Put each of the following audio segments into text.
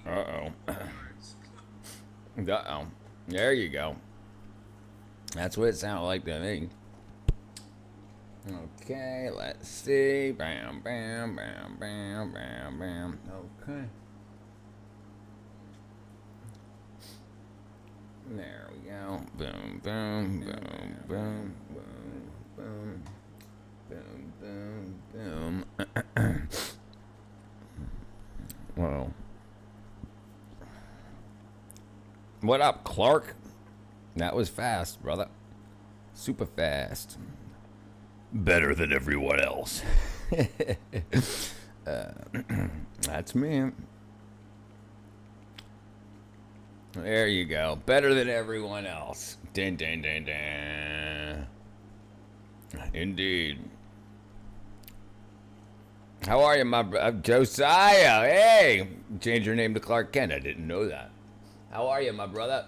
Uh-oh. Uh-oh. There you go. That's what it sounded like to me. Okay, let's see. Bam, bam, bam, bam, bam, bam. Okay. There we go. Boom, boom, boom, boom, boom, boom, boom, boom, boom. Whoa. What up, Clark? That was fast, brother. Super fast. Better than everyone else. That's me. There you go. Better than everyone else. Dun, dun, dun, dun. Indeed. How are you, my brother? Josiah. Hey. Change your name to Clark Kent. I didn't know that. How are you, my brother?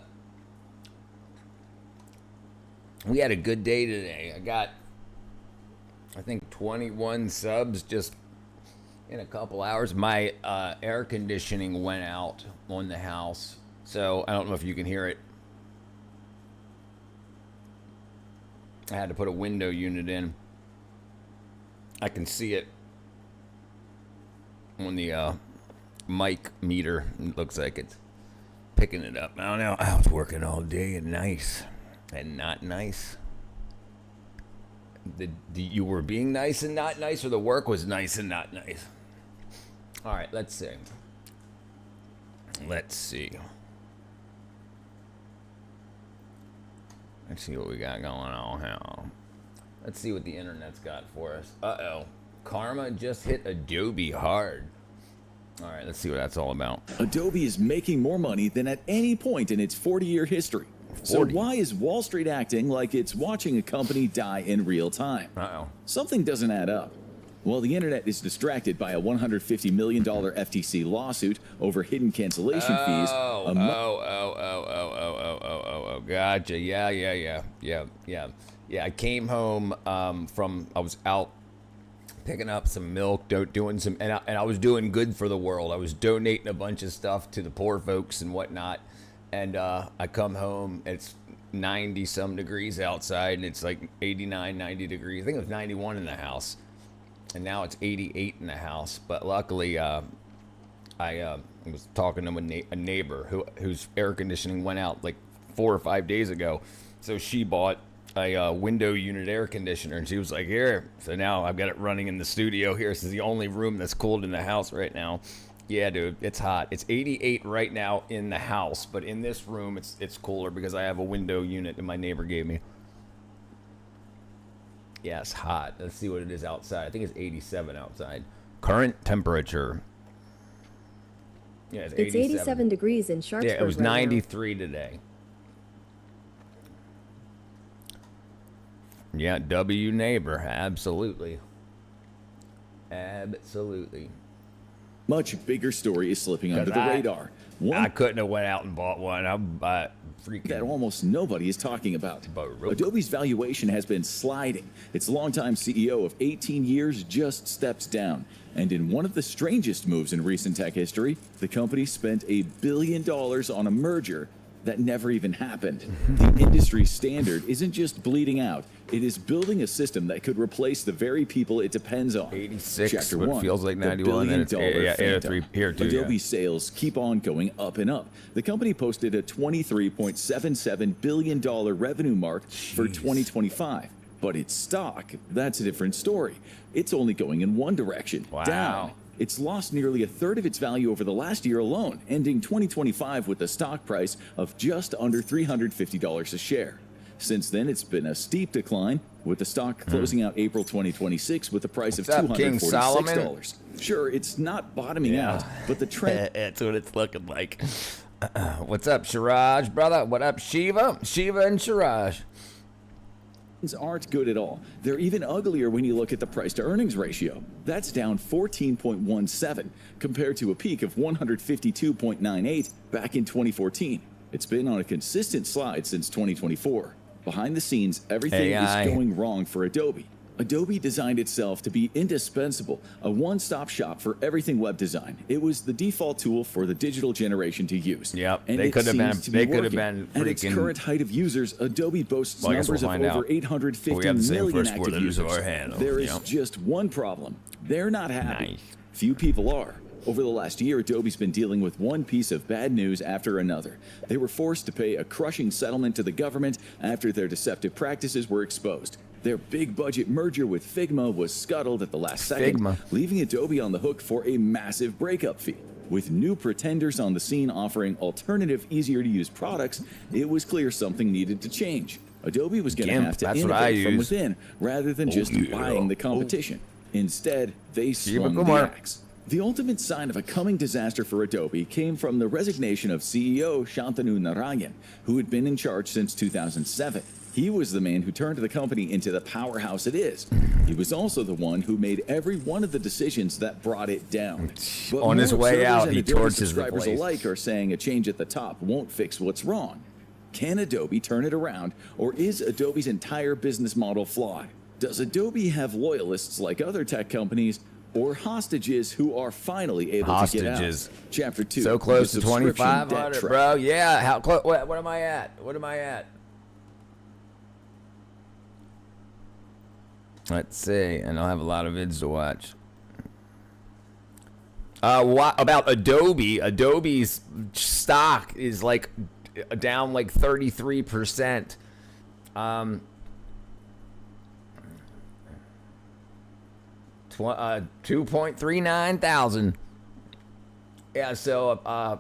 We had a good day today. I got, I think, 21 subs just in a couple hours. My air conditioning went out on the house. So I don't know if you can hear it. I had to put a window unit in. I can see it on the mic meter. It looks like it's picking it up. I don't know. I was working all day and nice and not nice. You were being nice and not nice, or the work was nice and not nice? All right, let's see. Let's see. Let's see what we got going on here. Let's see what the internet's got for us. Uh-oh. Karma just hit Adobe hard. All right, let's see what that's all about. Adobe is making more money than at any point in its 40-year history. 40. So why is Wall Street acting like it's watching a company die in real time? Uh-oh. Something doesn't add up. Well, the internet is distracted by a $150 million FTC lawsuit over hidden cancellation fees. Gotcha. Yeah. I came home I was out picking up some milk, doing some, and I was doing good for the world. I was donating a bunch of stuff to the poor folks and whatnot. And I come home, it's 90 some degrees outside, and it's like 89, 90 degrees. I think it was 91 in the house. And now it's 88 in the house. But luckily, I was talking to a neighbor whose air conditioning went out like 4 or 5 days ago. So she bought a window unit air conditioner, and she was like, here. So now I've got it running in the studio here. This is the only room that's cooled in the house right now. Yeah, dude, it's hot. It's 88 right now in the house, but in this room, it's cooler because I have a window unit that my neighbor gave me. Yeah, it's hot. Let's see what it is outside. I think it's 87 outside. Current temperature. Yeah, it's 87 degrees in Sharpsburg. Yeah, it was 93 today. Yeah, W neighbor. Absolutely. Absolutely. Much bigger story is slipping under the radar. I couldn't have went out and bought one. I'm freaking that almost nobody is talking about. Adobe's valuation has been sliding. Its longtime CEO of 18 years just steps down. And in one of the strangest moves in recent tech history, the company spent $1 billion on a merger that never even happened. The industry standard isn't just bleeding out. It is building a system that could replace the very people it depends on. 86, Chapter but 1, feels like 91. $1 And billion three here too. Adobe sales keep on going up and up. The company posted a $23.77 billion revenue mark for 2025. But its stock, that's a different story. It's only going in one direction, down. It's lost nearly a third of its value over the last year alone, ending 2025 with a stock price of just under $350 a share. Since then, it's been a steep decline, with the stock closing out April 2026 with a price of $246. Sure, it's not bottoming out, but the trend... That's what it's looking like. What's up, Shiraj, brother? What up, Shiva? Shiva and Shiraj. Aren't good at all. They're even uglier when you look at the price to earnings ratio. That's down 14.17 compared to a peak of 152.98 back in 2014. It's been on a consistent slide since 2024. Behind the scenes, everything is going wrong for Adobe. Adobe designed itself to be indispensable, a one-stop shop for everything web design. It was the default tool for the digital generation to use. Yep, and they it could have been. seems to be They could have working. been At its freaking. current height of users, Adobe boasts Well, I guess numbers we'll of find over out. 850 We have the same million first word active of use of users. our handle, There is yep. just one problem: they're not happy. Nice. Few people are. Over the last year, Adobe's been dealing with one piece of bad news after another. They were forced to pay a crushing settlement to the government after their deceptive practices were exposed. Their big budget merger with Figma was scuttled at the last second, Figma. leaving Adobe on the hook for a massive breakup fee. With new pretenders on the scene offering alternative, easier to use products, it was clear something needed to change. Adobe was going to GIMP, have to that's what I innovate from use. within rather than just yeah. buying the competition. Instead, they swung the Kumar. axe. The ultimate sign of a coming disaster for Adobe came from the resignation of CEO Shantanu Narayan, who had been in charge since 2007. He was the man who turned the company into the powerhouse it is. He was also the one who made every one of the decisions that brought it down. But On his more way observers out, and he Adobe torches the subscribers place. alike are saying a change at the top won't fix what's wrong. Can Adobe turn it around, or is Adobe's entire business model flawed? Does Adobe have loyalists like other tech companies, or hostages who are finally able to get Hostages. out? Chapter 2. So close the to subscription 2,500, debt trap. bro. Yeah. How close? What am I at? What am I at? Let's see. And I'll have a lot of vids to watch. What about Adobe? Adobe's stock is like down like 33%. 2.39 thousand. Yeah, so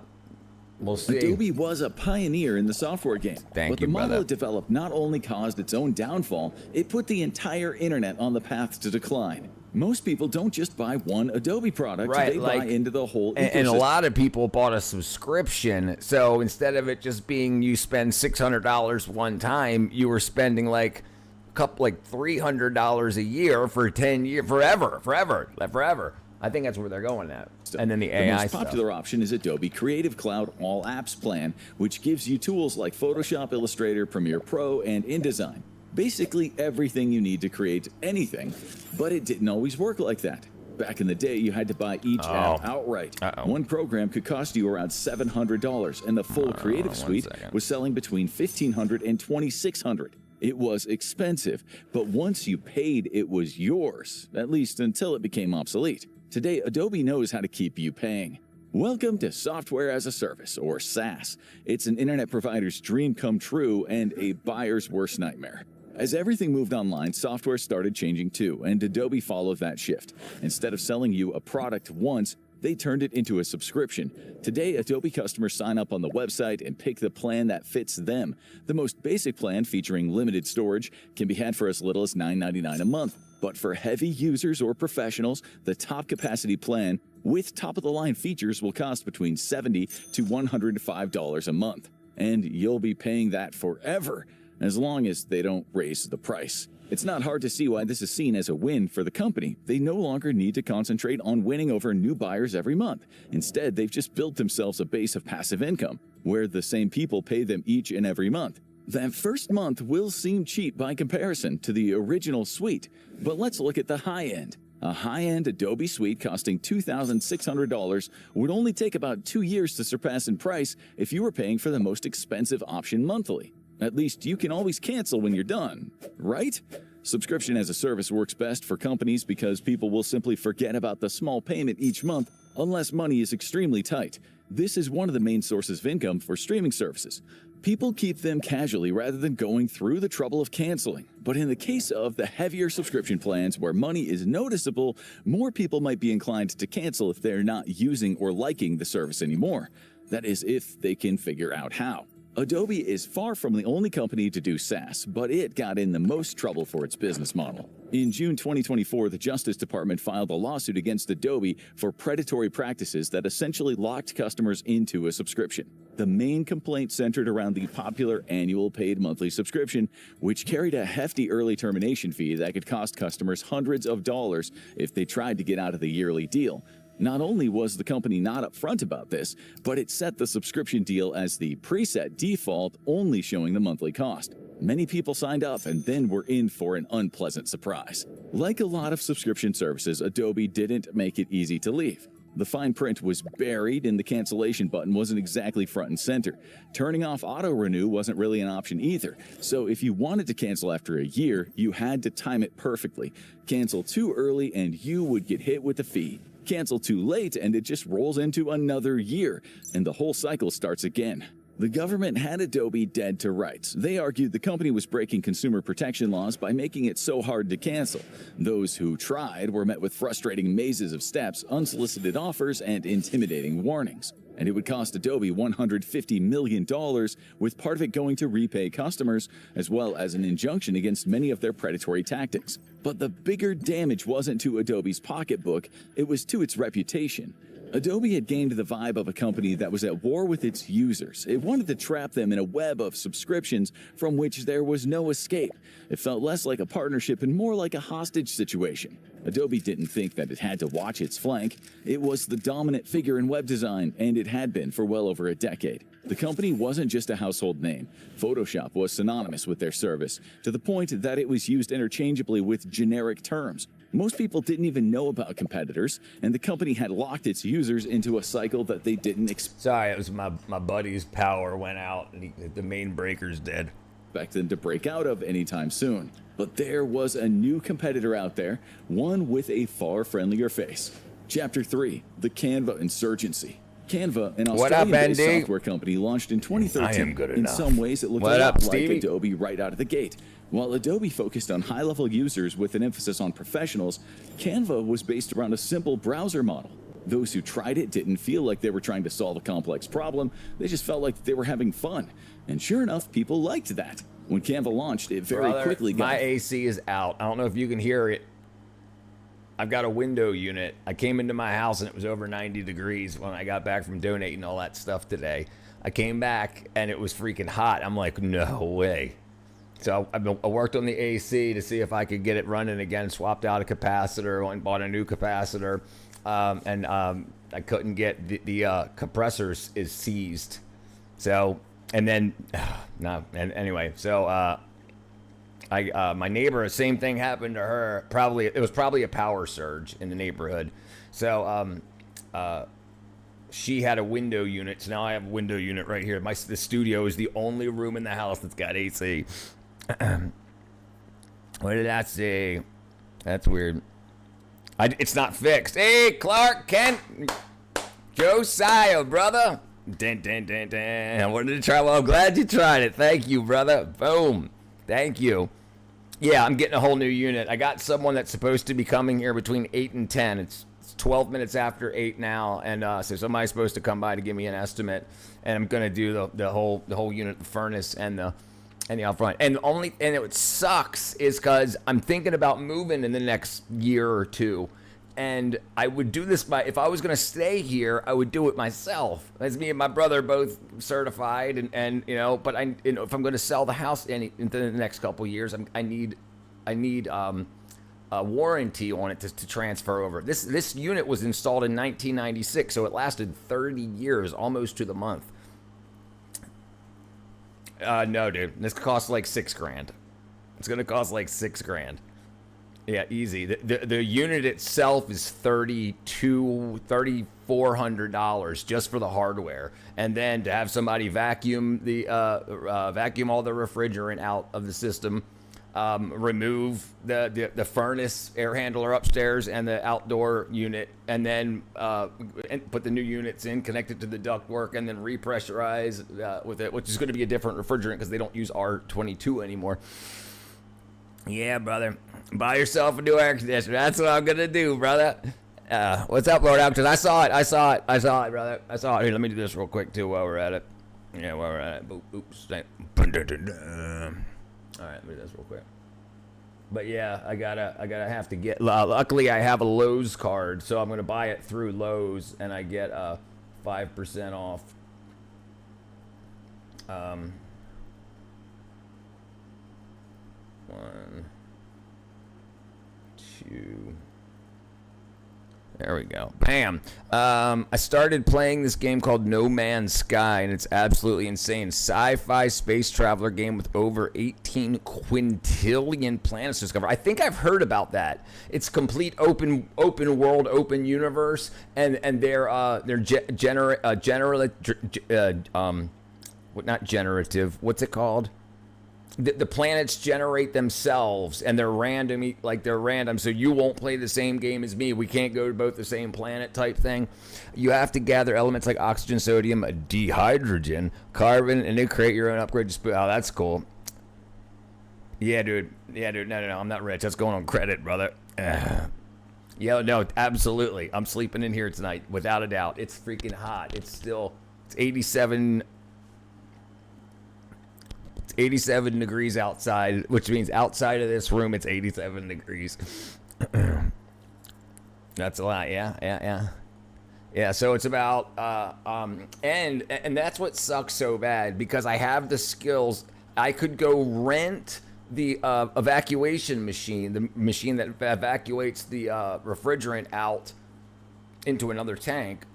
we'll see. Adobe was a pioneer in the software game. Thank but you, the model brother. it developed not only caused its own downfall, it put the entire internet on the path to decline. Most people don't just buy one Adobe product, Right, they like- buy into the whole And a ecosystem. lot of people bought a subscription. So instead of it just being you spend $600 one time, you were spending like $300 a year for 10 years, forever. I think that's where they're going at. And then the AI most stuff. popular option is Adobe Creative Cloud All Apps plan, which gives you tools like Photoshop, Illustrator, Premiere Pro, and InDesign. Basically everything you need to create anything, but it didn't always work like that. Back in the day, you had to buy each app outright. Uh-oh. One program could cost you around $700, and the full Creative Suite second. was selling between $1,500 and $2,600. It was expensive, but once you paid, it was yours, at least until it became obsolete. Today, Adobe knows how to keep you paying. Welcome to Software as a Service, or SaaS. It's an internet provider's dream come true and a buyer's worst nightmare. As everything moved online, software started changing too, and Adobe followed that shift. Instead of selling you a product once, they turned it into a subscription. Today, Adobe customers sign up on the website and pick the plan that fits them. The most basic plan, featuring limited storage, can be had for as little as $9.99 a month. But for heavy users or professionals, the top capacity plan with top-of-the-line features will cost between $70 to $105 a month. And you'll be paying that forever, as long as they don't raise the price. It's not hard to see why this is seen as a win for the company. They no longer need to concentrate on winning over new buyers every month. Instead, they've just built themselves a base of passive income, where the same people pay them each and every month. That first month will seem cheap by comparison to the original suite, but let's look at the high end. A high-end Adobe suite costing $2,600 would only take about 2 years to surpass in price if you were paying for the most expensive option monthly. At least you can always cancel when you're done, right? Subscription as a service works best for companies because people will simply forget about the small payment each month unless money is extremely tight. This is one of the main sources of income for streaming services. People keep them casually rather than going through the trouble of canceling. But in the case of the heavier subscription plans where money is noticeable, more people might be inclined to cancel if they're not using or liking the service anymore. That is, if they can figure out how. Adobe is far from the only company to do SaaS, but it got in the most trouble for its business model. In June 2024, the Justice Department filed a lawsuit against Adobe for predatory practices that essentially locked customers into a subscription. The main complaint centered around the popular annual paid monthly subscription, which carried a hefty early termination fee that could cost customers hundreds of dollars if they tried to get out of the yearly deal. Not only was the company not upfront about this, but it set the subscription deal as the preset default, only showing the monthly cost. Many people signed up and then were in for an unpleasant surprise. Like a lot of subscription services, Adobe didn't make it easy to leave. The fine print was buried and the cancellation button wasn't exactly front and center. Turning off auto-renew wasn't really an option either. So if you wanted to cancel after a year, you had to time it perfectly. Cancel too early and you would get hit with a fee. Cancel too late and it just rolls into another year, and the whole cycle starts again. The government had Adobe dead to rights. They argued the company was breaking consumer protection laws by making it so hard to cancel. Those who tried were met with frustrating mazes of steps, unsolicited offers, and intimidating warnings. And it would cost Adobe $150 million, with part of it going to repay customers, as well as an injunction against many of their predatory tactics. But the bigger damage wasn't to Adobe's pocketbook, it was to its reputation. Adobe had gained the vibe of a company that was at war with its users. It wanted to trap them in a web of subscriptions from which there was no escape. It felt less like a partnership and more like a hostage situation. Adobe didn't think that it had to watch its flank. It was the dominant figure in web design, and it had been for well over a decade. The company wasn't just a household name. Photoshop was synonymous with their service, to the point that it was used interchangeably with generic terms. Most people didn't even know about competitors, and the company had locked its users into a cycle that they didn't Sorry, it was my buddy's power went out and the main breaker's dead. expect them to break out of anytime soon. But there was a new competitor out there, one with a far friendlier face. Chapter 3, the Canva Insurgency. Canva, an Australian-based software company, launched in 2013. I am good in enough. some ways, it looked What a up, lot like Stevie? Adobe right out of the gate. While Adobe focused on high-level users with an emphasis on professionals, Canva was based around a simple browser model. Those who tried it didn't feel like they were trying to solve a complex problem. They just felt like they were having fun. And sure enough, people liked that. When Canva launched, it very Brother, quickly got... my AC is out. I don't know if you can hear it. I've got a window unit. I came into my house and it was over 90 degrees when I got back from donating all that stuff today. I came back and it was freaking hot. I'm like, no way. So I worked on the AC to see if I could get it running again, swapped out a capacitor, went and bought a new capacitor, and I couldn't get the compressor is seized. So, and then, no, and anyway, so my neighbor, same thing happened to her. It was probably a power surge in the neighborhood. So she had a window unit, so now I have a window unit right here. The studio is the only room in the house that's got AC. What did that say? That's weird. It's not fixed. Hey, Clark Kent, Josiah, brother. Dun, dun, dun, dun. I wanted to try. Well, I'm glad you tried it. Thank you, brother. Boom. Thank you. Yeah, I'm getting a whole new unit. I got someone that's supposed to be coming here between 8 and 10. It's 12 minutes after 8 now, and so somebody's supposed to come by to give me an estimate, and I'm gonna do the whole unit, the furnace and the out front. And it sucks is because I'm thinking about moving in the next year or two. And I would do this if I was going to stay here, I would do it myself. As me and my brother both certified, and but if I'm going to sell the house in the next couple of years, I need a warranty on it to transfer over. This unit was installed in 1996, so it lasted 30 years, almost to the month. No, dude, this costs like $6,000. It's going to cost like $6,000. Yeah, easy. The unit itself is $3,400 just for the hardware, and then to have somebody vacuum vacuum all the refrigerant out of the system, remove the furnace air handler upstairs and the outdoor unit, and then put the new units in, connect it to the ductwork, and then repressurize with it, which is going to be a different refrigerant because they don't use R22 anymore. Yeah, brother. Buy yourself a new air conditioner. That's what I'm going to do, brother. What's up, Lord Alcton? I saw it, brother. I saw it. Here, let me do this real quick, too, while we're at it. Yeah, while we're at it. Boop, oops. All right, let me do this real quick. But yeah, I gotta have to get. Luckily, I have a Lowe's card, so I'm gonna buy it through Lowe's, and I get 5% off. 1, 2. There we go. Bam. I started playing this game called No Man's Sky, and it's absolutely insane. Sci-fi space traveler game with over 18 quintillion planets to discover. I think I've heard about that. It's complete open world, open universe, and they're not generative. What's it called? The planets generate themselves, and they're random, so you won't play the same game as me. We can't go to both the same planet type thing. You have to gather elements like oxygen, sodium, dihydrogen, carbon, and then create your own upgrade. Oh, that's cool. Yeah, dude. No, I'm not rich. That's going on credit, brother. Yeah, no, absolutely. I'm sleeping in here tonight, without a doubt. It's freaking hot. It's 87 degrees outside, which means outside of this room it's 87 degrees. That's a lot. Yeah, so it's about and that's what sucks so bad, because I have the skills. I could go rent the evacuation machine, the machine that evacuates the refrigerant out into another tank.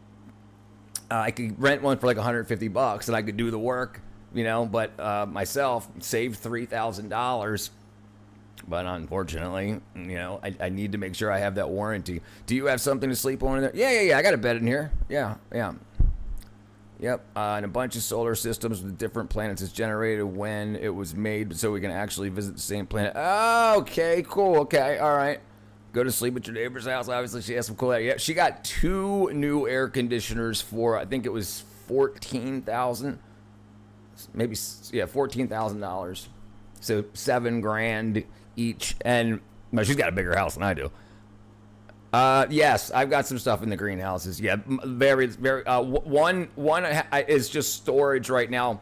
I could rent one for like $150 and I could do the work, but myself saved $3,000. But unfortunately, I need to make sure I have that warranty. Do you have something to sleep on in there? Yeah. I got a bed in here. Yeah. Yep. And a bunch of solar systems with different planets is generated when it was made, so we can actually visit the same planet. Okay, cool. Okay, all right. Go to sleep at your neighbor's house. Obviously, she has some cool. Yeah, she got 2 new air conditioners for, I think it was $14,000. Maybe, yeah, $14,000. So $7,000 each, and she's got a bigger house than I do. Yes, I've got some stuff in the greenhouses. Yeah, very. One is just storage right now,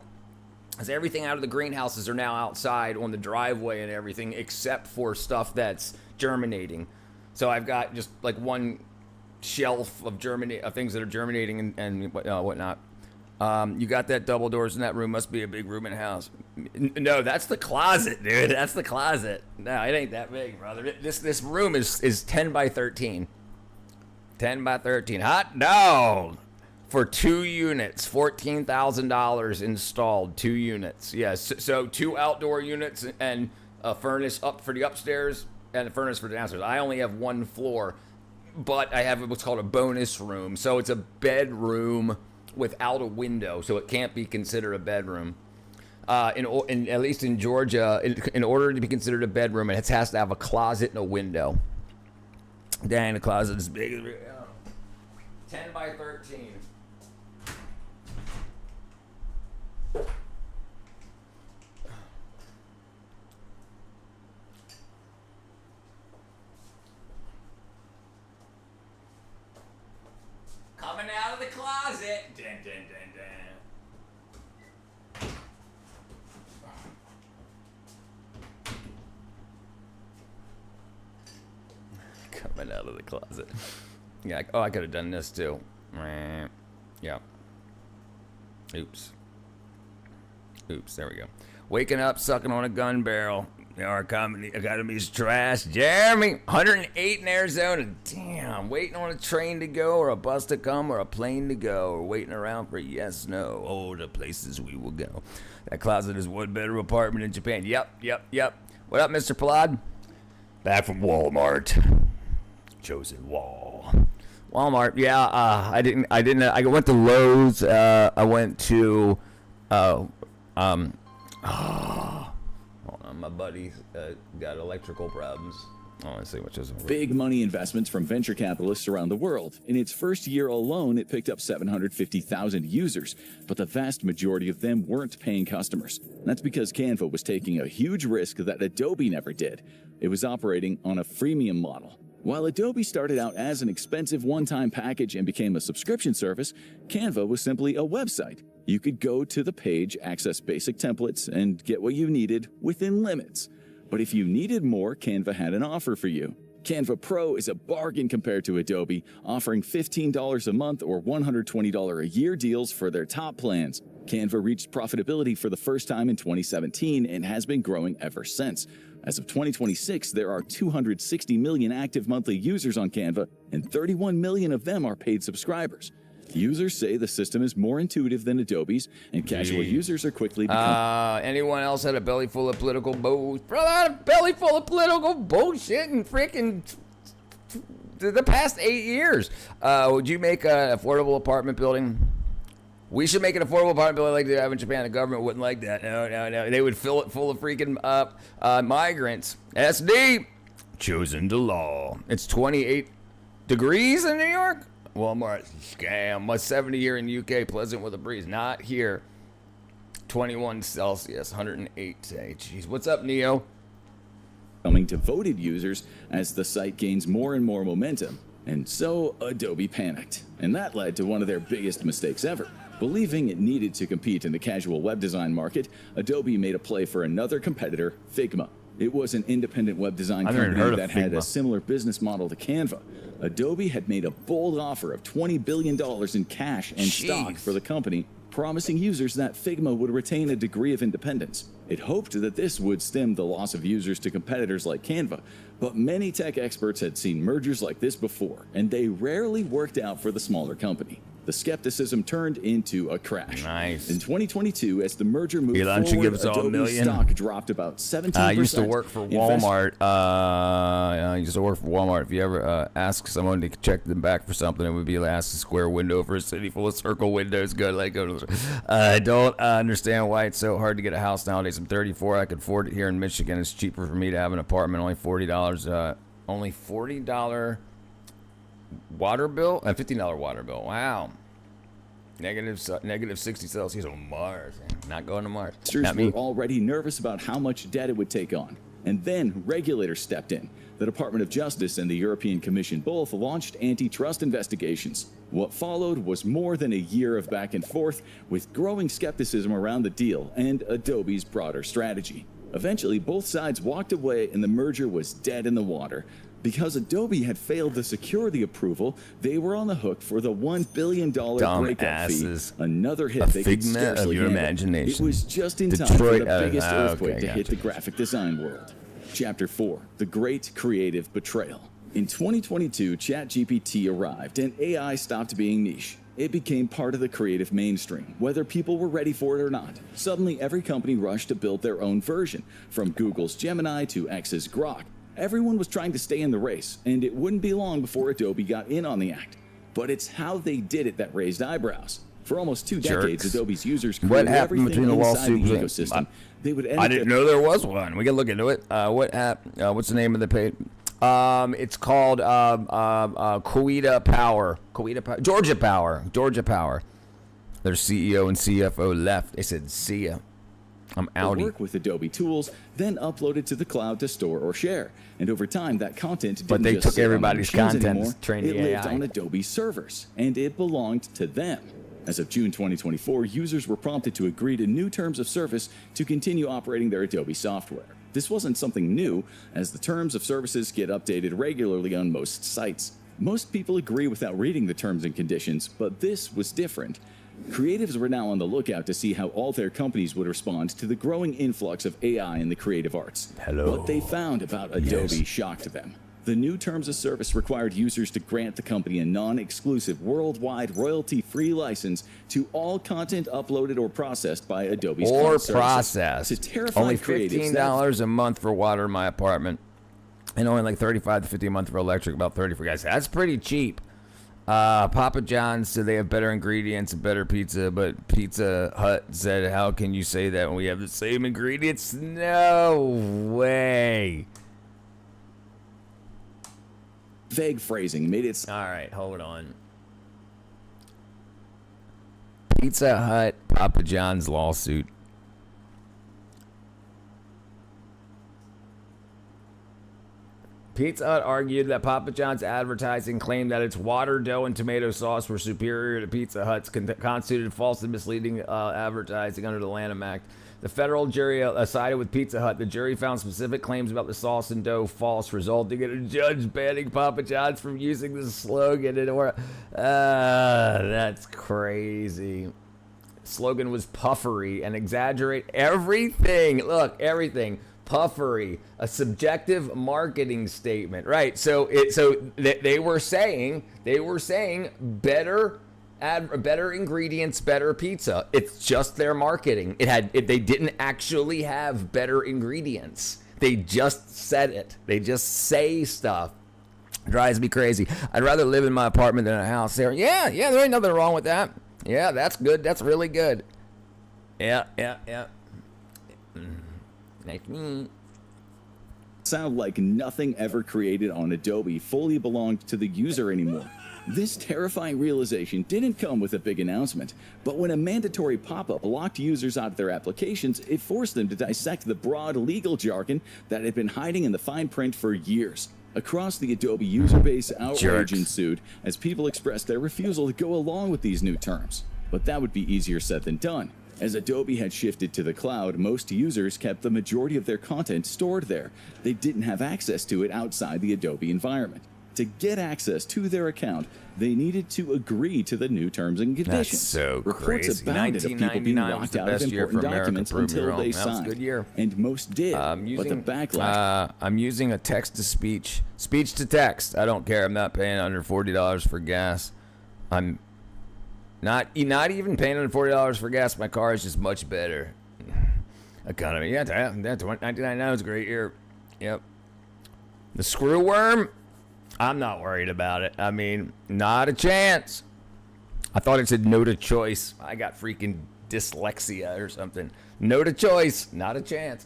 as everything out of the greenhouses are now outside on the driveway and everything, except for stuff that's germinating. So I've got just like one shelf of things that are germinating and whatnot. You got that double doors in that room. Must be a big room in the house. No, that's the closet, dude. That's the closet. No, it ain't that big, brother. This room is 10 by 13. 10 by 13. Hot dog. For 2 units, $14,000 installed. 2 units. Yes. So 2 outdoor units and a furnace up for the upstairs and a furnace for the downstairs. I only have 1 floor, but I have what's called a bonus room. So it's a bedroom without a window, so it can't be considered a bedroom. In at least in Georgia, in order to be considered a bedroom, it has to have a closet and a window. Dang, the closet is big. 10 by 13. Coming out of the closet. Dun, dun, dun, dun. Coming out of the closet. Yeah. Oh, I could have done this too. Yeah. Oops. There we go. Waking up, sucking on a gun barrel. Our economy's trash. Jeremy, 108 in Arizona. Damn, waiting on a train to go, or a bus to come, or a plane to go, or waiting around for yes, no. Oh, the places we will go. That closet is 1-bedroom apartment in Japan. Yep. What up, Mr. Plod? Back from Walmart. Chosen Wall. Walmart. Yeah. I didn't. I went to Lowe's. I went to. My buddy got electrical problems. I want to see which is big money investments from venture capitalists around the world. In its first year alone, it picked up 750,000 users, but the vast majority of them weren't paying customers. That's because Canva was taking a huge risk that Adobe never did. It was operating on a freemium model. While Adobe started out as an expensive one-time package and became a subscription service, Canva was simply a website. You could go to the page, access basic templates, and get what you needed within limits. But if you needed more, Canva had an offer for you. Canva Pro is a bargain compared to Adobe, offering $15 a month or $120 a year deals for their top plans. Canva reached profitability for the first time in 2017 and has been growing ever since. As of 2026, there are 260 million active monthly users on Canva, and 31 million of them are paid subscribers. Users say the system is more intuitive than Adobe's, and casual users are quickly becoming... Anyone else had a belly full of political bullshit? Bro, I had a belly full of political bullshit and freaking the past 8 years. Would you make an affordable apartment building? We should make an affordable apartment building like they have in Japan. The government wouldn't like that. No. They would fill it full of freaking migrants. SD. Chosen to law. It's 28 degrees in New York? Walmart, scam. What's 70 here in UK? Pleasant with a breeze. Not here. 21 Celsius, 108 today. Jeez, what's up, Neo? Coming to voted users as the site gains more and more momentum. And so Adobe panicked. And that led to one of their biggest mistakes ever. Believing it needed to compete in the casual web design market, Adobe made a play for another competitor, Figma. It was an independent web design company that had a similar business model to Canva. Adobe had made a bold offer of $20 billion in cash and stock for the company, promising users that Figma would retain a degree of independence. It hoped that this would stem the loss of users to competitors like Canva, but many tech experts had seen mergers like this before, and they rarely worked out for the smaller company. The skepticism turned into a crash. Nice. In 2022, as the merger moved Elon should forward, give us all $1 Adobe's million. stock dropped about 17%. I used to work for Walmart. If you ever ask someone to check them back for something, it would be ask a square window for a city full of circle windows. Go to. I don't understand why it's so hard to get a house nowadays. I'm 34. I could afford it here in Michigan. It's cheaper for me to have an apartment. Only $40. Only $40 water bill. A $15 water bill. Wow. Negative 60 Celsius on Mars. Not going to Mars. Investors were already nervous about how much debt it would take on. And then regulators stepped in. The Department of Justice and the European Commission both launched antitrust investigations. What followed was more than a year of back and forth, with growing skepticism around the deal and Adobe's broader strategy. Eventually, both sides walked away and the merger was dead in the water. Because Adobe had failed to secure the approval, they were on the hook for the $1 billion breakup fee. Another hit they could scarcely handle. It was just in time for the biggest earthquake to hit the graphic design world. Chapter 4, The Great Creative Betrayal. In 2022, ChatGPT arrived and AI stopped being niche. It became part of the creative mainstream, whether people were ready for it or not. Suddenly, every company rushed to build their own version, from Google's Gemini to X's Grok. Everyone was trying to stay in the race, and it wouldn't be long before Adobe got in on the act. But it's how they did it that raised eyebrows. For almost 2 decades, Adobe's users created everything between the lawsuit the ecosystem. They would I didn't know there was one. We can look into it. What's the name of the page? It's called Koita Power. Georgia Power. Their CEO and CFO left. They said, see ya. I'm outie. Work with Adobe tools, then uploaded to the cloud to store or share. And over time, that content didn't but they just took sit everybody's on the machines content, anymore. trained It the lived AI on Adobe servers, and it belonged to them. As of June 2024, users were prompted to agree to new terms of service to continue operating their Adobe software. This wasn't something new, as the terms of services get updated regularly on most sites. Most people agree without reading the terms and conditions, but this was different. Creatives were now on the lookout to see how all their companies would respond to the growing influx of AI in the creative arts. What they found about Adobe shocked them. The new terms of service required users to grant the company a non-exclusive worldwide royalty-free license to all content uploaded or processed by Adobe's cloud services. To terrify only creatives, $15 a month for water in my apartment, and only like $35 to $50 a month for electric. About 30 for guys. That's pretty cheap. Papa John's said they have better ingredients and better pizza, but Pizza Hut said, how can you say that when we have the same ingredients? No way. Vague phrasing made it... All right, hold on. Pizza Hut, Papa John's lawsuit. Pizza Hut argued that Papa John's advertising claimed that its water, dough, and tomato sauce were superior to Pizza Hut's, constituted false and misleading advertising under the Lanham Act. The federal jury sided with Pizza Hut. The jury found specific claims about the sauce and dough false, resulting in a judge banning Papa John's from using the slogan. That's crazy. Slogan was puffery and exaggerate everything. Look, everything. puffery, a subjective marketing statement, right? So they were saying better better ingredients, better pizza. It's just their marketing. They didn't actually have better ingredients. They just said it. They just say stuff. Drives me crazy. I'd rather live in my apartment than a house there. Yeah, there ain't nothing wrong with that. Yeah, that's good. That's really good. Yeah. Sound like nothing ever created on Adobe fully belonged to the user anymore. This terrifying realization didn't come with a big announcement, but when a mandatory pop-up locked users out of their applications, it forced them to dissect the broad legal jargon that had been hiding in the fine print for years. Across the Adobe user base, outrage ensued as people expressed their refusal to go along with these new terms. But that would be easier said than done. As Adobe had shifted to the cloud, most users kept the majority of their content stored there. They didn't have access to it outside the Adobe environment. To get access to their account, they needed to agree to the new terms and conditions. That's so Reports crazy. abounded of people being locked out of important documents until they That was a signed. good year. And most did, but the backlash... I'm using a text-to-speech. Speech-to-text. I don't care. I'm not paying under $40 for gas. I'm not even paying under $40 for gas. My car is just much better. Economy. Yeah, 1999 was a great year. Yep. The screw worm? I'm not worried about it. I mean, not a chance. I thought it said no to choice. I got freaking dyslexia or something. No to choice. Not a chance.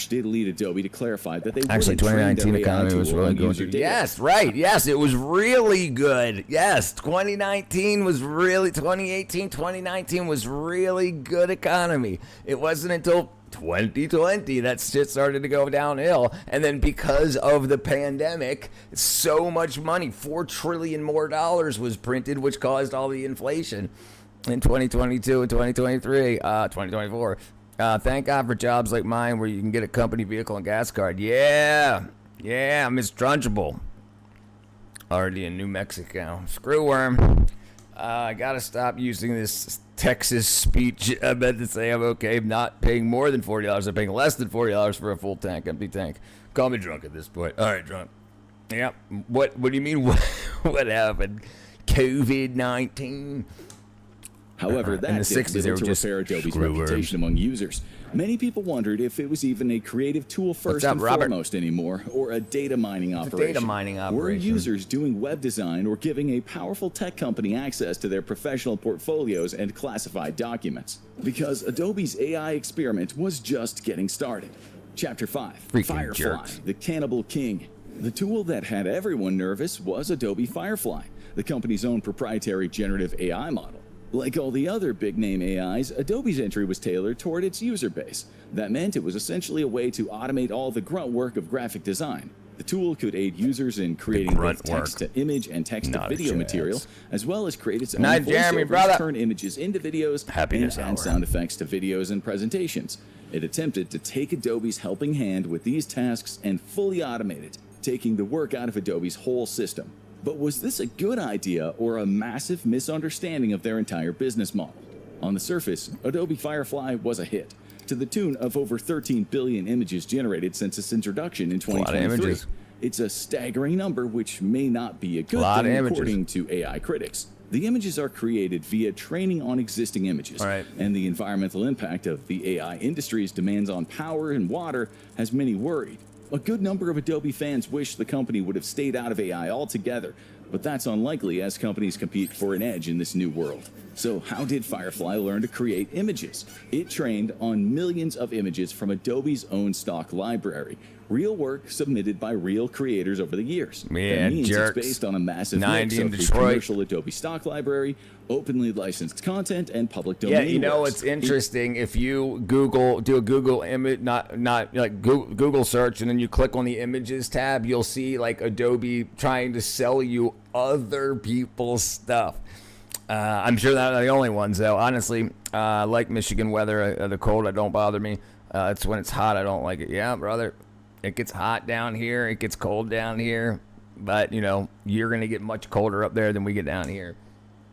did lead Adobe to clarify that they actually 2019 economy was really good. Yes, right. Yes, it was really good. Yes, 2019 was really 2018, 2019 was really good economy. It wasn't until 2020 that shit started to go downhill, and then because of the pandemic, so much money, $4 trillion more was printed, which caused all the inflation in 2022 and 2023, 2024. Thank God for jobs like mine where you can get a company vehicle and gas card. Yeah, Miss Trunchbull. Already in New Mexico. Screwworm. I gotta stop using this Texas speech. I meant to say I'm okay not paying more than $40. I'm paying less than $40 for a full tank, empty tank. Call me drunk at this point. All right, drunk. Yeah. What do you mean? What happened? COVID-19. However, that in the did 60s, they little were to just repair Adobe's screw reputation among users. Many people wondered if it was even a creative tool first up, and Robert? foremost anymore, or a data mining operation. data mining Were operation. users doing web design or giving a powerful tech company access to their professional portfolios and classified documents? Because Adobe's AI experiment was just getting started. Chapter 5, Freaking Firefly, jerks. the Cannibal King. The tool that had everyone nervous was Adobe Firefly, the company's own proprietary generative AI model. Like all the other big-name AIs, Adobe's entry was tailored toward its user base. That meant it was essentially a way to automate all the grunt work of graphic design. The tool could aid users in creating both grunt work. text-to-image and Not a text-to-video chance. material, as well as create its own Night, Jeremy, voiceovers, brother. turn images into videos, Happiness and hour. add sound effects to videos and presentations. It attempted to take Adobe's helping hand with these tasks and fully automate it, taking the work out of Adobe's whole system. But was this a good idea or a massive misunderstanding of their entire business model? On the surface, Adobe Firefly was a hit, to the tune of over 13 billion images generated since its introduction in lot of 2023. images. It's a staggering number, which may not be a good Lot of thing images. according to AI critics. The images are created via training on existing images, Right. and the environmental impact of the AI industry's demands on power and water has many worried. A good number of Adobe fans wish the company would have stayed out of AI altogether, but that's unlikely as companies compete for an edge in this new world. So how did Firefly learn to create images? It trained on millions of images from Adobe's own stock library, real work submitted by real creators over the years. Yeah, that means jerks. it's based on a massive 90 mix in of the Detroit. commercial Adobe stock library, openly licensed content, and public domain Yeah, you know works. what's interesting? If you do a Google image, not like Google search, and then you click on the images tab, you'll see like Adobe trying to sell you other people's stuff. I'm sure they're not the only ones, though. Honestly, I like Michigan weather. The cold, it don't bother me. It's when it's hot, I don't like it. Yeah, brother, it gets hot down here. It gets cold down here. But, you know, you're going to get much colder up there than we get down here.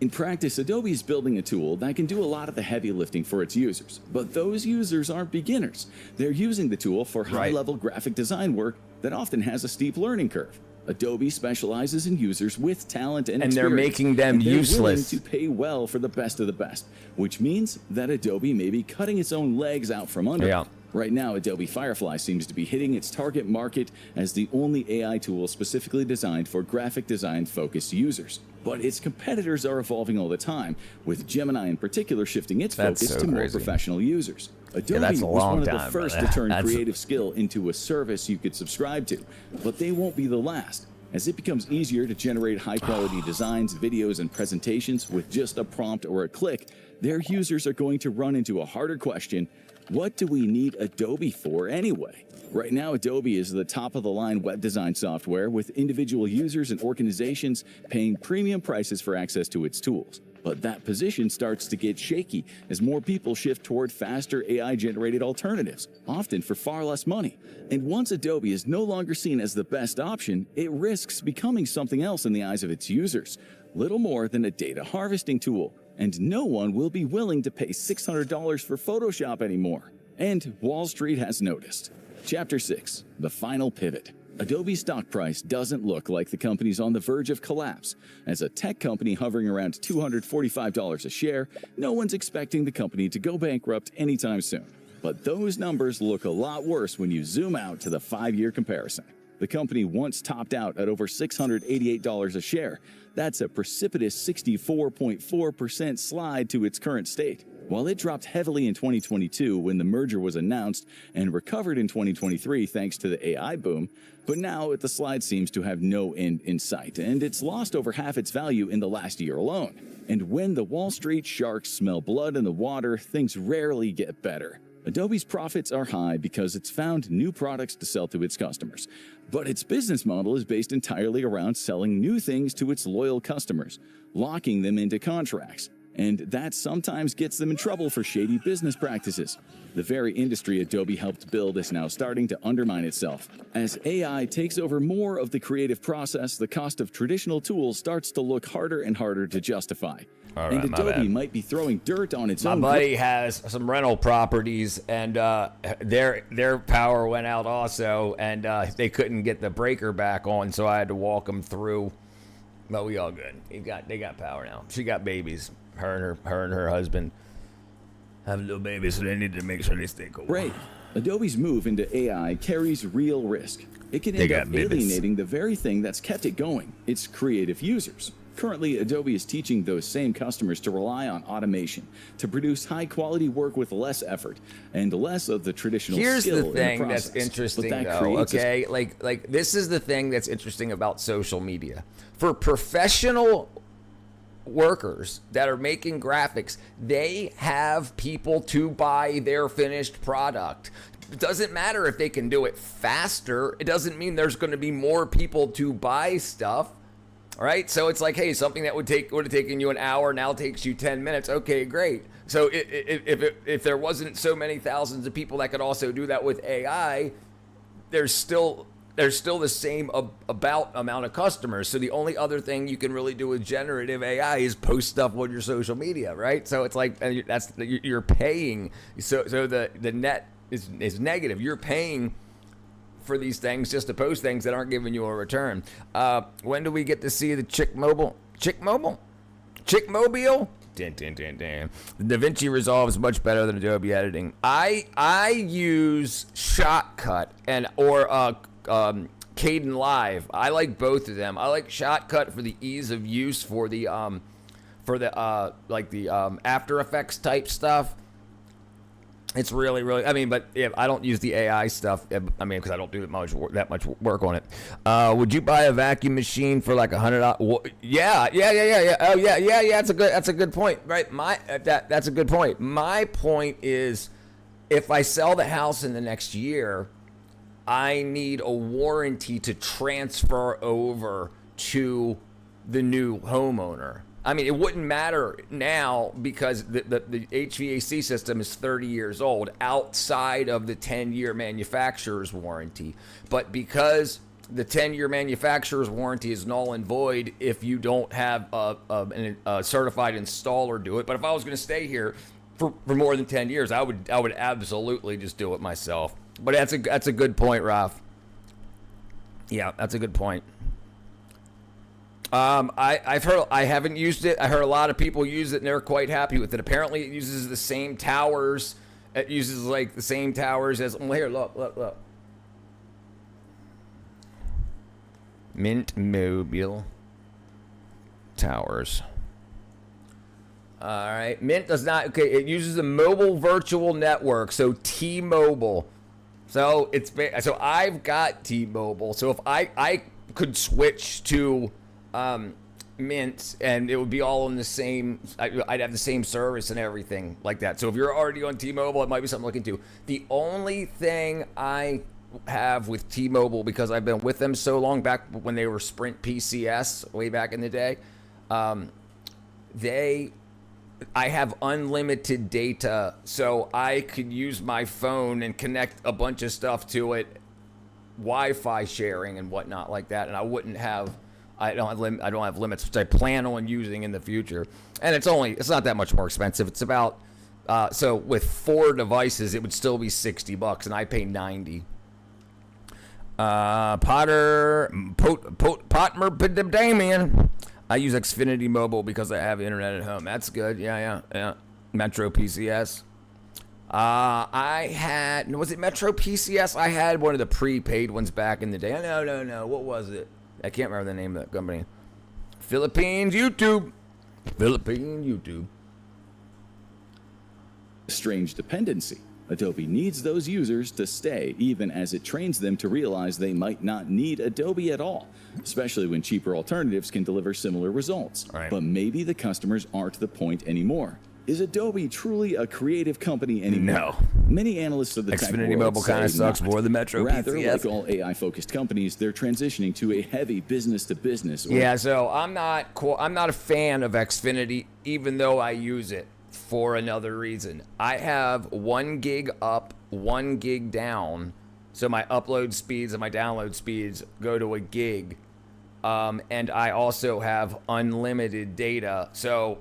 In practice, Adobe is building a tool that can do a lot of the heavy lifting for its users, but those users aren't beginners. They're using the tool for high-level graphic design work that often has a steep learning curve. Adobe specializes in users with talent and they're experience, making them and they're useless. willing to pay well for the best of the best, which means that Adobe may be cutting its own legs out from under. Yeah. Right now, Adobe Firefly seems to be hitting its target market as the only AI tool specifically designed for graphic design-focused users. But its competitors are evolving all the time, with Gemini in particular shifting its That's focus so to more crazy. professional users. Adobe that's a was long one of the time, first brother. to turn That's- creative skill into a service you could subscribe to, but they won't be the last. As it becomes easier to generate high-quality designs, videos, and presentations with just a prompt or a click, their users are going to run into a harder question: what do we need Adobe for anyway? Right now, Adobe is the top-of-the-line web design software, with individual users and organizations paying premium prices for access to its tools. But that position starts to get shaky as more people shift toward faster AI-generated alternatives, often for far less money. And once Adobe is no longer seen as the best option, it risks becoming something else in the eyes of its users, little more than a data harvesting tool. And no one will be willing to pay $600 for Photoshop anymore. And Wall Street has noticed. Chapter 6, The Final Pivot. Adobe's stock price doesn't look like the company's on the verge of collapse. As a tech company hovering around $245 a share, no one's expecting the company to go bankrupt anytime soon. But those numbers look a lot worse when you zoom out to the 5-year comparison. The company once topped out at over $688 a share. That's a precipitous 64.4% slide to its current state. While it dropped heavily in 2022 when the merger was announced and recovered in 2023 thanks to the AI boom, but now the slide seems to have no end in sight, and it's lost over half its value in the last year alone. And when the Wall Street sharks smell blood in the water, things rarely get better. Adobe's profits are high because it's found new products to sell to its customers. But its business model is based entirely around selling new things to its loyal customers, locking them into contracts. And that sometimes gets them in trouble for shady business practices. The very industry Adobe helped build is now starting to undermine itself. As AI takes over more of the creative process, the cost of traditional tools starts to look harder and harder to justify. All And right, my Adobe bad. might be throwing dirt on its My own. buddy has some rental properties, and their power went out also, and they couldn't get the breaker back on, so I had to walk them through. But we all good. They got power now. She got babies. Her and her husband have little babies, so they need to make sure they stay cool. Right. Adobe's move into AI carries real risk. It can end got up babies. alienating the very thing that's kept it going, its creative users. Currently, Adobe is teaching those same customers to rely on automation to produce high-quality work with less effort and less of the traditional Here's skill the thing in the that's process. interesting, But that though. creates a Okay, like this is the thing that's interesting about social media. For professional workers that are making graphics, they have people to buy their finished product. It doesn't matter if they can do it faster. It doesn't mean there's going to be more people to buy stuff. All right, so it's like, hey, something that would have taken you an hour now takes you 10 minutes. Okay, great. So if there wasn't so many thousands of people that could also do that with AI, there's still the same about amount of customers. So the only other thing you can really do with generative AI is post stuff on your social media, right? So it's like you're paying. So the net is negative. You're paying for these things just to post things that aren't giving you a return. When do we get to see the Chickmobile? Chickmobile? Dun, dun, dun, dun. The DaVinci Resolve is much better than Adobe Editing. I use Shotcut or Caden Live. I like both of them. I like Shotcut for the ease of use for the After Effects type stuff. It's really, really. I mean, but if I don't use the AI stuff, I mean, because I don't do that much work on it. Would you buy a vacuum machine for like $100? Yeah. Oh yeah. That's a good point, right? That's a good point. My point is, if I sell the house in the next year, I need a warranty to transfer over to the new homeowner. I mean, it wouldn't matter now because the HVAC system is 30 years old outside of the 10-year manufacturer's warranty. But because the 10-year manufacturer's warranty is null and void if you don't have a certified installer do it. But if I was going to stay here for more than 10 years, I would absolutely just do it myself. But that's a good point, Ralph. Yeah, that's a good point. I haven't used it. I heard a lot of people use it and they're quite happy with it. Apparently, it uses the same towers. It uses like the same towers as here. Look. Mint Mobile towers. All right, Mint does not. Okay, it uses the mobile virtual network, so T-Mobile. So I've got T-Mobile. So if I could switch to Mint, and it would be all in the same. I'd have the same service and everything like that. So if you're already on T-Mobile, it might be something to look into. The only thing I have with T-Mobile, because I've been with them so long, back when they were Sprint PCS way back in the day, I have unlimited data, so I could use my phone and connect a bunch of stuff to it, Wi-Fi sharing and whatnot like that, and I don't have limits, which I plan on using in the future. And it's not that much more expensive. It's about so with 4 devices, it would still be $60, and I pay $90. Potmer Damien. I use Xfinity Mobile because I have internet at home. That's good. Yeah. Metro PCS. Was it Metro PCS? I had one of the prepaid ones back in the day. No. What was it? I can't remember the name of that company. Philippines YouTube. Strange dependency. Adobe needs those users to stay, even as it trains them to realize they might not need Adobe at all, especially when cheaper alternatives can deliver similar results. Right. But maybe the customers aren't the point anymore. Is Adobe truly a creative company anymore? No. Many analysts of the tech Xfinity world Mobile kind of sucks more than Metro Rather, PCS. like all AI-focused companies, they're transitioning to a heavy business-to-business. Yeah, so I'm not a fan of Xfinity, even though I use it for another reason. I have 1 gig up, 1 gig down, so my upload speeds and my download speeds go to a gig, and I also have unlimited data, so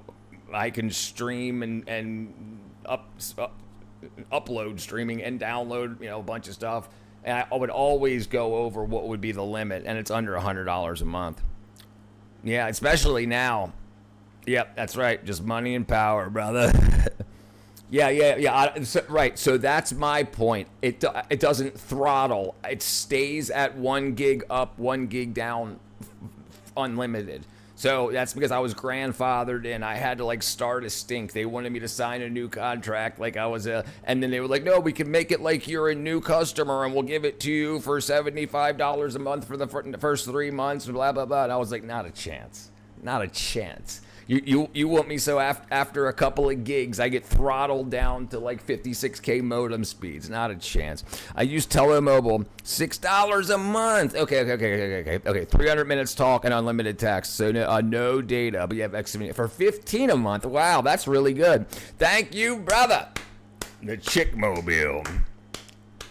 I can stream and upload streaming and download, a bunch of stuff, and I would always go over what would be the limit, and it's under $100 a month. Yeah, especially now. Yep, that's right. Just money and power, brother. Yeah. Right. So that's my point. It doesn't throttle. It stays at 1 gig up, 1 gig down, unlimited. So that's because I was grandfathered and I had to start a stink. They wanted me to sign a new contract like I was and then they were like, no, we can make it like you're a new customer and we'll give it to you for $75 a month for the first 3 months, blah, blah, blah. And I was like, not a chance. You want me so after a couple of gigs, I get throttled down to 56K modem speeds. Not a chance. I use Telemobile, $6 a month. Okay. 300 minutes talk and unlimited text. So no data, but you have Xfinity for $15 a month. Wow, that's really good. Thank you, brother. The Chick Mobile.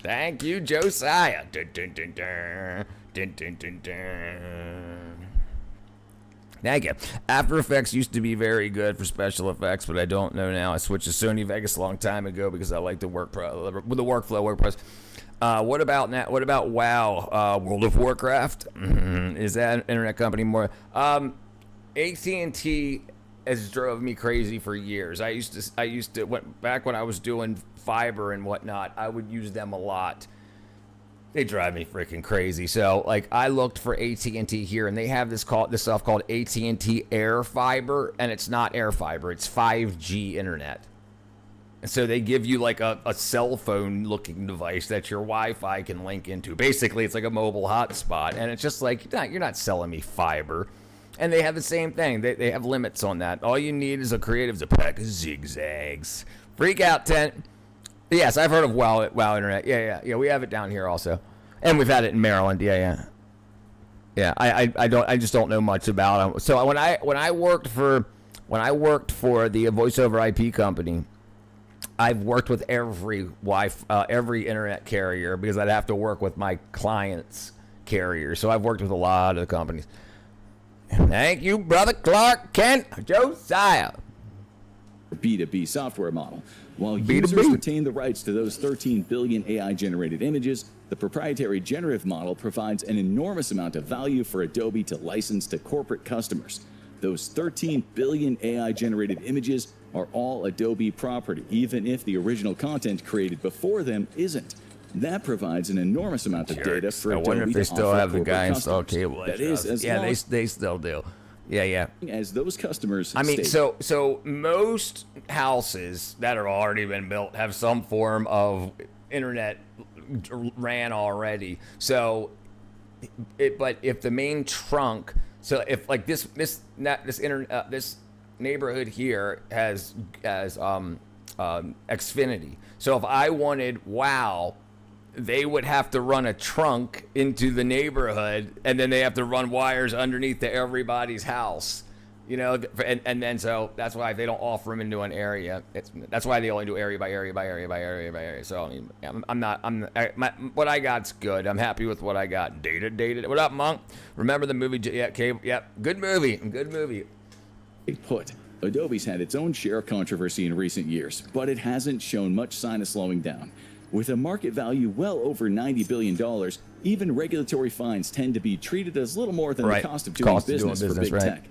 Thank you, Josiah. Thank you. After Effects used to be very good for special effects, but I don't know now. I switched to Sony Vegas a long time ago because I like the workflow. WordPress. What about WoW? World of Warcraft? Is that an internet company more? AT&T has drove me crazy for years. I used to back when I was doing fiber and whatnot. I would use them a lot. They drive me freaking crazy. So, I looked for AT&T here, and they have this stuff called AT&T Air Fiber, and it's not Air Fiber. It's 5G internet. And so they give you a cell phone-looking device that your Wi-Fi can link into. Basically, it's like a mobile hotspot, and it's just you're not selling me fiber. And they have the same thing. They have limits on that. All you need is a pack of zigzags. Freak out tent. Yes, I've heard of WoW Internet. Yeah. We have it down here also, and we've had it in Maryland. Yeah. I just don't know much about it. So when I worked for the voice over IP company, I've worked with every internet carrier because I'd have to work with my clients carriers. So I've worked with a lot of the companies. Thank you, brother Clark Kent Josiah. B2B software model. While B2B. users retain the rights to those 13 billion AI-generated images, the proprietary generative model provides an enormous amount of value for Adobe to license to corporate customers. Those 13 billion AI-generated images are all Adobe property, even if the original content created before them isn't. That provides an enormous amount of data for I Adobe wonder if they to still offer have the corporate guy install customers. cable. That is, as yeah, long they still do. Yeah. as those customers I mean, state. so most houses that are already been built have some form of internet ran already. So, but if the main trunk, so if like this neighborhood here has Xfinity. So if I wanted WoW, they would have to run a trunk into the neighborhood, and then they have to run wires underneath to everybody's house. You know, and then so that's why they don't offer them into an area. That's why they only do area by area by area by area by area. So I mean, what I got's good. I'm happy with what I got. Dated. What up, Monk? Remember the movie? Yeah, cable. Yep, good movie. Put. Adobe's had its own share of controversy in recent years, but it hasn't shown much sign of slowing down. With a market value well over $90 billion, even regulatory fines tend to be treated as little more than Right. the cost of doing business for big right. tech.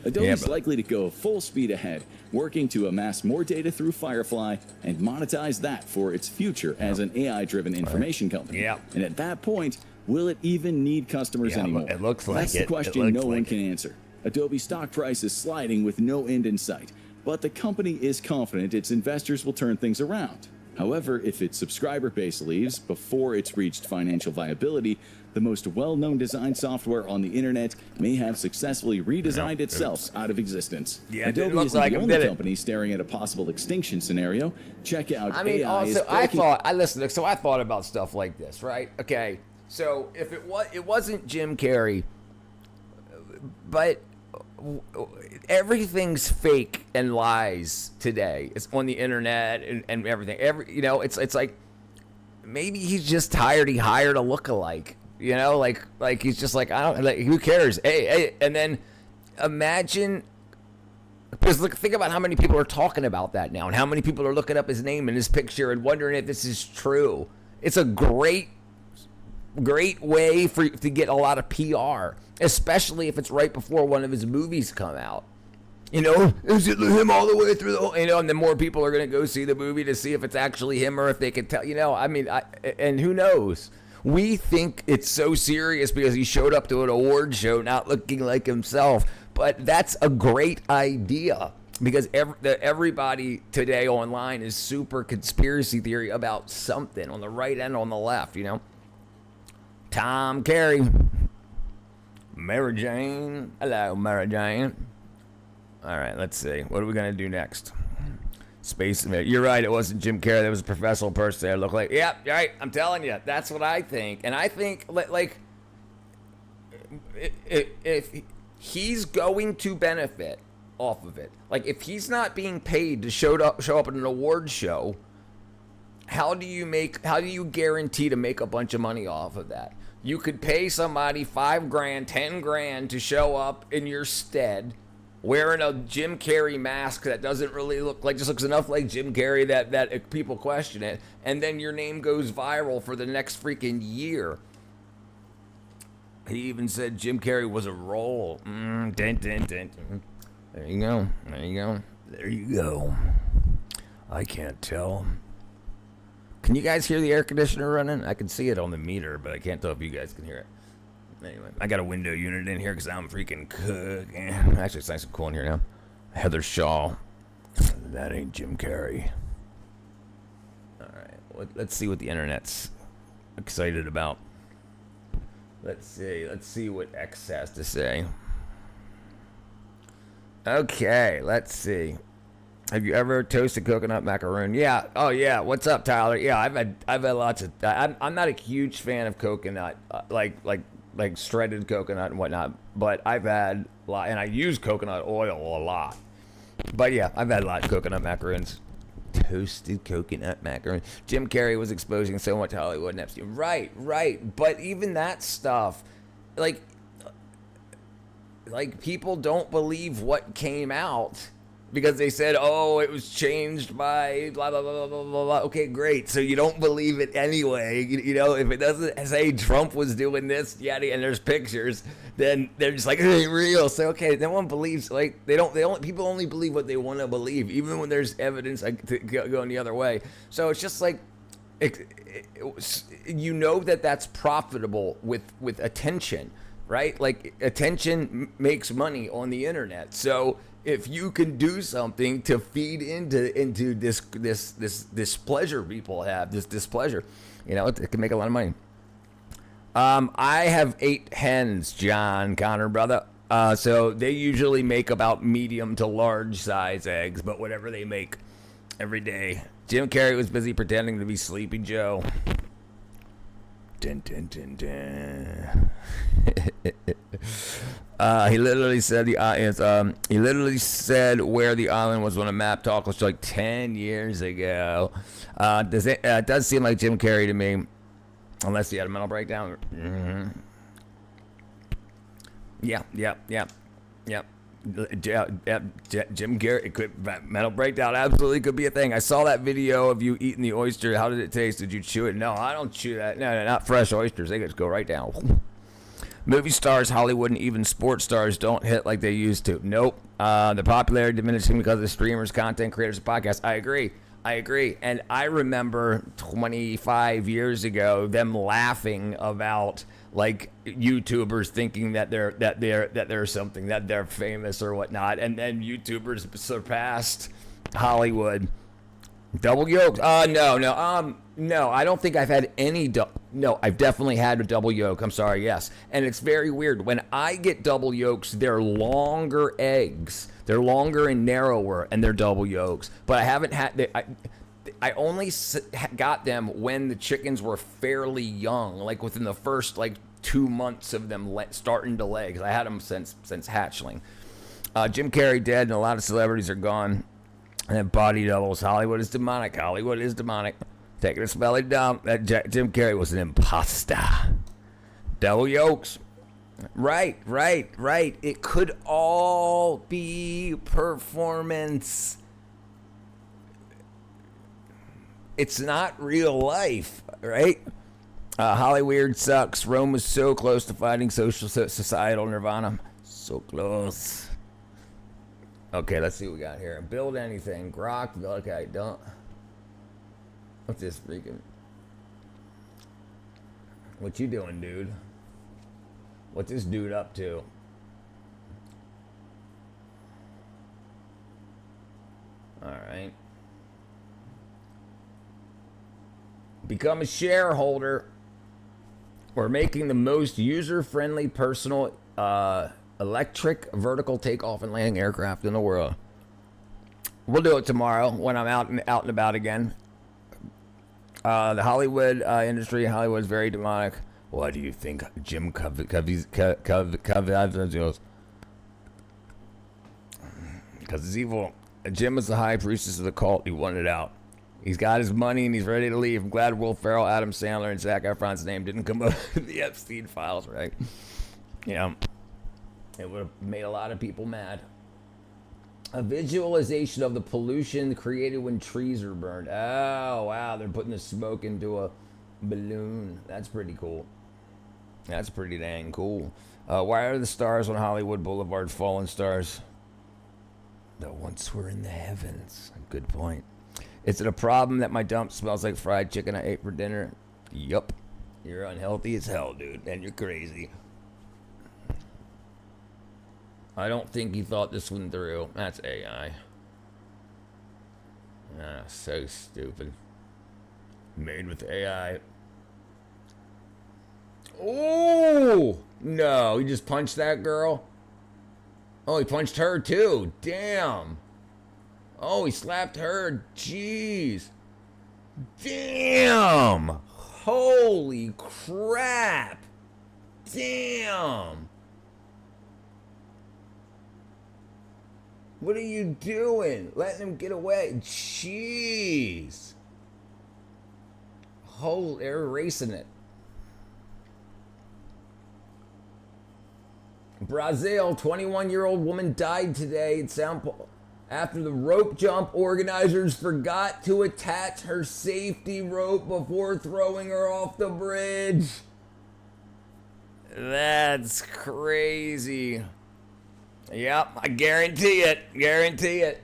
Adobe's likely to go full speed ahead, working to amass more data through Firefly and monetize that for its future as an AI-driven information company. Yeah. And at that point, will it even need customers Yeah, anymore? it looks like That's it. the It question looks no one like can answer. Adobe stock price is sliding with no end in sight, but the company is confident its investors will turn things around. However, if its subscriber base leaves before it's reached financial viability, the most well-known design software on the internet may have successfully redesigned itself out of existence. Yeah, it Adobe looks isn't like the it only did it. company staring at a possible extinction scenario. Check out I mean, AI is also, I breaking- thought about stuff like this, right? Okay, so if it wasn't Jim Carrey, but everything's fake and lies today. It's on the internet and everything. It's like maybe he's just tired. He hired a lookalike. You know, like he's just like, I don't like, who cares? Hey, and then imagine. Because look, think about how many people are talking about that now, and how many people are looking up his name and his picture and wondering if this is true. It's a great way to get a lot of PR, especially if it's right before one of his movies come out. You know, is it him all the way through the whole, and then more people are going to go see the movie to see if it's actually him or if they can tell, I mean, and who knows? We think it's so serious because he showed up to an award show not looking like himself, but that's a great idea because everybody today online is super conspiracy theory about something on the right and on the left, Tom Carey. Mary Jane. Hello, Mary Jane. All right, let's see. What are we going to do next? Space. You're right. It wasn't Jim Carrey. There was a professional person there. Look like, yeah, right. I'm telling you. That's what I think. And I think, like, if he's going to benefit off of it, like, if he's not being paid to show up at an award show, how do you guarantee to make a bunch of money off of that? You could pay somebody $5,000, $10,000 to show up in your stead, wearing a Jim Carrey mask that doesn't really just looks enough like Jim Carrey that people question it, and then your name goes viral for the next freaking year. He even said Jim Carrey was a role. Dun, dun, dun. There you go. There you go. I can't tell. Can you guys hear the air conditioner running? I can see it on the meter, but I can't tell if you guys can hear it. Anyway, I got a window unit in here because I'm freaking cooking. Actually, it's nice and cool in here now. Heather Shaw. That ain't Jim Carrey. All right, let's see what the internet's excited about. Let's see what X has to say. Okay, let's see. Have you ever toasted coconut macaroon? Yeah. Oh yeah. What's up, Tyler? Yeah, I've had lots of. I'm not a huge fan of coconut, like shredded coconut and whatnot. But I've had a lot, and I use coconut oil a lot. But yeah, I've had a lot of coconut macaroons. toasted coconut macaroni. Jim Carrey was exposing so much Hollywood and Epstein. Right, right. But even that stuff, like people don't believe what came out because they said, oh, it was changed by blah, blah, blah, blah, blah, blah. Okay, great. So you don't believe it anyway. You know, if it doesn't say Trump was doing this, yada, and there's pictures, then they're just like, it ain't real. So, okay, no one believes, like, people only believe what they want to believe, even when there's evidence going the other way. So it's just like, you know that's profitable with attention, right? Like, attention makes money on the internet. So if you can do something to feed into this pleasure people have, this displeasure, you know, it can make a lot of money. I have 8 hens, John Connor, brother. So they usually make about medium to large size eggs, but whatever they make every day. Jim Carrey was busy pretending to be Sleepy Joe. Dun, dun, dun, dun. He literally said he literally said where the island was when a map talk was like 10 years ago. It does seem like Jim Carrey to me, unless he had a mental breakdown. Mm-hmm. Yeah. Jim Carrey, it could, mental breakdown absolutely could be a thing. I saw that video of you eating the oyster. How did it taste? Did you chew it? No, I don't chew that. No, not fresh oysters. They just go right down. Movie stars, Hollywood, and even sports stars don't hit like they used to. Nope. The popularity diminishing because of streamers, content creators, and podcasts. I agree. And I remember 25 years ago them laughing about like YouTubers thinking that they're something, that they're famous or whatnot, and then YouTubers surpassed Hollywood. Double yolk? No. I don't think I've had any. No, I've definitely had a double yolk. I'm sorry. Yes, and it's very weird when I get double yolks. They're longer eggs. They're longer and narrower, and they're double yolks. But I haven't had. I only got them when the chickens were fairly young, like within the first 2 months of them starting to lay. Because I had them since hatchling. Jim Carrey dead, and a lot of celebrities are gone. And body doubles. Hollywood is demonic. Taking a smelly dump. Jim Carrey was an imposter. Double yolks. Right. It could all be performance. It's not real life, right? Hollywood sucks. Rome was so close to finding societal nirvana. So close. Okay, let's see what we got here. Build anything. Grok. Okay, don't. What's this freaking? What you doing, dude? What's this dude up to? Alright. Become a shareholder. We're making the most user-friendly personal electric vertical takeoff and landing aircraft in the world. We'll do it tomorrow when I'm out and about again. The Hollywood industry, Hollywood is very demonic. What do you think, Jim Covey? Because it's evil. Jim is the high priestess of the cult. He wanted out. He's got his money and he's ready to leave. I'm glad Will Ferrell, Adam Sandler, and Zac Efron's name didn't come up in the Epstein files, right? You know, it would have made a lot of people mad. A visualization of the pollution created when trees are burned. Oh, wow. They're putting the smoke into a balloon. That's pretty cool. That's pretty dang cool. Why are the stars on Hollywood Boulevard fallen stars? The once were in the heavens. Good point. Is it a problem that my dump smells like fried chicken I ate for dinner? Yup. You're unhealthy as hell, dude. And you're crazy. I don't think he thought this one through. That's AI. Ah, so stupid. Made with AI. Oh! No, he just punched that girl? Oh, he punched her too. Damn. Oh, he slapped her. Jeez. Damn. Holy crap. Damn. What are you doing? Letting him get away. Jeez. They're erasing it. Brazil, 21-year-old woman died today at after the rope jump organizers forgot to attach her safety rope before throwing her off the bridge. That's crazy. Yep, I guarantee it. Guarantee it.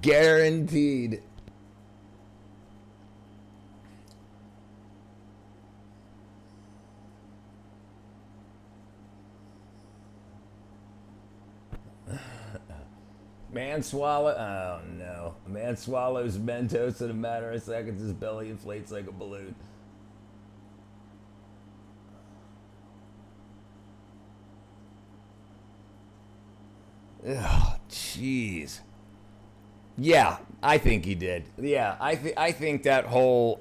Guaranteed. Man swallow. Oh no. A man swallows Mentos in a matter of seconds. His belly inflates like a balloon. Oh, jeez. Yeah, I think he did. Yeah, I think that whole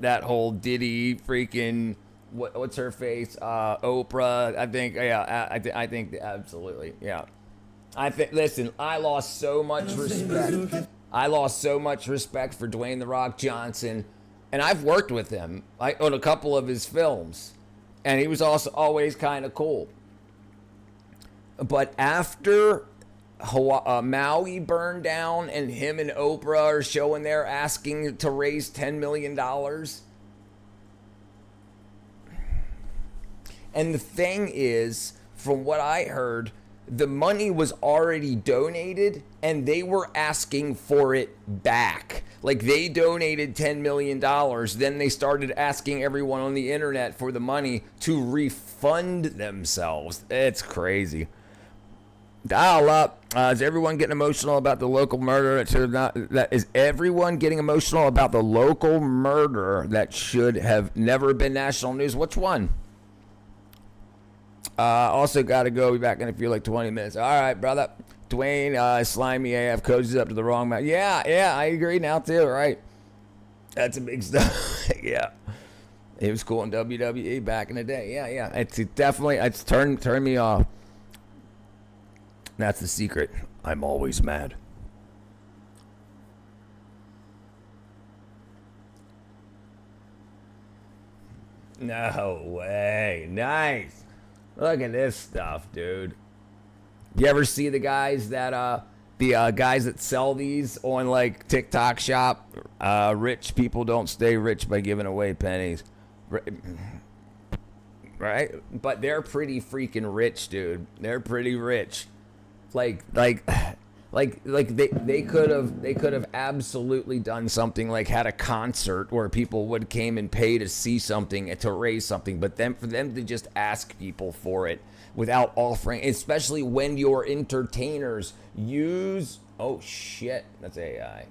Diddy freaking what's her face Oprah. I think I think absolutely yeah. Listen, I lost so much respect. I lost so much respect for Dwayne The Rock Johnson, and I've worked with him on a couple of his films, and he was also always kind of cool. But after Maui burned down, and him and Oprah are showing there asking to raise $10 million. And the thing is, from what I heard, the money was already donated and they were asking for it back. Like they donated $10 million. Then they started asking everyone on the internet for the money to refund themselves. It's crazy. Dial up. Is everyone getting emotional about the local murder? Is everyone getting emotional about the local murder that should have never been national news? Which one? Also got to go. Be back in a few 20 minutes. All right, brother. Dwayne, slimy AF coaches up to the wrong man. Yeah, I agree now too. Right. That's a big stuff. Yeah. He was cool in WWE back in the day. Yeah. It's definitely, it's turned me off. That's the secret. I'm always mad. No way. Nice. Look at this stuff, dude. You ever see the guys that guys that sell these on TikTok shop? Rich people don't stay rich by giving away pennies. Right? But they're pretty freaking rich, dude. They're pretty rich. Like they could have absolutely done something, had a concert where people would came and pay to see something to raise something, but then for them to just ask people for it without offering, especially when your entertainers use that's AI.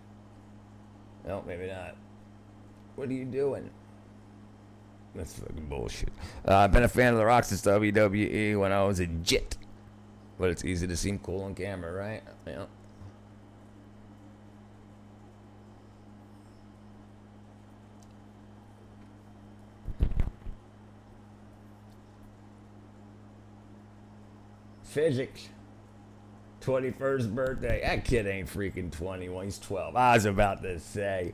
No, maybe not. What are you doing? That's fucking bullshit. I've been a fan of The Rock since WWE when I was a jit. But it's easy to seem cool on camera, right? Yeah. Physics. 21st birthday. That kid ain't freaking 21. He's 12. I was about to say.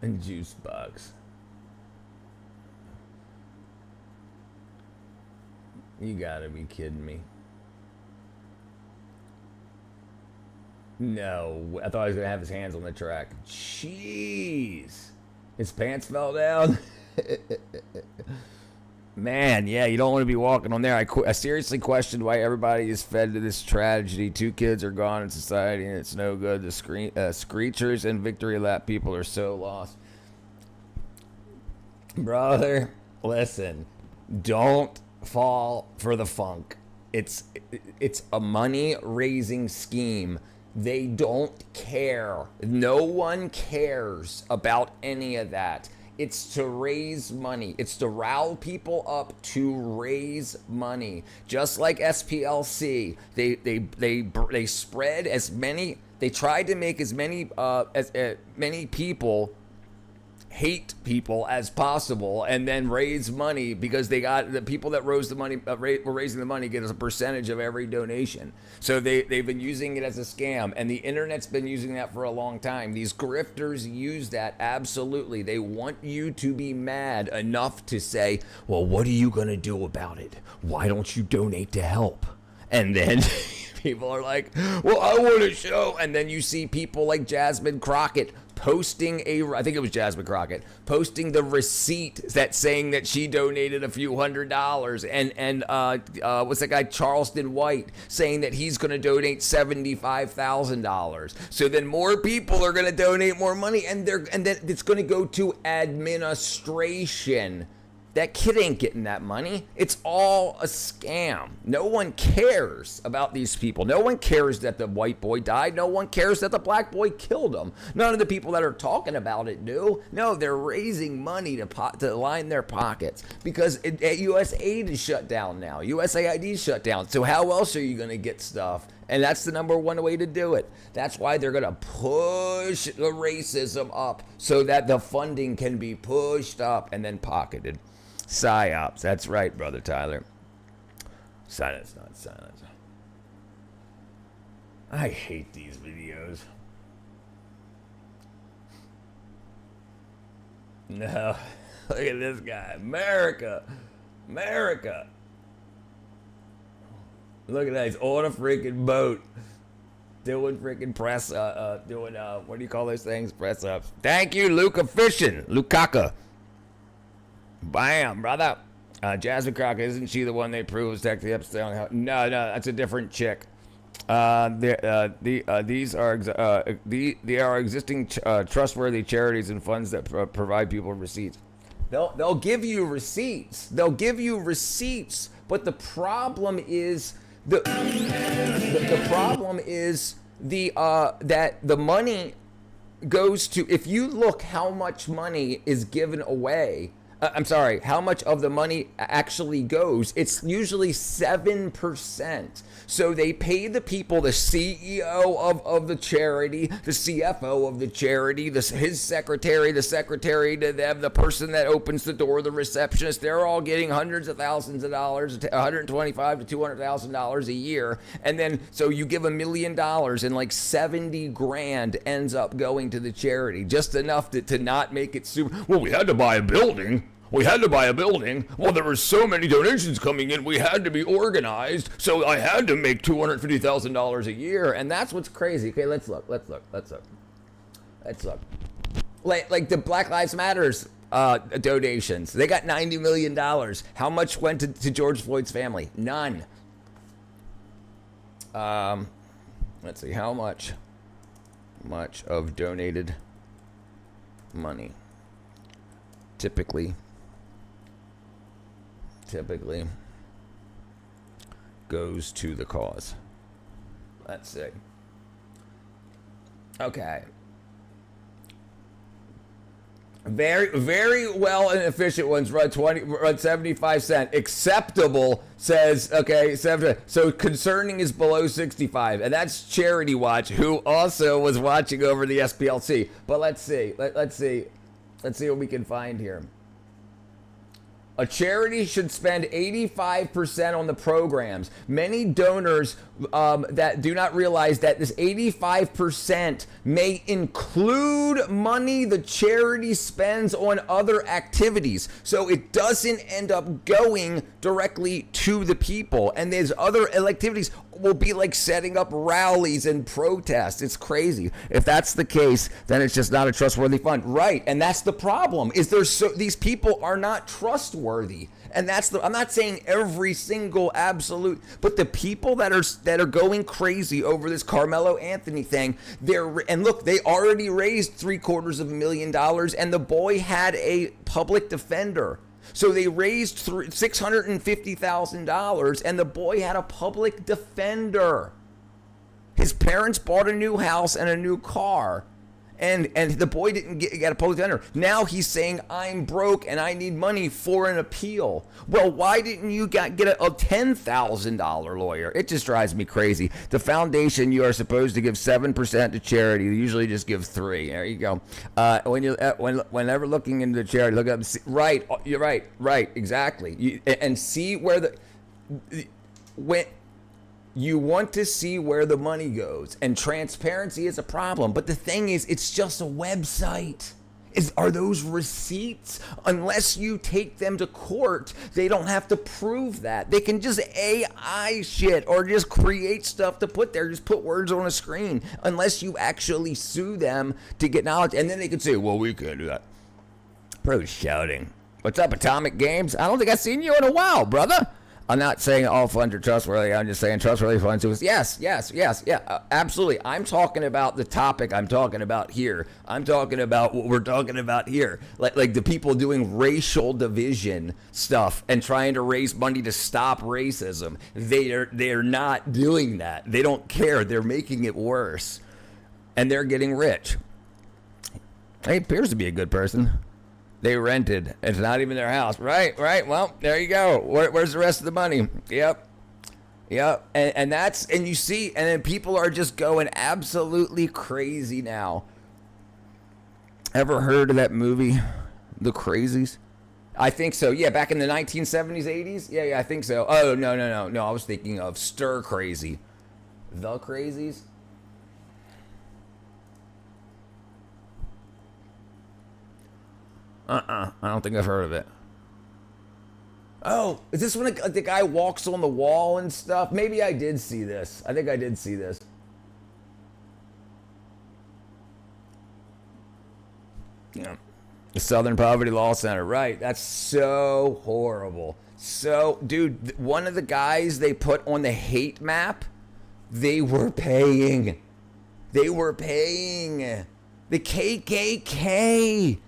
And juice box. You gotta be kidding me. No, I thought he was gonna have his hands on the track. Jeez. His pants fell down. Man, yeah, you don't want to be walking on there. I seriously questioned why everybody is fed to this tragedy. 2 kids are gone in society, and it's no good. The screechers and victory lap people are so lost. Brother, listen, don't fall for the funk. It's a money-raising scheme. They don't care. No one cares about any of that. It's to raise money. It's to rile people up to raise money. Just like SPLC, they spread as many. They tried to make as many many people hate people as possible and then raise money because they got the people that rose the money were raising the money get a percentage of every donation. So they've been using it as a scam, and the internet's been using that for a long time. These grifters use that absolutely. They want you to be mad enough to say, well, what are you going to do about it? Why don't you donate to help? And then people are like, well, I want to show. And then you see people like Jasmine Crockett posting I think it was Jasmine Crockett, posting the receipt that's saying that she donated a few $100s. And what's that guy, Charleston White, saying that he's going to donate $75,000. So then more people are going to donate more money, and then it's going to go to administration. That kid ain't getting that money. It's all a scam. No one cares about these people. No one cares that the white boy died. No one cares that the black boy killed him. None of the people that are talking about it do. No, they're raising money to line their pockets because USAID is shut down now. USAID is shut down. So how else are you going to get stuff? And that's the number one way to do it. That's why they're going to push the racism up so that the funding can be pushed up and then pocketed. PSYOPs. That's right, Brother Tyler. Silence, not silence. I hate these videos. No. Look at this guy. America. America. Look at that. He's on a freaking boat. Doing freaking press, what do you call those things? Press ups. Thank you, Luca Fishing. Lukaka. Bam, brother. Jasmine Crockett, isn't she the one they proved was technically Epstein? No, that's a different chick. These are existing trustworthy charities and funds that provide people receipts. They'll give you receipts. They'll give you receipts, but the problem is the problem is that the money goes to, if you look how much money is given away. How much of the money actually goes? It's usually 7%. So they pay the people, the CEO of the charity, the CFO of the charity, his secretary, the secretary to them, the person that opens the door, the receptionist. They're all getting hundreds of thousands of dollars, $125,000 to $200,000 a year. And then, so you give $1 million and like 70 grand ends up going to the charity. Just enough to not make it super, well, we had to buy a building. Well, there were so many donations coming in, we had to be organized, so I had to make $250,000 a year, and that's what's crazy. Okay, let's look. Like the Black Lives Matters donations, they got $90 million. How much went to George Floyd's family? None. Let's see, how much of donated money typically goes to the cause. Let's see. Okay. Very, very well and efficient ones run 75 cents. Acceptable says, okay, 7. So concerning is below 65. And that's Charity Watch, who also was watching over the SPLC. But let's see. Let's see what we can find here. A charity should spend 85% on the programs. Many donors that do not realize that this 85% may include money the charity spends on other activities. So it doesn't end up going directly to the people. And there's other activities will be like setting up rallies and protests. It's crazy. If that's the case, then it's just not a trustworthy fund. Right. And that's the problem, is these people are not trustworthy. And I'm not saying every single absolute, but the people that are going crazy over this Carmelo Anthony thing, and look, they already raised $750,000, and the boy had a public defender. So they raised $650,000, and the boy had a public defender. His parents bought a new house and a new car, And the boy didn't get a public defender. Now he's saying, I'm broke and I need money for an appeal. Well, why didn't you get a $10,000 lawyer? It just drives me crazy. The foundation, you are supposed to give 7% to charity. You usually just give 3%. There you go. Whenever looking into charity, look up. Right, you're right, exactly. And see where when you want to see where the money goes, and transparency is a problem. But the thing is, it's just a website. Are those receipts? Unless you take them to court, they don't have to prove that. They can just AI shit or just create stuff to put there, just put words on a screen, unless you actually sue them to get knowledge. And then they can say, well, we can't do that. Bro's shouting. What's up, Atomic Games? I don't think I've seen you in a while, brother. I'm not saying all funds are trustworthy. I'm just saying trustworthy funds. Yes, absolutely. I'm talking about the topic I'm talking about here. I'm talking about what we're talking about here. Like the people doing racial division stuff and trying to raise money to stop racism. They're not doing that. They don't care. They're making it worse. And they're getting rich. He appears to be a good person. They rented. It's not even their house. Right. Well, there you go. Where's the rest of the money? Yep. And you see, and then people are just going absolutely crazy now. Ever heard of that movie, The Crazies? I think so. Yeah, back in the 1970s, 80s? Yeah, I think so. Oh, no. I was thinking of Stir Crazy. The Crazies? I don't think I've heard of it. Oh, is this when the guy walks on the wall and stuff? Maybe I did see this. I think I did see this. Yeah. The Southern Poverty Law Center. Right. That's so horrible. So, dude, one of the guys they put on the hate map, they were paying. The KKK.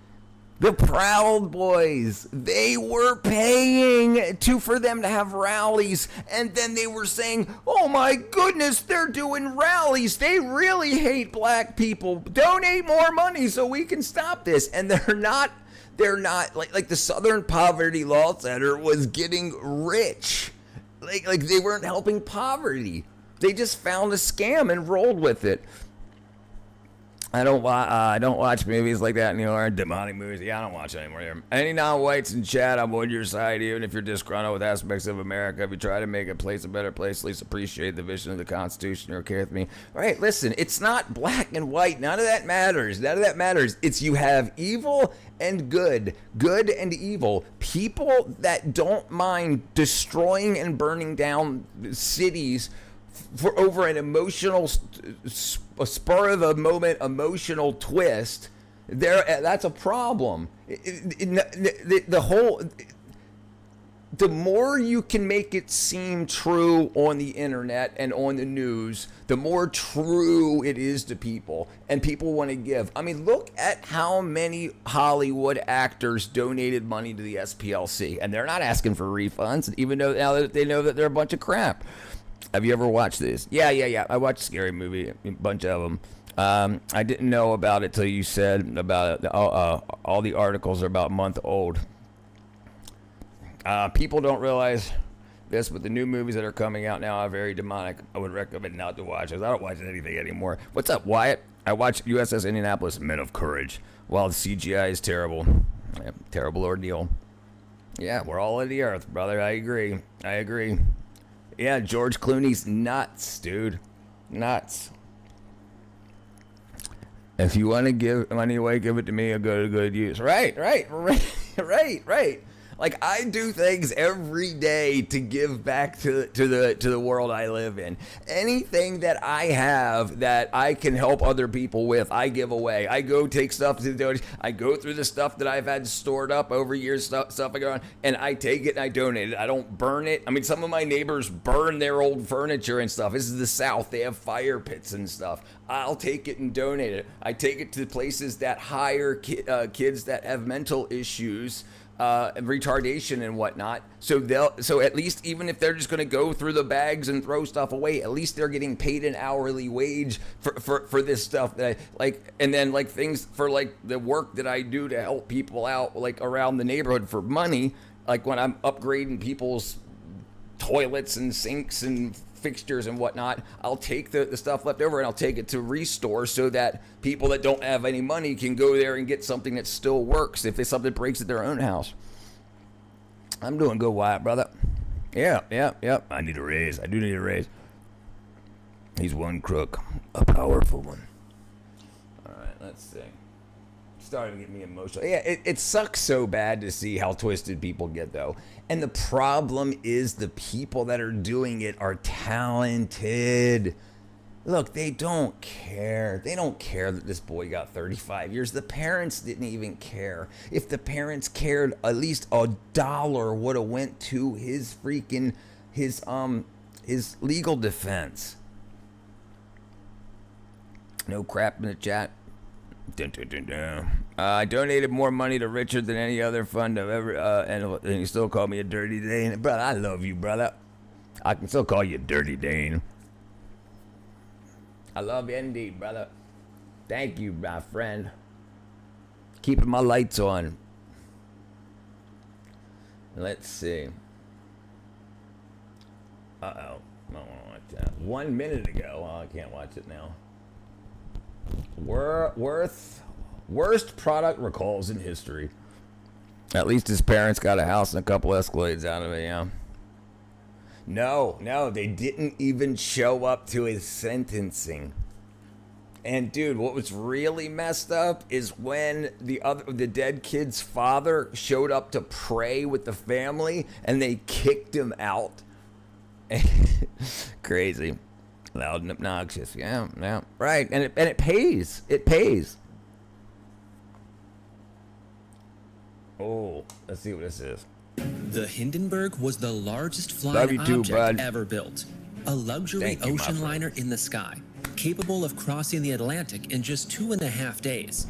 The Proud Boys, they were paying for them to have rallies, and then they were saying, oh my goodness, they're doing rallies. They really hate black people. Donate more money so we can stop this. And they're not like the Southern Poverty Law Center was getting rich. Like they weren't helping poverty. They just found a scam and rolled with it. I don't watch movies like that anymore. Demonic movies. Yeah, I don't watch it anymore. Any non-whites in chat, I'm on your side, even if you're disgruntled with aspects of America. If you try to make a place a better place, at least appreciate the vision of the Constitution or care with me. All right, listen, it's not black and white. None of that matters. It's you have evil and good and evil. People that don't mind destroying and burning down cities for over an emotional spur of a moment emotional twist, that's a problem. The more you can make it seem true on the internet and on the news, the more true it is to people, and people want to give. I mean, look at how many Hollywood actors donated money to the SPLC, and they're not asking for refunds, even though now that they know that they're a bunch of crap. Have you ever watched this? Yeah. I watched Scary Movie, a bunch of them. I didn't know about it till you said about it. All the articles are about a month old. People don't realize this, but the new movies that are coming out now are very demonic. I would recommend not to watch those. I don't watch anything anymore. What's up, Wyatt? I watched USS Indianapolis, Men of Courage. While the CGI is terrible. Yeah, terrible ordeal. Yeah, we're all in the earth, brother. I agree. Yeah, George Clooney's nuts, dude. Nuts. If you want to give money away, give it to me. I'll go to good use. Right. Like, I do things every day to give back to the world I live in. Anything that I have that I can help other people with, I give away. I go take stuff to the I go through the stuff that I've had stored up over years, stuff I go on, and I take it and I donate it. I don't burn it. I mean, some of my neighbors burn their old furniture and stuff. This is the South. They have fire pits and stuff. I'll take it and donate it. I take it to places that hire kids that have mental issues retardation and whatnot. So at least even if they're just going to go through the bags and throw stuff away, at least they're getting paid an hourly wage for this stuff that and then like things for like the work that I do to help people out like around the neighborhood for money, like when I'm upgrading people's toilets and sinks and fixtures and whatnot, I'll take the stuff left over and I'll take it to Restore so that people that don't have any money can go there and get something that still works if something breaks at their own house. I'm doing good, Wyatt, brother. Yeah. I need a raise. I do need a raise. He's one crook, a powerful one. All right, let's see. Starting to get me emotional. Yeah, it sucks so bad to see how twisted people get, though. And the problem is the people that are doing it are talented. Look, they don't care. They don't care that this boy got 35 years. The parents didn't even care. If the parents cared, at least $1 would have went to his freaking his legal defense. No crap in the chat. Dun, dun, dun, dun. I donated more money to Richard than any other fund I've ever, and he still called me a dirty Dane. Brother, I love you, brother. I can still call you Dirty Dane. I love you indeed, brother. Thank you, my friend. Keeping my lights on. Let's see. Uh-oh. I don't want to watch that. 1 minute ago. Oh, I can't watch it now. Worst product recalls in history. At least his parents got a house and a couple Escalades out of it, yeah. No, they didn't even show up to his sentencing. And dude, what was really messed up is when the dead kid's father showed up to pray with the family and they kicked him out. Crazy. Loud and obnoxious. Yeah, right. And it pays. It pays. Oh, let's see what this is. The Hindenburg was the largest flying object ever built. A luxury ocean liner in the sky, capable of crossing the Atlantic in just 2.5 days.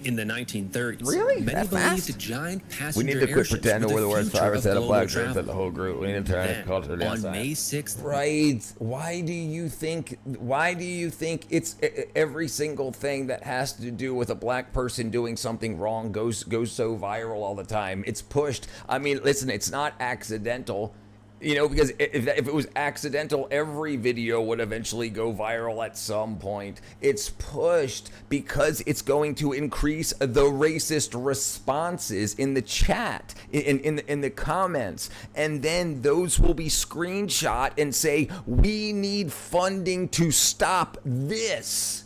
In the 1930s, really? Many believed giant passenger airships. We need to quit pretending we're the worst virus at a black shirt for the whole group. We need to turn it culture to on May 6th. Right. Why do you think it's every single thing that has to do with a black person doing something wrong goes so viral all the time? It's pushed. I mean, listen, it's not accidental. You know, because if it was accidental, every video would eventually go viral at some point. It's pushed because it's going to increase the racist responses in the chat, in the comments. And then those will be screenshot and say, we need funding to stop this.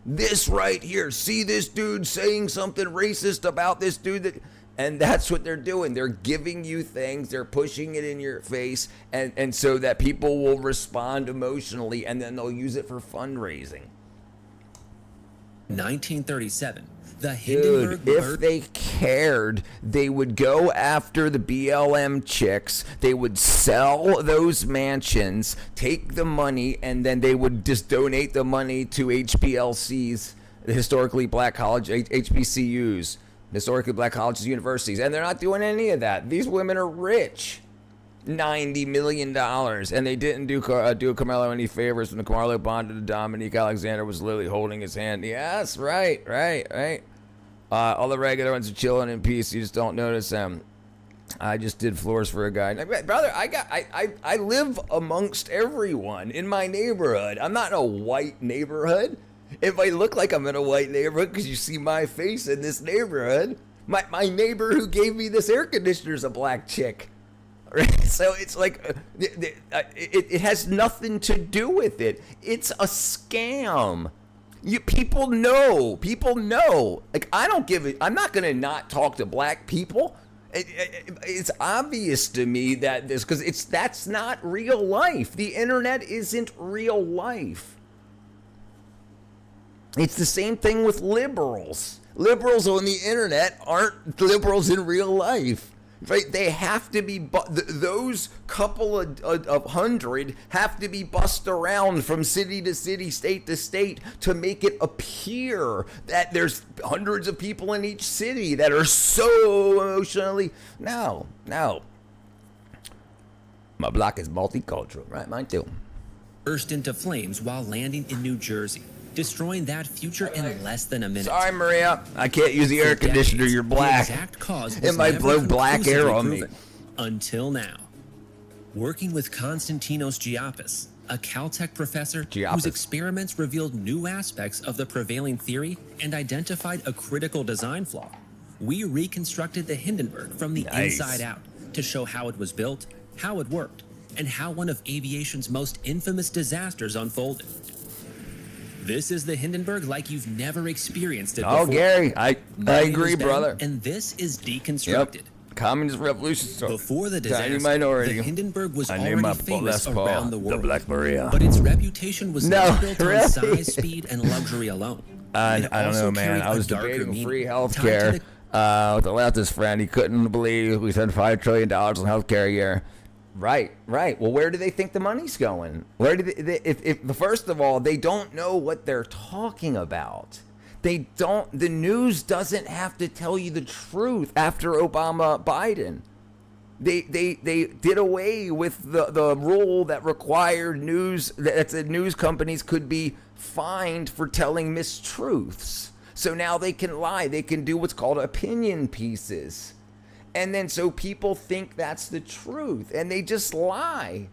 This right here. See this dude saying something racist about this dude that... And that's what they're doing. They're giving you things. They're pushing it in your face. And so that people will respond emotionally. And then they'll use it for fundraising. 1937. The Hindenburg. Dude, if they cared, they would go after the BLM chicks. They would sell those mansions, take the money, and then they would just donate the money to HBLCs, the historically black college, HBCUs. Historically black colleges, universities, and they're not doing any of that. These women are rich, $90 million, and they didn't do Carmelo any favors when the Carmelo bonded to Dominique Alexander was literally holding his hand. Yes, right. All the regular ones are chilling in peace. You just don't notice them. I just did floors for a guy. Brother, I live amongst everyone in my neighborhood. I'm not in a white neighborhood. If I look like I'm in a white neighborhood because you see my face in this neighborhood, my neighbor who gave me this air conditioner is a black chick. Right? So it's like, it has nothing to do with it. It's a scam. People know. Like, I don't give it. I'm not going to not talk to black people. It's obvious to me that because that's not real life. The internet isn't real life. It's the same thing with liberals. Liberals on the internet aren't liberals in real life. Right? They have to be, those couple of hundred have to be bussed around from city to city, state to state to make it appear that there's hundreds of people in each city that are so emotionally. No. My block is multicultural, right? Mine too. Burst into flames while landing in New Jersey, destroying that future in less than a minute. Sorry, Maria. I can't use the air conditioner. You're black. The exact cause was It might never blow black air on me. proven until now. Working with Konstantinos Giapis, a Caltech professor whose experiments revealed new aspects of the prevailing theory and identified a critical design flaw, we reconstructed the Hindenburg from the inside out to show how it was built, how it worked, and how one of aviation's most infamous disasters unfolded. This is the Hindenburg like you've never experienced it before. Oh, Gary, I agree, brother. And this is deconstructed. Yep. Communist revolution story. Before the disaster, Tiny minority. the Hindenburg was I already named my famous Les Paul around the world. the Black Maria. But its reputation was No, not built really? on size, speed, and luxury alone. I It don't also know, man. carried I a was darker debating meaning free health tied to care the with a leftist friend. He couldn't believe we spent $5 trillion on health care a year. Right. Well, where do they think the money's going? Where do if first of all, they don't know what they're talking about. They don't. The news doesn't have to tell you the truth after Obama, Biden. They did away with the rule that required that the news companies could be fined for telling mistruths. So now they can lie. They can do what's called opinion pieces. And then so people think that's the truth and they just lie.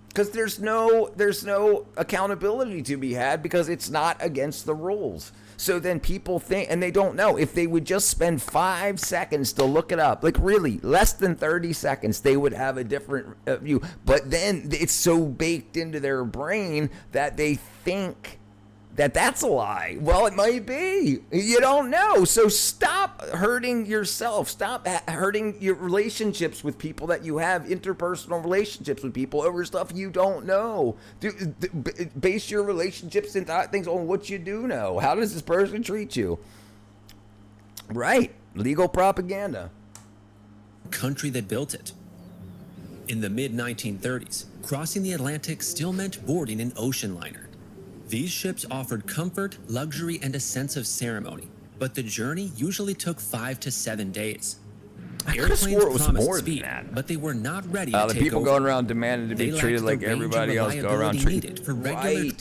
Because there's no accountability to be had because it's not against the rules. So then people think, and they don't know, if they would just spend 5 seconds to look it up, like really less than 30 seconds, they would have a different view. But then it's so baked into their brain that they think that that's a lie. Well, it might be. You don't know. So stop hurting yourself. Stop hurting your relationships with people that you have, interpersonal relationships with people over stuff you don't know. Base your relationships and things on what you do know. How does this person treat you? Right. Legal propaganda. country that built it. In the mid-1930s, crossing the Atlantic still meant boarding an ocean liner. These ships offered comfort, luxury, and a sense of ceremony, but the journey usually took 5 to 7 days. Airplanes promised speed, but they were not ready to the take people over. going around demanding to be They treated lacked like the range and everybody else go around reliability treated. needed for regular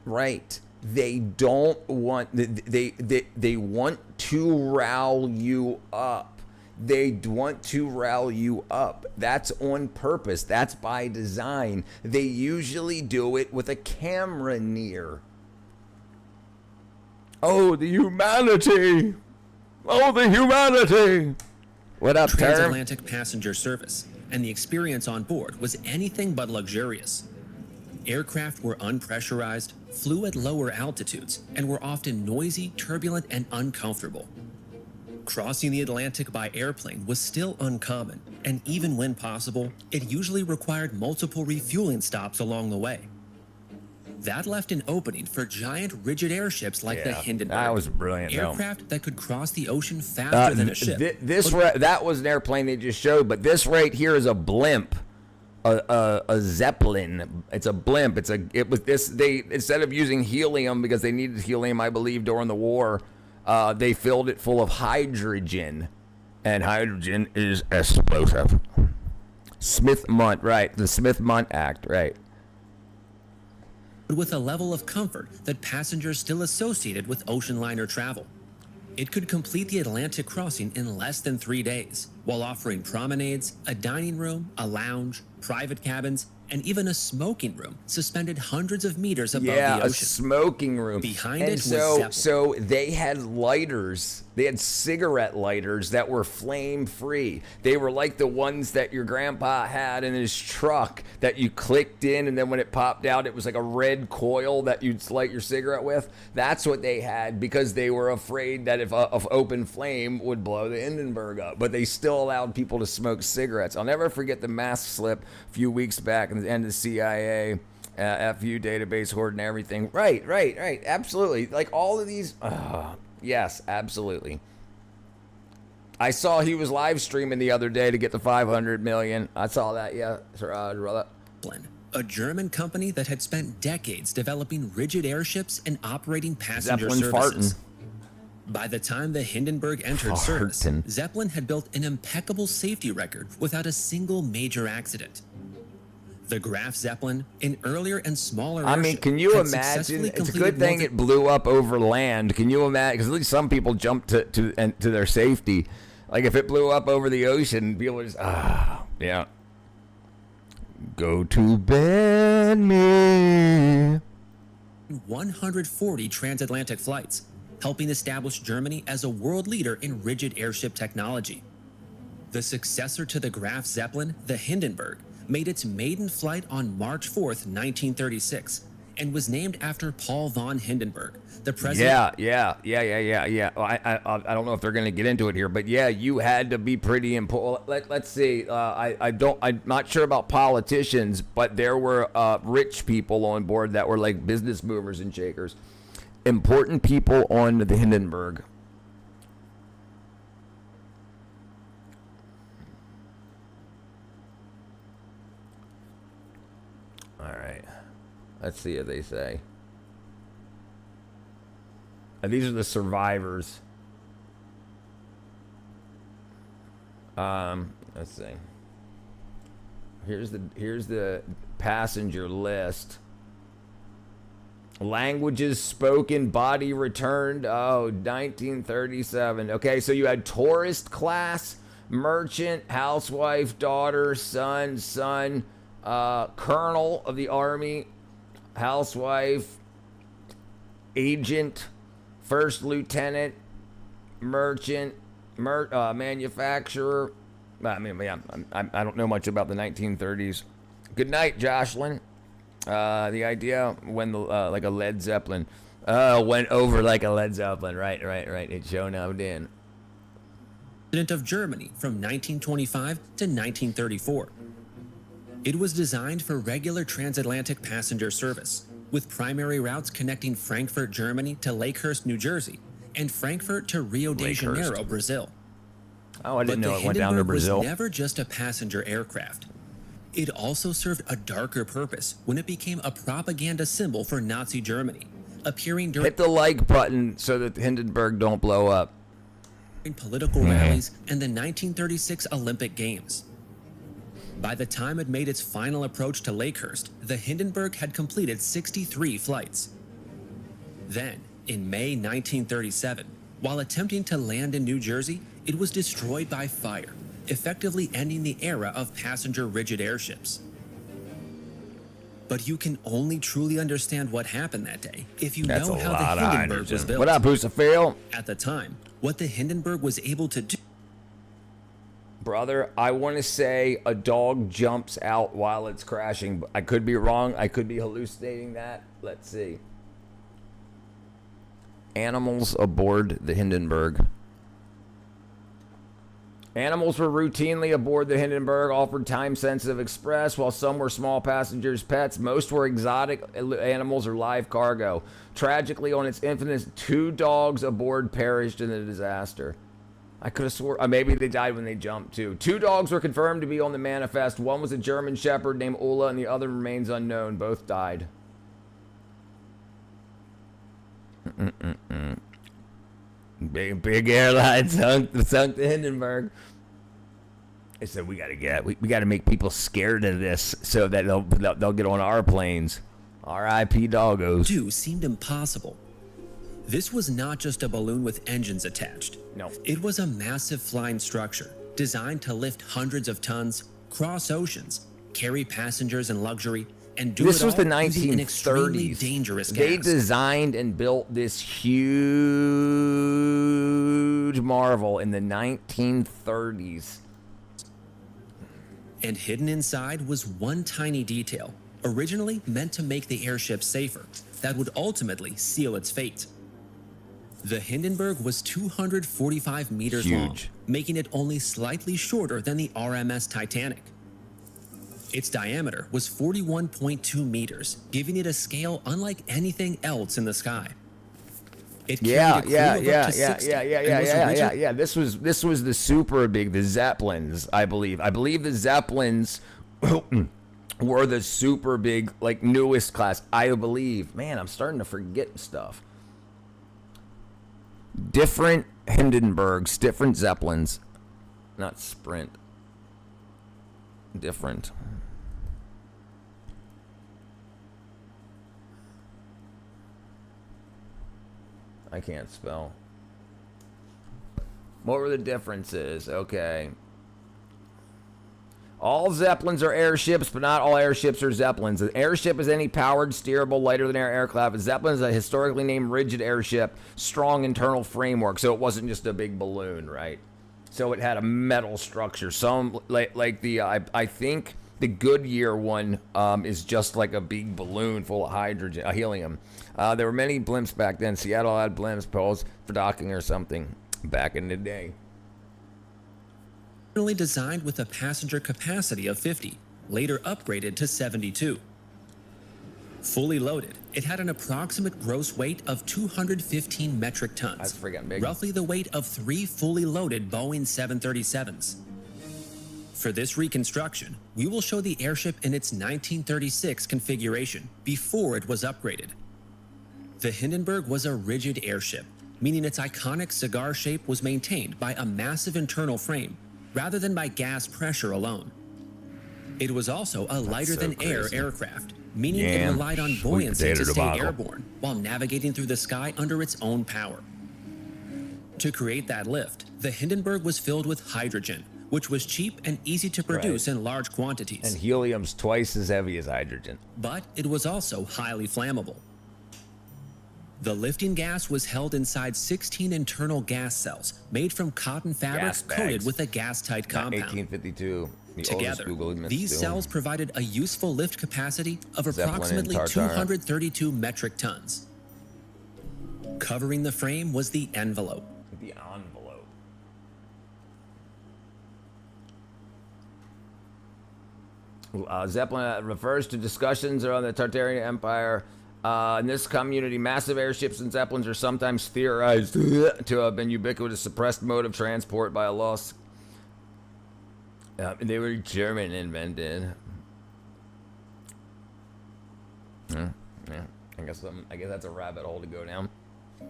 Right. They don't want they want to rile you up. They want to rile you up. That's on purpose. That's by design. They usually do it with a camera near. Oh, the humanity. Oh, the humanity. What up, Term? transatlantic passenger service, and the experience on board was anything but luxurious. Aircraft were unpressurized, flew at lower altitudes, and were often noisy, turbulent, and uncomfortable. Crossing the Atlantic by airplane was still uncommon, and even when possible, it usually required multiple refueling stops along the way. That left an opening for giant rigid airships like the Hindenburg. That was brilliant. Aircraft that could cross the ocean faster than a ship. That was an airplane they just showed, but this right here is a blimp. A Zeppelin. It's a blimp. They instead of using helium because they needed helium, I believe, during the war, they filled it full of hydrogen, and hydrogen is explosive. Smith-Mundt, right? The Smith-Mundt Act, right? With a level of comfort that passengers still associated with ocean liner travel. It could complete the Atlantic crossing in less than 3 days, while offering promenades, a dining room, a lounge, private cabins, and even a smoking room suspended hundreds of meters above the ocean. Yeah, a smoking room. Behind and it was so, Zeppelin. So they had lighters. They had cigarette lighters that were flame-free. They were like the ones that your grandpa had in his truck that you clicked in, and then when it popped out, it was like a red coil that you'd light your cigarette with. That's what they had because they were afraid that if open flame would blow the Hindenburg up. But they still allowed people to smoke cigarettes. I'll never forget the mask slip a few weeks back and the end of the CIA. FU database hoard and everything. Right. Absolutely. Like all of these. Yes, absolutely. I saw he was live streaming the other day to get the 500 million. I saw that, yeah. Brother. A German company that had spent decades developing rigid airships and operating passenger Zeppelin services. farting. By the time the Hindenburg entered service, Zeppelin had built an impeccable safety record without a single major accident. The Graf Zeppelin, an earlier and smaller I mean, can you imagine? It's a good thing it blew up over land. Can you imagine? Because at least some people jumped to their safety. Like if it blew up over the ocean, people would just yeah. Go to bed, me. 140 transatlantic flights, helping establish Germany as a world leader in rigid airship technology. The successor to the Graf Zeppelin, the Hindenburg, made its maiden flight on March 4th, 1936, and was named after Paul von Hindenburg, the president. Yeah. Well, I don't know if they're going to get into it here, but yeah, you had to be pretty important. Let's see. I'm not sure about politicians, but there were rich people on board that were like business movers and shakers. Important people on the Hindenburg. All right. Let's see what they say. And these are the survivors. Let's see. Here's the passenger list. Languages spoken, body returned. Oh, 1937. Okay, so you had tourist class, merchant, housewife, daughter, son, colonel of the army, housewife, agent, first lieutenant, merchant, manufacturer. I mean, yeah, I don't know much about the 1930s. Good night, Jocelyn. The idea when like a Led Zeppelin went over like a Led Zeppelin. Right. It's shown up in. President of Germany from 1925 to 1934. It was designed for regular transatlantic passenger service, with primary routes connecting Frankfurt, Germany to Lakehurst, New Jersey, and Frankfurt to Rio de Janeiro, Brazil. Oh, I didn't know it went down to Brazil. Was never just a passenger aircraft. It also served a darker purpose when it became a propaganda symbol for Nazi Germany, appearing during hit the like button so that Hindenburg don't blow up. Political rallies and the 1936 Olympic Games. By the time it made its final approach to Lakehurst, the Hindenburg had completed 63 flights. Then, in May 1937, while attempting to land in New Jersey, it was destroyed by fire, effectively ending the era of passenger rigid airships. But you can only truly understand what happened that day if you know how the Hindenburg was built. What up, Husafel? At the time, what the Hindenburg was able to do. Brother, I want to say a dog jumps out while it's crashing. I could be wrong. I could be hallucinating that. Let's see. Animals aboard the Hindenburg. Animals were routinely aboard the Hindenburg, offered time-sensitive express, while some were small passengers' pets. Most were exotic animals or live cargo. Tragically, on its infinite, 2 dogs aboard perished in the disaster. I could have sworn, maybe they died when they jumped too. 2 dogs were confirmed to be on the manifest. One was a German Shepherd named Ulla, and the other remains unknown. Both died. Big airline sunk the Hindenburg. They said we gotta make people scared of this so that they'll get on our planes. R.I.P. doggos. Seemed impossible. This was not just a balloon with engines attached. No. It was a massive flying structure designed to lift hundreds of tons, cross oceans, carry passengers and luxury, and do this it was all the using an extremely 1930s. dangerous They gas. designed and built this huge marvel in the 1930s. And hidden inside was one tiny detail, originally meant to make the airship safer, that would ultimately seal its fate. The Hindenburg was 245 meters long, making it only slightly shorter than the RMS Titanic. Its diameter was 41.2 meters, giving it a scale unlike anything else in the sky. It Yeah, carried a crew yeah, of up yeah, to yeah, 60 yeah, yeah, and yeah, was yeah, origi- yeah. This was the super big, the Zeppelins, I believe. I believe the Zeppelins were the super big, like newest class. I believe. Man, I'm starting to forget stuff. Different Hindenburgs, different Zeppelins, not Sprint. Different. I can't spell. What were the differences? Okay. All Zeppelins are airships, but not all airships are Zeppelins. An airship is any powered, steerable, lighter than air aircraft. A Zeppelin is a historically named rigid airship, strong internal framework. So it wasn't just a big balloon, right? So it had a metal structure. Some like the I think the Goodyear one is just like a big balloon full of hydrogen, helium. There were many blimps back then. Seattle had blimps, poles for docking or something back in the day. originally designed with a passenger capacity of 50, later upgraded to 72. Fully loaded, it had an approximate gross weight of 215 metric tons. That's freaking big. Roughly the weight of 3 fully loaded Boeing 737s. For this reconstruction, we will show the airship in its 1936 configuration before it was upgraded. The Hindenburg was a rigid airship, meaning its iconic cigar shape was maintained by a massive internal frame rather than by gas pressure alone. It was also a lighter than air aircraft, meaning it relied on buoyancy to stay airborne while navigating through the sky under its own power. To create that lift, the Hindenburg was filled with hydrogen, which was cheap and easy to produce in large quantities. And helium's twice as heavy as hydrogen. But it was also highly flammable. The lifting gas was held inside 16 internal gas cells made from cotton fabric coated with a gas-tight compound. 1852. Together, these cells provided a useful lift capacity of approximately 232 metric tons. Covering the frame was the envelope. The envelope. Zeppelin refers to discussions around the Tartarian Empire. In this community, massive airships and Zeppelins are sometimes theorized to have been ubiquitous, suppressed mode of transport by a lost. They were German invented. Yeah, I guess that's a rabbit hole to go down.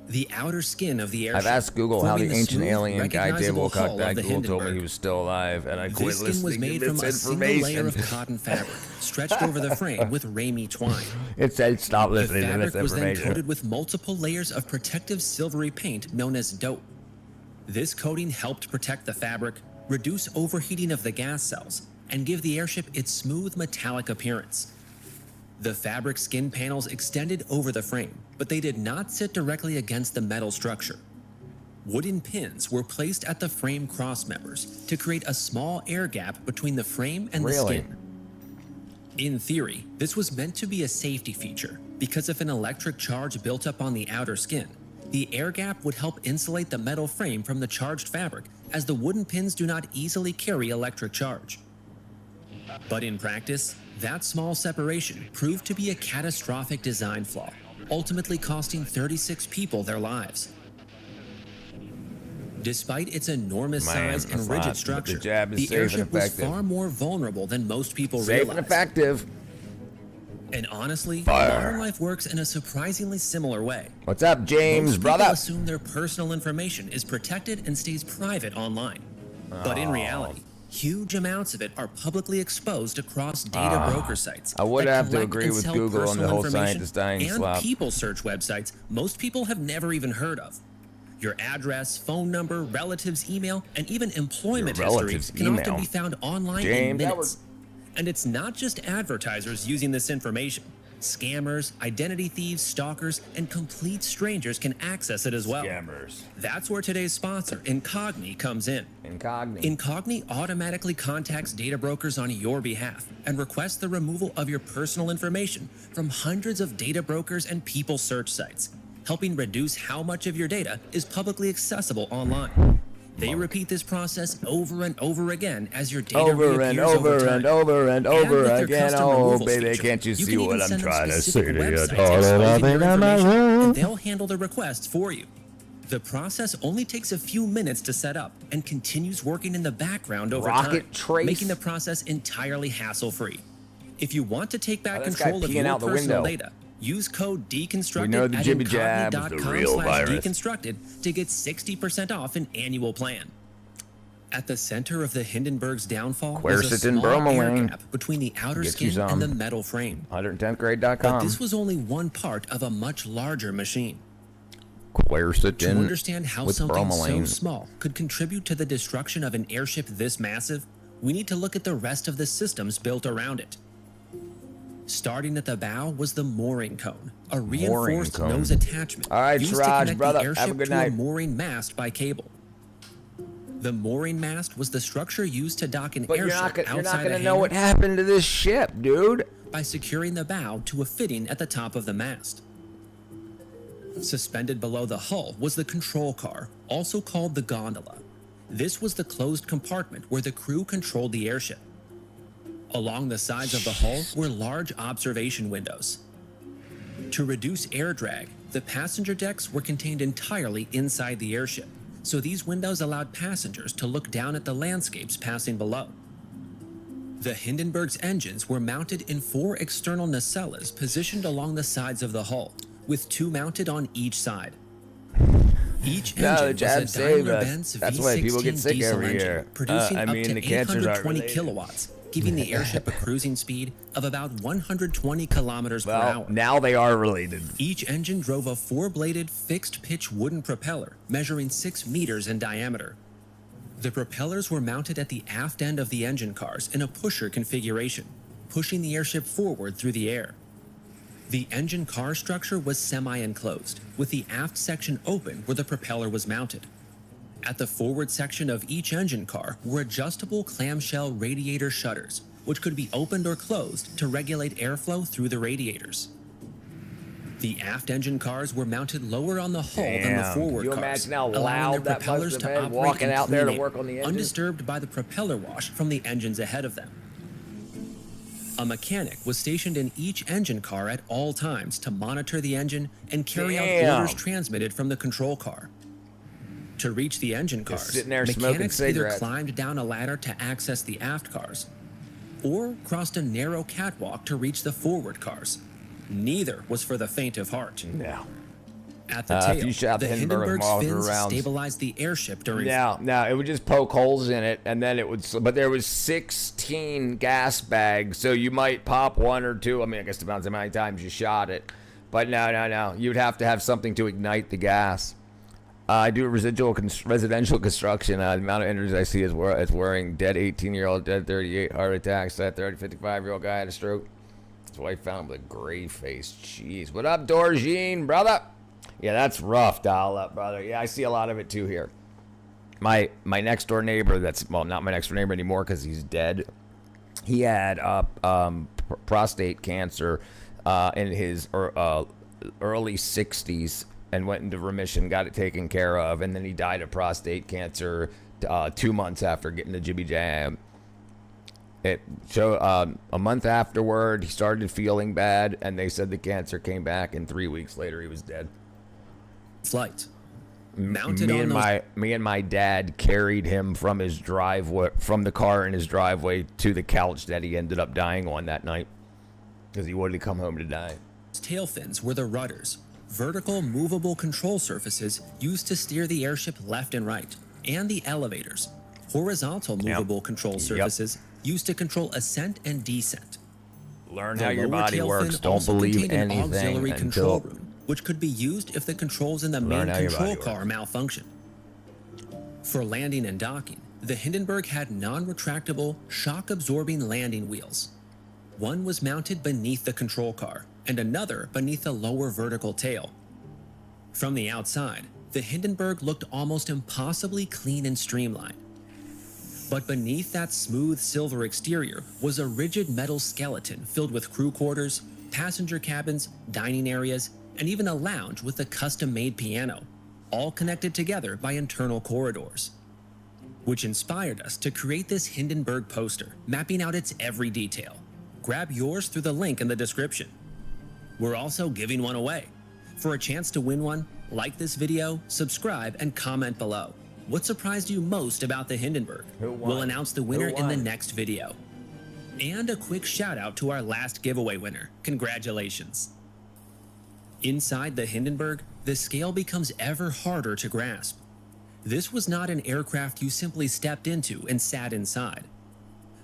The outer skin of the airship. I've asked Google how the ancient alien guy Dave Wilcock died. Google told me he was still alive, and I quit this skin was listening made to from this a single layer information. of cotton fabric stretched over the frame with ramie twine. It said stop The listening to fabric this was then information. coated with multiple layers of protective silvery paint known as dope. This coating helped protect the fabric, reduce overheating of the gas cells, and give the airship its smooth metallic appearance. The fabric skin panels extended over the frame, but they did not sit directly against the metal structure. Wooden pins were placed at the frame cross members to create a small air gap between the frame and the skin. In theory, this was meant to be a safety feature because if an electric charge built up on the outer skin, the air gap would help insulate the metal frame from the charged fabric, as the wooden pins do not easily carry electric charge. But in practice, that small separation proved to be a catastrophic design flaw, ultimately costing 36 people their lives. Despite its enormous size and rigid structure, the airship was far more vulnerable than most people realized. Safe and effective. And honestly, modern life works in a surprisingly similar way. What's up, James, Most brother? people assume their personal information is protected and stays private online. But in reality, huge amounts of it are publicly exposed across data broker sites. I would that have to collect agree and with sell Google on the personal whole information scientist dying and slap. people search websites most people have never even heard of. Your address, phone number, relatives' email, and even employment history can often be found online in minutes. And it's not just advertisers using this information. Scammers, identity thieves, stalkers, and complete strangers can access it as well. That's where today's sponsor, Incogni, comes in. Incogni automatically contacts data brokers on your behalf and requests the removal of your personal information from hundreds of data brokers and people search sites, helping reduce how much of your data is publicly accessible online. They monk. repeat this process over and over again as your data Over and reappears over over time. and over and And over with their again. custom Oh, removals baby, feature, can't you you see can even what I'm send them trying to say specific to you? websites All exposing of your it in my information, room. and they'll handle the requests for you. The process only takes a few minutes to set up and continues working in the background over Rocket time, Trace? making the process entirely hassle-free. If you want to take back Oh, this guy control of peeing your out the personal window. data, use code deconstructed We know the at jibby jab is the real virus. incogni.com/deconstructed to get 60% off an annual plan. At the center of the Hindenburg's downfall was a Quercetin small air bromelain. gap between the outer Get you skin and the some. metal frame. 110thgrade.com. But this was only one part of a much larger machine. To Quercetin understand how with something so bromelain. small could contribute to the destruction of an airship this massive, we need to look at the rest of the systems built around it. Starting at the bow was the mooring cone, a reinforced cone. nose attachment All right, used to Siraj, connect brother, the have a airship good to night. a mooring mast by cable. The mooring mast was the structure used to dock an But you're airship not outside going a to know what hangar happened to this ship, dude. by securing the bow to a fitting at the top of the mast. Suspended below the hull was the control car, also called the gondola. This was the closed compartment where the crew controlled the airship. Along the sides of the hull were large observation windows. To reduce air drag, the passenger decks were contained entirely inside the airship, so these windows allowed passengers to look down at the landscapes passing below. The Hindenburg's engines were mounted in 4 external nacelles positioned along the sides of the hull, with 2 mounted on each side. Each No, the engine jab was a saved us. Daimler-Benz That's why people get V16 sick diesel every engine, year. producing I up mean, to the cancers aren't 820 related. kilowatts, giving the airship a cruising speed of about 120 kilometers per Well, hour. now they are related. Each engine drove a 4-bladed, fixed-pitch wooden propeller measuring 6 meters in diameter. The propellers were mounted at the aft end of the engine cars in a pusher configuration, pushing the airship forward through the air. The engine car structure was semi-enclosed, with the aft section open where the propeller was mounted. At the forward section of each engine car were adjustable clamshell radiator shutters, which could be opened or closed to regulate airflow through the radiators. The aft engine cars were mounted lower on the hull than the Damn. forward Can you cars, imagine how allowing loud their that propellers must to have been operate walking in out there to clean air, work on the engine? undisturbed by the propeller wash from the engines ahead of them. A mechanic was stationed in each engine car at all times to monitor the engine and carry out Damn. orders transmitted from the control car. To reach the engine cars, sitting there smoking mechanics either cigarettes. climbed down a ladder to access the aft cars or crossed a narrow catwalk to reach the forward cars. Neither was for the faint of heart. No. At the If tail, you shot the the Hindenburg Hindenburg's Mauser fins rounds- stabilized the airship during No, it would just poke holes in it, and then it would. But there was 16 gas bags, so you might pop 1 or 2. I mean, I guess it depends on how many times you shot it. But no. You'd have to have something to ignite the gas. I do residential construction. The amount of injuries I see is worrying. Dead 18-year-old, dead 38, heart attack, dead 30, 55-year-old guy had a stroke. His wife found him with a gray face. Jeez. What up, Dorjean, brother? Yeah, that's rough, dial up, brother. Yeah, I see a lot of it too here. My next door neighbor, not my next door neighbor anymore because he's dead. He had prostate cancer in his early 60s and went into remission, got it taken care of, and then he died of prostate cancer 2 months after getting the jibby jab. A month afterward, he started feeling bad, and they said the cancer came back, and 3 weeks later, he was dead. flight. Mounted Me on and those my dad carried him from his driveway, from the car in his driveway to the couch that he ended up dying on that night, because he wanted to come home to die. tail fins were the rudders, vertical movable control surfaces used to steer the airship left and right, and the elevators, horizontal movable control surfaces used to control ascent and descent. Learn The how your lower body tail works. fin Don't also believe contained an anything auxiliary control until room, which could be used if the controls in the main Learn how your control body car malfunctioned. For landing and docking, the Hindenburg had non-retractable, shock-absorbing landing wheels. One was mounted beneath the control car, and another beneath the lower vertical tail. From the outside, the Hindenburg looked almost impossibly clean and streamlined. But beneath that smooth silver exterior was a rigid metal skeleton filled with crew quarters, passenger cabins, dining areas, and even a lounge with a custom-made piano, all connected together by internal corridors. which inspired us to create this Hindenburg poster, mapping out its every detail. Grab yours through the link in the description. We're also giving one away. For a chance to win one, like this video, subscribe, and comment below. What surprised you most about the Hindenburg? We'll announce the winner in the next video. And a quick shout out to our last giveaway winner. Congratulations. Inside the Hindenburg, the scale becomes ever harder to grasp. This was not an aircraft you simply stepped into and sat inside.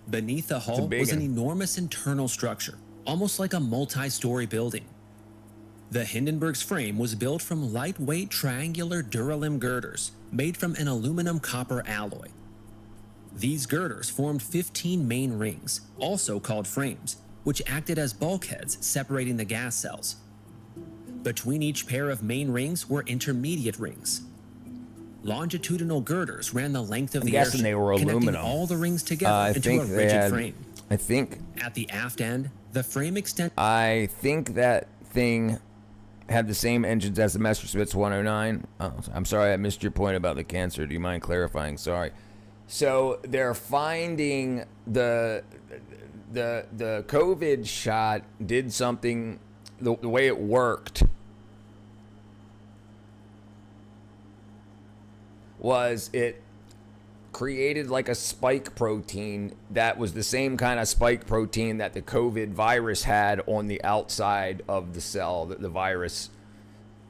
Beneath the hull was an enormous internal structure, almost like a multi-story building. The Hindenburg's frame was built from lightweight triangular Duralim girders made from an aluminum copper alloy. These girders formed 15 main rings, also called frames, which acted as bulkheads separating the gas cells. Between each pair of main rings were intermediate rings. Longitudinal girders ran the length of the airship, they were connecting aluminum. all the rings together into a rigid frame. I think At the aft end, the frame extended. I think that thing had the same engines as the Messerschmitt 109. Oh, I'm sorry, I missed your point about the cancer. Do you mind clarifying? Sorry. So they're finding the COVID shot did something. The way it worked was it created like a spike protein that was the same kind of spike protein that the COVID virus had on the outside of the cell, the virus.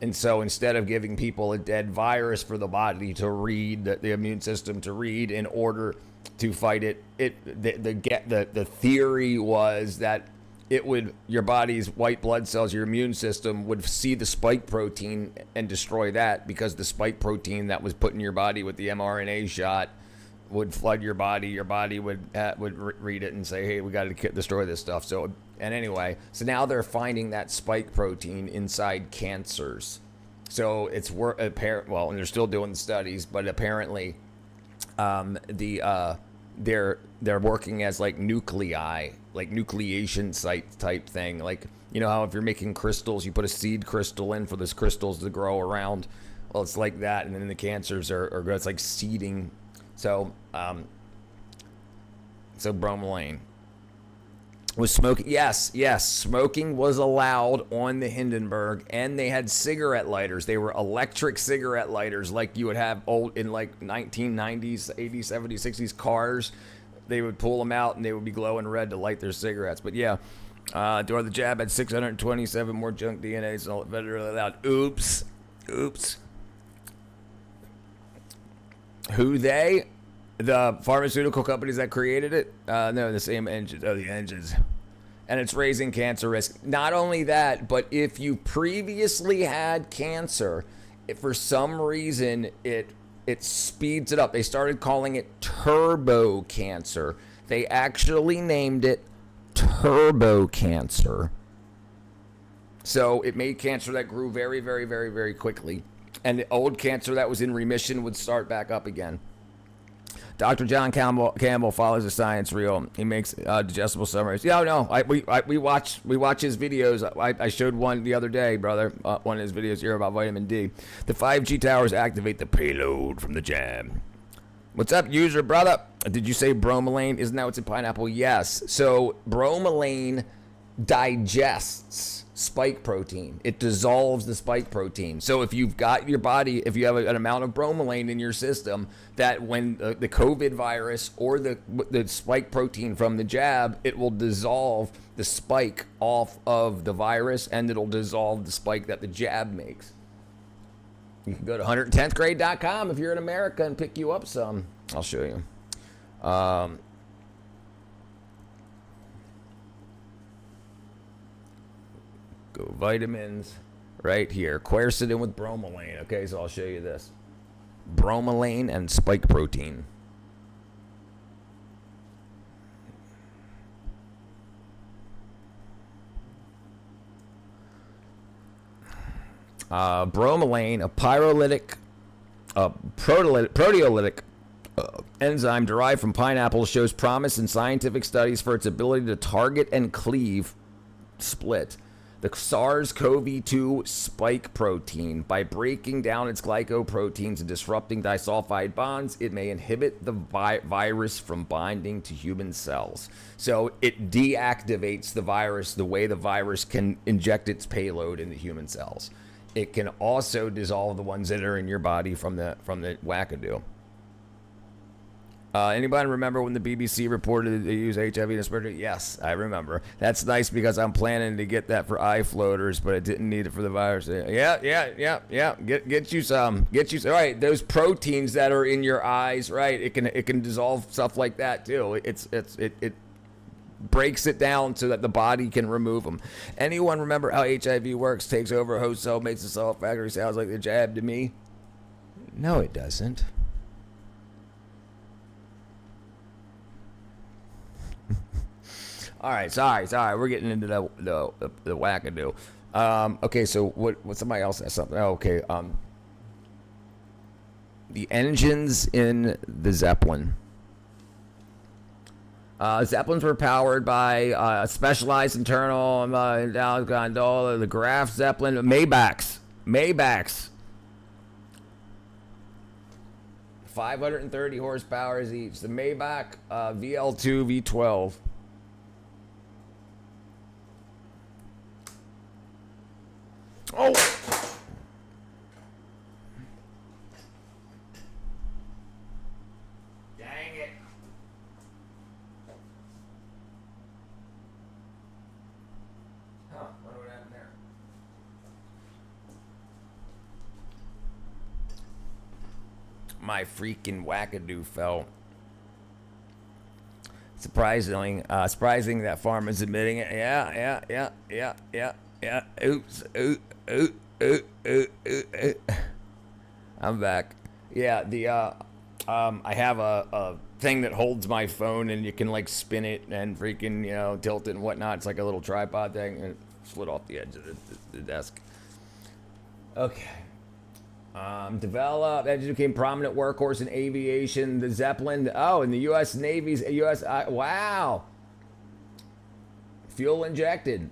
And so instead of giving people a dead virus for the body to read, the immune system to read in order to fight it, the theory was that it would, your body's white blood cells, your immune system would see the spike protein and destroy that, because the spike protein that was put in your body with the mRNA shot would flood your body. Your body would read it and say, hey, we got to destroy this stuff. So, and anyway, so now they're finding that spike protein inside cancers. So it's well, and they're still doing the studies, but apparently they're working as like nuclei, like nucleation site type thing. Like, you know how if you're making crystals, you put a seed crystal in for those crystals to grow around. Well, it's like that, and then the cancers are it's like seeding. So bromelain was smoking. Yes, smoking was allowed on the Hindenburg, and they had cigarette lighters. They were electric cigarette lighters, like you would have old in like 1990s, 80s, 70s, 60s cars. They would pull them out, and they would be glowing red to light their cigarettes. But yeah, during the jab had 627 more junk DNA, so federally allowed. Oops. Who they? The pharmaceutical companies that created it? No, the same engines. Oh, the engines. And it's raising cancer risk. Not only that, but if you previously had cancer, if for some reason it speeds it up. They started calling it turbo cancer. They actually named it turbo cancer. So it made cancer that grew very, very, very, very quickly. And the old cancer that was in remission would start back up again. Dr. John Campbell follows the science real. He makes digestible summaries. Yeah, no, we watch his videos. I showed one the other day, brother. One of his videos here about vitamin D. The 5G towers activate the payload from the jab. What's up, user brother? Did you say bromelain? Isn't that what's in pineapple? Yes. So bromelain digests spike protein. It dissolves the spike protein. So if you've got your body, if you have an amount of bromelain in your system, that when the COVID virus or the spike protein from the jab, it will dissolve the spike off of the virus, and it'll dissolve the spike that the jab makes. You can go to 110thgrade.com if you're in America and pick you up some. I'll show you. Go vitamins right here. Quercetin with bromelain. Okay, so I'll show you this. Bromelain and spike protein. Bromelain, a pyrolytic, proteolytic enzyme derived from pineapple, shows promise in scientific studies for its ability to target and cleave, split the SARS-CoV-2 spike protein. By breaking down its glycoproteins and disrupting disulfide bonds, it may inhibit the virus from binding to human cells. So it deactivates the virus, the way the virus can inject its payload into human cells. It can also dissolve the ones that are in your body from the wackadoo. Anybody remember when the BBC reported they use HIV in respiratory? Yes, I remember. That's nice because I'm planning to get that for eye floaters, but I didn't need it for the virus. Yeah. Get you some. All right, those proteins that are in your eyes, right? It can dissolve stuff like that too. It breaks it down so that the body can remove them. Anyone remember how HIV works? Takes over a host cell, makes a cell factory. Sounds like the jab to me. No, it doesn't. All right, sorry. We're getting into the wackadoo. Okay, so what somebody else has something. Oh, okay. The engines in the Zeppelin. Zeppelins were powered by a specialized internal gondola, the Graf Zeppelin, Maybachs. 530 horsepower each. The Maybach VL2 V12. Oh! Dang it. Huh, wonder what happened there. My freaking wackadoo fell. Surprising that farmer's admitting it. Yeah. Oops. I'm back. Yeah, I have a thing that holds my phone, and you can like spin it and freaking tilt it and whatnot. It's like a little tripod thing, and it slid off the edge of the desk. Okay. Developed, that became prominent workhorse in aviation. The Zeppelin. Oh, in the U.S. Navy's wow. Fuel injected.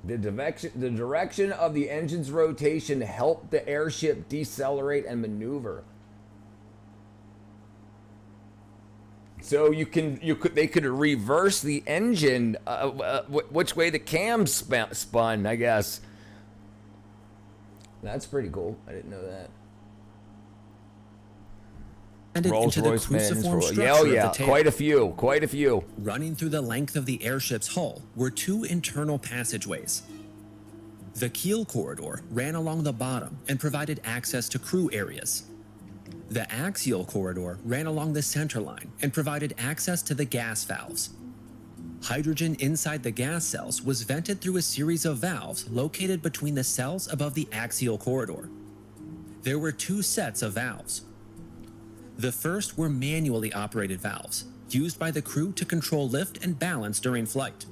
The direction of the engine's rotation helped the airship decelerate and maneuver. So they could reverse the engine, which way the cam spun, I guess. That's pretty cool. I didn't know that. And into the cruciform structure of the tail. Quite a few. Running through the length of the airship's hull were two internal passageways. The keel corridor ran along the bottom and provided access to crew areas. The axial corridor ran along the center line and provided access to the gas valves. Hydrogen inside the gas cells was vented through a series of valves located between the cells above the axial corridor. There were two sets of valves. The first were manually operated valves, used by the crew to control lift and balance during flight.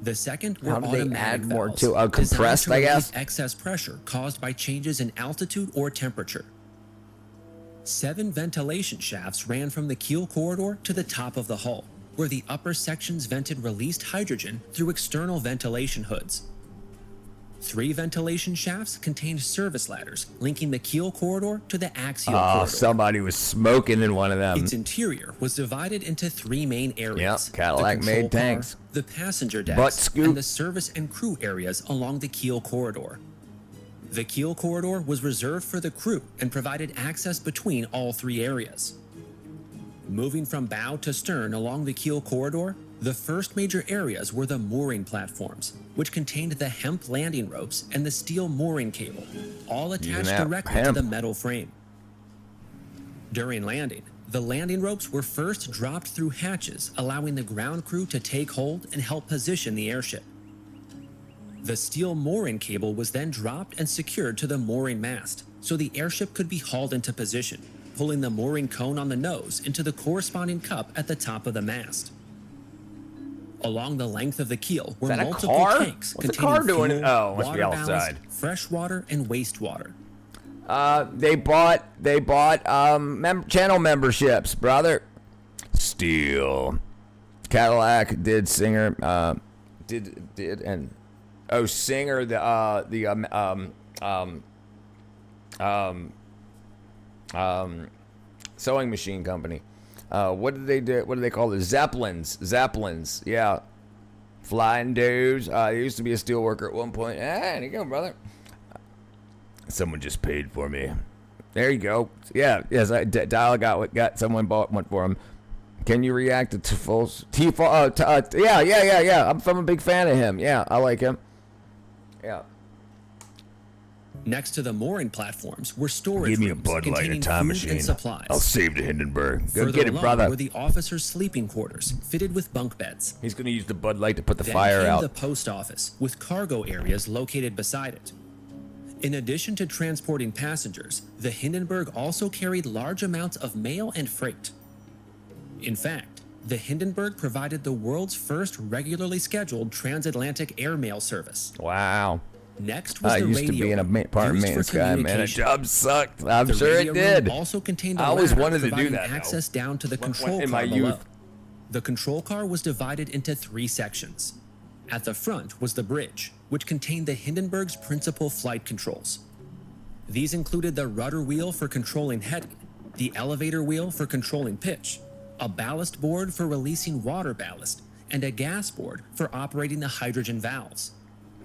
The second were automatic valves, compressed, designed to I guess? relieve excess pressure caused by changes in altitude or temperature. 7 ventilation shafts ran from the keel corridor to the top of the hull, where the upper sections vented released hydrogen through external ventilation hoods. 3 ventilation shafts contained service ladders linking the keel corridor to the axial corridor. Somebody was smoking in one of them. Its interior was divided into 3 main areas. Yep, Cadillac made tanks. The passenger decks, Butt scoop. and the service and crew areas along the keel corridor. The keel corridor was reserved for the crew and provided access between all 3 areas. Moving from bow to stern along the keel corridor, the first major areas were the mooring platforms, which contained the hemp landing ropes and the steel mooring cable, all attached directly to the metal frame. During landing, the landing ropes were first dropped through hatches, allowing the ground crew to take hold and help position the airship. The steel mooring cable was then dropped and secured to the mooring mast, so the airship could be hauled into position, pulling the mooring cone on the nose into the corresponding cup at the top of the mast. Along the length of the keel were multiple tanks containing fuel, water ballast, fresh water, and wastewater. They bought channel memberships, brother. Steel. Cadillac did did and Singer, sewing machine company. What did they do? What do they call it? Zeppelins. Yeah. Flying dudes. I used to be a steel worker at one point. There you go, brother. Someone just paid for me. There you go. Yeah. Yes. Dial got someone bought one for him. Can you react to Tifo's? Yeah. I'm a big fan of him. Yeah, I like him. Yeah. Next to the mooring platforms were storage Give me a rooms Bud Light and containing time food machine. and supplies. I'll save the Hindenburg. Go Further get it, along brother. were the officers' sleeping quarters, fitted with bunk beds. He's gonna use the Bud Light to put the Then fire came out. the post office, with cargo areas located beside it. In addition to transporting passengers, the Hindenburg also carried large amounts of mail and freight. In fact, the Hindenburg provided the world's first regularly scheduled transatlantic airmail service. Wow. Next was I the used to radio be in a room, part used for maintenance guy, man. A communication. job sucked. I'm The sure it radio room did. also contained a I always ladder wanted to do providing that, though. access down to the When- control in car my below. youth. The control car was divided into 3 sections. At the front was the bridge, which contained the Hindenburg's principal flight controls. These included the rudder wheel for controlling heading, the elevator wheel for controlling pitch, a ballast board for releasing water ballast, and a gas board for operating the hydrogen valves.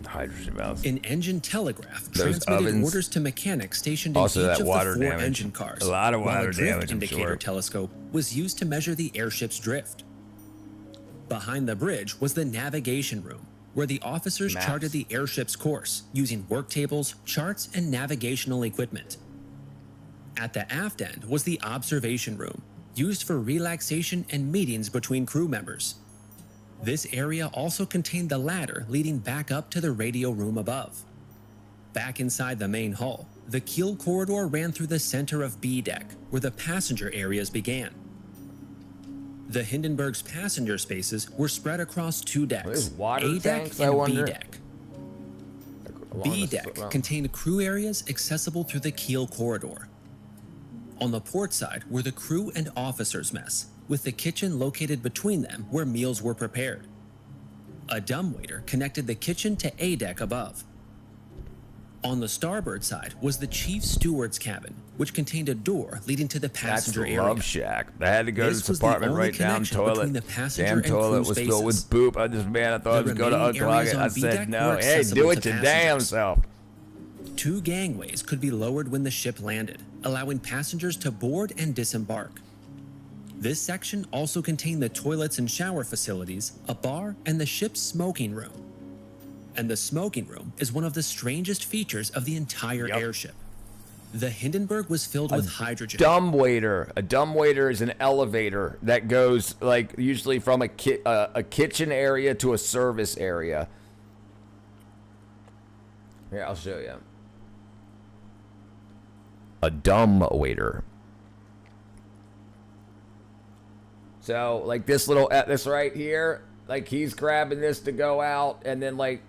Hydrogen valves. An engine telegraph Those transmitted ovens. orders to mechanics stationed Also in that each of water the 4 damage. engine cars. A lot of while water a drift damage, I'm indicator sure. telescope was used to measure the airship's drift. Behind the bridge was the navigation room, where the officers Maps. charted the airship's course using work tables, charts, and navigational equipment. At the aft end was the observation room, used for relaxation and meetings between crew members. This area also contained the ladder leading back up to the radio room above. Back inside the main hull, the keel corridor ran through the center of B deck, where the passenger areas began. The Hindenburg's passenger spaces were spread across 2 decks, There's water A deck tanks, I and B wonder? deck. Along B the- deck well, contained crew areas accessible through the keel corridor. On the port side were the crew and officers' mess, with the kitchen located between them where meals were prepared. A dumbwaiter connected the kitchen to A deck above. On the starboard side was the chief steward's cabin, which contained a door leading to the That's passenger the area. love shack. I had to go This to was this the apartment only right down connection toilet. between the passenger Damn and toilet crew was filled with spaces. poop. I just I thought I was going to remaining unclog areas it. on I B said deck no. were Hey, do accessible it to your damn passengers. self. 2 gangways could be lowered when the ship landed, allowing passengers to board and disembark. This section also contained the toilets and shower facilities, a bar, and the ship's smoking room. And the smoking room is one of the strangest features of the entire Yep. airship. The Hindenburg was filled with hydrogen. Dumbwaiter. A dumbwaiter is an elevator that goes like usually from a kitchen area to a service area. Here, I'll show you. A dumbwaiter. So like this little this right here, like he's grabbing this to go out, and then like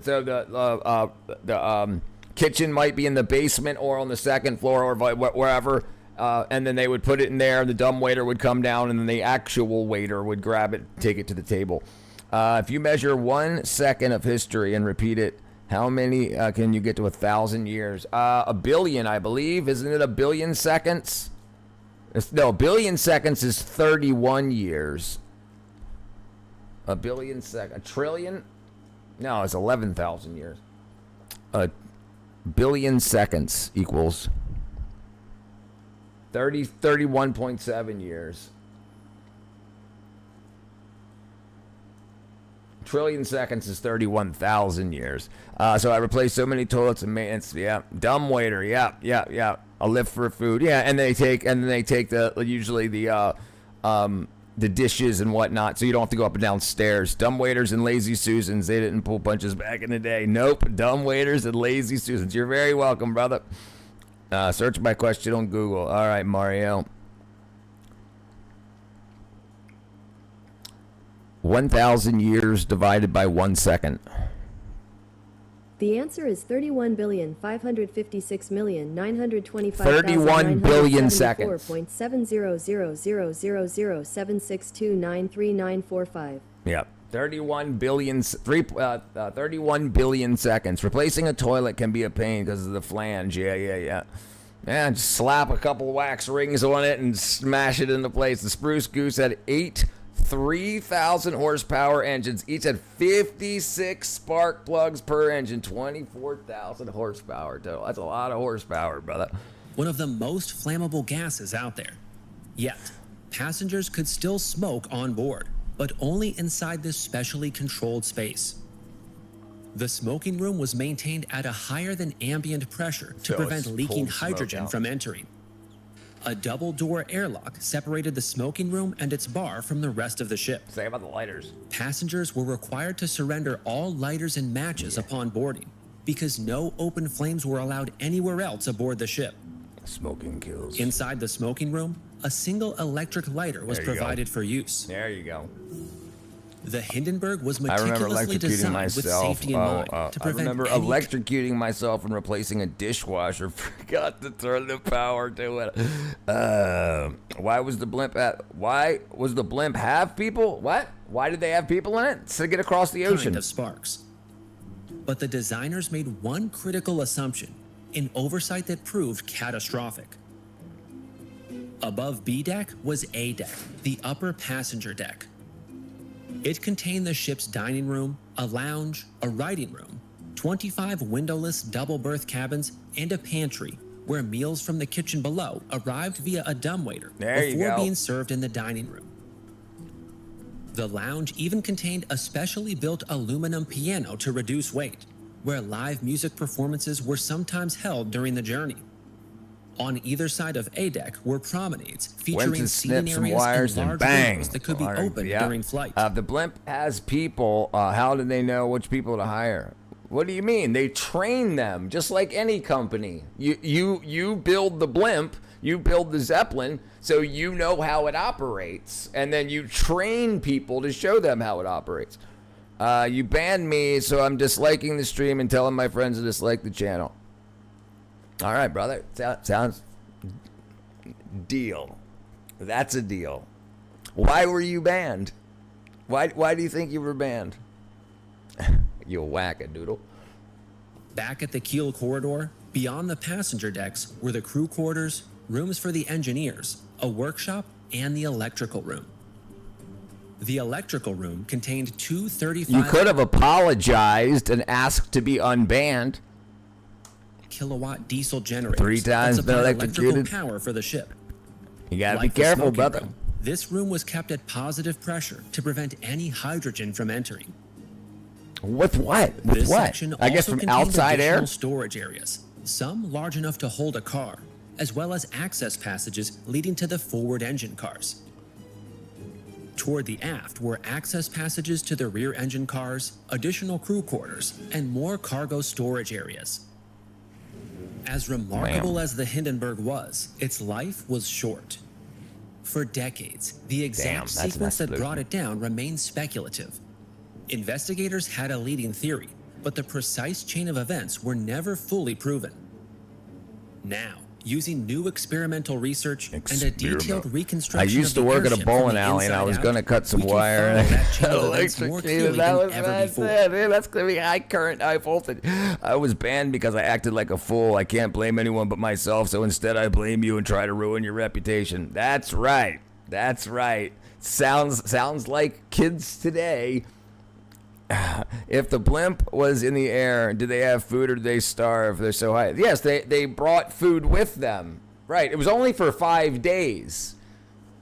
so the kitchen might be in the basement or on the second floor or wherever, and then they would put it in there. The dumbwaiter would come down, and then the actual waiter would grab it, take it to the table. If you measure 1 second of history and repeat it, how many can you get to 1,000 years? 1 billion, I believe. Isn't it 1 billion seconds? No, 1 billion seconds is 31 years. 1 billion seconds. A trillion? No, it's 11,000 years. A billion seconds equals 31.7 years. Trillion seconds is 31,000 years. So I replaced so many toilets and maintenance. Yeah, dumbwaiter. Yeah. A lift for food. Yeah, and they take the usually the dishes and whatnot, so you don't have to go up and down stairs. Dumbwaiters and lazy Susans. They didn't pull punches back in the day. Nope. Dumbwaiters and lazy Susans. You're very welcome, brother. Search my question on Google. All right, Mario. 1,000 years divided by 1 second. The answer is 31,556,925,974.700007629345762939455. 31 billion seconds. Point 700000076293945. Yep. 31 billion, 31 billion seconds. Replacing a toilet can be a pain because of the flange. Yeah. Yeah, just slap a couple wax rings on it and smash it into place. The Spruce Goose had 3,000 horsepower engines. Each had 56 spark plugs per engine. 24,000 horsepower total. That's a lot of horsepower, brother. One of the most flammable gases out there. Yet, passengers could still smoke on board, but only inside this specially controlled space. The smoking room was maintained at a higher than ambient pressure to So prevent it's leaking cold smoke hydrogen out. from entering. A double-door airlock separated the smoking room and its bar from the rest of the ship. Say about the lighters. Passengers were required to surrender all lighters and matches upon boarding because no open flames were allowed anywhere else aboard the ship. Smoking kills. Inside the smoking room, a single electric lighter was There you go. provided for use. There you go. The Hindenburg was I remember meticulously electrocuting designed with myself. safety in mind to I prevent remember any electrocuting myself and replacing a dishwasher. Forgot to turn the power to it. Why was the blimp have people? What? Why did they have people in it? To get across the ocean. kind of sparks. But the designers made one critical assumption, an oversight that proved catastrophic. Above B deck was A deck, the upper passenger deck. It contained the ship's dining room, a lounge, a writing room, 25 windowless double berth cabins, and a pantry where meals from the kitchen below arrived via a dumbwaiter There you before go. being served in the dining room. The lounge even contained a specially built aluminum piano to reduce weight, where live music performances were sometimes held during the journey. On either side of A deck were promenades Went featuring to seating snip some areas wires and and large bang. windows that could be Wire- opened yeah. during flight. The blimp has people. How do they know which people to hire? What do you mean? They train them just like any company. You build the blimp, you build the Zeppelin, so you know how it operates, and then you train people to show them how it operates. You banned me, so I'm disliking the stream and telling my friends to dislike the channel. All right, brother. Sounds deal. That's a deal. Why were you banned? Why do you think you were banned? You whack-a-doodle. Back at the keel corridor, beyond the passenger decks, were the crew quarters, rooms for the engineers, a workshop, and the electrical room. The electrical room contained two 35 You could have apologized and asked to be unbanned. kilowatt diesel generators 3 times that been supplied electrocuted. electrical power for the ship. You gotta Like be the careful, smoking brother. room, this room was kept at positive pressure to prevent any hydrogen from entering. With what? With This what? section I guess also from contained outside additional air? storage areas, some large enough to hold a car, as well as access passages leading to the forward engine cars. Toward the aft were access passages to the rear engine cars, additional crew quarters, and more cargo storage areas. As remarkable as the Hindenburg was, its life was short. For decades, the exact that's an sequence that explosion. brought it down remained speculative. Investigators had a leading theory, but the precise chain of events were never fully proven. Now, using new experimental research and a detailed I reconstruction used to of the work at a airship from bowling the alley, and I inside was out, gonna cut some we can wire. follow that chain of events more Electrocuted. clearly That than was ever bad. before. Dude, that's gonna be high current, high voltage. I was banned because I acted like a fool. I can't blame anyone but myself, so instead I blame you and try to ruin your reputation. That's right. That's right. Sounds like kids today. If the blimp was in the air, did they have food or did they starve? They're so high. Yes, they brought food with them. Right. It was only for 5 days.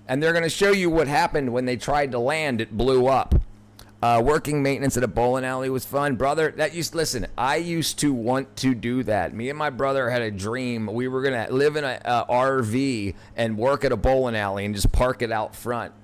And they're going to show you what happened when they tried to land. It blew up. Working maintenance at a bowling alley was fun. Brother, listen, I used to want to do that. Me and my brother had a dream. We were going to live in a RV and work at a bowling alley and just park it out front.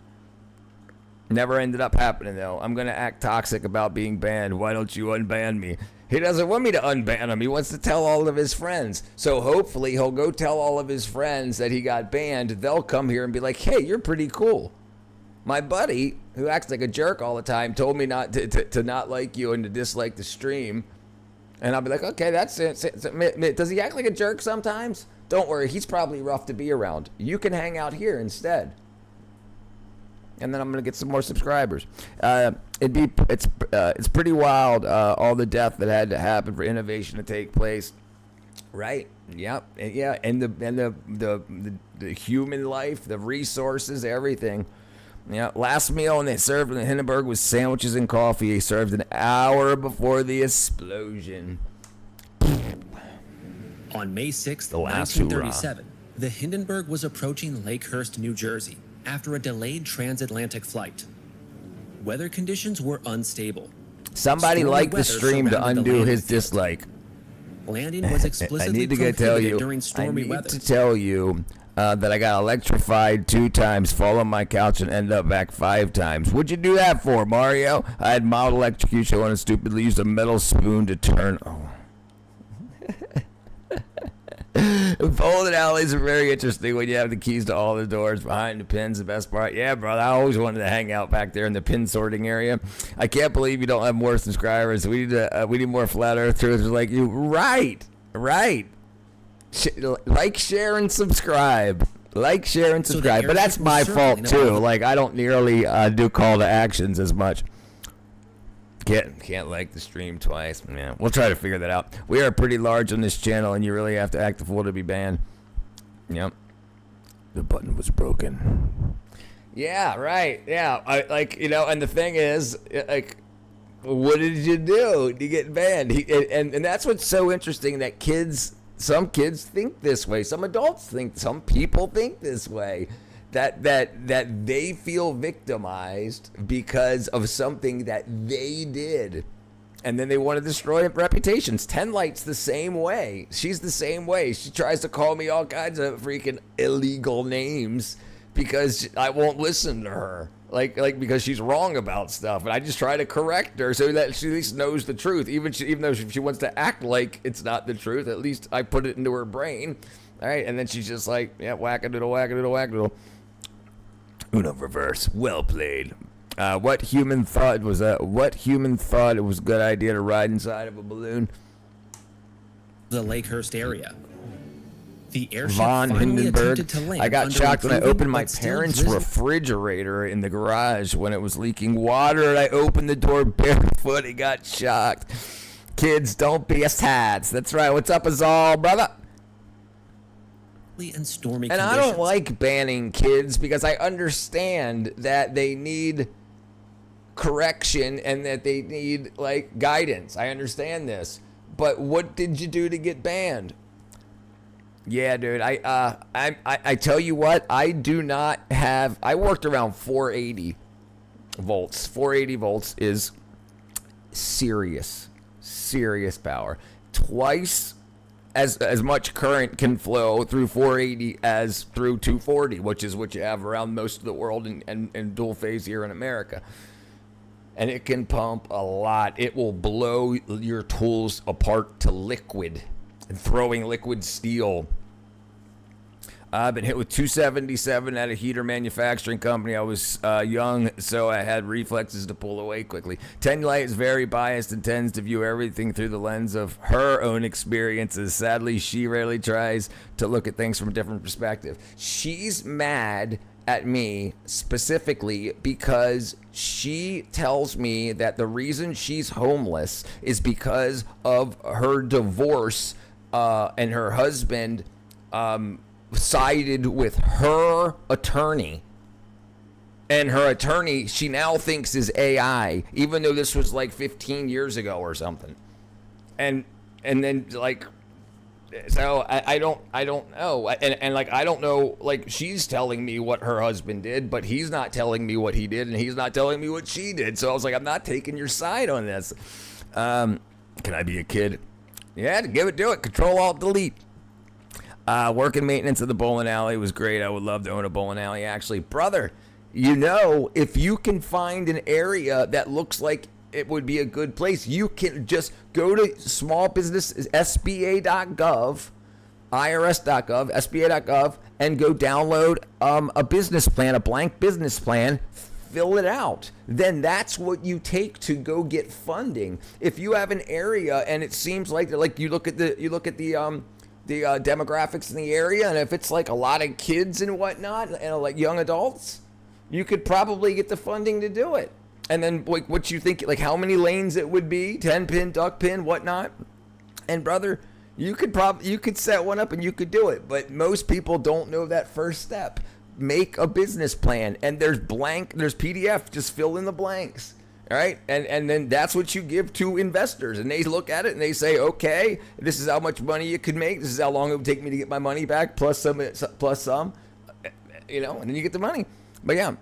Never ended up happening, though. I'm going to act toxic about being banned. Why don't you unban me? He doesn't want me to unban him. He wants to tell all of his friends. So hopefully he'll go tell all of his friends that he got banned. They'll come here and be like, hey, you're pretty cool. My buddy, who acts like a jerk all the time, told me not to not like you and to dislike the stream. And I'll be like, okay, that's it. Does he act like a jerk sometimes? Don't worry. He's probably rough to be around. You can hang out here instead. and then I'm gonna get some more subscribers. It's pretty wild, all the death that had to happen for innovation to take place. Right. Yep. Yeah. And the human life, the resources, everything. Yeah. Last meal and they served in the Hindenburg was sandwiches and coffee. He served an hour before the explosion. On May 6th, The last 1937, the Hindenburg was approaching Lakehurst, New Jersey, after a delayed transatlantic flight. Weather conditions were unstable. Somebody Stormy liked the weather stream to surrounded the undo landing his field. dislike. Landing was I explicitly need to prohibited tell you. during stormy I need weather. to tell you that I got electrified 2 times, fall on my couch, and end up back 5 times. What'd you do that for, Mario? I had mild electrocution and stupidly used a metal spoon to turn. Oh. Bowling alleys are very interesting when you have the keys to all the doors behind the pins. The best part, yeah, brother. I always wanted to hang out back there in the pin sorting area. I can't believe you don't have more subscribers. We need more flat earthers like you. Right. Like, share, and subscribe. Like, share, and So the subscribe. But that's airship my was fault circling too. above- Like, I don't nearly do call to actions as much. Can't like the stream twice. Yeah, we'll try to figure that out. We are pretty large on this channel, and you really have to act a fool to be banned. Yep. The button was broken. Yeah, right. Yeah, and the thing is, like, what did you do to get banned? And that's what's so interesting, that some kids think this way. Some adults think, some people think this way. That they feel victimized because of something that they did, and then they want to destroy reputations. 10 Light's the same way. She's the same way. She tries to call me all kinds of freaking illegal names because I won't listen to her. Like because she's wrong about stuff, and I just try to correct her so that she at least knows the truth. Even though she wants to act like it's not the truth, at least I put it into her brain. All right, and then she's just like, yeah, wackadoodle, wackadoodle, wackadoodle. Uno reverse. Well played. What human thought it was a good idea to ride inside of a balloon? The Lakehurst area. The airship Von finally Hindenburg. attempted to land I got under shocked when I improving opened my but still parents' drizzly- refrigerator in the garage when it was leaking water, and I opened the door barefoot and got shocked. Kids, don't be a sads. That's right. What's up, Azal, brother? and stormy And I conditions. don't like banning kids because I understand that they need correction and that they need, like, guidance. I understand this. But what did you do to get banned? Yeah, dude. I tell you what, I do not have. I worked around 480 volts. 480 volts is serious power. Twice as much current can flow through 480 as through 240, which is what you have around most of the world and dual phase here in America. And it can pump a lot. It will blow your tools apart to liquid. And throwing liquid steel. I've been hit with 277 at a heater manufacturing company. I was young, so I had reflexes to pull away quickly. 10 Light is very biased and tends to view everything through the lens of her own experiences. Sadly, she rarely tries to look at things from a different perspective. She's mad at me specifically because she tells me that the reason she's homeless is because of her divorce and her husband sided with her attorney. And her attorney, she now thinks is AI, even though this was like 15 years ago or something. And then, like, so I don't know. And like, I don't know, like, she's telling me what her husband did, but he's not telling me what he did, and he's not telling me what she did. So I was like, I'm not taking your side on this. Can I be a kid? Yeah, do it. Control, Alt, Delete. Working maintenance of the bowling alley was great. I would love to own a bowling alley, actually. Brother, you know, if you can find an area that looks like it would be a good place, you can just go to small business, SBA.gov, IRS.gov, SBA.gov, and go download a business plan, a blank business plan, fill it out. Then that's what you take to go get funding. If you have an area and it seems like you look at the demographics in the area, and if it's like a lot of kids and whatnot, and like young adults, you could probably get the funding to do it. And then like what you think, like how many lanes it would be, 10 pin, duck pin, whatnot. And brother, you could set one up and you could do it. But most people don't know that first step. Make a business plan, and there's PDF, just fill in the blanks. All right. And then that's what you give to investors, and they look at it and they say, okay, this is how much money you could make. This is how long it would take me to get my money back, plus some, you know, and then you get the money. But yeah.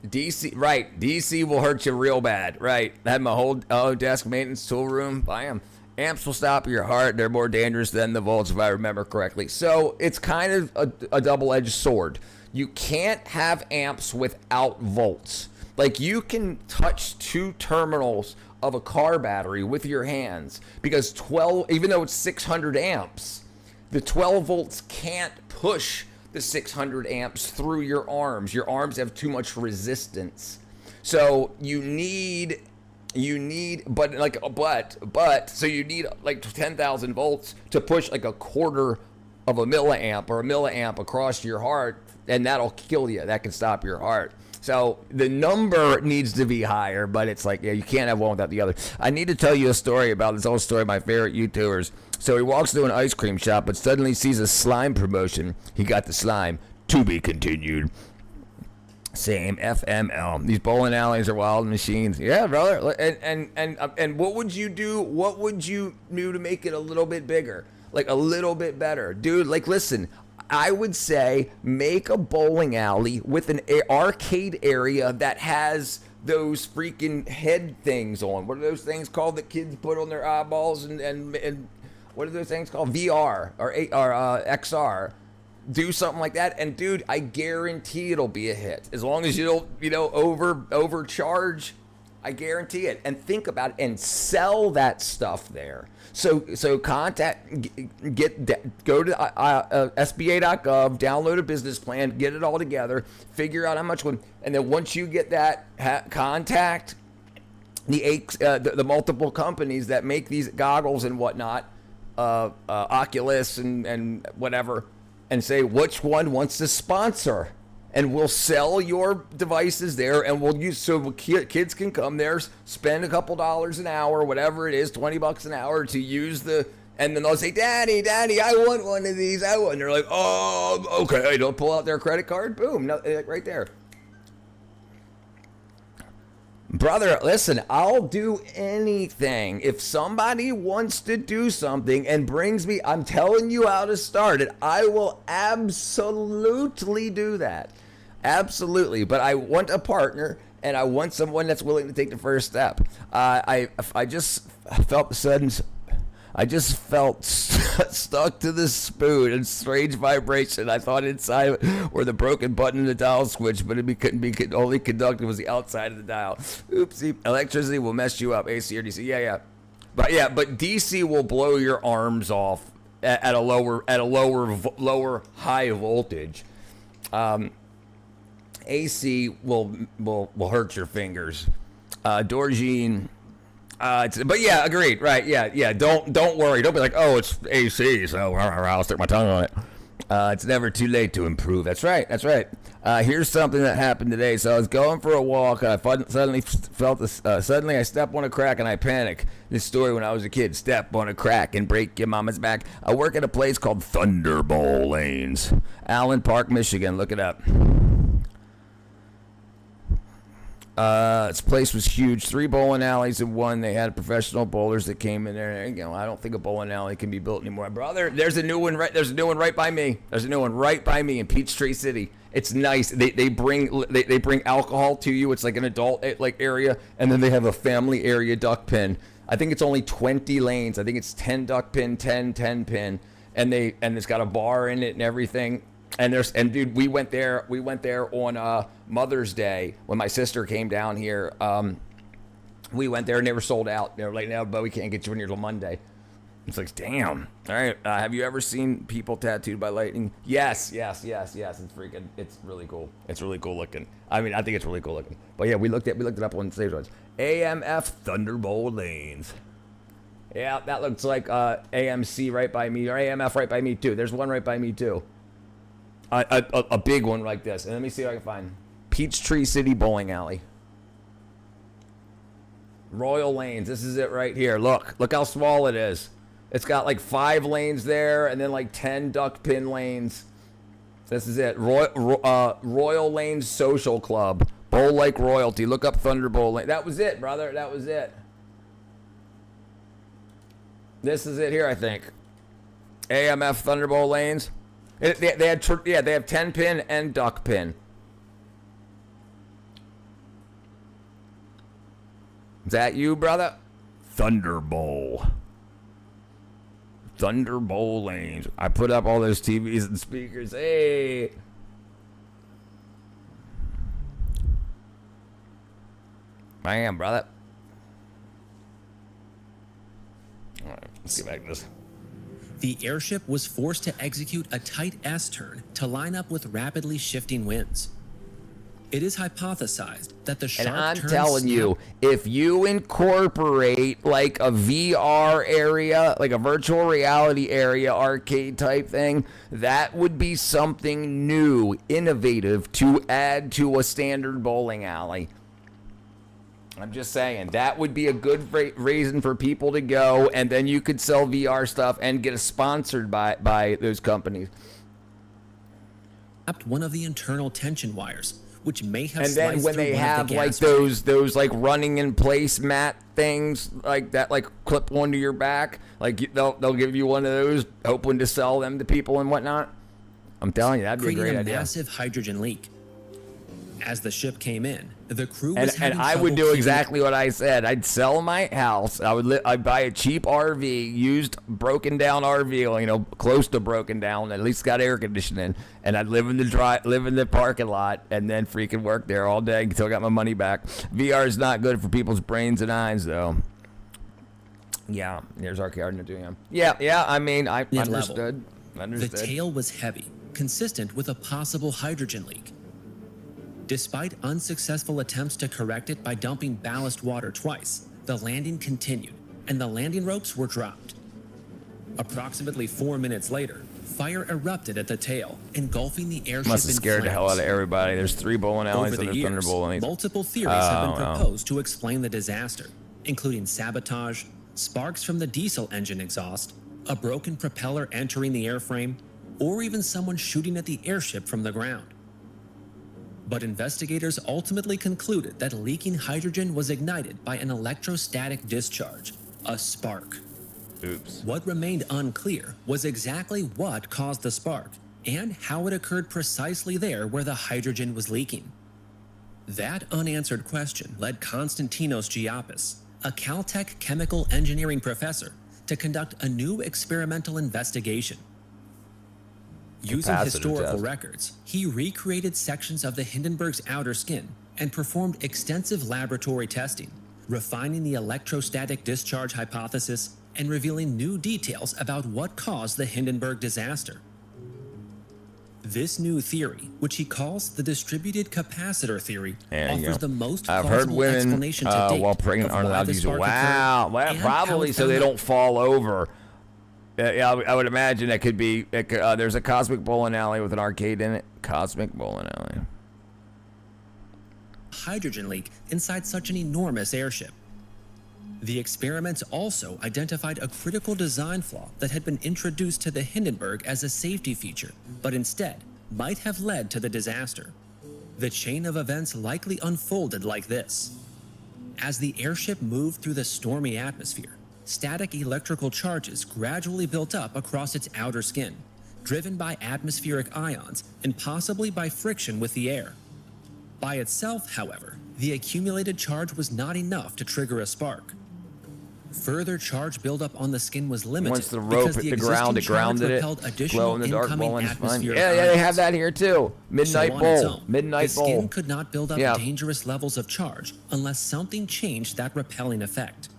DC will hurt you real bad, right? I had my whole desk maintenance tool room. Buy them. Amps will stop your heart. They're more dangerous than the volts, if I remember correctly. So it's kind of a double-edged sword. You can't have amps without volts. Like, you can touch 2 terminals of a car battery with your hands, because 12, even though it's 600 amps, the 12 volts can't push the 600 amps through your arms. Your arms have too much resistance. So you need so you need like 10,000 volts to push like a quarter of a milliamp or a milliamp across your heart, and that'll kill you. That can stop your heart. So the number needs to be higher, but it's like, yeah, you can't have one without the other. I need to tell you a story about this old story of my favorite YouTubers. So he walks to an ice cream shop, but suddenly sees a slime promotion. He got the slime. To be continued. Same FML. These bowling alleys are wild machines. Yeah, brother. And what would you do? What would you do to make it a little bit bigger? Like a little bit better? Dude, like, listen, I would say make a bowling alley with an arcade area that has those freaking head things on. What are those things called that kids put on their eyeballs? And what are those things called? VR or XR. Do something like that, and dude, I guarantee it'll be a hit. As long as you don't, overcharge, I guarantee it. And think about it, and sell that stuff there. So go to SBA.gov, download a business plan, get it all together, figure out how much and then once you get that, contact the multiple companies that make these goggles and whatnot, Oculus and whatever. And say which one wants to sponsor, and we'll sell your devices there, and we'll use so kids can come there, spend a couple dollars an hour, whatever it is, $20 an hour to use and then they'll say, Daddy, I want one of these. And they're like, oh, okay. They'll pull out their credit card, boom, right there. Brother, listen, I'll do anything. If somebody wants to do something and brings me, I'm telling you how to start it, I will absolutely do that. Absolutely. But I want a partner, and I want someone that's willing to take the first step. I just felt stuck to the spoon and strange vibration. I thought inside were the broken button in the dial switch, but it couldn't be only conducted was the outside of the dial. Oopsie. Electricity will mess you up. AC or DC. Yeah. But DC will blow your arms off at a lower high voltage. AC will hurt your fingers. Dorjean. But yeah, agreed. Right. Yeah. Don't worry. Don't be like, oh, it's AC, so I'll stick my tongue on it. It's never too late to improve. That's right. Here's something that happened today. So I was going for a walk, and I suddenly felt this. Suddenly I step on a crack and I panic. This story when I was a kid: step on a crack and break your mama's back. I work at a place called Thunderbolt Lanes, Allen Park, Michigan. Look it up. This place was huge. 3 bowling alleys in one. They had professional bowlers that came in there. And, I don't think a bowling alley can be built anymore. Brother, there's a new one right by me. There's a new one right by me in Peachtree City. It's nice. They bring alcohol to you. It's like an adult area, and then they have a family area duck pin. I think it's only 20 lanes. I think it's 10 duck pin, 10 pin, and it's got a bar in it and everything. And dude, we went there on Mother's Day when my sister came down here. We went there and they were sold out. They were like, no, but we can't get you in here till Monday. It's like, damn. All right. Have you ever seen people tattooed by lightning? Yes. It's really cool. It's really cool looking. I mean, I think it's really cool looking. But yeah, we looked it up on Stage Rights. AMF Thunderbolt Lanes. Yeah, that looks like AMC right by me, or AMF right by me too. There's one right by me too. A big one like this. And let me see if I can find Peachtree City Bowling Alley. Royal Lanes. This is it right here. Look how small it is. It's got like 5 lanes there and then like 10 duck pin lanes. This is it. Royal Lanes Social Club. Bowl like royalty. Look up Thunderbolt Lane. That was it, brother. That was it. This is it here, I think. AMF Thunderbolt Lanes. They have 10 pin and duck pin. Is that you, brother? Thunderbolt. Thunderbolt Lanes. I put up all those TVs and speakers. Hey. I am, brother. All right, let's get back to this. The airship was forced to execute a tight S-turn to line up with rapidly shifting winds. It is hypothesized that the sharp And I'm turn telling you, if you incorporate like a VR area, like a virtual reality area, arcade type thing, that would be something new, innovative to add to a standard bowling alley. I'm just saying, that would be a good reason for people to go, and then you could sell VR stuff and get sponsored by those companies. one of the internal tension wires, which may have and then sliced when through they one of have the like gas those like running in place mat things like that, like clip one to your back, like they'll give you one of those, hoping to sell them to people and whatnot. I'm telling you, that'd be a creating great a idea. massive hydrogen leak. As the ship came in, the crew was And having I would trouble do keeping- exactly what I said. I'd sell my house. I'd buy a cheap RV, used broken down RV, you know, close to broken down, at least got air conditioning, and I'd live in the parking lot, and then freaking work there all day until I got my money back. VR is not good for people's brains and eyes, though. Yeah, there's our card doing him. Yeah. I mean, I Mid-level. understood. The tail was heavy, consistent with a possible hydrogen leak. Despite unsuccessful attempts to correct it by dumping ballast water twice, the landing continued, and the landing ropes were dropped. Approximately 4 minutes later, fire erupted at the tail, engulfing the airship Must have in scared the hell out of flames. everybody. There's 3 bowling alleys Over and the there's years, Thunderbolt lanes. multiple theories have been Oh, wow. proposed to explain the disaster, including sabotage, sparks from the diesel engine exhaust, a broken propeller entering the airframe, or even someone shooting at the airship from the ground. But investigators ultimately concluded that leaking hydrogen was ignited by an electrostatic discharge, a spark. Oops. What remained unclear was exactly what caused the spark and how it occurred precisely there where the hydrogen was leaking. That unanswered question led Konstantinos Giapis, a Caltech chemical engineering professor, to conduct a new experimental investigation. Using Capacitor historical test. records, he recreated sections of the Hindenburg's outer skin and performed extensive laboratory testing, refining the electrostatic discharge hypothesis and revealing new details about what caused the Hindenburg disaster. This new theory, which he calls the distributed capacitor theory, There you offers go. the most I've heard plausible women explanation to date while pregnant of aren't why allowed to the use it. spark Wow. occurred Well, and how probably it so they found out. don't fall over. Yeah, I would imagine that could be. There's a Cosmic Bowling Alley with an arcade in it. Cosmic Bowling Alley. Hydrogen leak inside such an enormous airship. The experiments also identified a critical design flaw that had been introduced to the Hindenburg as a safety feature, but instead might have led to the disaster. The chain of events likely unfolded like this. As the airship moved through the stormy atmosphere, static electrical charges gradually built up across its outer skin, driven by atmospheric ions and possibly by friction with the air. By itself, however, the accumulated charge was not enough to trigger a spark. Further charge buildup on the skin was limited Once the rope because hit the existing ground, it charge grounded it. repelled Glow additional in the dark incoming bowling is fine. atmospheric Yeah, they ions. have that here too. Midnight So on its Bowl. own, Midnight the Bowl. skin could not build up Yeah. dangerous levels of charge unless something changed that repelling effect.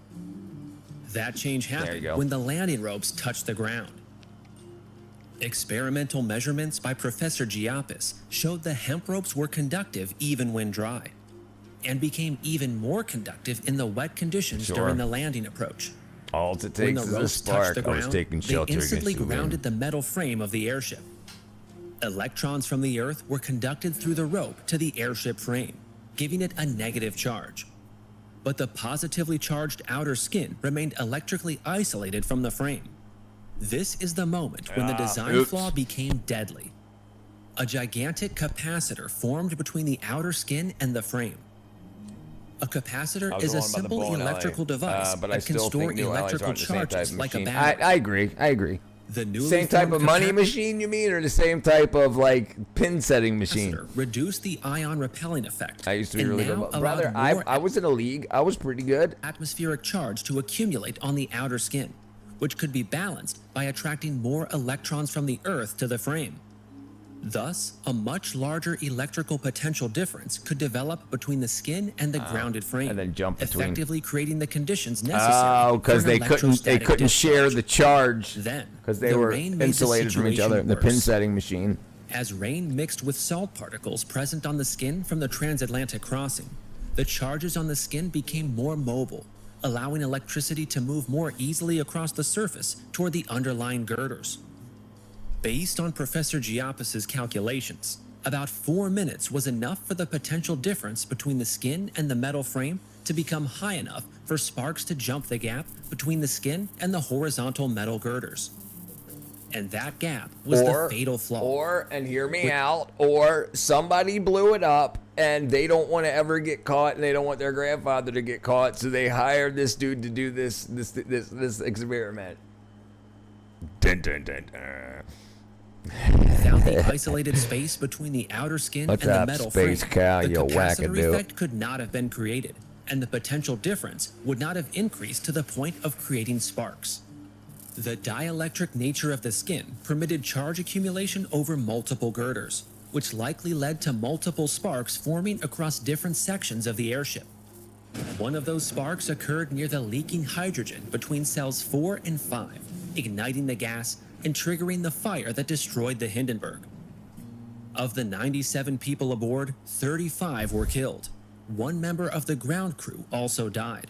That change you happened go. when the landing ropes touched the ground. Experimental measurements by Professor Giapis showed the hemp ropes were conductive even when dry, and became even more conductive in the wet conditions Sure. during the landing approach. All it When takes the is a ropes touched spark. the I was ground, taking they shelter instantly against the wind. grounded the metal frame of the airship. Electrons from the Earth were conducted through the rope to the airship frame, giving it a negative charge. But the positively charged outer skin remained electrically isolated from the frame. This is the moment when the design flaw became deadly. A gigantic capacitor formed between the outer skin and the frame. A capacitor is a simple electrical device that can store electrical charges like a battery. I agree. The newly Same type formed of money machine, you mean, or the same type of like pin setting machine? capacitor reduced the ion repelling effect. I used to be and really now good, brother. allowed more I was in a league. I was pretty good. atmospheric charge to accumulate on the outer skin, which could be balanced by attracting more electrons from the Earth to the frame. Thus, a much larger electrical potential difference could develop between the skin and the grounded frame, and then jump between. effectively creating the conditions necessary. Oh, because for an they electrostatic couldn't share discharge. the charge Then, because they the were rain made the insulated from each other. situation The pin worse. setting machine. As rain mixed with salt particles present on the skin from the transatlantic crossing, the charges on the skin became more mobile, allowing electricity to move more easily across the surface toward the underlying girders. Based on Professor Giappis's calculations, about 4 minutes was enough for the potential difference between the skin and the metal frame to become high enough for sparks to jump the gap between the skin and the horizontal metal girders. And that gap was the fatal flaw. Or, and hear me out, or somebody blew it up and they don't want to ever get caught and they don't want their grandfather to get caught, so they hired this dude to do this experiment. Dun, dun, dun, dun. Without the isolated space between the outer skin What's and the up, metal Space frame, Cow, the you capacitor wackadoo? effect could not have been created, and the potential difference would not have increased to the point of creating sparks. The dielectric nature of the skin permitted charge accumulation over multiple girders, which likely led to multiple sparks forming across different sections of the airship. One of those sparks occurred near the leaking hydrogen between cells 4 and 5, igniting the gas and triggering the fire that destroyed the Hindenburg. Of the 97 people aboard, 35 were killed. One member of the ground crew also died.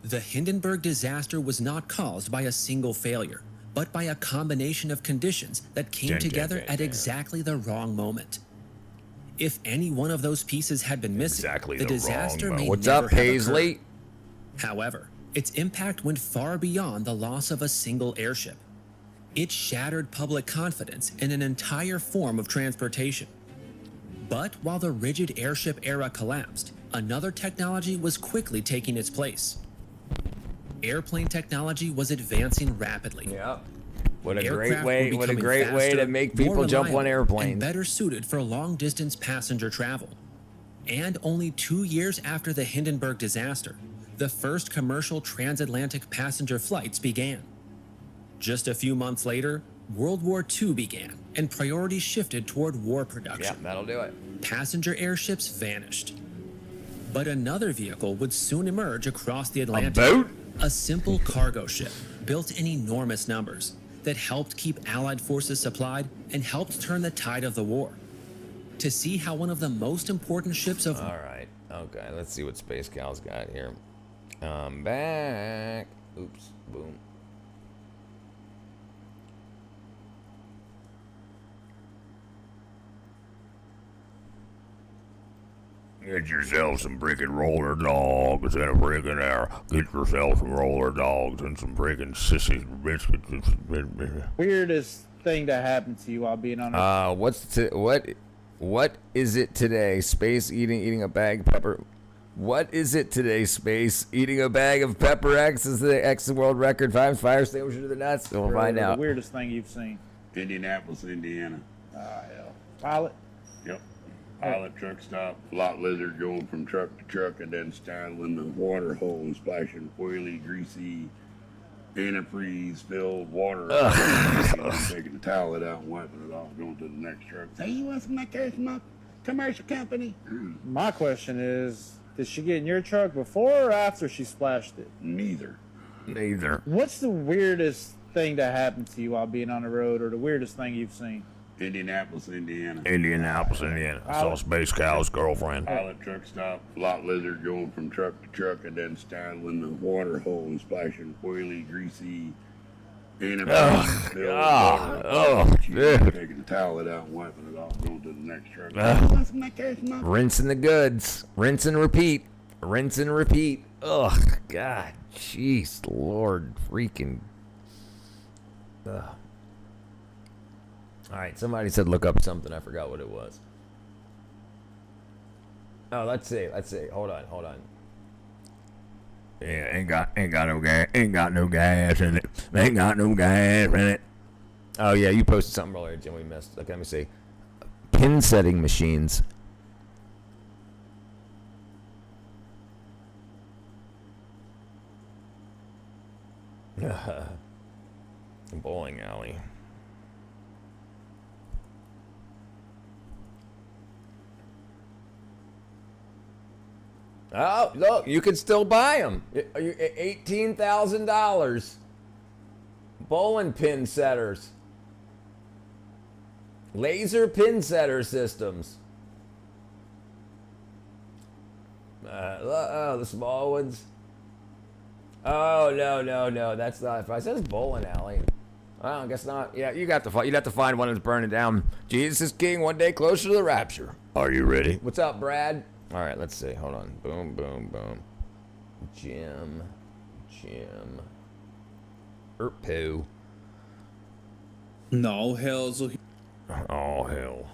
The Hindenburg disaster was not caused by a single failure, but by a combination of conditions that came together at exactly the wrong moment. If any one of those pieces had been missing, the disaster may What's never up, have Paisley? occurred. However, its impact went far beyond the loss of a single airship. It shattered public confidence in an entire form of transportation. But while the rigid airship era collapsed, another technology was quickly taking its place. Airplane technology was advancing rapidly. Yeah. What a Aircraft great were way becoming to faster, make more people jump on reliable, airplanes. and better suited for long-distance passenger travel. And only 2 years after the Hindenburg disaster, the first commercial transatlantic passenger flights began. Just a few months later, World War II began, and priorities shifted toward war Yeah, production. that'll do it. Passenger airships vanished. But another vehicle would soon emerge across the Atlantic. boat? A simple cargo ship built in enormous numbers that helped keep Allied forces supplied and helped turn the tide of the war. To see how one of the most important ships of All right. Okay. Let's see what Space Cow's got here. I'm back. Oops. Boom. Get yourself some freaking roller dogs and a freaking get yourself some roller dogs and some freaking sissy biscuits. Weirdest thing that happened to you while being on a What is it today? Space eating a bag of pepper. What is it today? Space eating a bag of Pepper X is the X world record. Fire extinguisher to the nuts. We'll find the out. weirdest thing you've seen. Indianapolis, Indiana. Hell. Pilot. Yep. Pilot truck stop. Lot lizard going from truck to truck and then straddling the water hole and splashing oily, greasy, antifreeze-filled water. Taking the towel out and wiping it off, going to the next truck. Say, you want some of that from my commercial company? My question is, did she get in your truck before or after she splashed it? Neither. Neither. What's the weirdest thing that happened to you while being on the road, or the weirdest thing you've seen? Indianapolis, Indiana. Indianapolis, Indiana. I saw Space Cow's girlfriend. Pilot truck stop. Lot lizard going from truck to truck and then straddling the water hole and splashing oily, greasy, Ain't it Ugh, Bill, God, Bill, oh, she's yeah. taking the towel out and wiping it off, going to the next truck. Ugh. Rinsing the goods. Rinse and repeat. Rinse and repeat. Ugh, God, jeez, Lord, freaking. Ugh. All right, somebody said look up something. I forgot what it was. Oh, let's see. Hold on. Yeah, ain't got no gas. Ain't got no gas in it. Ain't got no gas in it. Oh yeah, you posted something earlier, Jim. We missed. Okay, let me see. Pin setting machines. Bowling alley. Oh, look, you can still buy them. $18,000. Bowling pin setters. Laser pin setter systems. The small ones. Oh, no. That's not. If I says bowling alley. Well, I guess not. Yeah, you'd have to find one that's burning down. Jesus is king, one day closer to the rapture. Are you ready? What's up, Brad? All right, let's see. Hold on. Boom. Jim. Erpo. No, hell. So Oh, hell.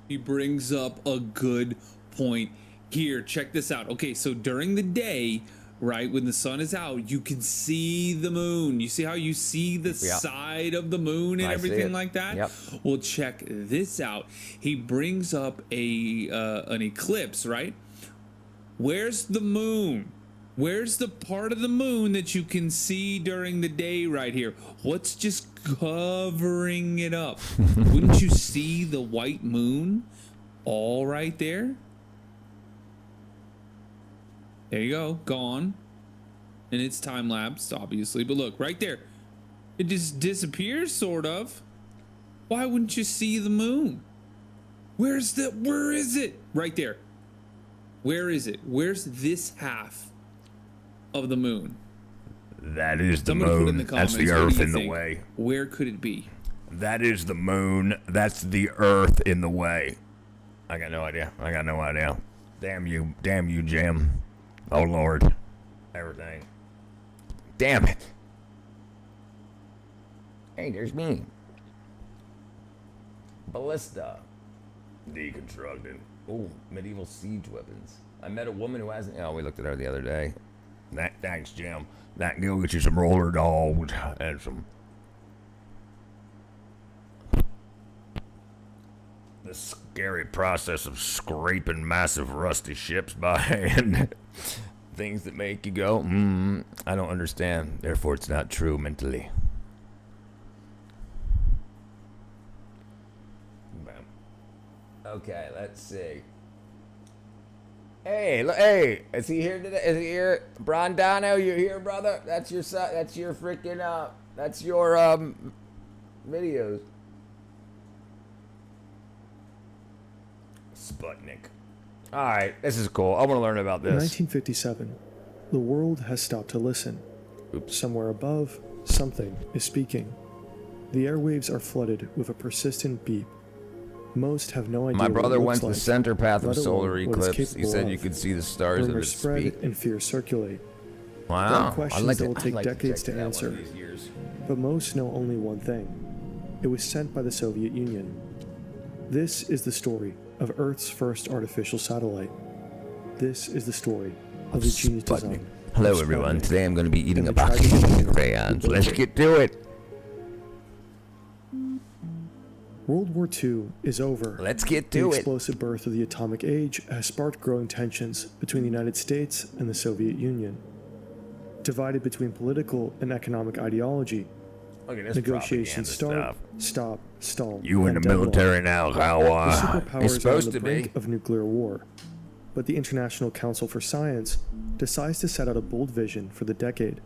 he brings up a good point here. Check this out. Okay, so during the day, right, when the sun is out, you can see the moon. You see how you see the side of the moon and I see everything it. like that? Yep. Well, check this out. He brings up an eclipse, right? Where's the moon? Where's the part of the moon that you can see during the day right here? What's just covering it up? Wouldn't you see the white moon all right there? There you go, gone. And it's time lapsed, obviously. But look, right there. It just disappears, sort of. Why wouldn't you see the moon? Where is it? Right there. Where is it? Where's this half of the moon? That is the Somebody put in moon. the comments, That's the what do earth you in the think? way. Where could it be? That is the moon. That's the earth in the way. I got no idea. Damn you, Jim. Oh, Lord. Everything. Damn it. Hey, there's me. Ballista. Deconstructed. Ooh, medieval siege weapons. I met a woman who hasn't... Oh, we looked at her the other day. Thanks, Jim. That can go get you some roller dogs and some... The scary process of scraping massive rusty ships by hand. Things that make you go, I don't understand. Therefore, it's not true mentally. Bam. Okay, let's see. Hey, look, hey, is he here today? Is he here? Brandano, you here, brother? That's your son. That's your freaking, that's your, videos. Sputnik. All right, this is cool. I want to learn about In this. 1957, the world has stopped to listen. Oops. Somewhere above, something is speaking. The airwaves are flooded with a persistent beep. Most have no idea My what brother it went looks the like, center path of let alone solar what it's eclipse. He capable said you of. could see the stars of Rumors its spread speak. and fears circulate. There Wow. are questions that will take decades to check that one answer. of these years. But most know only one thing. It was sent by the Soviet Union. This is the story of Earth's first artificial satellite. This is the story of the genius Sputnik. design. Hello, of everyone. Sputnik. Today I'm going to be eating And a the box of tragic cheese ending crayons. who built Let's it. get to it. World War II is over. Let's get The to it. explosive birth of the atomic age has sparked growing tensions between the United States and the Soviet Union. Divided between political and economic ideology, Look at this negotiations propaganda start, stuff. stop, stall. You in the and deadlock. military now, how The it's superpowers are on supposed the to brink be. of nuclear war, but the International Council for Science decides to set out a bold vision for the decade.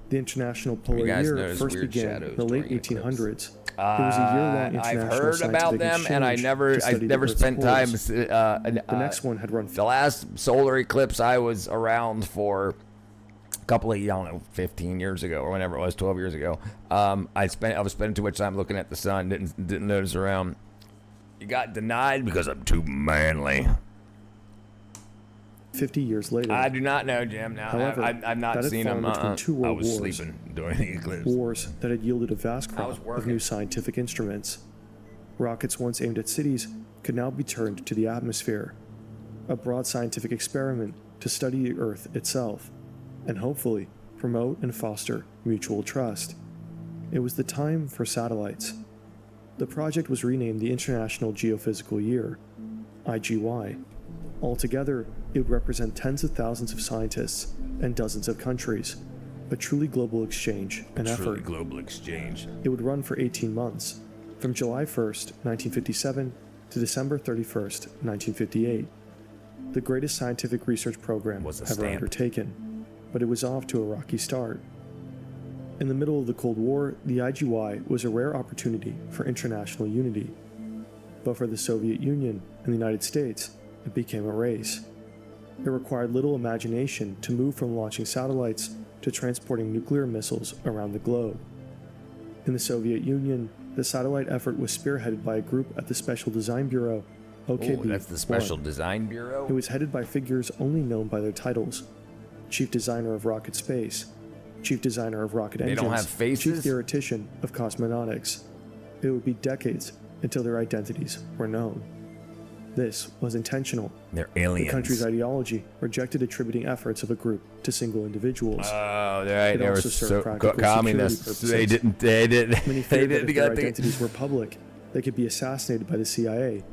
The International Polar guys Year notice first weird began shadows in the late during eclipse? 1800s. It was a year-long I've international heard about scientific them, and I exchange never, to study the Earth's spent time. poles. The The next one had run The last solar eclipse I was around for couple of, I don't know, 15 years ago or whenever it was, 12 years ago. I was spending too much time looking at the sun, didn't notice around. You got denied because I'm too manly. 50 years later. I do not know, Jim. Now, However, I've not that had seen fallen them. between two world I was wars. sleeping during the eclipse. Wars that had yielded a vast I crop was of working. new scientific instruments. Rockets once aimed at cities could now be turned to the atmosphere. A broad scientific experiment to study the Earth itself, and hopefully promote and foster mutual trust. It was the time for satellites. The project was renamed the International Geophysical Year, IGY. Altogether, it would represent tens of thousands of scientists and dozens of countries, a truly global exchange and Truly effort. global exchange. It would run for 18 months, from July 1st, 1957 to December 31st, 1958. The greatest scientific research program Was a ever stamp. undertaken, but it was off to a rocky start. In the middle of the Cold War, the IGY was a rare opportunity for international unity. But for the Soviet Union and the United States, it became a race. It required little imagination to move from launching satellites to transporting nuclear missiles around the globe. In the Soviet Union, the satellite effort was spearheaded by a group at the Special Design Bureau, OKB. Ooh, that's the Special Design Bureau. It was headed by figures only known by their titles: Chief Designer of Rocket Space, Chief Designer of Rocket They Engines, don't have faces? Chief Theoretician of Cosmonautics. It would be decades until their identities were known. This was intentional. They're The aliens. country's ideology rejected attributing efforts of a group to single individuals. Oh, right. It They were also served so practical communists. security purposes. They didn't. Many They feared that didn't if their got the. identities were public, they could be assassinated by the CIA.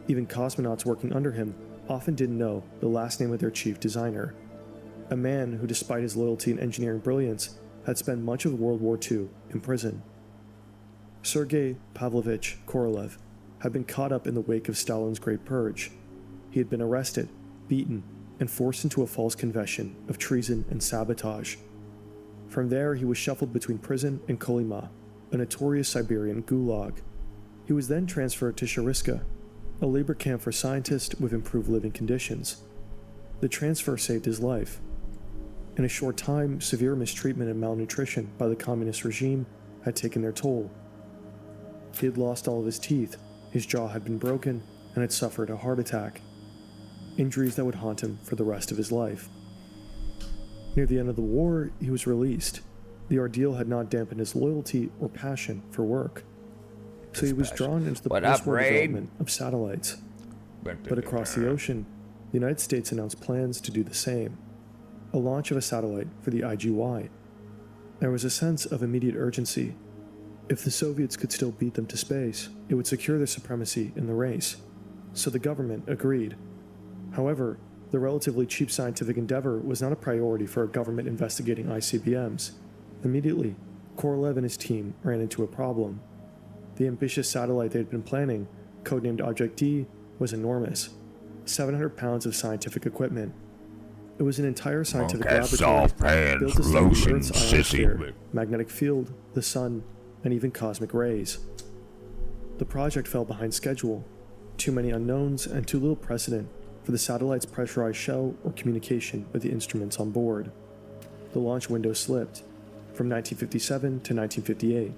Even cosmonauts working under him often didn't know the last name of their chief designer, a man who, despite his loyalty and engineering brilliance, had spent much of World War II in prison. Sergei Pavlovich Korolev had been caught up in the wake of Stalin's Great Purge. He had been arrested, beaten, and forced into a false confession of treason and sabotage. From there, he was shuffled between prison and Kolyma, a notorious Siberian gulag. He was then transferred to Shuriska, a labor camp for scientists with improved living conditions. The transfer saved his life. In a short time, severe mistreatment and malnutrition by the communist regime had taken their toll. He had lost all of his teeth, his jaw had been broken, and had suffered a heart attack. Injuries that would haunt him for the rest of his life. Near the end of the war, he was released. The ordeal had not dampened his loyalty or passion for work. So he was drawn into the What up, post-war Raid? development of satellites. But across the ocean, the United States announced plans to do the same. A launch of a satellite for the IGY. There was a sense of immediate urgency. If the Soviets could still beat them to space, it would secure their supremacy in the race. So the government agreed. However, the relatively cheap scientific endeavor was not a priority for a government investigating ICBMs. Immediately, Korolev and his team ran into a problem. The ambitious satellite they had been planning, codenamed Object D, was enormous. 700 pounds of scientific equipment. It was an entire scientific Okay, laboratory soft hands, built to study lotion, the Earth's sissy. ionosphere, magnetic field, the sun, and even cosmic rays. The project fell behind schedule. Too many unknowns and too little precedent for the satellite's pressurized shell or communication with the instruments on board. The launch window slipped from 1957 to 1958,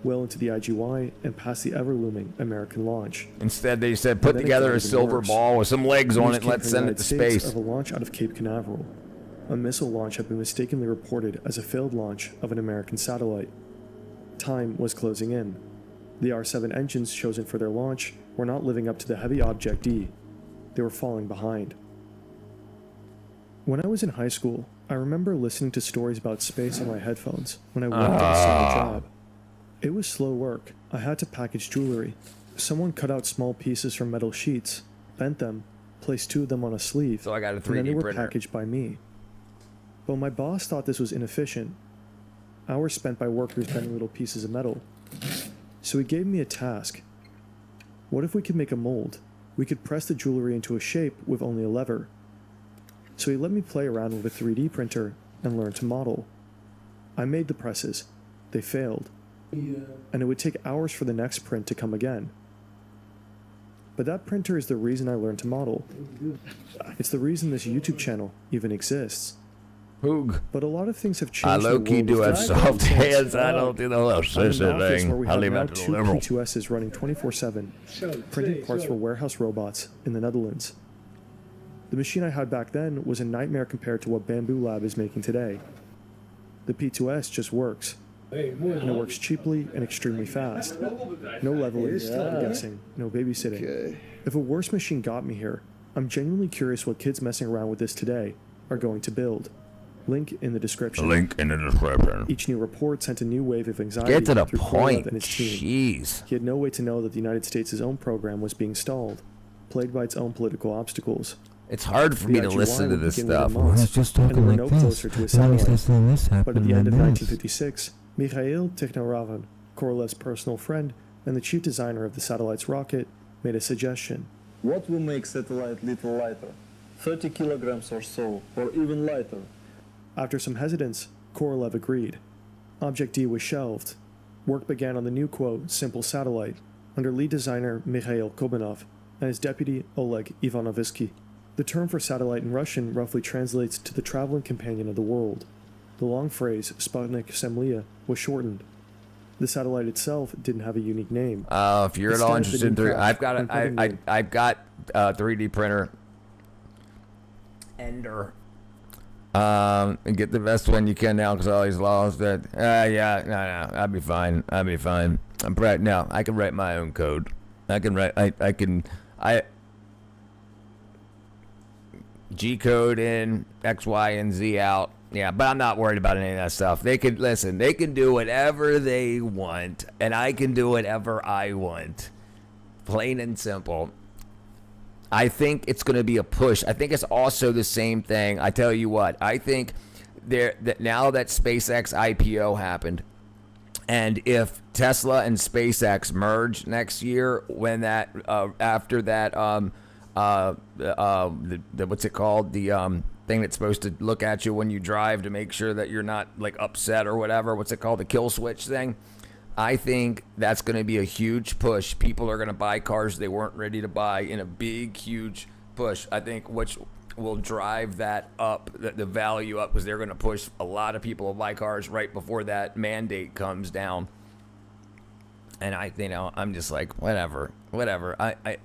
well into the IGY and past the ever-looming American launch. Instead, they said put then it together got a even silver worse. ball with some legs on News it and came let's from send the it to United States space. of a launch out of Cape Canaveral. A missile launch had been mistakenly reported as a failed launch of an American satellite. Time was closing in. The R-7 engines chosen for their launch were not living up to the heavy Object D. They were falling behind. When I was in high school, I remember listening to stories about space on my headphones when I worked at a summer job. It was slow work. I had to package jewelry. Someone cut out small pieces from metal sheets, bent them, placed 2 of them on a sleeve, So I got a and then they 3D were printer. packaged by me. But my boss thought this was inefficient. Hours spent by workers bending little pieces of metal. So he gave me a task. What if we could make a mold? We could press the jewelry into a shape with only a lever. So he let me play around with a 3D printer and learn to model. I made the presses. They failed. And it would take hours for the next print to come again. But that printer is the reason I learned to model. It's the reason this YouTube channel even exists. Hoog. But a lot of things have changed. I in the low-key world do of have physics. soft hands. I don't do the little I'm in sister an office thing. where we I have leave now that to the two liberal. P2Ss running 24/7, printing parts for warehouse robots in the Netherlands. The machine I had back then was a nightmare compared to what Bamboo Lab is making today. The P2S just works. And it works cheaply and extremely fast. No leveling, no guessing, no babysitting. If a worse machine got me here, I'm genuinely curious what kids messing around with this today are going to build. Link in the description. Link in the description. Each new report sent a new wave of anxiety Get to the through point. Korolev and his team. Jeez. He had no way to know that the United States' own program was being stalled, plagued by its own political obstacles. It's hard for The me to IGY listen to would this begin within stuff. months, and we were no closer to a satellite. But at the end of 1956, Mikhail Tikhnoravin, Korolev's personal friend and the chief designer of the satellite's rocket, made a suggestion. What will make satellite little lighter? 30 kilograms or so, or even lighter. After some hesitance, Korolev agreed. Object D was shelved. Work began on the new, quote, simple satellite, under lead designer Mikhail Kobanov and his deputy Oleg Ivanovsky. The term for satellite in Russian roughly translates to the traveling companion of the world. The long phrase Sputnik Semlia was shortened. The satellite itself didn't have a unique name. If you're at all interested in 3D, I've got a 3D printer. Ender. And get the best one you can now because all these laws that. No, I'll be fine. I'll be fine. I can write my own code. I can G code in, X, Y, and Z out. Yeah, but I'm not worried about any of that stuff. They can do whatever they want, and I can do whatever I want. Plain and simple. I think it's going to be a push. I think it's also the same thing. I tell you what, I think that now that SpaceX IPO happened, and if Tesla and SpaceX merge next year, when that after that what's it called, the thing that's supposed to look at you when you drive to make sure that you're not like upset or whatever, what's it called, the kill switch thing, I think that's going to be a huge push. People are going to buy cars they weren't ready to buy in a big huge push, I think, which will drive that up, the value up, because they're going to push a lot of people to buy cars right before that mandate comes down. And I'm just like, whatever. I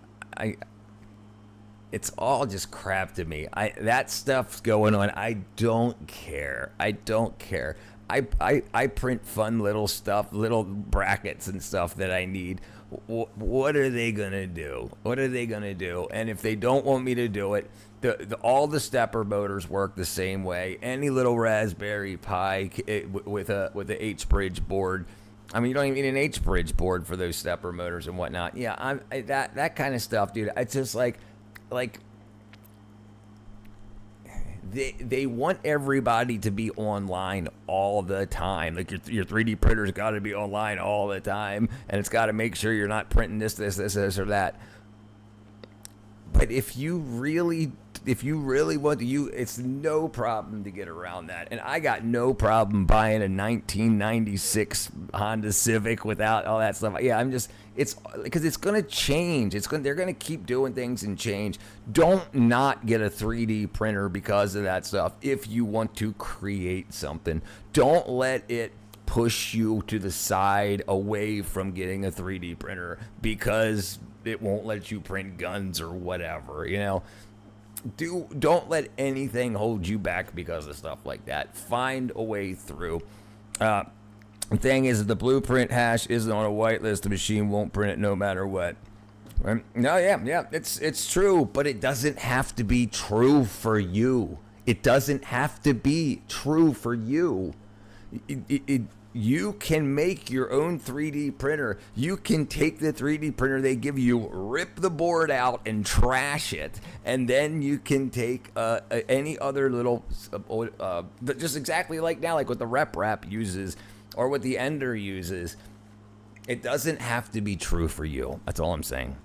it's all just crap to me. That stuff's going on. I don't care. I print fun little stuff, little brackets and stuff that I need. What are they gonna do? And if they don't want me to do it, all the stepper motors work the same way. Any little Raspberry Pi with a H-bridge board. I mean, you don't even need an H-bridge board for those stepper motors and whatnot. Yeah, that kind of stuff, dude. It's just like they want everybody to be online all the time. Like your 3D printer's got to be online all the time, and it's got to make sure you're not printing this or that. But if you really want to, it's no problem to get around that. And I got no problem buying a 1996 Honda Civic without all that stuff. Yeah, it's because it's going to change. They're going to keep doing things and change. Don't not get a 3D printer because of that stuff. If you want to create something, don't let it push you to the side away from getting a 3D printer because it won't let you print guns or whatever, Don't let anything hold you back because of stuff like that. Find a way through. The thing is, the blueprint hash isn't on a whitelist. The machine won't print it no matter what. No, yeah, it's true, but it doesn't have to be true for you. It doesn't have to be true for you. You can make your own 3D printer. You can take the 3D printer they give you, rip the board out and trash it, and then you can take any other little, just exactly like now, like what the RepRap uses or what the Ender uses. It doesn't have to be true for you. That's all I'm saying.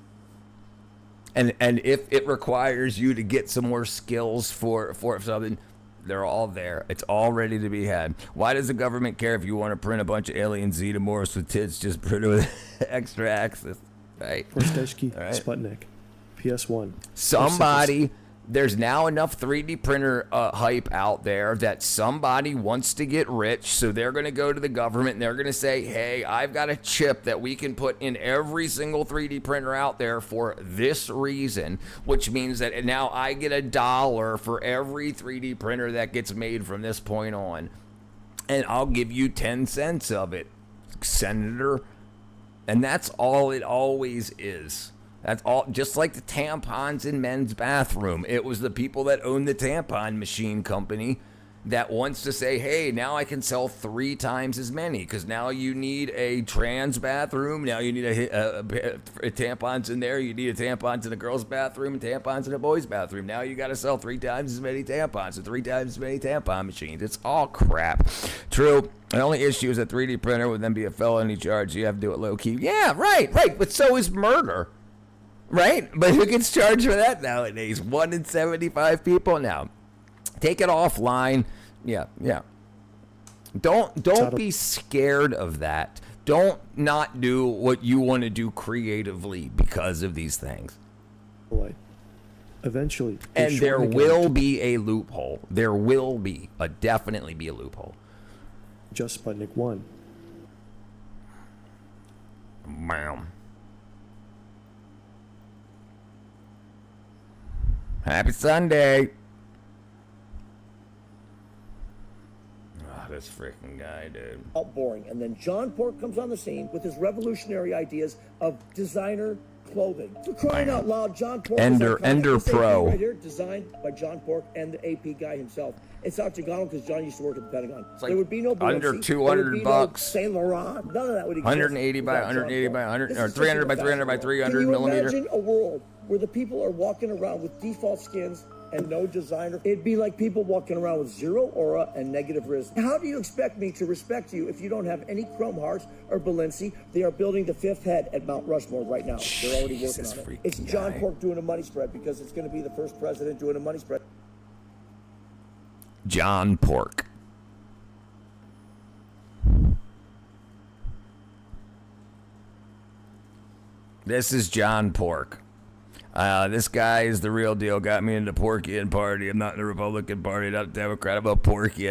And if it requires you to get some more skills for something, they're all there. It's all ready to be had. Why does the government care if you want to print a bunch of alien xenomorphs with tits? Just print it with extra access, right? Prosteshki All right. Sputnik, PS1. There's now enough 3D printer hype out there that somebody wants to get rich, so they're going to go to the government and they're going to say, hey, I've got a chip that we can put in every single 3D printer out there for this reason, which means that now I get $1 for every 3D printer that gets made from this point on, and I'll give you 10 cents of it, Senator. And that's all it always is. That's all, just like the tampons in men's bathroom. It was the people that own the tampon machine company that wants to say, hey, now I can sell 3 times as many because now you need a trans bathroom. Now you need a tampons in there. You need a tampons in a girl's bathroom and tampons in a boy's bathroom. Now you got to sell 3 times as many tampons and 3 times as many tampon machines. It's all crap. True. The only issue is a 3D printer would then be a felony charge. You have to do it low key. Yeah, right. But so is murder. Right? But who gets charged for that nowadays? 1 in 75 people now. Take it offline. Yeah. Don't be scared of that. Don't not do what you want to do creatively because of these things. Eventually. And there will be a loophole. There will be definitely be a loophole. Just Sputnik 1. Bam. Happy Sunday. Oh, this freaking guy, dude. Boring. And then John Pork comes on the scene with his revolutionary ideas of designer clothing. For crying out loud, John Pork Ender Pro. Right here, designed by John Pork and the AP guy himself. It's octagonal because John used to work at the Pentagon. It's like there would be no under Balenci, $200. No Saint Laurent. None of that would exist. 180 by 180 by 100 or 300 by 300 by 300 millimeter. Can you imagine a world where the people are walking around with default skins and no designer? It'd be like people walking around with zero aura and negative risk. How do you expect me to respect you if you don't have any Chrome Hearts or Balenci? They are building the 5th head at Mount Rushmore right now. They're already working on it. It's John Pork doing a money spread because it's going to be the first president doing a money spread. John Pork. This is John Pork. This guy is the real deal. Got me into Porky Party. I'm not in the Republican Party, not a Democrat. I'm a Porky.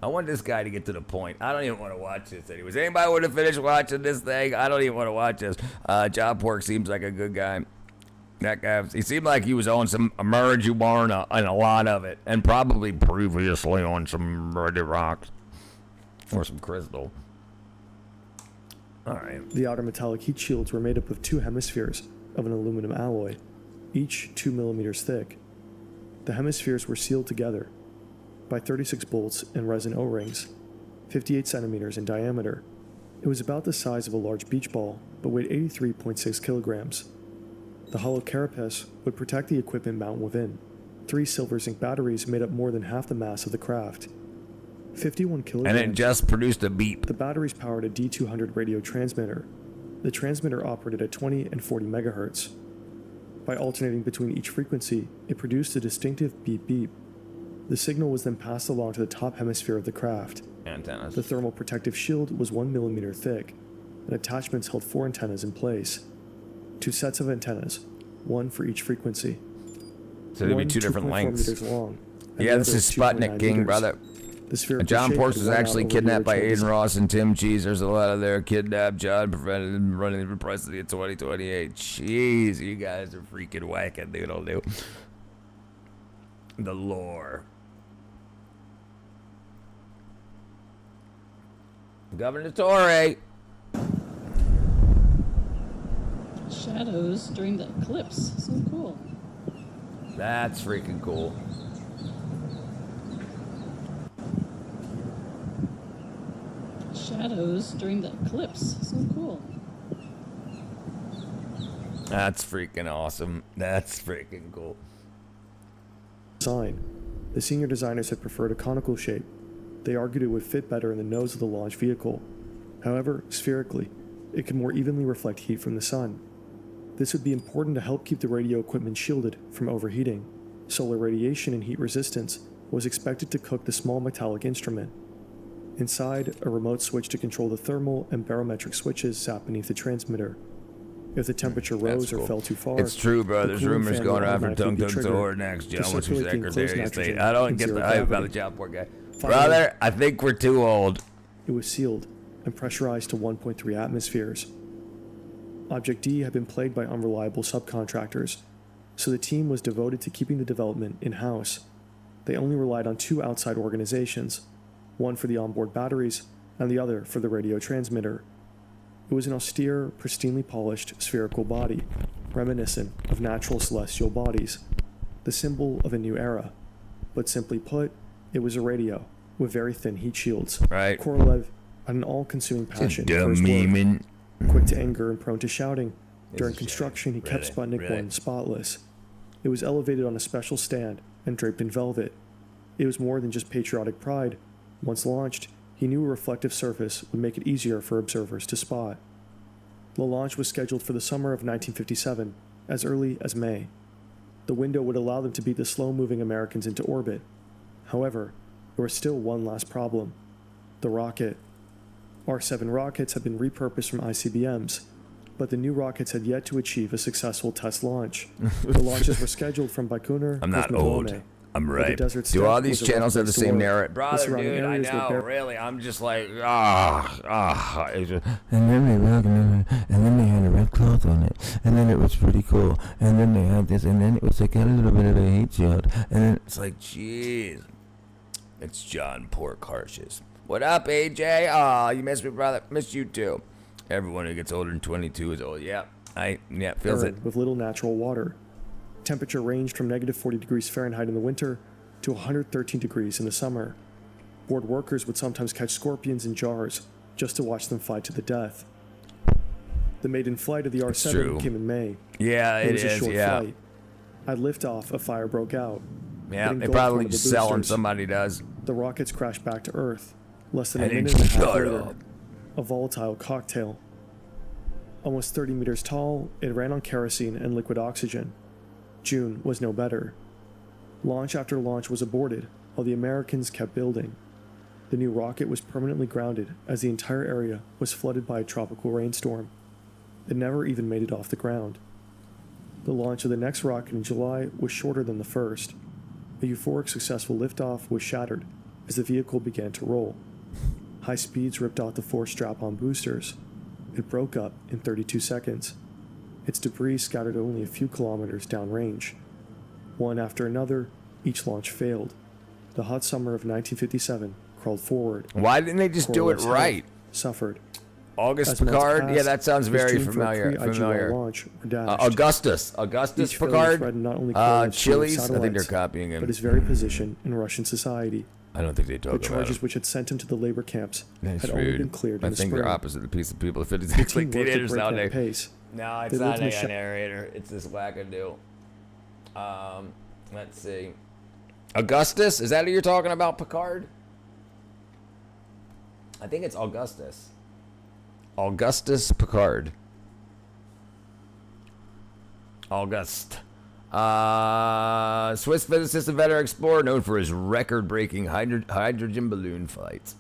I want this guy to get to the point. I don't even want to watch this anyways. Anybody want to finish watching this thing? I don't even want to watch this. John Pork seems like a good guy. That guy, he seemed like he was on some marijuana and a lot of it, and probably previously on some Ready Rocks or some crystal. All right. The outer metallic heat shields were made up of 2 hemispheres of an aluminum alloy, each 2 millimeters thick. The hemispheres were sealed together by 36 bolts and resin O-rings, 58 centimeters in diameter. It was about the size of a large beach ball, but weighed 83.6 kilograms. The hollow carapace would protect the equipment mounted within. 3 silver zinc batteries made up more than half the mass of the craft. 51 kilograms. And it just produced a beep. The batteries powered a D200 radio transmitter. The transmitter operated at 20 and 40 megahertz. By alternating between each frequency, it produced a distinctive beep beep. The signal was then passed along to the top hemisphere of the craft. Antennas. The thermal protective shield was 1 millimeter thick, and attachments held 4 antennas in place. 2 sets of antennas, 1 for each frequency. So there'd be 2 different lengths. Meters long, yeah, this is Sputnik King, brother. John Pork was actually kidnapped by Aiden Ross and Tim Cheese. There's a lot of their kidnapped John prevented him running for president in 2028. Jeez, you guys are freaking whacking, dude. The lore. Governor Torre. Shadows during the eclipse. So cool. That's freaking cool. Shadows during the eclipse. So cool. That's freaking awesome. That's freaking cool. Design. The senior designers had preferred a conical shape. They argued it would fit better in the nose of the launch vehicle. However, spherically, it could more evenly reflect heat from the sun. This would be important to help keep the radio equipment shielded from overheating. Solar radiation and heat resistance was expected to cook the small metallic instrument. Inside, a remote switch to control the thermal and barometric switches sat beneath the transmitter. If the temperature rose or fell too far, It's true, bro. the There's cooling rumors fan going would around for automatically Tung be Tung triggered Sword next. to John, what's your circulate the enclosed Secretary of State? nitrogen I don't in get zero the hype about the gravity. job, poor guy. Finally, Brother, I think we're too old. it was sealed and pressurized to 1.3 atmospheres. Object D had been plagued by unreliable subcontractors, so the team was devoted to keeping the development in-house. They only relied on 2 outside organizations, one for the onboard batteries and the other for the radio transmitter. It was an austere, pristinely polished spherical body, reminiscent of natural celestial bodies, the symbol of a new era. But simply put, it was a radio with very thin heat shields. Right. Korolev had an all-consuming passion for Dumb his work. memeing. Quick to anger and prone to shouting. During is construction, he kept really, Sputnik 1 spotless. It was elevated on a special stand and draped in velvet. It was more than just patriotic pride. Once launched, he knew a reflective surface would make it easier for observers to spot. The launch was scheduled for the summer of 1957, as early as May. The window would allow them to beat the slow-moving Americans into orbit. However, there was still one last problem: the rocket. R-7 rockets had been repurposed from ICBMs, but the new rockets had yet to achieve a successful test launch. The launches were scheduled from Baikonur. I'm not Kosmodrome, old. I'm but the right. desert Do all steppe these was a rough channels have the place to same work. narrative? The Brother, surrounding dude, I areas were know. bare- Really, I'm just like, And then they rocked, and then they had a red cloth on it, and then it was pretty cool, and then they had this, and then it was like a little bit of a heat shield, and then it's like, jeez. It's John Pork Harshes. What up, AJ? Aw, you missed me, brother. Missed you too. Everyone who gets older than 22 is old. Yeah, feels it. With little natural water. Temperature ranged from negative 40 degrees Fahrenheit in the winter to 113 degrees in the summer. Bored workers would sometimes catch scorpions in jars just to watch them fight to the death. The maiden flight of the true. R-7 came in May. Yeah, It it was a is, short yeah. flight. At liftoff, a fire broke out. Yeah, It they engulfed probably one of the sell them. boosters. Somebody does. The rockets crashed back to Earth. Less than a And then minute and a half shut later, up. a volatile cocktail. Almost 30 meters tall, it ran on kerosene and liquid oxygen. June was no better. Launch after launch was aborted, while the Americans kept building. The new rocket was permanently grounded as the entire area was flooded by a tropical rainstorm. It never even made it off the ground. The launch of the next rocket in July was shorter than the first. A euphoric successful liftoff was shattered as the vehicle began to roll. High speeds ripped out the 4 strap-on boosters. It broke up in 32 seconds. Its debris scattered only a few kilometers downrange. One after another, each launch failed. The hot summer of 1957 crawled forward. Why didn't they just do it Korolev's right? health Suffered. August As months Picard? passed, Yeah, that sounds his very dream for a familiar. pre-IGY launch were dashed. Augustus Each failure Picard? threatened not only Korolev's fleet of Chili's? I think they're satellites, copying him. but his very position in Russian society. I don't think they The talk about charges it. which had sent him to the labor camps That's had only rude. been cleared I in the think spring. they're opposite the piece of people. If it's The like team worked at teenagers breakneck nowadays. pace. No, it's They not lived in a a narrator. It's this wackadoo. Let's see. Augustus? Is that who you're talking about, Picard? I think it's Augustus. Augustus Picard. August. Swiss physicist and veteran explorer known for his record-breaking hydrogen balloon flights.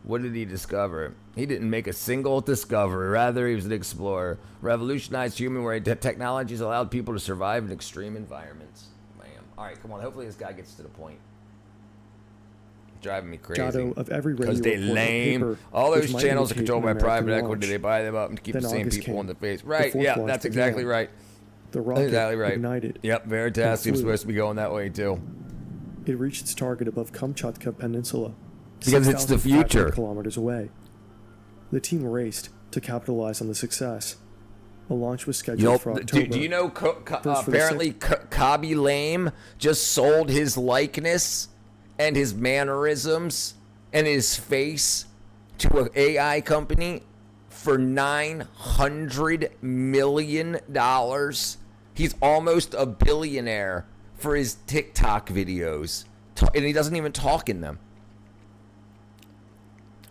What did he discover? He didn't make a single discovery. Rather, he was an explorer. Revolutionized human technologies allowed people to survive in extreme environments. Man. All right, come on. Hopefully this guy gets to the point. Driving me crazy. Jotto of every radio Because they report and lame. paper, All which those might channels are indicate controlled by an American private launch. equity. They buy them up and keep Then the same August people came. in the face. The Right, fourth yeah, launch that's began. exactly right. The That's rocket exactly right. ignited. Yep, Veritasium's and flew. supposed to be going that way too. It reached its target above Kamchatka Peninsula, Because it's the 6,500 future. kilometers away. The team raced to capitalize on the success. A launch was scheduled for October. Do you know First for the apparently Kabi Lame just sold his likeness and his mannerisms and his face to an AI company for $900 million. He's almost a billionaire for his TikTok videos, and he doesn't even talk in them.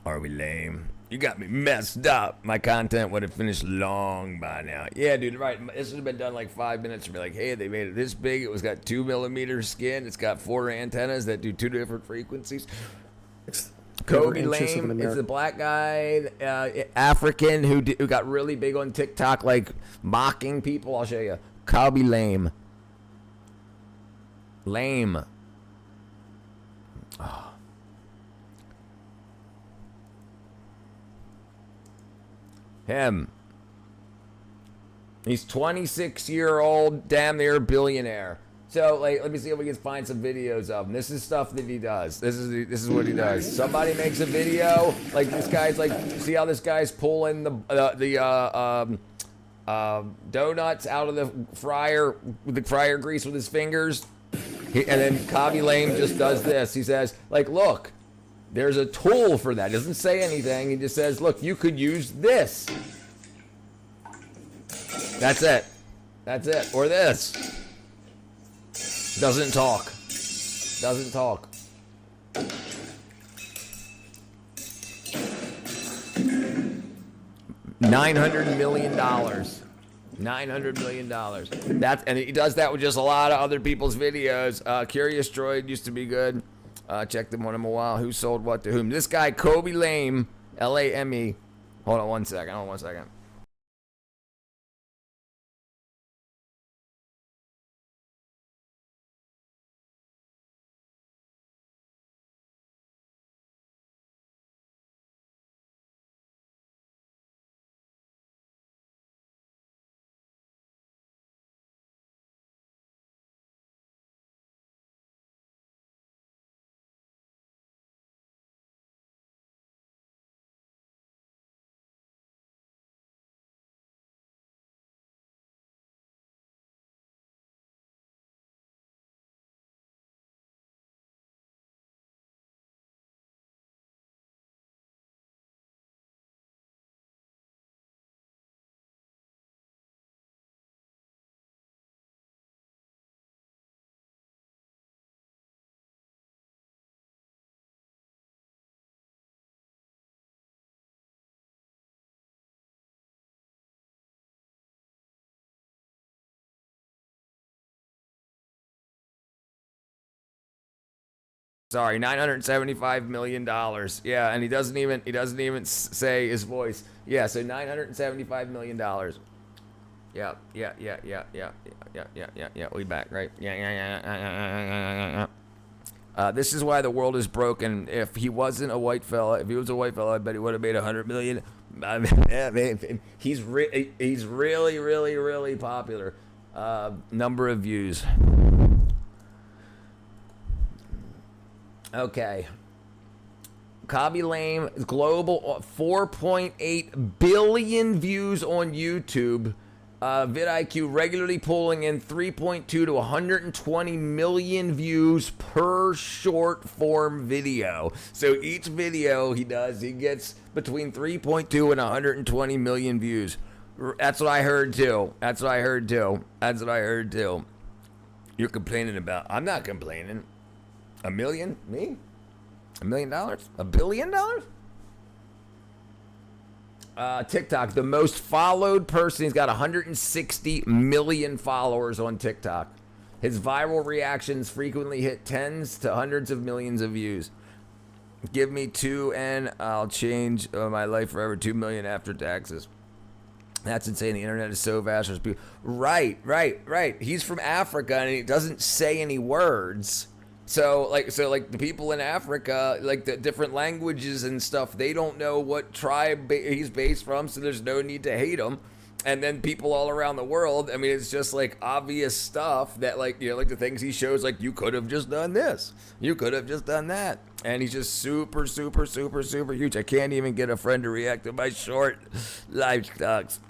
Are we lame? You got me messed up. My content would have finished long by now. Yeah, dude, right. This would have been done like 5 minutes to be like, hey, they made it this big. It was got 2 millimeter skin. It's got 4 antennas that do 2 different frequencies. Kobe Never anxious of an Lame is American. the black guy, African, who got really big on TikTok, like mocking people. I'll show you. Kobe Lame. Lame. Oh. Him. He's 26-year-old, damn near billionaire. So, like, let me see if we can find some videos of him. This is stuff that he does. This is what he does. Somebody makes a video, like this guy's like, see how this guy's pulling the donuts out of the fryer with the fryer grease with his fingers, and then Kobe Lame just does this. He says, like, look, there's a tool for that. He doesn't say anything. He just says, look, you could use this. That's it. That's it. Or this. Doesn't talk. Doesn't talk. $900 million. $900 million. That's, and he does that with just a lot of other people's videos. Curious Droid used to be good. Checked them on him a while. Who sold what to whom? This guy, Kobe Lame, Lame. Hold on one second. Hold on 1 second. Sorry, $975 million. Yeah, and he doesn't even say his voice. Yeah, so $975 million. Yeah. We back, right? Yeah. This is why the world is broken. If he wasn't a white fella, if he was a white fella, I bet he would have made $100 million. I mean, he's really, really, really popular. Number of views. Okay. Kobe Lame, global 4.8 billion views on YouTube. vidIQ regularly pulling in 3.2 to 120 million views per short form video. So each video he does, he gets between 3.2 and 120 million views. That's what I heard too. You're complaining about. I'm not complaining. $1 million? Me? $1 million? $1 billion? TikTok, the most followed person. He's got 160 million followers on TikTok. His viral reactions frequently hit tens to hundreds of millions of views. Give me 2 and I'll change my life forever. 2 million after taxes. That's insane. The internet is so vast. Right. He's from Africa and he doesn't say any words. So the people in Africa, like the different languages and stuff, they don't know what tribe he's based from, so there's no need to hate him. And then people all around the world, I mean, it's just like obvious stuff that, like, you know, like the things he shows, like, you could have just done this, you could have just done that. And he's just super huge. I can't even get a friend to react to my short. Life sucks.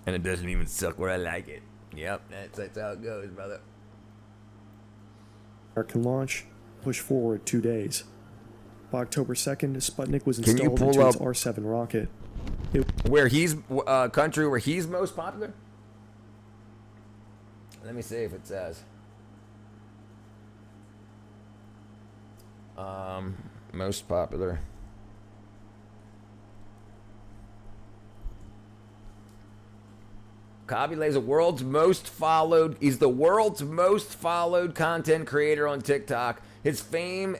And it doesn't even suck where I like it. Yep, that's how it goes, brother. American launch pushed forward 2 days. By October 2nd, Sputnik was installed into its R-7 rocket. Where he's country where he's most popular? Let me see if it says. Most popular. Kabile is the world's most followed. He's the world's most followed content creator on TikTok. His fame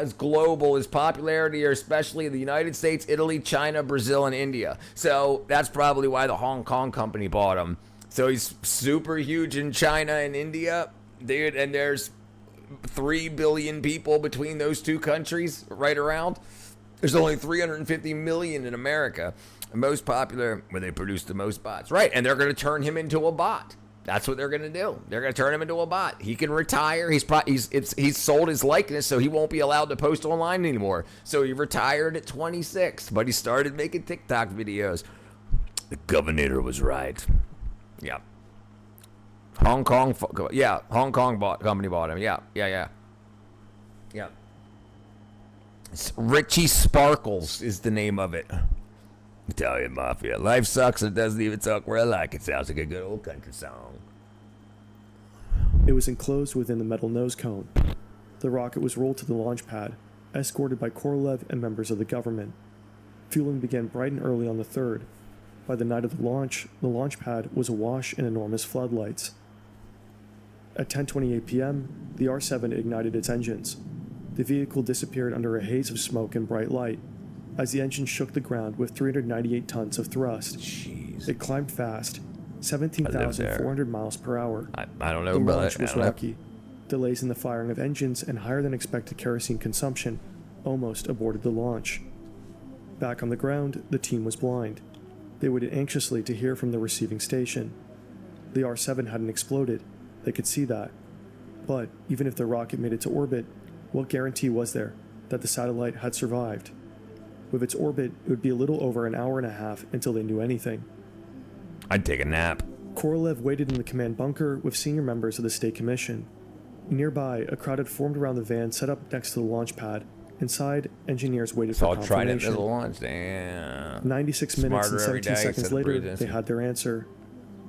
is global. His popularity are especially in the United States, Italy, China, Brazil, and India. So that's probably why the Hong Kong company bought him. So he's super huge in China and India, dude. And there's 3 billion people between those two countries, right around. There's only 350 million in America. The most popular, where they produce the most bots. Right, and they're going to turn him into a bot. That's what they're going to do. They're going to turn him into a bot. He can retire. He's sold his likeness, so he won't be allowed to post online anymore. So he retired at 26, but he started making TikTok videos. The governor was right. Yeah. Hong Kong company bought him. Yeah. Richie Sparkles is the name of it. Italian Mafia. Life sucks and doesn't even talk where I like it. Sounds like a good old country song. It was enclosed within the metal nose cone. The rocket was rolled to the launch pad, escorted by Korolev and members of the government. Fueling began bright and early on the 3rd. By the night of the launch pad was awash in enormous floodlights. At 10:28 p.m., the R-7 ignited its engines. The vehicle disappeared under a haze of smoke and bright light, as the engine shook the ground with 398 tons of thrust. Jeez. It climbed fast, 17,400 miles per hour. I don't know, the brother. launch was rocky. Delays in the firing of engines and higher than expected kerosene consumption almost aborted the launch. Back on the ground, the team was blind. They waited anxiously to hear from the receiving station. The R-7 hadn't exploded. They could see that. But even if the rocket made it to orbit, what guarantee was there that the satellite had survived? With its orbit, it would be a little over an hour and a half until they knew anything. I'd take a nap. Korolev waited in the command bunker with senior members of the State Commission. Nearby, a crowd had formed around the van set up next to the launch pad. Inside, engineers waited for confirmation. Tried it launch. Damn. 96 minutes and 17 seconds later, they had their answer.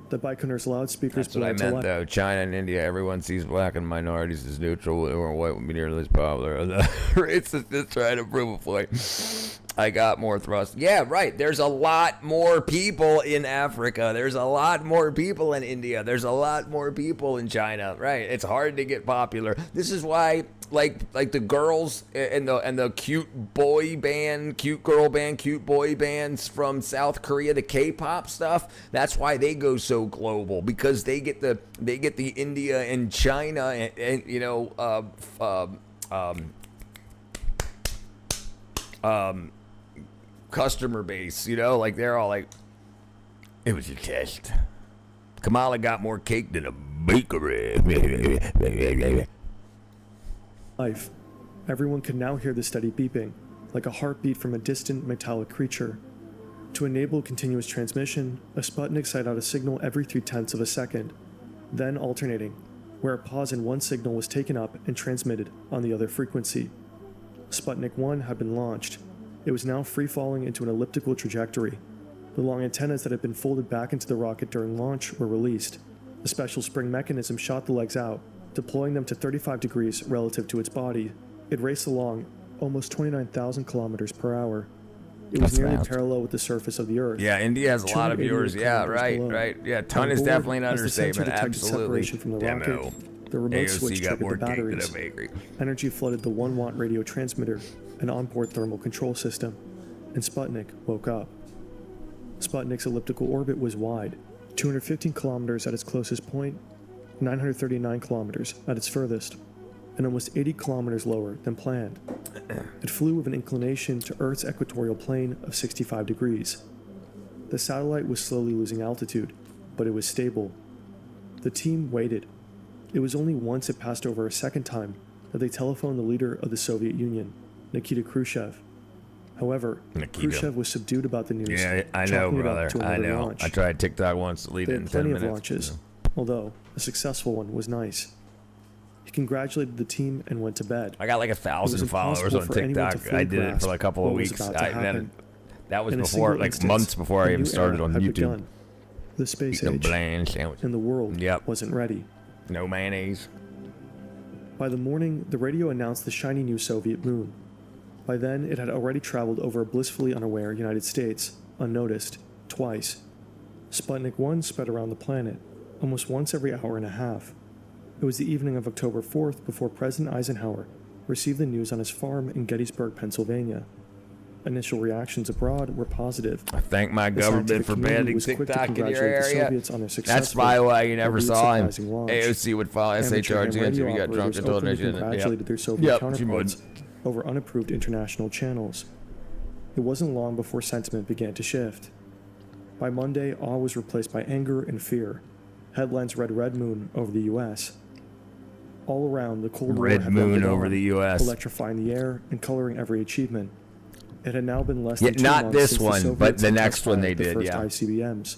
The Baikonur's loudspeakers blew out. That's what I meant, though. China and India, everyone sees black and minorities as neutral or white would be nearly as popular. It's just trying to prove a point. I got more thrust. Yeah, right. There's a lot more people in Africa. There's a lot more people in India. There's a lot more people in China. Right. It's hard to get popular. This is why, like the girls and the cute boy band, cute girl band, cute boy bands from South Korea, the K-pop stuff. That's why they go so global, because they get the India and China and you know customer base, you know, like they're all like, it was a test. Kamala got more cake than a bakery. Life. Everyone could now hear the steady beeping, like a heartbeat from a distant metallic creature. To enable continuous transmission, a Sputnik sent out a signal every 0.3 of a second, then alternating, where a pause in one signal was taken up and transmitted on the other frequency. Sputnik 1 had been launched. It was now free-falling into an elliptical trajectory. The long antennas that had been folded back into the rocket during launch were released. A special spring mechanism shot the legs out, deploying them to 35 degrees relative to its body. It raced along almost 29,000 kilometers per hour. It was nearly parallel with the surface of the Earth. Yeah, India has a lot of viewers. Yeah, right. Yeah, ton is definitely an understatement. Absolutely. From the rocket, the remote switch triggered the batteries. Energy flooded the 1-watt radio transmitter, an onboard thermal control system, and Sputnik woke up. Sputnik's elliptical orbit was wide, 215 kilometers at its closest point, 939 kilometers at its furthest, and almost 80 kilometers lower than planned. It flew with an inclination to Earth's equatorial plane of 65 degrees. The satellite was slowly losing altitude, but it was stable. The team waited. It was only once it passed over a second time that they telephoned the leader of the Soviet Union, Nikita Khrushchev. However, Khrushchev was subdued about the news. Yeah, I know, brother. I know. Launch. I tried TikTok once to lead it in 10 minutes. Plenty of launches, although a successful one was nice. He congratulated the team and went to bed. I got like 1,000 followers on TikTok. I did it for like a couple of weeks. That was before, like months before I even started on YouTube. Begun. The space age and the world wasn't ready. No mayonnaise. By the morning, the radio announced the shiny new Soviet moon. By then, it had already traveled over a blissfully unaware United States, unnoticed, twice. Sputnik 1 sped around the planet, almost once every hour and a half. It was the evening of October 4th before President Eisenhower received the news on his farm in Gettysburg, Pennsylvania. Initial reactions abroad were positive. I thank my The government scientific for community banning was quick to TikTok in your congratulate the area. Soviets on their That's successful, probably why you never albeit saw him. surprising launch. AOC would file essay Amateur charges ham against you if you radio got drunk operators and told openly her. congratulated their Soviet Yep, she counterparts would. over unapproved international channels. It wasn't long before sentiment began to shift. By Monday, awe was replaced by anger and fear. Headlines read "Red Moon" over the U.S. All around, the Cold War Red had Moon rumbled over on, the U.S. electrifying the air and coloring every achievement. It had now been less Yeah, than 2 not months this since one, the but Soviets the had next one they test-fired the did, first yeah. ICBMs.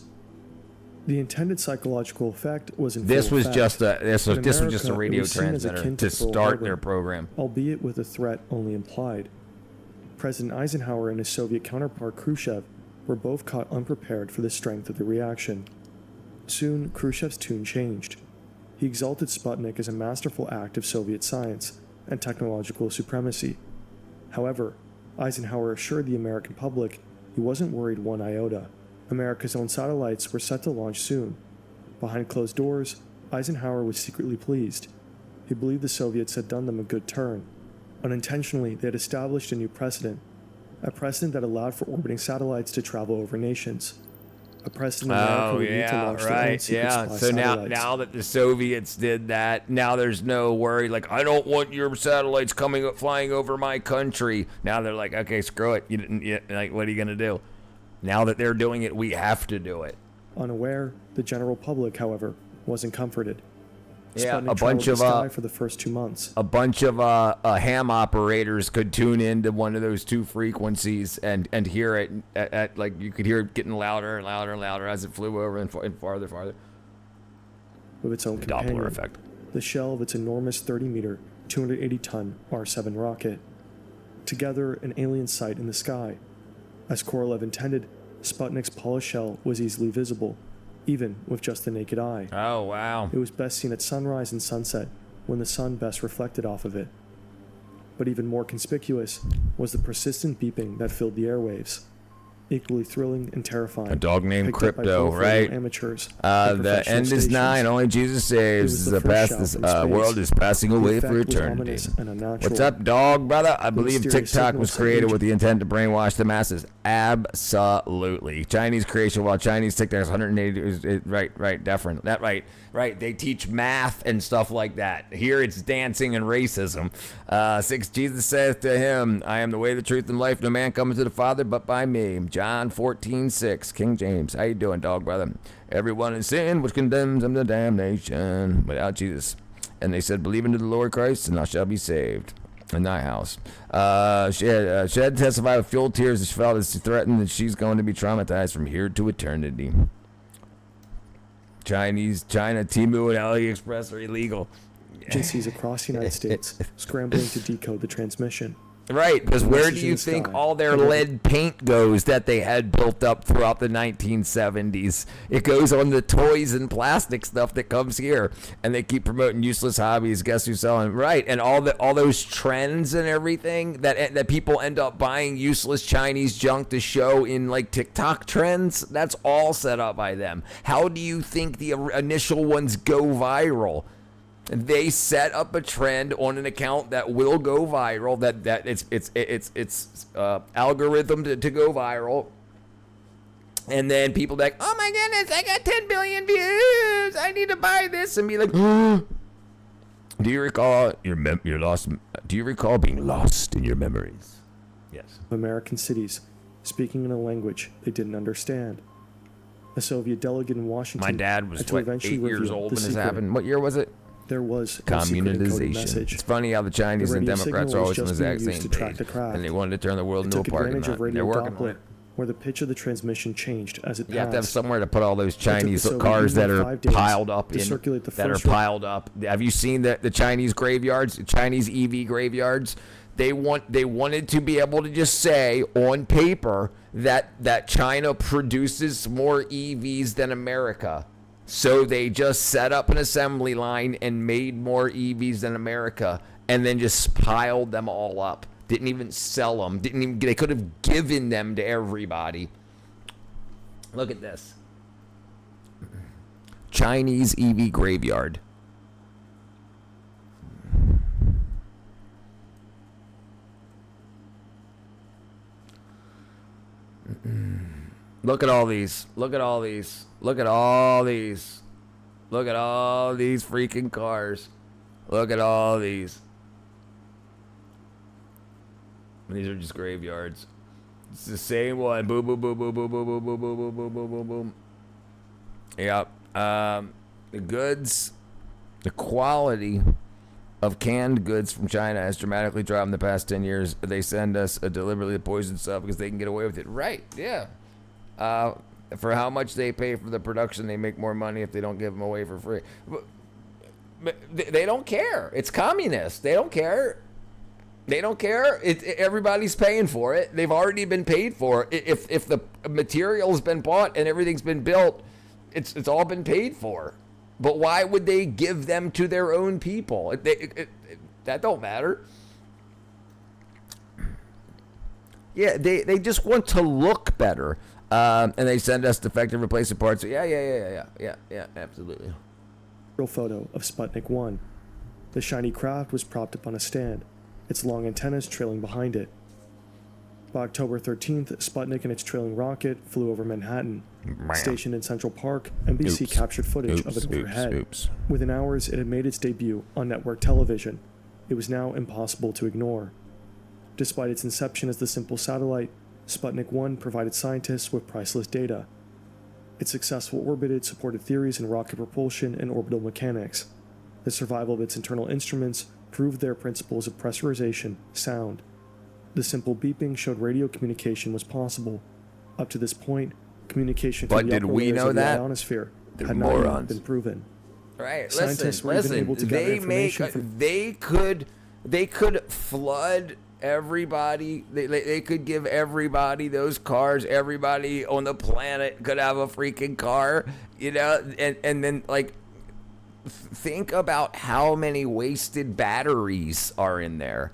The intended psychological effect was in This full was effect. just a this was In just a America, radio it was seen as transmitter akin to Pearl start Harbor, their program. albeit with a threat only implied. President Eisenhower and his Soviet counterpart Khrushchev were both caught unprepared for the strength of the reaction. Soon, Khrushchev's tune changed. He exalted Sputnik as a masterful act of Soviet science and technological supremacy. However, Eisenhower assured the American public he wasn't worried one iota. America's own satellites were set to launch soon. Behind closed doors, Eisenhower was secretly pleased. He believed the Soviets had done them a good turn. Unintentionally, they had established a new precedent, a precedent that allowed for orbiting satellites to travel over nations. A precedent America would need to launch their own secret spy So satellites. now that the Soviets did that, now there's no worry. Like, I don't want your satellites flying over my country. Now they're like, okay, screw it. Like, what are you gonna do? Now that they're doing it, we have to do it. Unaware, the general public, however, wasn't comforted. Yeah, Sputnik a bunch traveled of the sky for the first 2 months. a bunch of ham operators could tune into one of those two frequencies and hear it at like you could hear it getting louder and louder and louder as it flew over and farther. With its own The companion, Doppler effect. the shell of its enormous 30-meter, 280-ton R-7 rocket. Together, an alien sight in the sky. As Korolev intended, Sputnik's polished shell was easily visible, even with just the naked eye. Oh, wow. It was best seen at sunrise and sunset, when the sun best reflected off of it. But even more conspicuous was the persistent beeping that filled the airwaves. Equally thrilling and terrifying. A dog named picked up by Crypto, both right? Amateurs and The professional end is stations. nine. Only Jesus It saves. was the The first past shout this from space. world is passing The away effect for was eternity. ominous and unnatural. What's up, dog, brother? I believe mysterious TikTok signal was sent created agent- with the intent to brainwash the masses. Absolutely. Chinese creation, while Chinese TikTok is 180. Right, different. That right. They teach math and stuff like that. Here it's dancing and racism. 6. Jesus saith to him, I am the way, the truth, and life. No man cometh to the Father but by me. John 14:6. King James. How you doing, dog, brother? Everyone in sin which condemns them to damnation without Jesus. And they said, believe into the Lord Christ, and thou shalt be saved. In thy house. She had to testify with fuel tears as she felt as she threatened that she's going to be traumatized from here to eternity. China, Temu, and AliExpress are illegal. Agencies across the United States scrambling to decode the transmission. Right, because The where message do in you the think sky. all their lead paint goes that they had built up throughout the 1970s? It goes on the toys and plastic stuff that comes here, and they keep promoting useless hobbies. Guess who's selling? Right, and all those trends and everything that people end up buying useless Chinese junk to show in like TikTok trends. That's all set up by them. How do you think the initial ones go viral? They set up a trend on an account that will go viral. That it's algorithm to go viral, and then people like, oh my goodness, I got 10 billion views. I need to buy this, and be like, do you recall you're lost? Do you recall being lost in your memories? Yes. American cities, speaking in a language they didn't understand. A Soviet delegate in Washington. My dad was had to what, eventually 8 years reveal old the when this secret. happened. What year was it? There was no secret encoded Communization. message. It's funny how the Chinese The and radio Democrats signal are was always on the just being exact used same to track page, the craft. and they wanted to turn the world It into a took parking advantage lot. of radio They're working on Doppler, it. where the pitch of the transmission changed as it You have to have passed. somewhere to put all those took the Chinese Soviet cars that Union are 5 days piled up to circulate the that are first piled up. Have you seen the Chinese graveyards, the Chinese EV graveyards? They wanted to be able to just say on paper that China produces more EVs than America. So they just set up an assembly line and made more EVs than America, and then just piled them all up. Didn't even sell them. They could have given them to everybody. Look at this. Chinese EV graveyard. Look at all these. Look at all these. Look at all these. Look at all these freaking cars. Look at all these. These are just graveyards. It's the same one. Boom, boom, boom, boom, boom, boom, boom, boom, boom, boom, boom, boom, boom, boom. Yep. The goods, the quality of canned goods from China has dramatically dropped in the past 10 years. They send us a deliberately poisoned stuff because they can get away with it. Right, yeah. For how much they pay for the production, they make more money if they don't give them away for free. But they don't care. It's communist. They don't care. They don't care. Everybody's paying for it. They've already been paid for. If the material's been bought and everything's been built, it's all been paid for. But why would they give them to their own people? That don't matter. Yeah, they just want to look better. And they send us defective replacement parts. Yeah, absolutely. Real photo of Sputnik 1. The shiny craft was propped up on a stand, its long antennas trailing behind it. By October 13th, Sputnik and its trailing rocket flew over Manhattan. Stationed in Central Park, NBC captured footage of it overhead. Within hours, it had made its debut on network television. It was now impossible to ignore. Despite its inception as the simple satellite, Sputnik 1 provided scientists with priceless data. Its successful orbit had supported theories in rocket propulsion and orbital mechanics. The survival of its internal instruments proved their principles of pressurization sound. The simple beeping showed radio communication was possible. Up to this point, communication through the upper layers of the ionosphere had not yet been proven. Right. Scientists were even able to gather information from they could flood everybody. They could give everybody those cars. Everybody on the planet could have a freaking car, you know, and then like think about how many wasted batteries are in there.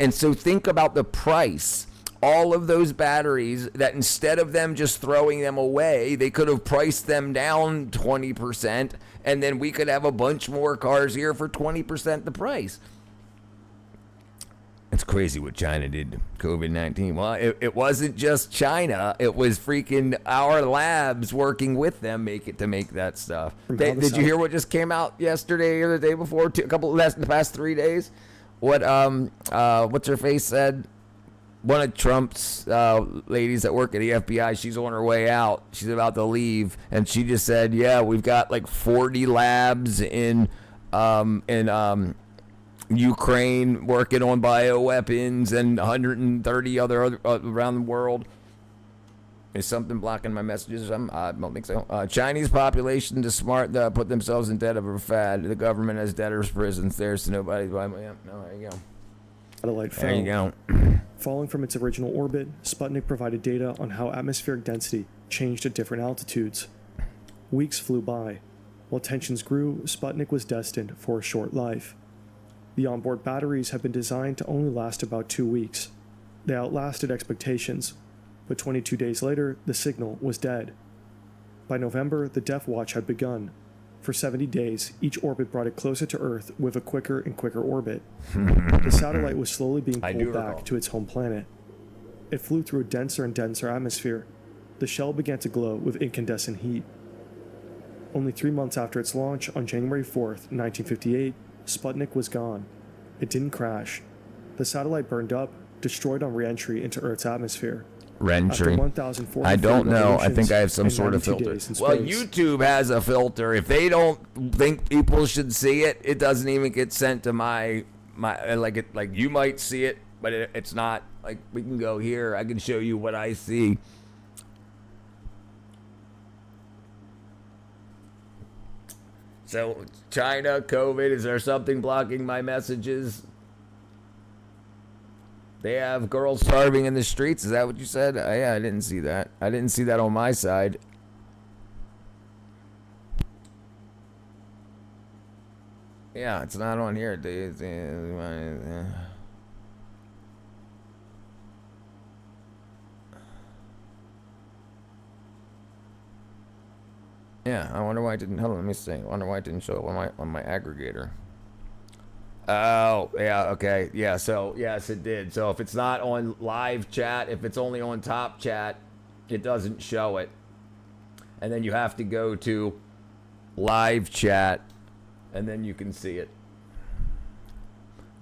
And so think about the price. All of those batteries that instead of them just throwing them away, they could have priced them down 20%, and then we could have a bunch more cars here for 20% the price. It's crazy what China did to COVID-19. Well, it wasn't just China. It was freaking our labs working with them make that stuff. Did you hear what just came out yesterday or the day before? The past 3 days? What what's her face said? One of Trump's ladies that work at the FBI, she's on her way out. She's about to leave, and she just said, "Yeah, we've got like 40 labs in Ukraine working on bioweapons and 130 other around the world." Is something blocking my messages? I don't think so. Chinese population is smart. Put themselves in debt of a fad. The government has debtors' prisons. There's nobody. Yeah, no, there you go. Satellite fell. There you go. Falling from its original orbit, Sputnik provided data on how atmospheric density changed at different altitudes. Weeks flew by. While tensions grew, Sputnik was destined for a short life. The onboard batteries had been designed to only last about 2 weeks. They outlasted expectations, but 22 days later, the signal was dead. By November, the death watch had begun. For 70 days, each orbit brought it closer to Earth with a quicker and quicker orbit. The satellite was slowly being pulled back to its home planet. It flew through a denser and denser atmosphere. The shell began to glow with incandescent heat. Only 3 months after its launch, on January 4th, 1958, Sputnik was gone. It didn't crash. The satellite burned up, destroyed on re-entry into Earth's atmosphere. Re-entry. I don't know. I think I have some sort of filter. Well, YouTube has a filter. If they don't think people should see it, it doesn't even get sent to my like you might see it, but it's not. Like, we can go here. I can show you what I see. So, China, COVID, is there something blocking my messages? They have girls starving in the streets. Is that what you said? Yeah, I didn't see that. I didn't see that on my side. Yeah, it's not on here. Yeah, I wonder why it didn't. Hold on, let me see. I wonder why it didn't show up on my aggregator. Oh, yeah, okay. Yeah, so, yes, it did. So if it's not on live chat, if it's only on top chat, it doesn't show it. And then you have to go to live chat, and then you can see it.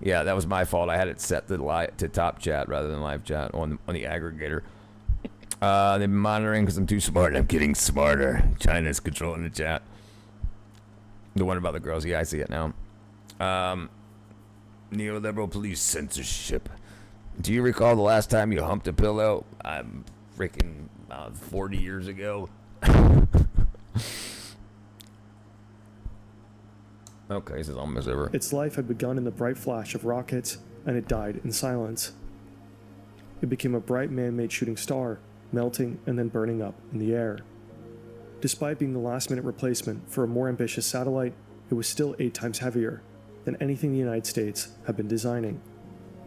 Yeah, that was my fault. I had it set to top chat rather than live chat on the aggregator. They've been monitoring because I'm too smart. I'm getting smarter. China's controlling the chat. The one about the girls. Yeah, I see it now. Neoliberal police censorship. Do you recall the last time you humped a pillow? I'm freaking 40 years ago. Okay, this is almost over. Its life had begun in the bright flash of rockets, and it died in silence. It became a bright man-made shooting star, melting and then burning up in the air. Despite being the last-minute replacement for a more ambitious satellite, it was still 8 times heavier than anything the United States had been designing.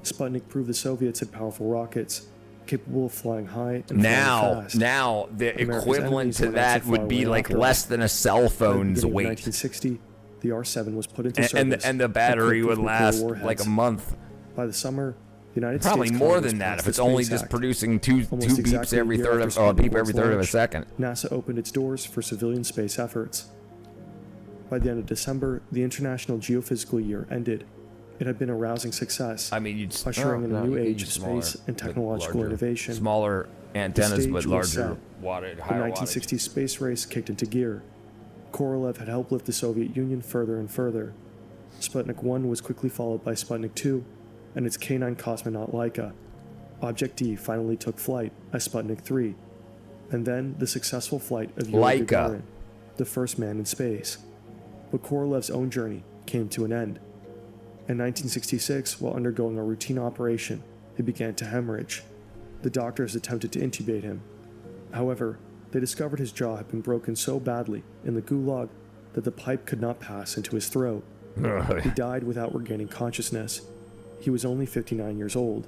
Sputnik proved the Soviets had powerful rockets, capable of flying high and flying fast. Now, the America's equivalent enemies to were not that so would far be away like after. less than a cell By the phone's beginning of weight. 1960, the R-7 was put into And service. the battery equipped would with nuclear last warheads. like a month. By the summer, the United Probably States more Congress than that passed if the it's only Space just Act. producing two Almost beeps exactly a every year third after of, or a beep Sputnik every 1's third of a launch, second. NASA opened its doors for civilian space efforts. By the end of December, the International Geophysical Year ended. It had been a rousing success, I mean, you'd ushering in a new you could age of use smaller, space and but technological larger. innovation. Smaller antennas, stage but was larger set. wattage, The higher wattage. 1960s space race kicked into gear. Korolev had helped lift the Soviet Union further and further. Sputnik 1 was quickly followed by Sputnik 2 and its K-9 cosmonaut Laika. Object D finally took flight as Sputnik 3, and then the successful flight of Yuri Laika. Gagarin, the first man in space. But Korolev's own journey came to an end. In 1966, while undergoing a routine operation, he began to hemorrhage. The doctors attempted to intubate him. However, they discovered his jaw had been broken so badly in the gulag that the pipe could not pass into his throat. He died without regaining consciousness. He was only 59 years old.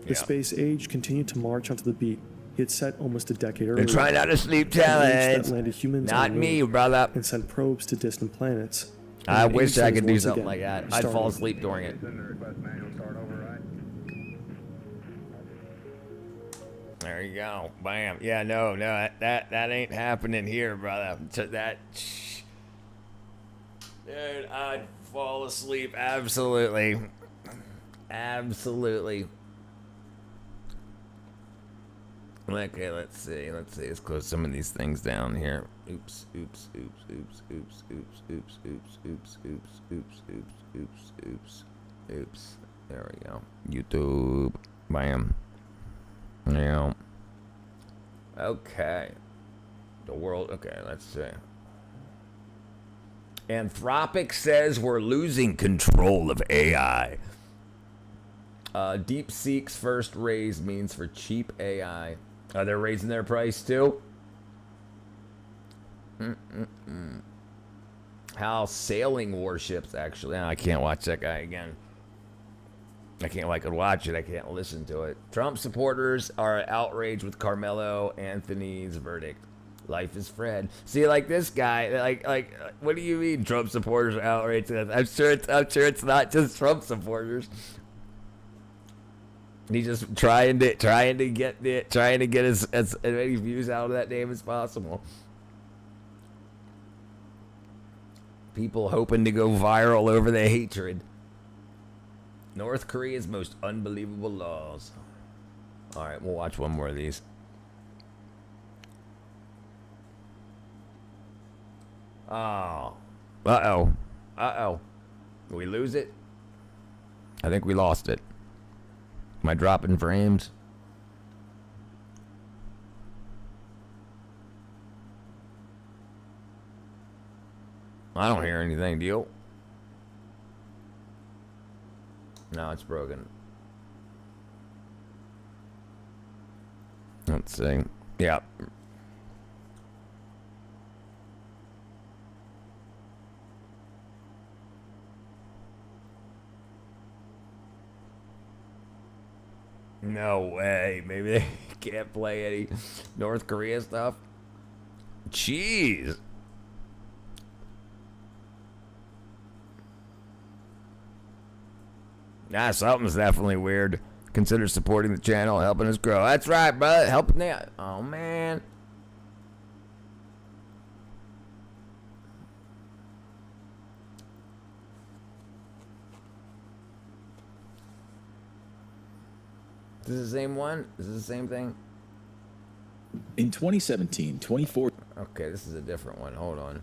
The space age continued to march onto the beat he had set almost a decade earlier. Try not to sleep An age challenge. that landed humans Not on the me, moon brother. and sent probes to distant planets. And I an wish age I that could is do once something again like that. I'd fall starting. asleep during it. There you go. Bam. Yeah, no, that ain't happening here, brother. That, dude, I'd fall asleep. Absolutely. Absolutely. Okay, let's see. Let's close some of these things down here. Oops. There we go. YouTube. Bam. Yeah. Okay. The world. Okay, let's see. Anthropic says we're losing control of AI. DeepSeek's first raise means for cheap AI. Are they raising their price too? How sailing warships actually. I can't watch that guy again. I can't watch it. I can't listen to it. Trump supporters are outraged with Carmelo Anthony's verdict. Life is Fred. See, like this guy, like, what do you mean Trump supporters are outraged? I'm sure it's not just Trump supporters. He's just trying to get as many views out of that name as possible. People hoping to go viral over the hatred. North Korea's most unbelievable laws. All right, we'll watch one more of these. Oh. Uh-oh. Did we lose it? I think we lost it. Am I dropping frames? I don't hear anything, do you? No, it's broken. Let's see. Yeah. No way. Maybe they can't play any North Korea stuff. Jeez. Nah, something's definitely weird. Consider supporting the channel, helping us grow. That's right, brother. Helping out. Oh, man. Is this the same one? Is this the same thing? In 2017, 24 Okay, this is a different one. Hold on.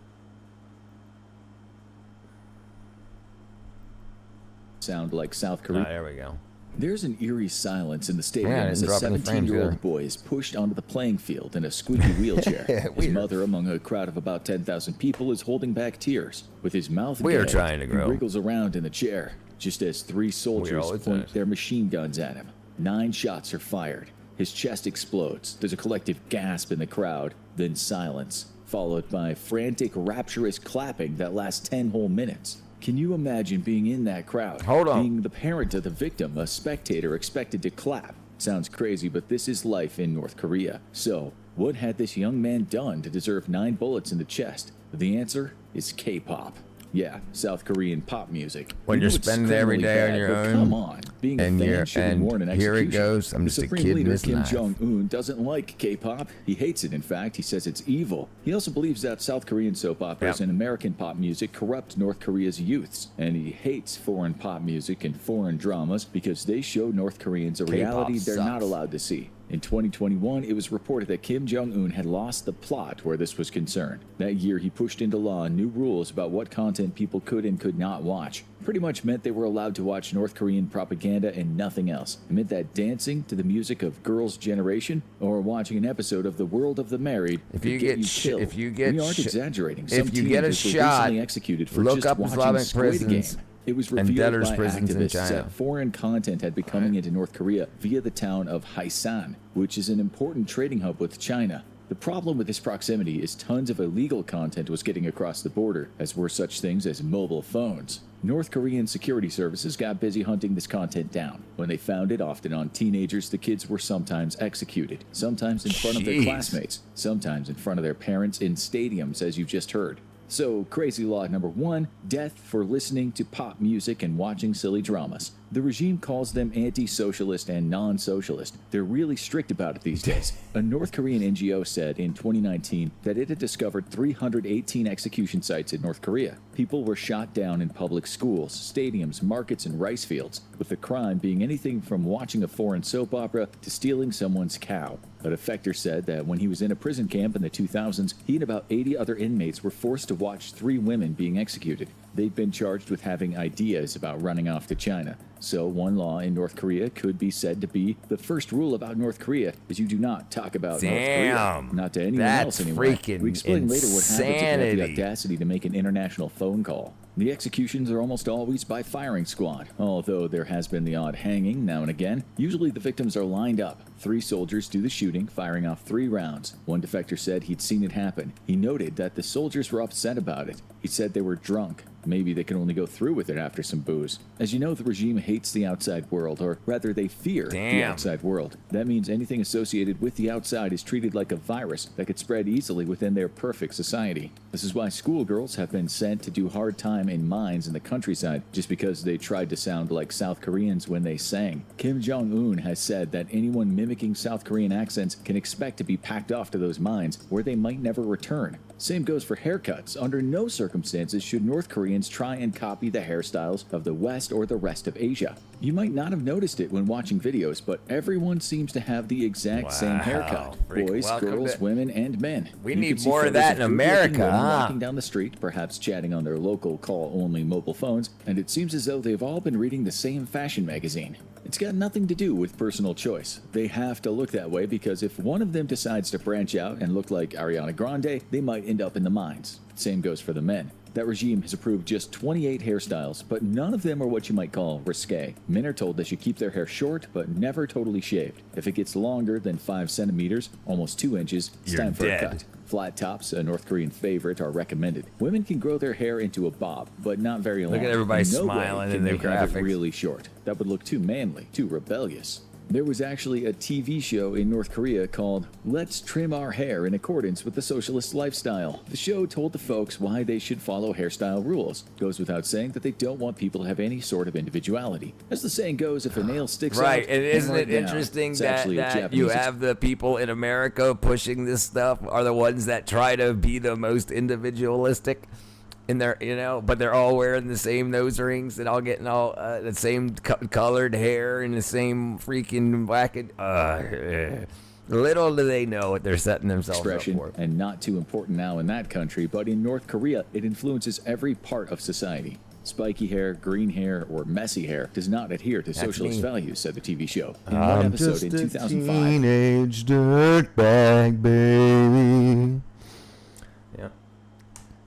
sound like South Korea. There we go. There's an eerie silence in the stadium Yeah, as a dropping the frames 17-year-old there. boy is pushed onto the playing field in a squeaky wheelchair. His Weird. mother, among a crowd of about 10,000 people, is holding back tears. With his mouth We are gagged, trying to grow. He wriggles around in the chair, just as 3 soldiers always point is. their machine guns at him. 9 shots are fired. His chest explodes. There's a collective gasp in the crowd, then silence, followed by frantic, rapturous clapping that lasts 10 whole minutes. Can you imagine being in that crowd? Hold on. Being the parent of the victim, a spectator expected to clap. Sounds crazy, but this is life in North Korea. So, what had this young man done to deserve 9 bullets in the chest? The answer is K-pop. Yeah, South Korean pop music. When We you're know it's spending every criminally day on bad, your but own, come on, being a and fan you're- shouldn't and warrant an here it execution. goes, I'm The just a Supreme kid in Leader this Kim life. Jong-un doesn't like K-pop. He hates it. In fact, he says it's evil. He also believes that South Korean soap operas Yep. and American pop music corrupt North Korea's youths, and he hates foreign pop music and foreign dramas because they show North Koreans a K-pop reality they're not sucks. allowed to see. In 2021, it was reported that Kim Jong-un had lost the plot where this was concerned. That year, he pushed into law new rules about what content people could and could not watch. Pretty much meant they were allowed to watch North Korean propaganda and nothing else. It meant that dancing to the music of Girls' Generation or watching an episode of The World of the Married If could you get get you sh- killed. if you get we aren't sh- exaggerating. if Some you get a teenagers were shot, recently executed for look just up watching Islamic Squid prisons Game. It was and revealed debtors' by prisons in activists China. that foreign content had been coming into North Korea via the town of Haisan, which is an important trading hub with China. The problem with this proximity is tons of illegal content was getting across the border, as were such things as mobile phones. North Korean security services got busy hunting this content down. When they found it, often on teenagers, the kids were sometimes executed, sometimes in front of their Jeez. classmates, sometimes in front of their parents in stadiums, as you've just heard. So, crazy law number 1, death for listening to pop music and watching silly dramas. The regime calls them anti-socialist and non-socialist. They're really strict about it these days. A North Korean NGO said in 2019 that it had discovered 318 execution sites in North Korea. People were shot down in public schools, stadiums, markets, and rice fields, with the crime being anything from watching a foreign soap opera to stealing someone's cow. A defector said that when he was in a prison camp in the 2000s, he and about 80 other inmates were forced to watch 3 women being executed. They'd been charged with having ideas about running off to China. So one law in North Korea could be said to be the first rule about North Korea is you do not talk about North Korea. Damn. Not to anyone That's else anyway. freaking We explain later what happens if you have the insanity. audacity to make an international phone call. The executions are almost always by firing squad, although there has been the odd hanging now and again. Usually the victims are lined up. 3 soldiers do the shooting, firing off 3 rounds. One defector said he'd seen it happen. He noted that the soldiers were upset about it. He said they were drunk. Maybe they can only go through with it after some booze. As you know, the regime hates the outside world, or rather they fear the Damn. outside world. That means anything associated with the outside is treated like a virus that could spread easily within their perfect society. This is why schoolgirls have been sent to do hard time in mines in the countryside just because they tried to sound like South Koreans when they sang. Kim Jong-un has said that anyone mimicking South Korean accents can expect to be packed off to those mines where they might never return. Same goes for haircuts. Under no circumstances should North Koreans try and copy the hairstyles of the West or the rest of Asia. You might not have noticed it when watching videos, but everyone seems to have the exact same Wow. haircut. Freak. Boys, Welcome girls, to- women, and men. We You need can see more of photos that in good-looking America, women huh? walking down the street, perhaps chatting on their local call-only mobile phones, and it seems as though they've all been reading the same fashion magazine. It's got nothing to do with personal choice. They have to look that way because if one of them decides to branch out and look like Ariana Grande, they might end up in the mines. Same goes for the men. That regime has approved just 28 hairstyles, but none of them are what you might call risque. Men are told they should keep their hair short, but never totally shaved. If it gets longer than 5 centimeters, almost 2 inches, it's You're time for dead. a cut. Flat tops, a North Korean favorite, are recommended. Women can grow their hair into a bob, but not very long. Look at everybody No way smiling can in their they have it graphics. really short. That would look too manly, too rebellious. There was actually a TV show in North Korea called Let's Trim Our Hair in Accordance with the Socialist Lifestyle. The show told the folks why they should follow hairstyle rules. Goes without saying that they don't want people to have any sort of individuality. As the saying goes, if a nail sticks out... Right, and isn't right it now, interesting it's that, actually a that you Japanese have the people in America pushing this stuff are the ones that try to be the most individualistic in their, but they're all wearing the same nose rings and all getting all the same colored hair and the same freaking wacked. Little do they know what they're setting themselves expression, up for. And not too important now in that country, but in North Korea, it influences every part of society. Spiky hair, green hair, or messy hair does not adhere to socialist values, said the TV show. In one episode in 2005. Teenage dirtbag baby. Yeah.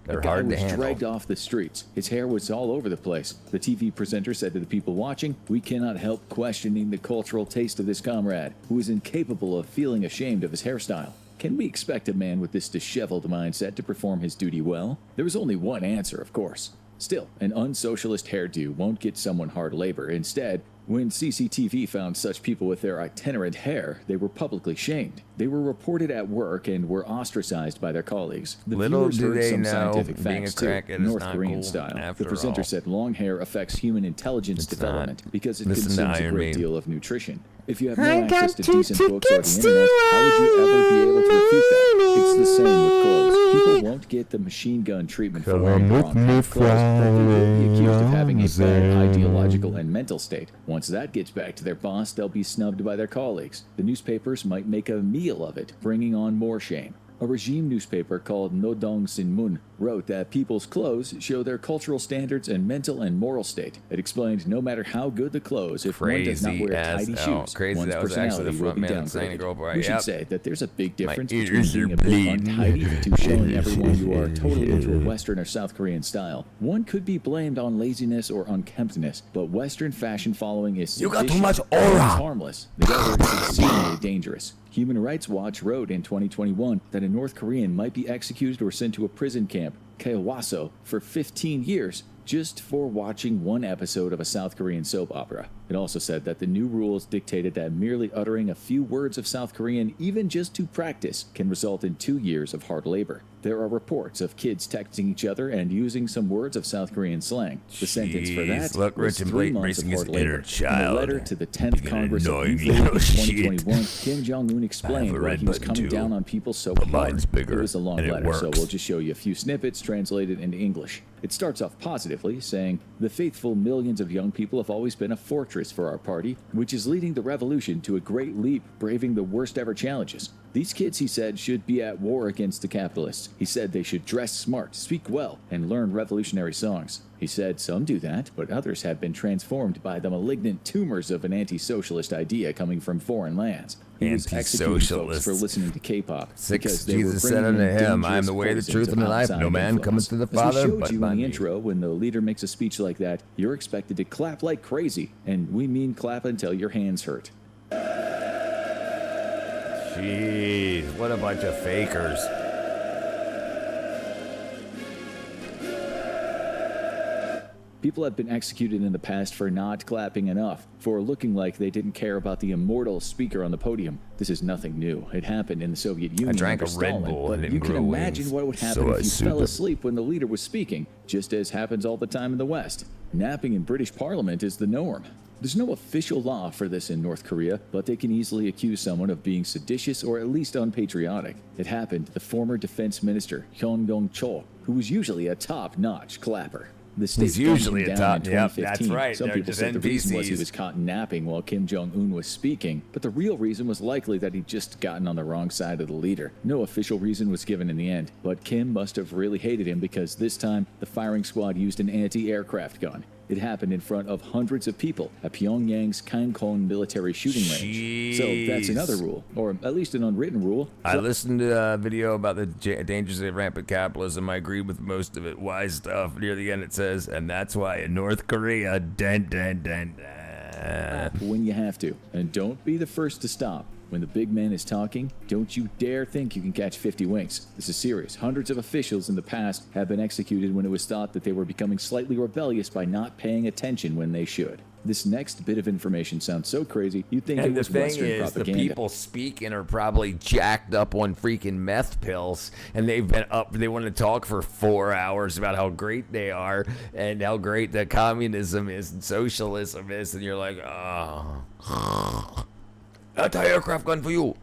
A They're guy hard to was handle. dragged off the streets. His hair was all over the place. The TV presenter said to the people watching, "We cannot help questioning the cultural taste of this comrade, who is incapable of feeling ashamed of his hairstyle. Can we expect a man with this disheveled mindset to perform his duty well?" There was only one answer, of course. Still, an unsocialist hairdo won't get someone hard labor. Instead, when CCTV found such people with their itinerant hair, they were publicly shamed. They were reported at work and were ostracized by their colleagues. The Little viewers do heard they some know scientific being a facts too, crackhead is North not Korean cool style. after The presenter all. said long hair affects human intelligence It's development not. because it Listen to consumes a Iron great Maiden. deal of nutrition. If you have no I access got to 2 decent books or the tickets to internet, how would you ever be able to refute that? It's the same with clothes. People won't get the machine gun treatment for Come wearing the with wrong me kind of clothes, but they will be accused of having a bad Friday, ideological and mental state. Once that gets back to their boss, they'll be snubbed by their colleagues. The newspapers might make a meal of it, bringing on more shame. A regime newspaper called Nodong Sinmun wrote that people's clothes show their cultural standards and mental and moral state. It explained no matter how good the clothes, if one does not Crazy wear as tidy hell. shoes, Crazy one's that was actually the personality will front be man of Santa downgraded. Girl Boy. We should Yep. say that there's a big difference My between ears being are a bit bleeding. untidy to showing everyone you are totally into a Western or South Korean style. One could be blamed on laziness or unkemptness, but Western fashion following is You got too seditious much and aura. harmless. The other is exceedingly dangerous. Human Rights Watch wrote in 2021 that a North Korean might be executed or sent to a prison camp, Kaewaso, for 15 years just for watching one episode of a South Korean soap opera. It also said that the new rules dictated that merely uttering a few words of South Korean, even just to practice, can result in 2 years of hard labor. There are reports of kids texting each other and using some words of South Korean slang. The sentence for that Jeez, look, was Rich and 3 Blake months of raising his hard labor. inner In a child. letter to the 10th Being an Congress of annoying Youth League little in shit. 2021, Kim Jong-un explained a why red he was button coming too, down on people so but hard. mine's bigger, It was a long and it letter, so works. we'll just show you a few snippets translated into English. It starts off positively, saying, "The faithful millions of young people have always been a fortress for our party, which is leading the revolution to a great leap, braving the worst ever challenges. These kids," he said, "should be at war against the capitalists. He said they should dress smart, speak well, and learn revolutionary songs. He said some do that, but others have been transformed by the malignant tumors of an anti-socialist idea coming from foreign lands. He was executing folks Anti-socialists. for listening to K-pop Six, because they Jesus were said bringing unto in him, I am dangerous the way, the poisons truth, and the of life. outside No man influence. cometh to the As we Father showed but you by in the me. intro, when the leader makes a speech like that, you're expected to clap like crazy, and we mean clap until your hands hurt. Jeez, what a bunch of fakers. People have been executed in the past for not clapping enough, for looking like they didn't care about the immortal speaker on the podium. This is nothing new. It happened in the Soviet Union drank under a Red Stalin, Bull but and you didn't can grow imagine wings, what would happen so I if you super. fell asleep when the leader was speaking, just as happens all the time in the West. Napping in British Parliament is the norm. There's no official law for this in North Korea, but they can easily accuse someone of being seditious or at least unpatriotic. It happened to the former defense minister, Hyun Dong-chol, who was usually a top-notch clapper. The state He's usually gunned a him down top- in yep, 2015. that's right. Some They're people just said the reason was he NPCs. was caught napping while Kim Jong-un was speaking, but the real reason was likely that he'd just gotten on the wrong side of the leader. No official reason was given in the end, but Kim must have really hated him because this time the firing squad used an anti-aircraft gun. It happened in front of hundreds of people at Pyongyang's Kangkon military shooting range. So that's another rule, or at least an unwritten rule. I listened to a video about the dangers of rampant capitalism. I agree with most of it. Wise stuff. Near the end it says, and that's why in North Korea, when you have to. And don't be the first to stop. When the big man is talking, don't you dare think you can catch 50 winks. This is serious. Hundreds of officials in the past have been executed when it was thought that they were becoming slightly rebellious by not paying attention when they should. This next bit of information sounds so crazy, you'd think And it the was thing Western is, the propaganda. people speaking are probably jacked up on freaking meth pills, and they've been up. They want to talk for 4 hours about how great they are and how great that communism is and socialism is, and you're like, oh, anti-aircraft gun for you.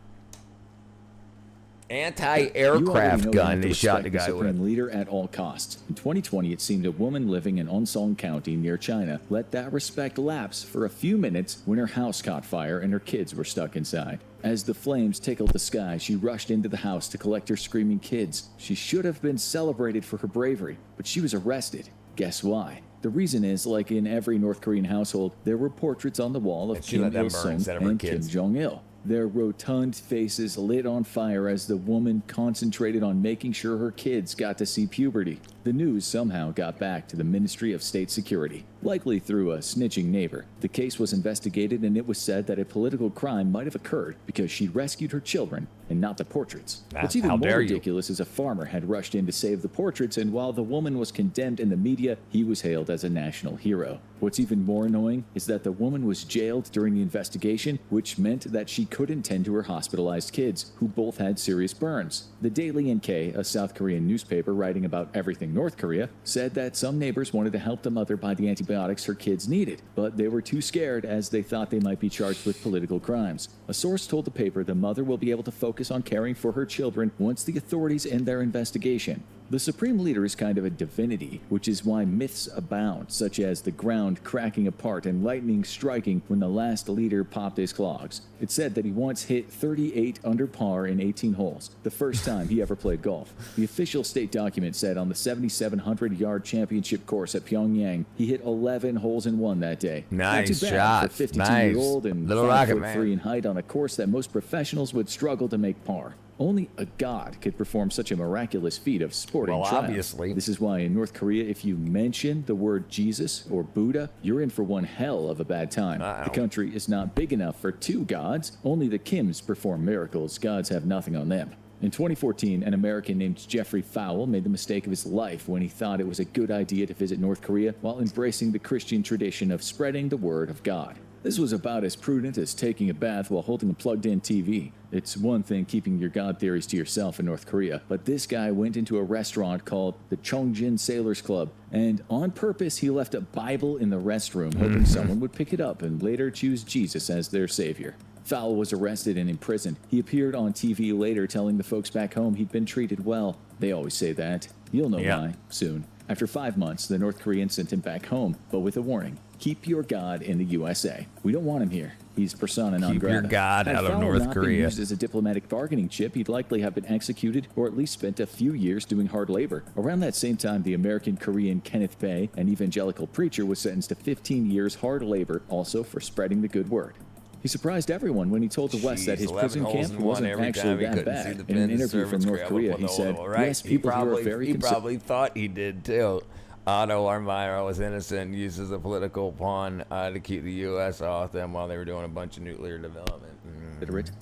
You already Anti-aircraft know you gun have to they shot respect the the guy supreme with. leader at all costs. In 2020, it seemed a woman living in Onsong County near China let that respect lapse for a few minutes when her house caught fire and her kids were stuck inside. As the flames tickled the sky, she rushed into the house to collect her screaming kids. She should have been celebrated for her bravery, but she was arrested. Guess why? The reason is, like in every North Korean household, there were portraits on the wall of And she Kim let them burn Il-sung instead of her and Kim kids. Jong-il. Their rotund faces lit on fire as the woman concentrated on making sure her kids got to see puberty. The news somehow got back to the Ministry of State Security, likely through a snitching neighbor. The case was investigated and it was said that a political crime might have occurred because she rescued her children and not the portraits. What's even how more dare you. ridiculous is a farmer had rushed in to save the portraits, and while the woman was condemned in the media, he was hailed as a national hero. What's even more annoying is that the woman was jailed during the investigation, which meant that she couldn't tend to her hospitalized kids, who both had serious burns. The Daily NK, a South Korean newspaper writing about everything North Korea, said that some neighbors wanted to help the mother buy the antibiotics her kids needed, but they were too scared as they thought they might be charged with political crimes. A source told the paper the mother will be able to focus on caring for her children once the authorities end their investigation. The supreme leader is kind of a divinity, which is why myths abound, such as the ground cracking apart and lightning striking when the last leader popped his clogs. It's said that he once hit 38 under par in 18 holes, the first time he ever played golf. The official state document said on the 7,700-yard championship course at Pyongyang, he hit 11 holes in one that day. Nice Not too bad shot. for a 52-year-old Nice. and Little rocket 5'3" man. in height on a course that most professionals would struggle to make par. Only a god could perform such a miraculous feat of sporting Well, triumph. obviously. This is why in North Korea, if you mention the word Jesus or Buddha, you're in for one hell of a bad time. Uh-oh. The country is not big enough for two gods. Only the Kims perform miracles. Gods have nothing on them. In 2014, an American named Jeffrey Fowle made the mistake of his life when he thought it was a good idea to visit North Korea while embracing the Christian tradition of spreading the word of God. This was about as prudent as taking a bath while holding a plugged-in TV. It's one thing keeping your God theories to yourself in North Korea, but this guy went into a restaurant called the Chongjin Sailors Club, and on purpose he left a Bible in the restroom, hoping someone would pick it up and later choose Jesus as their savior. Fowle was arrested and imprisoned. He appeared on TV later telling the folks back home he'd been treated well. They always say that. You'll know why soon. After 5 months, the North Koreans sent him back home, but with a warning. Keep your God in the USA. We don't want him here. He's persona non Keep grata. your God Had out of Fowle North not been Korea. used as a diplomatic bargaining chip, he'd likely have been executed or at least spent a few years doing hard labor. Around that same time, the American-Korean Kenneth Bae, an evangelical preacher, was sentenced to 15 years hard labor, also for spreading the good word. He surprised everyone when he told the West that his 11 prison holes camp in one wasn't every actually time he that couldn't see bad. the In an pins, interview from servants North grab Korea, up he with said, oil, right? yes, people here are very He probably thought he did too. Otto Armira was innocent, used as a political pawn to keep the U.S. off them while they were doing a bunch of nuclear development.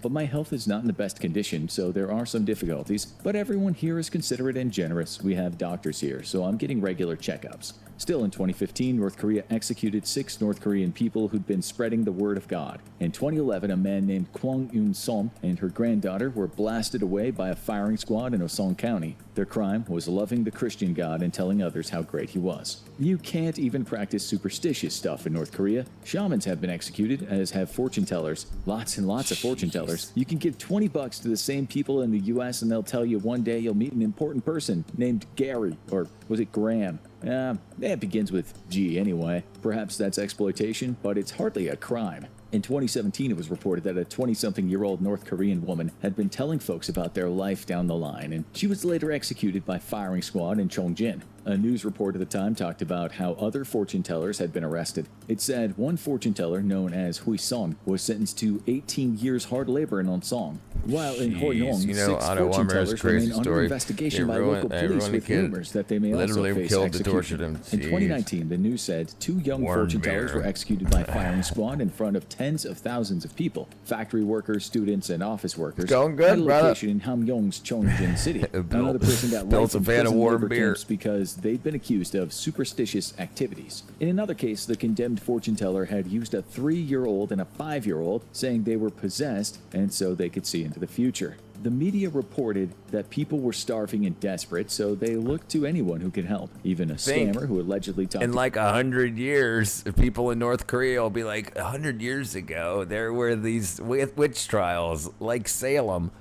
But my health is not in the best condition, so there are some difficulties. But everyone here is considerate and generous. We have doctors here, so I'm getting regular checkups. Still, in 2015, North Korea executed 6 North Korean people who'd been spreading the word of God. In 2011, a man named Kwang Eun-som and her granddaughter were blasted away by a firing squad in Osong County. Their crime was loving the Christian God and telling others how great he was. You can't even practice superstitious stuff in North Korea. Shamans have been executed, as have fortune tellers. Lots and lots of fortune tellers. You can give $20 to the same people in the U.S. and they'll tell you one day you'll meet an important person named Gary, or was it Graham? It begins with G anyway. Perhaps that's exploitation, but it's hardly a crime. In 2017, it was reported that a 20-something-year-old North Korean woman had been telling folks about their life down the line, and she was later executed by firing squad in Chongjin. A news report at the time talked about how other fortune tellers had been arrested. It said one fortune teller, known as Hui Son, was sentenced to 18 years hard labor in Onsong. While in Jeez, Hoyong, you know, 6 Otto fortune Warmbier is tellers crazy remain under story. investigation by Everyone- local police everyone with killed- rumors that they may also literally face killed, execution. tortured him. In Jeez. 2019, the news said 2 young fortune tellers were executed by firing squad in front of tens of thousands of people. Factory workers, students, and office workers. Going good, at a brother. location in Hamgyong's Chongjin City. Another person got Bill's life a in fan of prison warm labor beer. camps because they'd been accused of superstitious activities. In another case, the condemned fortune teller had used a 3-year-old and a 5-year-old, saying they were possessed and so they could see into the future. The media reported that people were starving and desperate, so they looked to anyone who could help, even a Think scammer who allegedly talked in like 100 years, people in North Korea will be like, 100 years ago, there were these witch trials, like Salem.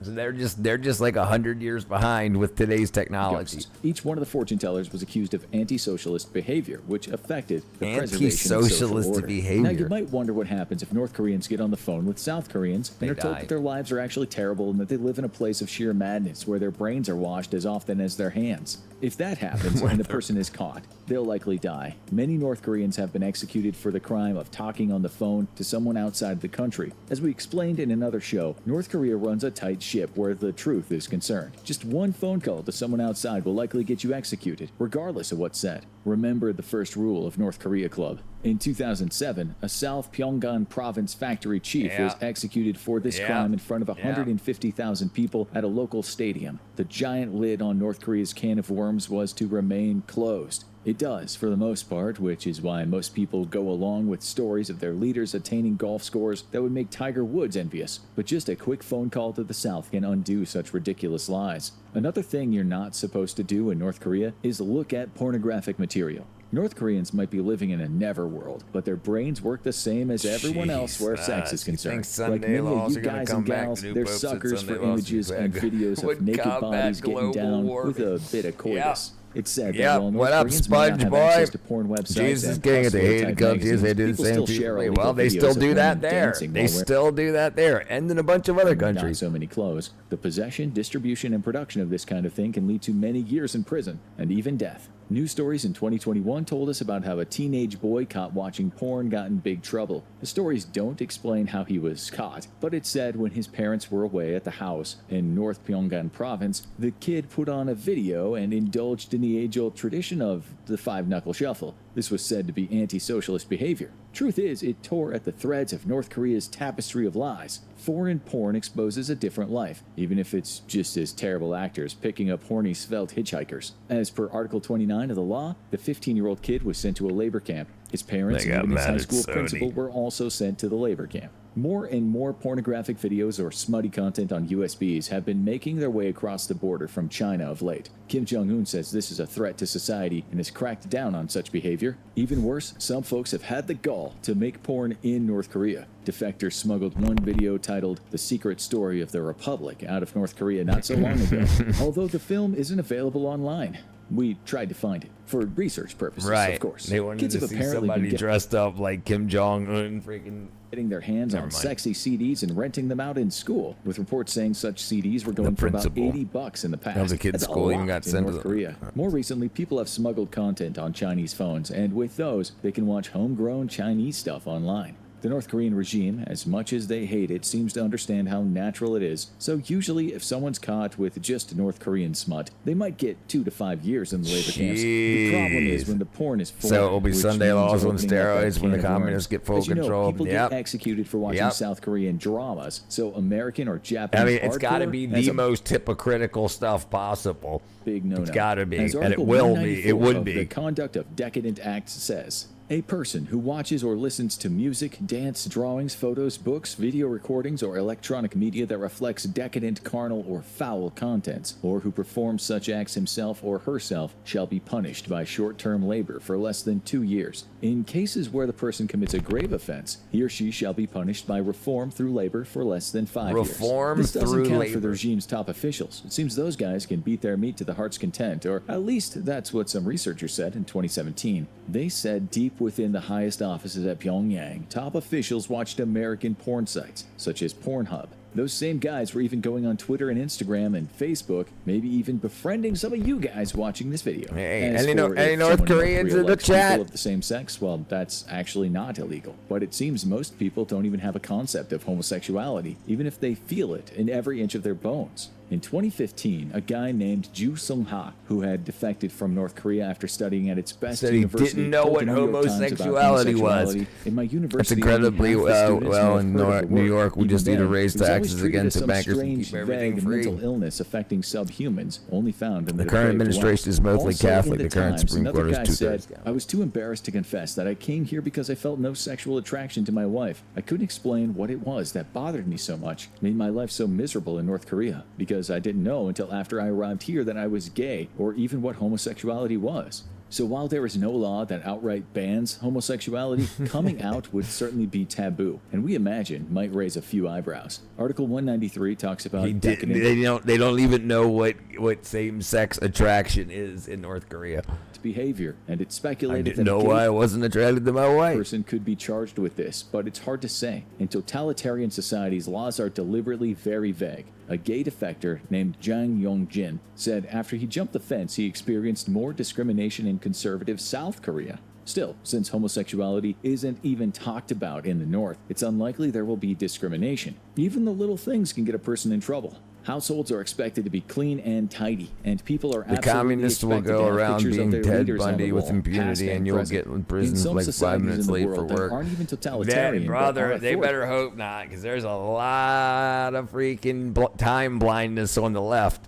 So they're just like 100 years behind with today's technology. ghosts. Each one of the fortune tellers was accused of anti-socialist behavior, which affected the preservation of social Anti-socialist order. behavior. Now, you might wonder what happens if North Koreans get on the phone with South Koreans and are told die. that their lives are actually terrible and that they live in a place of sheer madness where their brains are washed as often as their hands. If that happens and the person is caught, they'll likely die. Many North Koreans have been executed for the crime of talking on the phone to someone outside the country. As we explained in another show, North Korea runs a tight ship where the truth is concerned. Just one phone call to someone outside will likely get you executed, regardless of what's said. Remember the first rule of North Korea Club. In 2007, a South Pyongan province factory chief was executed for this crime in front of 150,000 people at a local stadium. The giant lid on North Korea's can of worms was to remain closed. It does, for the most part, which is why most people go along with stories of their leaders attaining golf scores that would make Tiger Woods envious. But just a quick phone call to the South can undo such ridiculous lies. Another thing you're not supposed to do in North Korea is look at pornographic material. North Koreans might be living in a never world, but their brains work the same as everyone else where sex is concerned. Like Sunday many of laws you are gonna guys come and back? gals, New they're popes at suckers Sunday for laws images be and back. videos Would of naked combat bodies getting global down with warming. a bit of coitus. It's said Yeah, that while North what up, Koreans may not have SpongeBob? access to porn websites Jesus and King of the Playboy hated type countries, they magazines, do the people same still to share you. illegal Well, they videos still of do women that there. dancing They while wearing still do that there, and in a bunch of other not countries. so many clothes. The possession, distribution, and production of this kind of thing can lead to many years in prison and even death. News stories in 2021 told us about how a teenage boy caught watching porn got in big trouble. The stories don't explain how he was caught, but it said when his parents were away at the house in North Pyongan province, the kid put on a video and indulged in the age-old tradition of the five-knuckle shuffle. This was said to be anti-socialist behavior. Truth is, it tore at the threads of North Korea's tapestry of lies. Foreign porn exposes a different life, even if it's just as terrible actors picking up horny svelte hitchhikers. As per Article 29 of the law, the 15-year-old kid was sent to a labor camp. His parents They and got even his mad high at school Sony. principal were also sent to the labor camp. More and more pornographic videos or smutty content on USBs have been making their way across the border from China of late. Kim Jong-un says this is a threat to society and has cracked down on such behavior. Even worse, some folks have had the gall to make porn in North Korea. Defectors smuggled one video titled The Secret Story of the Republic out of North Korea not so long ago, although the film isn't available online. We tried to find it for research purposes, Right. of course. They wanted Kids to have see apparently somebody been dressed up like Kim Jong-un freaking... getting their hands Never on mind. sexy CDs and renting them out in school, with reports saying such CDs were going for about principal. $80 in the past. That was a kid in That's school, lot even got in sent to North the- Korea. More recently, people have smuggled content on Chinese phones, and with those, they can watch homegrown Chinese stuff online. The North Korean regime, as much as they hate it, seems to understand how natural it is. So usually, if someone's caught with just North Korean smut, they might get 2 to 5 years in the labor camps. The problem is when the porn is foreign, So it'll be which Sunday means laws they're on opening up that steroids when the can of worms. communists get full As you know, control. people Yep. get executed for watching Yep. South Korean dramas. So American or Japanese I mean, it's got to hardcore be has the a most hypocritical stuff possible. big no-no. It's got to be, As and it Article will be. It 194 would of be. The Conduct of Decadent Act says, a person who watches or listens to music, dance, drawings, photos, books, video recordings, or electronic media that reflects decadent, carnal, or foul contents, or who performs such acts himself or herself, shall be punished by short-term labor for less than 2 years. In cases where the person commits a grave offense, he or she shall be punished by reform through labor for less than 5 years. Reform This doesn't through count for the labor. regime's top officials. It seems those guys can beat their meat to the heart's content, or at least that's what some researchers said in 2017. They said deep within the highest offices at Pyongyang, top officials watched American porn sites, such as Pornhub. Those same guys were even going on Twitter and Instagram and Facebook, maybe even befriending some of you guys watching this video. Hey, As any for if North someone Koreans in the likes people chat? of the same sex, well, that's actually not illegal. But it seems most people don't even have a concept of homosexuality, even if they feel it in every inch of their bones. In 2015, a guy named Ju Sung-ha, who had defected from North Korea after studying at its best Said he university, didn't know told what the New York Times about homosexuality was. homosexuality. In my university, That's incredibly only half the students well have in heard of the New word. York. We Even just need to then, raise it was always taxes treated again as so some bankers can strange, keep everything vague free. mental illness affecting subhumans, only found in the The current depraved administration West. is mostly Also, Catholic. in The current Times, Supreme another Court is guy two-thirds said, I was too embarrassed to confess that I came here because I felt no sexual attraction to my wife. I couldn't explain what it was that bothered me so much, made my life so miserable in North Korea, because I didn't know until after I arrived here that I was gay, or even what homosexuality was. So while there is no law that outright bans homosexuality, coming out would certainly be taboo, and we imagine might raise a few eyebrows. Article 193 talks about They don't even know what same-sex attraction is in North Korea. behavior, and it's speculated I didn't that a know gay why I wasn't attracted to my wife. person could be charged with this, but it's hard to say. In totalitarian societies, laws are deliberately very vague. A gay defector named Jang Yong-jin said after he jumped the fence, he experienced more discrimination in conservative South Korea. Still, since homosexuality isn't even talked about in the North, it's unlikely there will be discrimination. Even the little things can get a person in trouble. Households are expected to be clean and tidy, and people are The absolutely communists will expected go to have around pictures of being their Ted leaders on the Bundy with wall, impunity, past and you'll present. get in prison some like 5 societies minutes in the late for world that work. aren't even totalitarian, That, but brother, are they better hope not, because there's a lot of freaking time blindness on the left.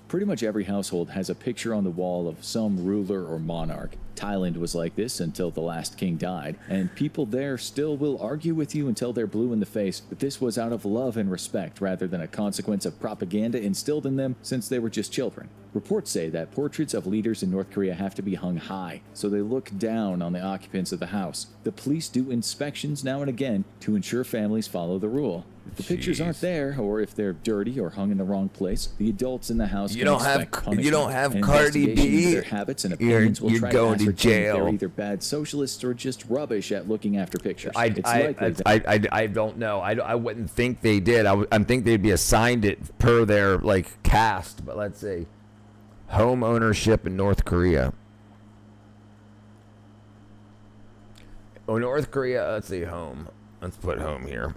Pretty much every household has a picture on the wall of some ruler or monarch. Thailand was like this until the last king died, and people there still will argue with you until they're blue in the face that this was out of love and respect rather than a consequence of propaganda instilled in them since they were just children. Reports say that portraits of leaders in North Korea have to be hung high, so they look down on the occupants of the house. The police do inspections now and again to ensure families follow the rule. If the pictures aren't there, or if they're dirty or hung in the wrong place, the adults in the house You can don't have expect punishment. you don't have An Cardi investigation into B. their habits and opinions will You're try going to to ascertain if jail. they're either bad socialists or just rubbish at looking after pictures. I don't know. I wouldn't think they did. I think they'd be assigned it per their like caste. But let's see, home ownership in North Korea. Oh, North Korea. Let's see, home. Let's put home here.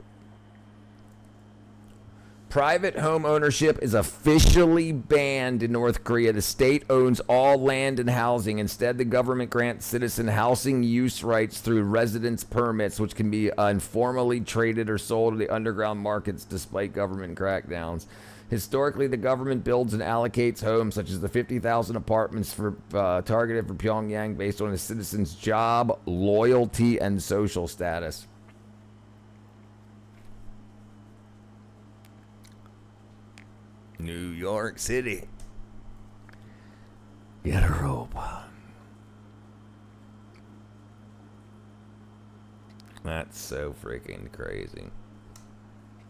Private home ownership is officially banned in North Korea. The state owns all land and housing. Instead, the government grants citizen housing use rights through residence permits, which can be informally traded or sold to the underground markets despite government crackdowns. Historically, the government builds and allocates homes, such as the 50,000 apartments targeted for Pyongyang based on a citizen's job, loyalty, and social status. New York City. Get a rope. That's so freaking crazy.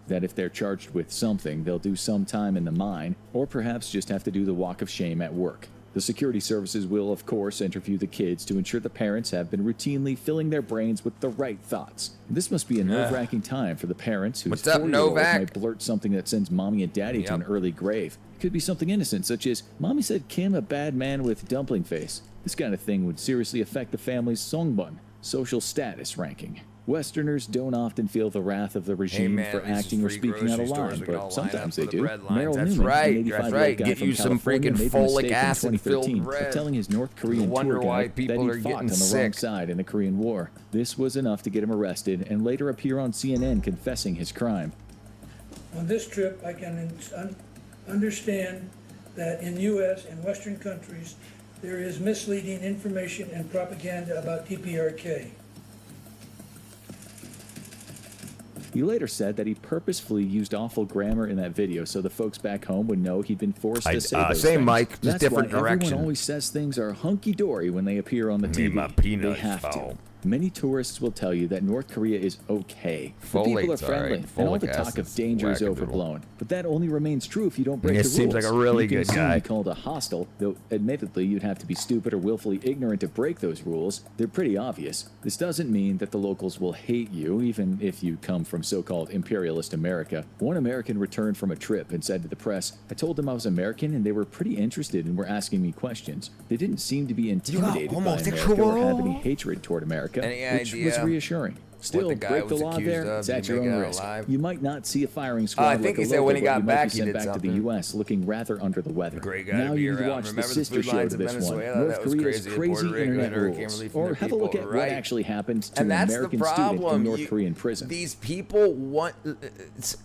That if they're charged with something, they'll do some time in the mine, or perhaps just have to do the walk of shame at work. The security services will, of course, interview the kids to ensure the parents have been routinely filling their brains with the right thoughts. This must be a nerve-wracking time for the parents whose What's up, 4-year-old Novak? might blurt something that sends mommy and daddy to an early grave. It could be something innocent, such as, "Mommy said Kim a bad man with dumpling face." This kind of thing would seriously affect the family's songbun, social status ranking. Westerners don't often feel the wrath of the regime man, for at least acting or free speaking out of grocery line, stores, we can all but line up sometimes for they the do. bread lines. Merrill That's Newman, right, an 85-year-old that's right. guy Get from you some California, freaking made the folic mistake in acid-filled 2013 of bread. telling his North Korean wonder tour why guide people that are he fought getting on the sick. wrong side in the Korean War. This was enough to get him arrested and later appear on CNN confessing his crime. On this trip, I can understand that in U.S. and Western countries, there is misleading information and propaganda about DPRK. He later said that he purposefully used awful grammar in that video so the folks back home would know he'd been forced to say those same things. Mike, just That's different why direction. Everyone always says things are hunky-dory when they appear on the TV. My penis they have fall. to. Many tourists will tell you that North Korea is okay. The people are Folate's all friendly, right. and all the Folic talk of acid's danger is wackadoodle. overblown. But that only remains true if you don't break He the rules. seems like a really you can good soon guy. be called a hostile, though admittedly you'd have to be stupid or willfully ignorant to break those rules. They're pretty obvious. This doesn't mean that the locals will hate you, even if you come from so-called imperialist America. One American returned from a trip and said to the press, "I told them I was American and they were pretty interested and were asking me questions. They didn't seem to be intimidated by America or have any hatred toward America," Any which idea was reassuring. Still, the guy break the was law accused there, of? it's Did at you your make own it out risk. alive? You might not see a firing squad I think like he a said when he local, got but you might back, be he sent did back to something. the U.S. looking rather under the weather. Great guy Now to be you need to around. watch the Remember the sister food show lines to of this one, Venezuela? North That was Korea's crazy. The crazy Puerto Rico internet hurricane rules. relief from Or their have a look people, at what right? actually happened to And an that's American the student problem. in North Korean prison. These people want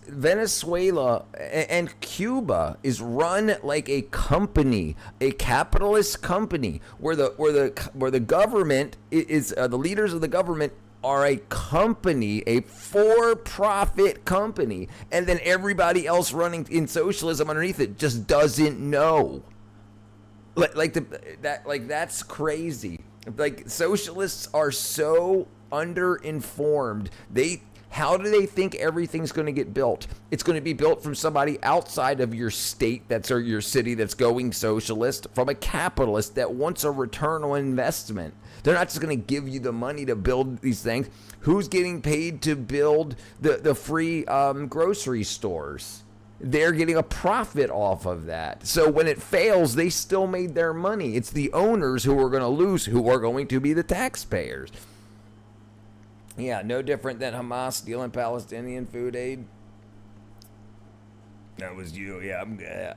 Venezuela and Cuba is run like a company, a capitalist company, where the government is the leaders of the government are a company, a for-profit company, and then everybody else running in socialism underneath it just doesn't know. That's crazy. Like, socialists are so underinformed. How do they think everything's going to get built? It's going to be built from somebody outside of your state or your city that's going socialist, from a capitalist that wants a return on investment. They're not just going to give you the money to build these things. Who's getting paid to build the free grocery stores? They're getting a profit off of that. So when it fails, they still made their money. It's the owners who are going to lose, who are going to be the taxpayers. Yeah, no different than Hamas stealing Palestinian food aid. That was you. Yeah,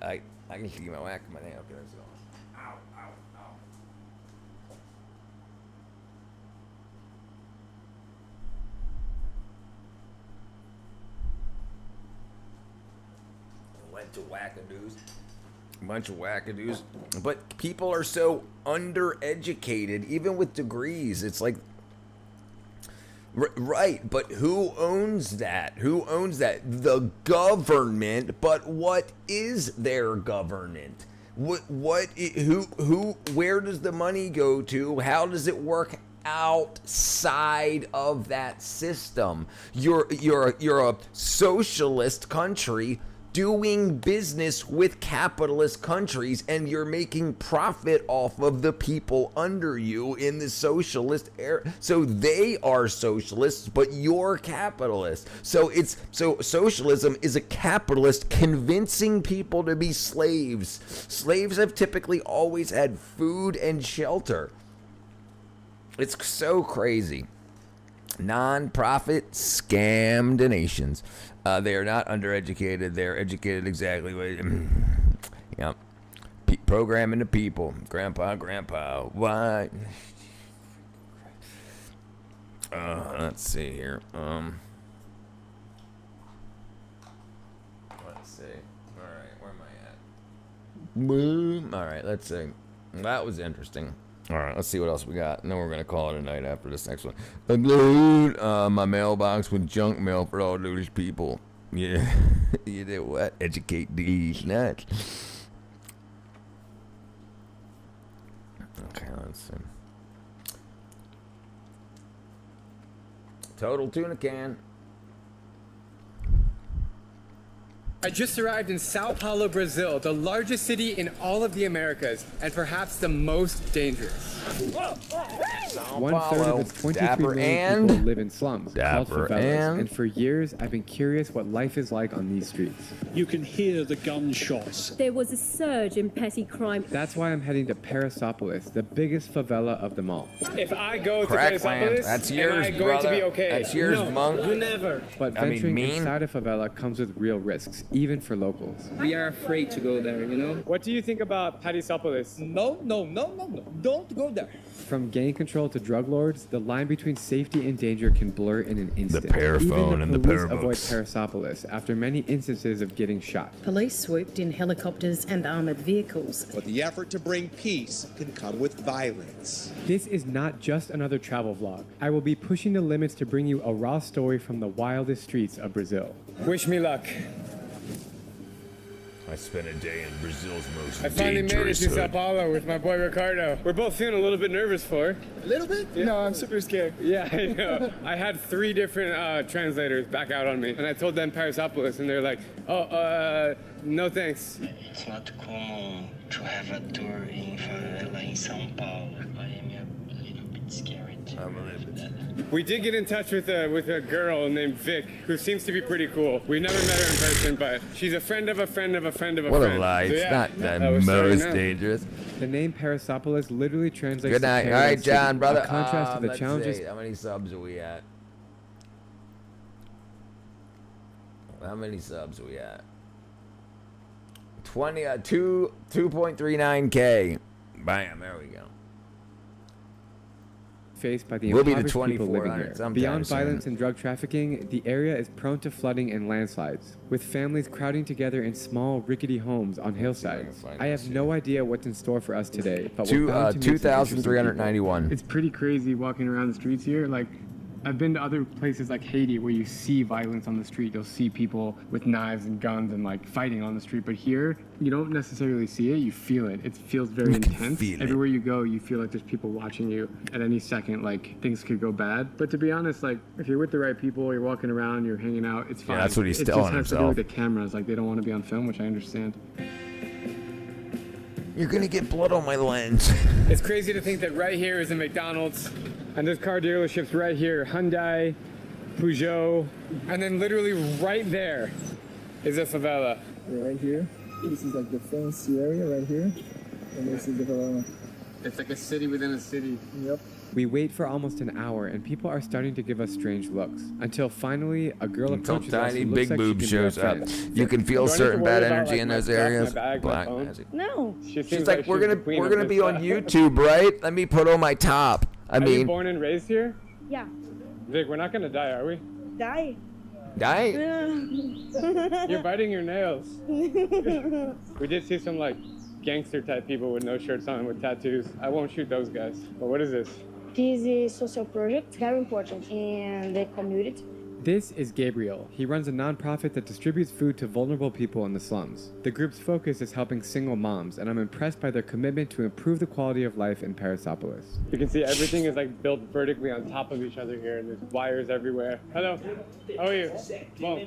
I can see my whack in my nail. Okay, so. Ow, ow, ow. Went to wackadoos. A bunch of wackadoos. But people are so undereducated, even with degrees. It's like, right, but who owns that? Who owns that? The government. But what is their government? Where does the money go to? How does it work outside of that system? You're a socialist country doing business with capitalist countries, and you're making profit off of the people under you in the socialist era. So they are socialists, but you're capitalists. So socialism is a capitalist convincing people to be slaves. Slaves have typically always had food and shelter. It's so crazy. Non-profit scam donations. They are not undereducated. They're educated exactly what. Yep. Programming the people. Grandpa. Why? Let's see here. Let's see. All right, where am I at? Boom. All right, let's see. That was interesting. All right, let's see what else we got. And then we're going to call it a night after this next one. Upload my mailbox with junk mail for all those people. Yeah. You did what? Educate these nuts. Okay, let's see. Total tuna can. I just arrived in Sao Paulo, Brazil, the largest city in all of the Americas, and perhaps the most dangerous. One-third of its 23 million people live in slums called favelas, and for years I've been curious what life is like on these streets. You can hear the gunshots. There was a surge in petty crime. That's why I'm heading to Parasopolis, the biggest favela of them all. If I go Crackland. to Parasopolis, That's yours, am I going brother. to be okay? That's yours, no, monk. You never. But venturing inside a favela comes with real risks, even for locals. We are afraid to go there, you know? What do you think about Parasopolis? No. Don't go there. From gang control to drug lords, the line between safety and danger can blur in an instant. paraphone and the police paramotes. avoid Parasopolis after many instances of getting shot. Police swooped in helicopters and armored vehicles. But the effort to bring peace can come with violence. This is not just another travel vlog. I will be pushing the limits to bring you a raw story from the wildest streets of Brazil. Wish me luck. I spent a day in Brazil's most I finally made it dangerous to Sao hood. Paulo with my boy Ricardo. We're both feeling a little bit nervous for. A little bit? Yeah. No, I'm super scared. Yeah, I know. I had 3 different translators back out on me, and I told them Parasopolis, and they're like, "Oh, no thanks." It's not common to have a tour in favela in São Paulo. I am a little bit scared. We did get in touch with a girl named Vic, who seems to be pretty cool. We never met her in person, but she's a friend of a friend of a friend of a What friend. a lie. So, It's yeah, not the I was starting most out. dangerous. The name Parasopolis literally translates Good night. to All right, Paradise John, City, brother. a contrast to the let's challenges. see. How many subs are we at? How many subs are we at? 2.39K. Bam, there we go. Faced by the We'll be to impoverished people living 2,400 here. sometime Beyond soon. violence and drug trafficking, the area is prone to flooding and landslides, with families crowding together in small, rickety homes on hillsides. I have no idea what's in store for us today, but we're bound to meet some interesting people. 2,391. It's pretty crazy walking around the streets here. Like, I've been to other places like Haiti where you see violence on the street. You'll see people with knives and guns and like fighting on the street. But here, you don't necessarily see it. You feel it. It feels very intense. Everywhere you go, you feel like there's people watching you at any second. Like things could go bad. But to be honest, like if you're with the right people, you're walking around, you're hanging out, it's fine. that's what he's it telling just has to do himself. with the cameras. Like they don't want to be on film, which I understand. You're gonna get blood on my lens. It's crazy to think that right here is a McDonald's, and there's car dealerships right here, Hyundai, Peugeot, and then literally right there is a favela. Right here. This is like the fancy area right here. And this is the favela. It's like a city within a city. Yep. We wait for almost an hour, and people are starting to give us strange looks. Until finally, a girl Until approaches us tiny who looks big like she boob can be our shows up. friend. You can feel Do I need to certain worry bad about, energy like, in my those stuff, my areas. bag, my Black phone? magic. No. She's seems like, she's we're the gonna queen we're of gonna this be on stuff. YouTube, right? Let me put on my top. I Are you mean, born and raised here? Yeah. Vic, we're not gonna die, are we? Die. die. You're biting your nails. We did see some like gangster type people with no shirts on with tattoos. I won't shoot those guys. But what is this? This is social project, very important in the community. This is Gabriel. He runs a nonprofit that distributes food to vulnerable people in the slums. The group's focus is helping single moms, and I'm impressed by their commitment to improve the quality of life in Parasopolis. You can see everything is like built vertically on top of each other here, and there's wires everywhere. Hello, how are you? Whoa.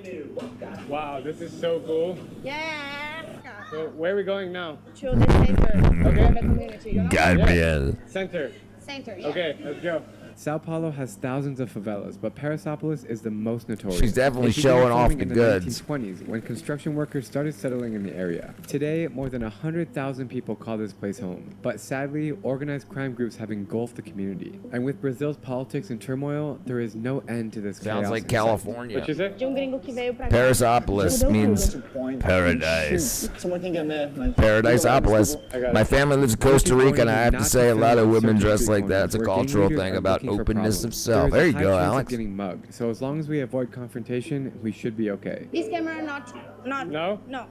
Wow, this is so cool. Yeah. So where are we going now? To the center Okay. of the community. You know? Gabriel. Center. Center, yeah. Okay, let's go. Sao Paulo has thousands of favelas, but Parasopolis is the most notorious. She's definitely It began showing off forming the in goods. 1920s, when construction workers started settling in the area. Today, more than 100,000 people call this place home. But sadly, organized crime groups have engulfed the community. And with Brazil's politics in turmoil, there is no end to this Sounds chaos like and sight. California. What you say? De gringo que veio pra cá. Parasopolis Mudou means tudo. paradise. Someone can get mad. Paradiseopolis. I got My it. family lives in Costa Rica, and I have to Not say, a to lot of film women search dress street like that. It's a corners where gang cultural leaders thing are about looking for openness of problems. self. There There is you a go, high chance of Alex. getting mugged, so as long as we avoid confrontation, we should be okay. This camera not. No? No.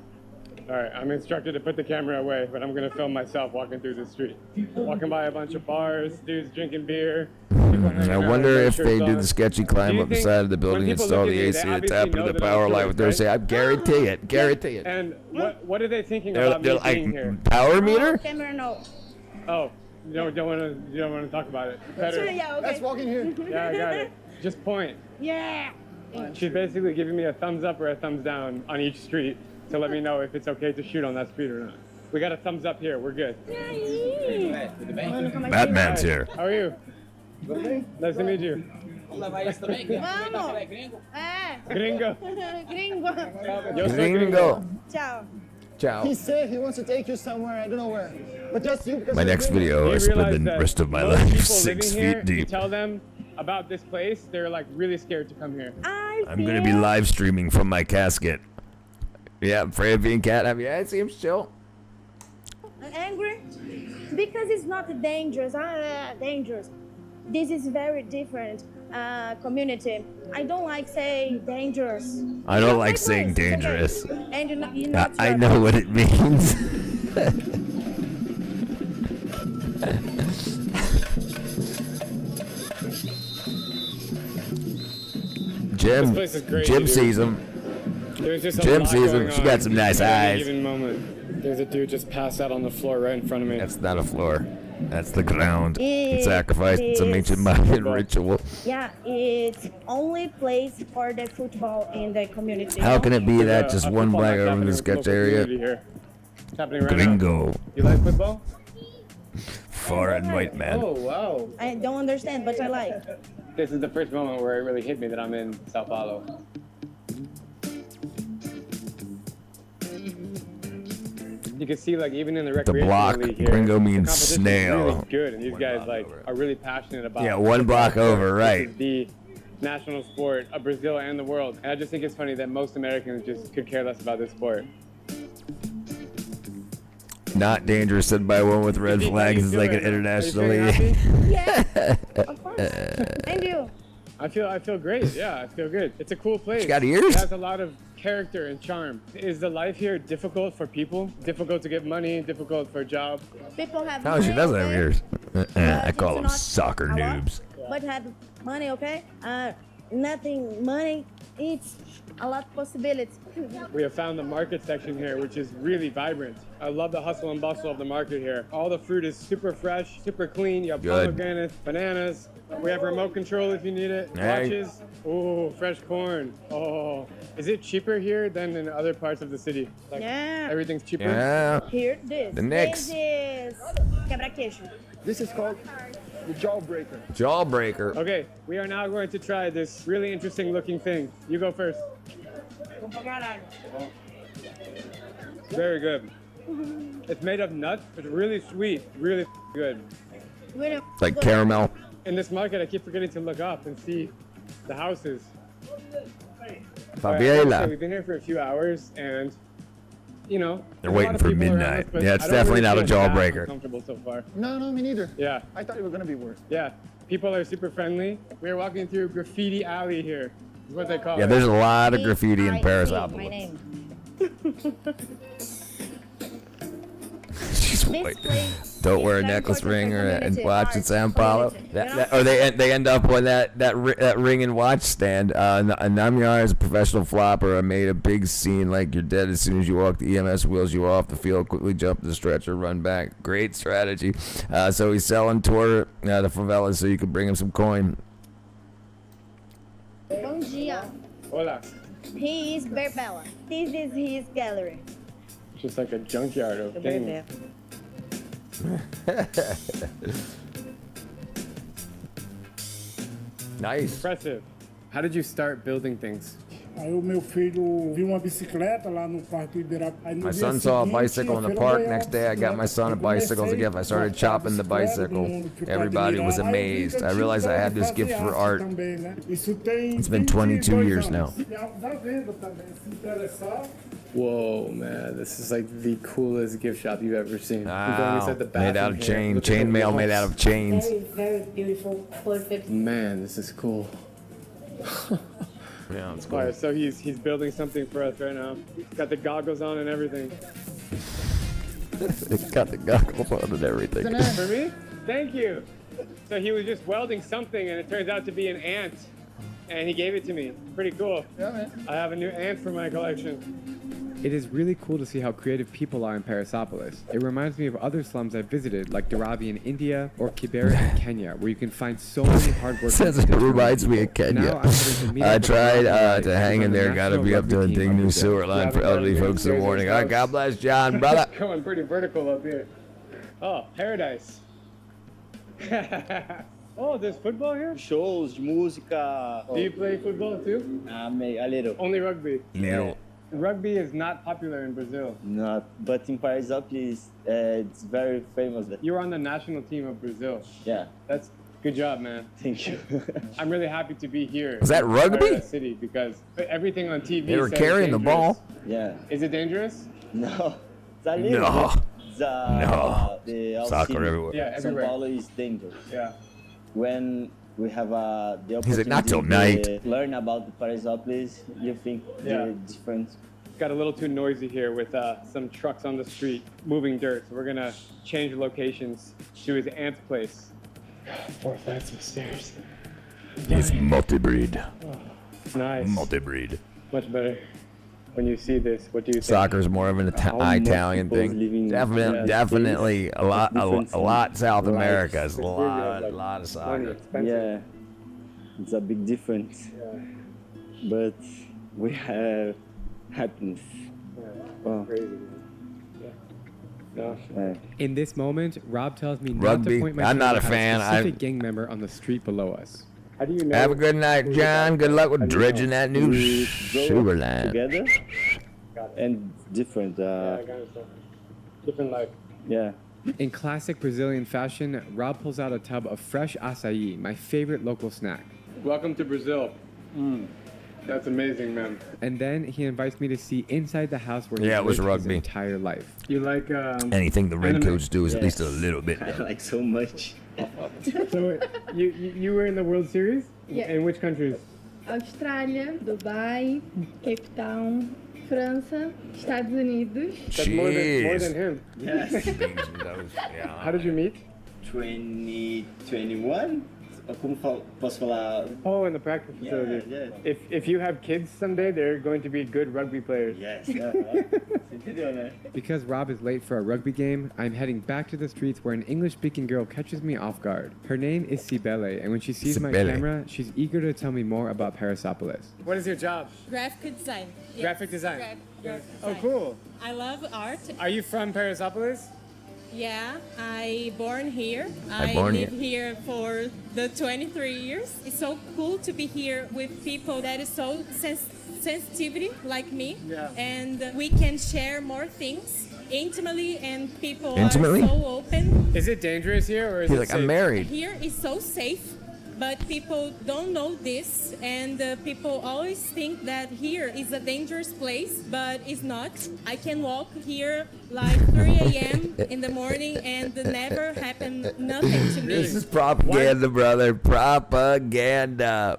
All right, I'm instructed to put the camera away, but I'm gonna film myself walking through the street. Walking by a bunch of bars, dudes drinking beer. I wonder if they do the sketchy climb Do you up the think side of the when building, people install look the at me, AC, they the obviously tap into know the that I'm power line tourist, with their right? say, I guarantee it, guarantee it. And what are they thinking They're about me being like, here? power meter? Camera no. Oh, you don't want to talk about it. Better. Sure, yeah, okay. Let's walk in here. Yeah, I got it. Just point. Yeah. She's basically giving me a thumbs up or a thumbs down on each street to let me know if it's okay to shoot on that street or not. We got a thumbs up here. We're good. Batman's here. How are you? Nice to meet you. Vamos. Gringo. Gringo. Yo soy Gringo. Ciao. Ciao. He said he wants to take you somewhere. I don't know where. But just you. Because My you're next gringo. video, I You spend realize the that rest of my most life people 6 living here, feet you deep. tell them about this place, they're like really scared to come here. I'm gonna be live streaming from my casket. Yeah, I'm afraid of being catnap. Yeah, it seems chill. Angry? Because it's not dangerous. Dangerous. This is very different community. I don't like saying dangerous. I don't like my saying place, it's okay. dangerous. And you're not I sure. know what it means. This Jim, place is crazy, Jim dude. sees him. There's just a Gym lot season. going She on got some nice at any eyes. given moment. There's a dude just passed out on the floor right in front of me. That's not a floor. That's the ground. It Sacrificed in some ancient Mayan ritual. Yeah, it's only place for the football in the community. How can it be There's that a just football one match black over in happening the with sketch local area? community here. It's happening right Gringo. now. You like football? Foreign white man. Oh, wow. I don't understand, but I like. This is the first moment where it really hit me that I'm in Sao Paulo. You can see, like, even in the recreation block, league here, Gringo the means competition's snail. really good, and these guys like are really passionate about. Yeah, one block football. over, This right. is the national sport of Brazil and the world, and I just think it's funny that most Americans just could care less about this sport. Not dangerous, said by one with red flags is like an international league. Yeah, of course. And you? I feel great. Yeah, I feel good. It's a cool place. She got ears? It has a lot of character and charm. Is the life here difficult for people? Difficult to get money? Difficult for a job? People have No, money, she doesn't have okay? ears. I It's call them not soccer a lot, noobs. But have money, okay? Nothing, money, it's a lot of possibilities. We have found the market section here, which is really vibrant. I love the hustle and bustle of the market here. All the fruit is super fresh, super clean. You have Good. pomegranates, bananas. We have remote control if you need it. Hey. Watches. Oh, fresh corn. Oh, is it cheaper here than in other parts of the city? Like, Yeah. everything's cheaper. Yeah. Here, this. The Knicks. This is quebra-queixo. This is called the jawbreaker. Jawbreaker. Okay, we are now going to try this really interesting looking thing. You go first. Very good. It's made of nuts. It's really sweet. Really good. Like caramel. In this market, I keep forgetting to look up and see the houses. Fabiola. So we've been here for a few hours, and you know, They're there's a waiting lot of for people around midnight. us, but Yeah, I it's don't definitely really not a feel that jawbreaker. uncomfortable so far. No, me neither. Yeah, I thought it was gonna be worse. yeah. People are super friendly. We're walking through Graffiti Alley here. Is what they call Yeah, it. there's a lot of graffiti in My Parasopolis. name. She's This white. place Don't is wear a very necklace important ring for or and community watch in art, Sao Paulo. community, That, you know? that, or they end up on that ring and watch stand. Namyar is a professional flopper. I made a big scene like you're dead as soon as you walk. The EMS wheels you off the field. Quickly jump the stretcher, run back. Great strategy. So he's selling tour the favelas so you can bring him some coin. Bom dia. Hola. He is Berbella. This is his gallery. It's just like a junkyard of things. Nice. Impressive. How did you start building things? Aí o meu filho viu uma bicicleta lá no Parque Ibirapuera. My son saw a bicycle in the park. Next day, I got my son a bicycle as a gift. I started chopping the bicycle. Everybody was amazed. I realized I had this gift for art. It's been 22 years now. Whoa, man, this is like the coolest gift shop you've ever seen. Wow. Made out of chain. Chainmail made out of chains. Very beautiful, perfect. Man, this is cool. Yeah, it's All cool. right, so he's building something for us right now. He's got the goggles on and everything. It's got the goggles on and everything. For me? Thank you. So he was just welding something, and it turns out to be an ant, and he gave it to me. Pretty cool. Yeah, man. I have a new ant for my collection. It is really cool to see how creative people are in Parasopolis. It reminds me of other slums I've visited, like Dharavi in India or Kibera in Kenya, where you can find so many hardworking Says it reminds me of Kenya. I tried to hang in there. Got to be up to a ding new sewer line for elderly folks in the morning. All right, God bless John, brother. Going pretty vertical up here. Oh, paradise. Oh, there's football here? Shows, música. Do you play football too? A little. Only rugby. Little. Rugby is not popular in Brazil. Not, but in Parasopolis, it's very famous. You're on the national team of Brazil. Yeah. That's good job, man. Thank you. I'm really happy to be here. Was that in rugby? Paradise City because everything on TV. They were says carrying the dangerous. ball. Yeah. Is it dangerous? No. It's a little. No. It's, No. The Soccer city. everywhere. Yeah, São everywhere. Paulo is dangerous. Yeah. When we have the He's opportunity like, not till night. to learn about the Parasopolis, you think Yeah. the difference. Got a little too noisy here with some trucks on the street moving dirt. So we're gonna change locations to his aunt's place. 4 flights of stairs. He's multi-breed. Nice. Multi-breed. Much better. when you see this? What do you think? Soccer's more of an Italian thing. Definitely a lot South America. It's a lot of soccer. Yeah, it's a big difference. But we have happiness. Wow. In this moment, Rob tells me not Rugby? to point my I'm not finger a fan. at a specific gang member on the street below us. How do you know? Have a good night, John. Good luck with dredging that new sewer line. Together and different. Different life. Yeah. In classic Brazilian fashion, Rob pulls out a tub of fresh acai, my favorite local snack. Welcome to Brazil. That's amazing, man. And then he invites me to see inside the house where he Yeah, it was lived his rugby. entire life. You like Anything the anime? Redcoats do is at least a little bit I better. like so much. So you were in the World Series? Yeah. In which countries? Austrália, Dubai, Cape Town, França, Estados Unidos. That's more Jeez. than him. Yes. How did you meet? 2021? Como posso falar? Oh, in the practice facility. Yeah. If you have kids someday, they're going to be good rugby players. Yes. Because Rob is late for a rugby game, I'm heading back to the streets where an English-speaking girl catches me off guard. Her name is Cibele, and when she sees my Cibele. camera, she's eager to tell me more about Parasopolis. What is your job? Graphic design. Yes. Graphic design. Graphic Oh, design. cool. I love art. Are you from Parasopolis? Yeah, I born here. I I born live here for the 23 years. It's so cool to be here with people that is so sensitivity like me. Yeah. And we can share more things intimately, and people Intimately? are so open. Is it dangerous here or is He's it like, safe? I'm married. Here is so safe, but people don't know this, and people always think that here is a dangerous place, but it's not. I can walk here like 3 a.m. in the morning and never happen nothing to me. This is propaganda, brother. Propaganda.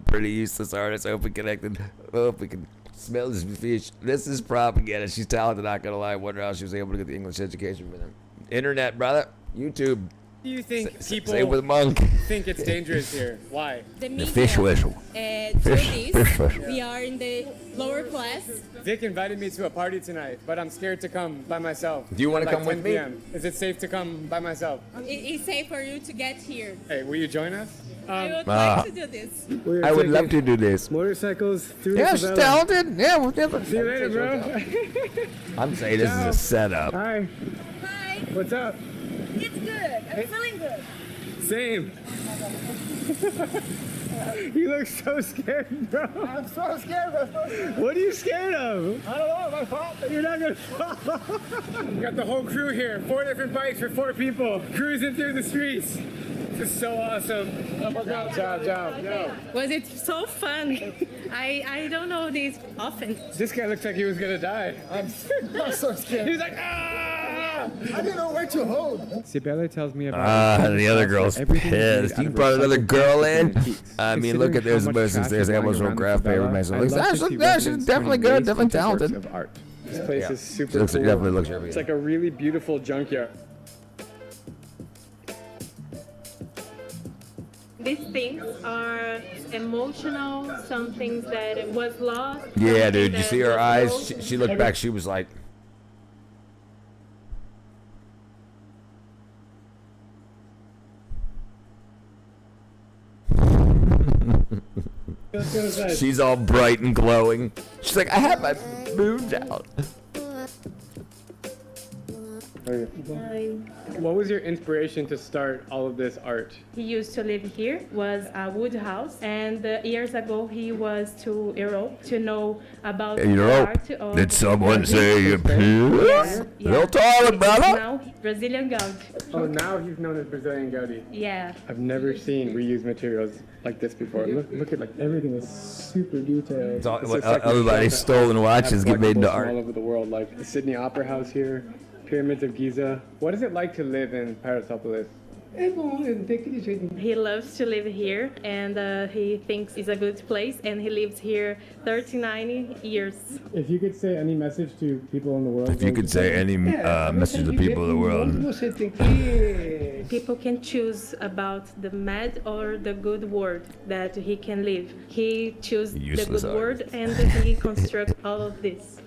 Pretty useless artist. Hope we connected. Hope we can smell this fish. This is propaganda. She's talented, not gonna lie. Wonder how she was able to get the English education from them. Internet, brother. YouTube. Do you think people Say with monk. think it's dangerous here? Why? The The fish whistle. Do Fish this. whistle. We are in the lower class. Vic invited me to a party tonight, but I'm scared to come by myself. Do you wanna At like come with 10 me? PM. Is it safe to come by myself? It's safe for you to get here. Hey, will you join us? I would Ah. like to do this. I would love to do this. Motorcycles through Yeah, the she's favela. talented. Yeah, we'll definitely. See you later, bro. I'm saying this is a setup. Hi. Hi. What's up? It's good. I'm feeling good. Same. You look so scared, bro. I'm so scared, bro. What are you scared of? I don't know, my fault. You're not gonna fall. We got the whole crew here. 4 different bikes for 4 people. Cruising through the streets. This is so awesome. Job. No. Was it so fun? I don't know this often. This guy looks like he was gonna die. I'm so scared. He's like, ah! I didn't know where to hold. Cibele tells me about The other girl's everything is made pissed. out You of brought another recycled girl plastic in. and antiques. I mean, look at Considering this. how much There's trash there's is lying Amazon around the graph paper. favela, Amazon. I'd Looks love to actually, see yeah, she's residents definitely turning good. waste Definitely into works talented. of art. This place Yeah. is super She looks, cool. definitely looks everything. It's like a really beautiful junkyard. These things are emotional, some things that was lost. Yeah, something dude. You that see her was eyes? broken. She looked back. She was like, she's all bright and glowing. She's like, I had my boobs out. What was your inspiration to start all of this art? He used to live here, was a wood house, and years ago he was to Europe to know about the Europe? art of Did someone Brazil. say you piss? Real taller, brother. Now Brazilian Gaudi. Oh, now he's known as Brazilian Gaudi. Yeah. I've never seen reused materials like this before. Look at like everything is super detailed. It's all- This looks like a everybody's shop stolen watches that get made into collectibles from art. all over the world, like the Sydney Opera House here, pyramids of Giza. What is it like to live in Parasopolis? É bom, não tem aquele jeito. He loves to live here, and he thinks it's a good place, and he lives here 39 years. If you could say any message to people in the world. If you could say any message to the people of the world. Você tem que... People can choose about the bad or the good world that he can live. He chooses the Useless good art. word, and he constructs all of this.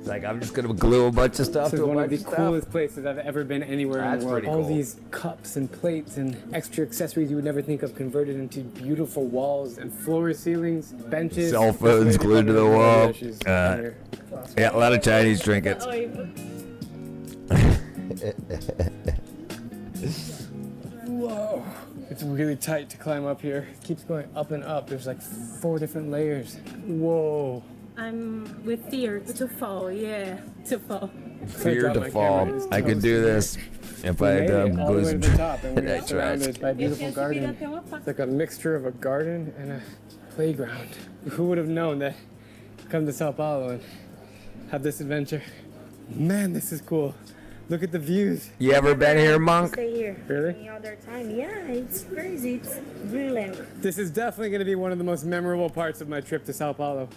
It's like, I'm just gonna glue a bunch of stuff This to is a one of bunch the of stuff. coolest places I've ever been anywhere in That's the world. pretty All cool. these cups and plates and extra accessories you would never think of converted into beautiful walls and floor ceilings, benches. Cell phones glued to the wall. Dishes Yeah, a lot of Chinese trinkets. Whoa. It's really tight to climb up here. It keeps going up and up. There's like 4 different layers. Whoa. I'm with fear to fall, yeah, to fall. Fear to fall. I could do this if I had All the way to bosom. the top, and we're I tried. surrounded by a beautiful garden. It's like a mixture of a garden and a playground. Who would have known that come to Sao Paulo and have this adventure? Man, this is cool. Look at the views. You ever been here, Monk? Stay here. Really? Any other time? Yeah, it's crazy. It's brilliant. This is definitely going to be one of the most memorable parts of my trip to Sao Paulo.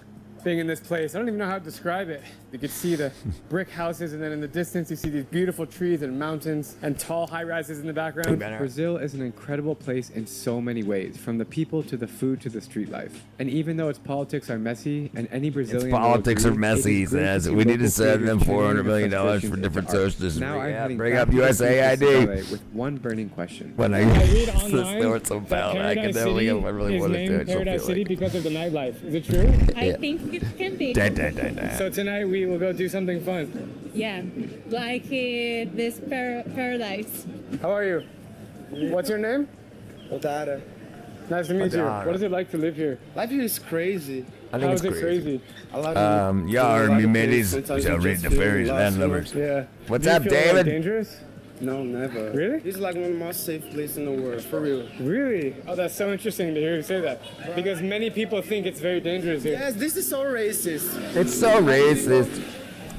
Being in this place, I don't even know how to describe it. You could see the brick houses, and then in the distance, you see these beautiful trees and mountains and tall high rises in the background. Brazil is an incredible place in so many ways, from the people to the food to the street life. And even though its politics are messy, and any Brazilian Its politics will are agree, messy, it he is great to says. see We need to local send them creators $400 million turning their for frustrations different into art. socialists. Now I'm heading Bring back up to the USAID. streets of LA with one burning question. When I read used to online snort so that bad, I could Paradise never City I really is wanted to. named It feel Paradise City like. because of the nightlife. Is it true? I think it can be. So tonight we will go do something fun. Yeah, like this paradise. How are you? What's your name? Otara. Nice to meet you. Otara. What is it like to live here? Life here is crazy. I think How it's is it crazy? A lot of Yeah, our humanities shall read the fairies land lovers. Yeah. What's Do you up, feel, like, David? dangerous? No, never. Really? It's like one of the most safe places in the world, for real. Really? Oh, that's so interesting to hear you say that. Because many people think it's very dangerous here. Yes, this is so racist. It's so racist.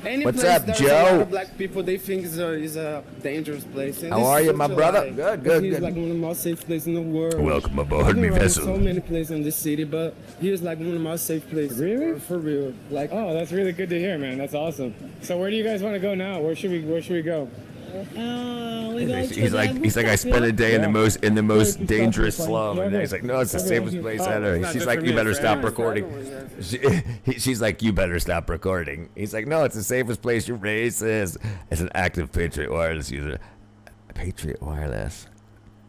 Any What's place up, there's a lot Joe? of black people, they think is a dangerous place. And How this are is you, such my a brother? lie. Good, This good, is good. like one of the most safe places in the world. Welcome aboard, I've been me around vessel. so many places in this city, but here's like one of the most safe places. Really? For real. Like, Oh, that's really good to hear, man. That's awesome. So where do you guys want to go now? Where should we go? We go to He's like I spent a day in the most dangerous slum, and he's like, no, it's the safest place ever. She's like, you better stop recording. She's like, you better stop recording. He's like, no, it's the safest place. You're racist. As an active Patriot Wireless user, Patriot Wireless.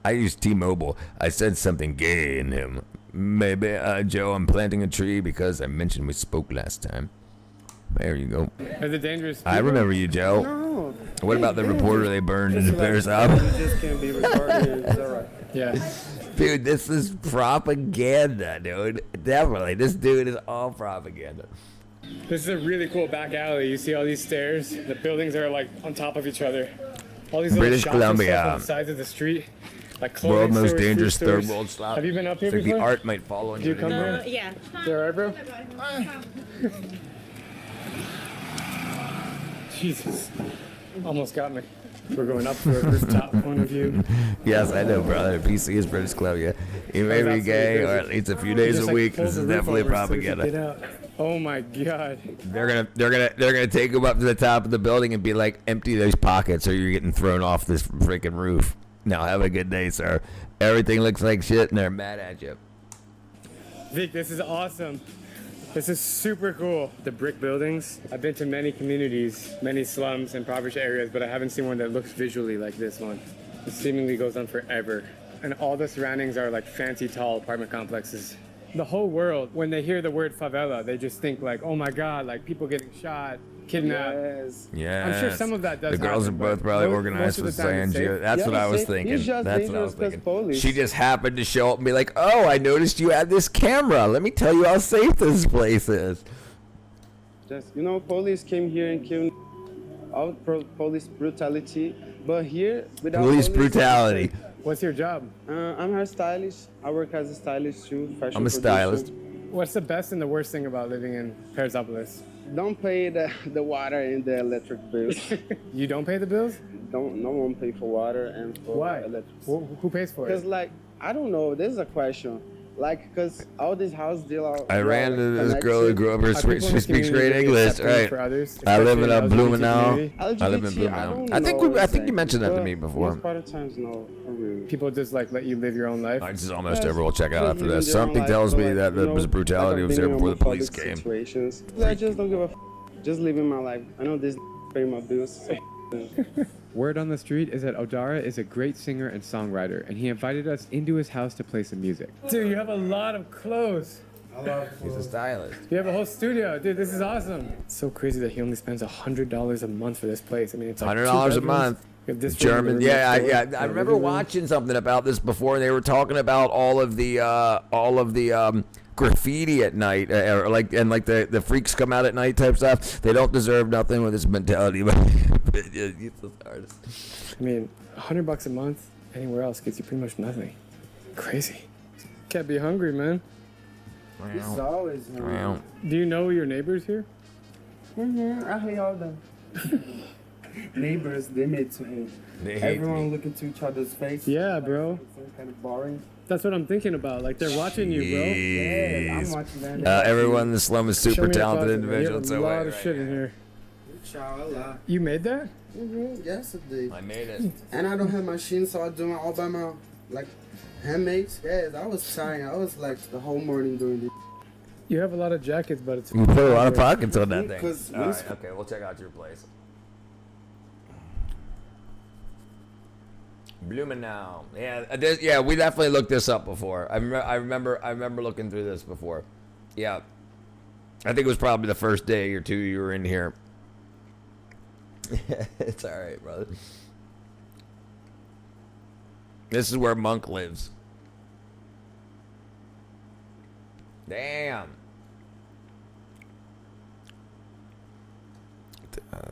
I use T-Mobile. I said something gay in him. Maybe, Joe, I'm planting a tree because I mentioned we spoke last time. There you go. Is it dangerous? I remember you, Joe. no. What about the reporter they burned in the Paris You album? just can't be recorded. It's alright. Yeah. Dude, this is propaganda, dude. Definitely. This dude is all propaganda. This is a really cool back alley. You see all these stairs. The buildings are like on top of each other. All these little British shops and stuff Columbia. on the sides of the street. Like clothing World most stores, dangerous food third stores. world stop. Have you been up here It's like before? the art might fall on Do you come here? Yeah. You alright, bro? Jesus. Almost got me. We're going up for a rooftop point of view. Yes, I know, brother. PC is British Columbia. You may be gay, or at least a few days Just, a like, week. pull This the is roof definitely over so we can propaganda. get out. Oh my god. They're gonna take him up to the top of the building and be like, empty those pockets, or you're getting thrown off this freaking roof. Now have a good day, sir. Everything looks like shit, and they're mad at you. Vic, this is awesome. This is super cool. The brick buildings. I've been to many communities, many slums, and impoverished areas, but I haven't seen one that looks visually like this one. It seemingly goes on forever. And all the surroundings are like fancy, tall apartment complexes. The whole world, when they hear the word favela, they just think like, oh my god, like people getting shot, kidnapped. Yes. Yeah. I'm sure some of that does The girls happen, are both but probably most organized of with the time it's Sanjay. safe. That's Yeah, what I it's was safe. thinking. He's just That's what I was dangerous 'cause thinking. police. She just happened to show up and be like, oh, I noticed you had this camera. Let me tell you how safe this place is. Just, you know, police came here and killed all police brutality. But here, without Police brutality. What's your job? I'm a stylist. I work as a stylist too. Fashion I'm a stylist. producer. What's the best and the worst thing about living in Parasopolis? Don't pay the water and the electric bills. You don't pay the bills? No one pay for water and for Why? electric. Who pays for it? Because like, I don't know, this is a question. Like, because all these houses deal out. I ran into this girl who grew up here. She speaks great English. Right. For others, I live in especially Blumenau. LGBT I live in Blumenau. I think you mentioned that to me before. Most part of times, no. Really. People just like let you live your own life. This is almost over. We'll check it out after this. Something tells me that there was brutality was there before the police came. Situations. I just don't give a just living my life. I know this pay my bills. Word on the street is that Odara is a great singer and songwriter, and he invited us into his house to play some music. Dude, you have a lot of clothes. He's a stylist. You have a whole studio. Dude, this is awesome. It's so crazy that he only spends $100 a month for this place. I mean, it's like $100 a month. German, yeah, I remember watching something about this before. They were talking about all of the graffiti at night, or the freaks come out at night type stuff. They don't deserve nothing with this mentality. But I mean, $100 a month anywhere else gets you pretty much nothing. Crazy. Can't be hungry, man. This is always. Do you know your neighbors here? I hate all them. Neighbors, they made to hate. Everyone look into each other's face. Yeah, bro. It's kind of boring. That's what I'm thinking about. Like, they're watching you, bro. Yeah, I'm watching them. Everyone in the slum is super Show me a talented closet, individuals. man. You have a lot of shit in here. Inshallah. You made that? Yes, I did. I made it. And I don't have machine, so I do it all by my, like, handmade. Yeah, I was trying. I was, like, the whole morning doing this. You have a lot of jackets, but it's... You put a lot of pockets on that thing. Because All right, okay, we'll check out your place. Blumenau. Yeah, we definitely looked this up before. I remember looking through this before. Yeah. I think it was probably the first day or two you were in here. It's all right, brother. This is where Monk lives. Damn.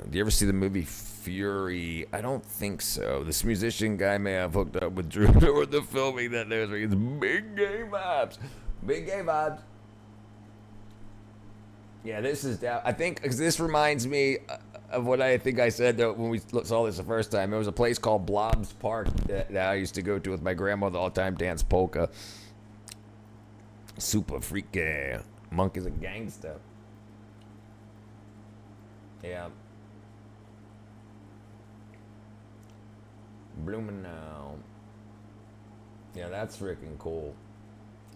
Do you ever see the movie Fury? I don't think so. This musician guy may have hooked up with Drew during the filming that there's big gay vibes. Big gay vibes. Yeah, this is down. I think, because this reminds me of what I think I said when we saw this the first time. There was a place called Blob's Park that I used to go to with my grandmother all the time, dance polka. Super freaky. Monk is a gangster. Yeah. Blumenau. Yeah, that's freaking cool.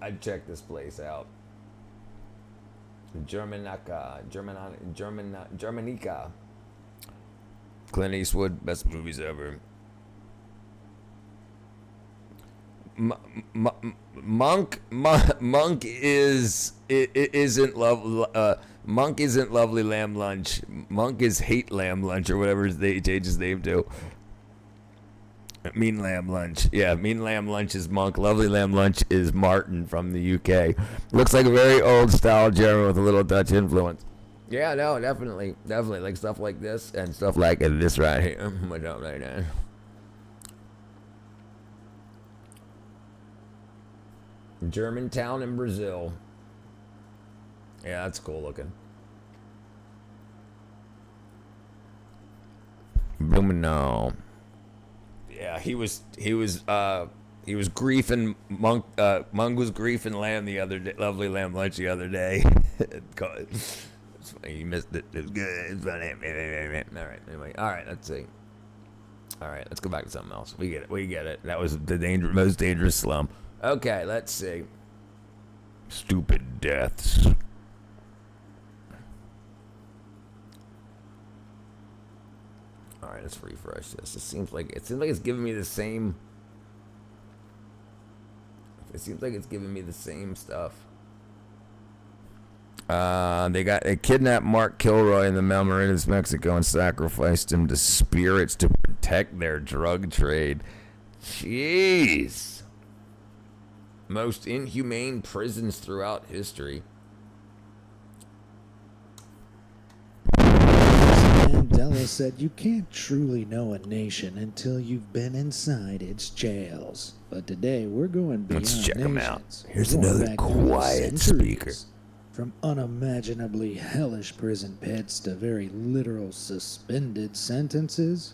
I'd check this place out. Germanica. Clint Eastwood, best movies ever. Monk isn't lovely lamb lunch. Monk is hate lamb lunch, or whatever they changed his name to. Mean lamb lunch. Yeah, mean lamb lunch is Monk. Lovely lamb lunch is Martin from the UK. Looks like a very old style German with a little Dutch influence. Yeah, no, definitely like stuff like this and stuff like this right here. I don't like that. Germantown in Brazil. Yeah, that's cool looking. Blumenau. Yeah, he was griefing Monk. Monk was griefing lamb the other day. Lovely lamb lunch the other day. It's funny, you missed it. It was good. It's funny. All right. Anyway. All right. Let's see. All right. Let's go back to something else. We get it. That was the most dangerous slum. Okay. Let's see. Stupid deaths. All right, let's refresh this. It seems like it's giving me the same. It seems like it's giving me the same stuff. They kidnapped Mark Kilroy in the Malmarinas, Mexico, and sacrificed him to spirits to protect their drug trade. Jeez. Most inhumane prisons throughout history. Mandela said you can't truly know a nation until you've been inside its jails. But today we're going beyond Let's check them out. nations. Here's We're going another back through quiet centuries. speaker. From unimaginably hellish prison pits to very literal suspended sentences.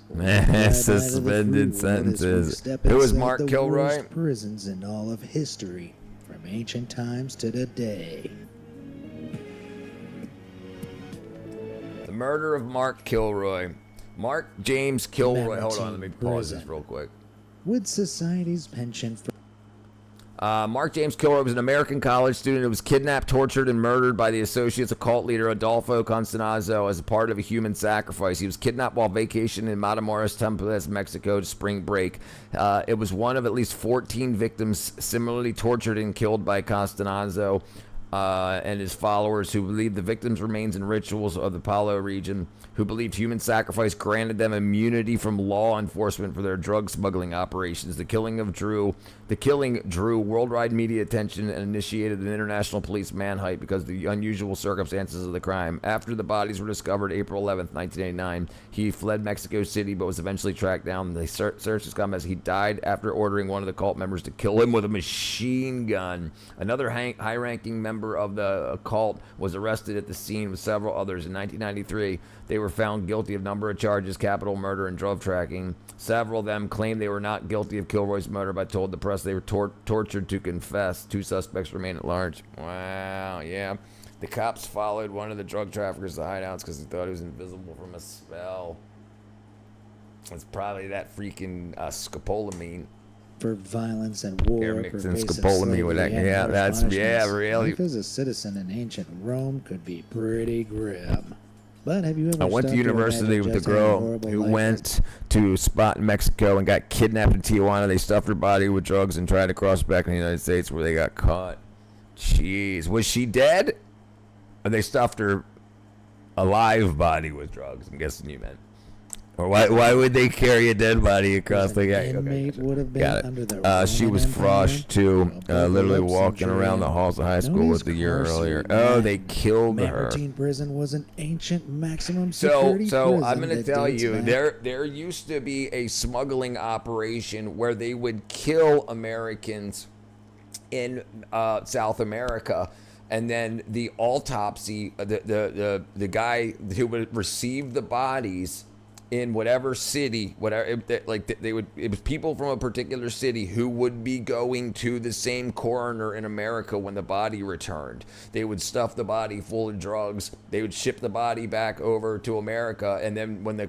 Suspended sentences. Who was Mark Kilroy? Worst prisons in all of history, from ancient times to today. The murder of Mark Kilroy. Mark James Kilroy. Hold on, let me pause this Prison. real quick. With society's penchant for Mark James Kilroy was an American college student who was kidnapped, tortured, and murdered by the associates of cult leader Adolfo Constanazo as a part of a human sacrifice. He was kidnapped while vacationing in Matamoros, Tamaulipas, Mexico, to spring break. It was one of at least 14 victims similarly tortured and killed by Constanazo and his followers, who believed the victims' remains and rituals of the Palo region, who believed human sacrifice granted them immunity from law enforcement for their drug smuggling operations. The killing drew worldwide media attention and initiated an international police manhunt because of the unusual circumstances of the crime. After the bodies were discovered April 11th, 1989, he fled Mexico City but was eventually tracked down. The searches come as he died after ordering one of the cult members to kill him with a machine gun. Another high-ranking member of the cult was arrested at the scene with several others. In 1993, they were found guilty of a number of charges, capital murder and drug trafficking. Several of them claimed they were not guilty of Kilroy's murder, but told the press they were tortured to confess. 2 suspects remain at large. Wow, yeah. The cops followed one of the drug traffickers to hideouts because he thought he was invisible from a spell. It's probably that freaking scopolamine. for violence and war. They're mixing pervasive scopolamine with that. slavery, and Yeah, harsh that's punishments. really. Life as a citizen in ancient Rome could be pretty grim. But have you ever I went to stopped university imagine with a just how girl horrible who life went to a spot in Mexico and got kidnapped in Tijuana. They stuffed her body with drugs and tried to cross back in the United States, where they got caught. Jeez, was she dead? Or they stuffed her alive body with drugs? I'm guessing you meant. Or why would they carry a dead body across the gate? inmate would have been Got under the it. She Roman was Empire, froshed too, literally Apocalypse walking around the Centurion, halls of high known school as with the year earlier. Carceral Oh, they killed her. Mamertine Prison was an ancient maximum So security prison I'm going to that tell dates you, back- there used to be a smuggling operation where they would kill Americans in South America, and then the autopsy, the guy who would receive the bodies in whatever city, it was people from a particular city who would be going to the same coroner in America when the body returned. They would stuff the body full of drugs. They would ship the body back over to America, and then when the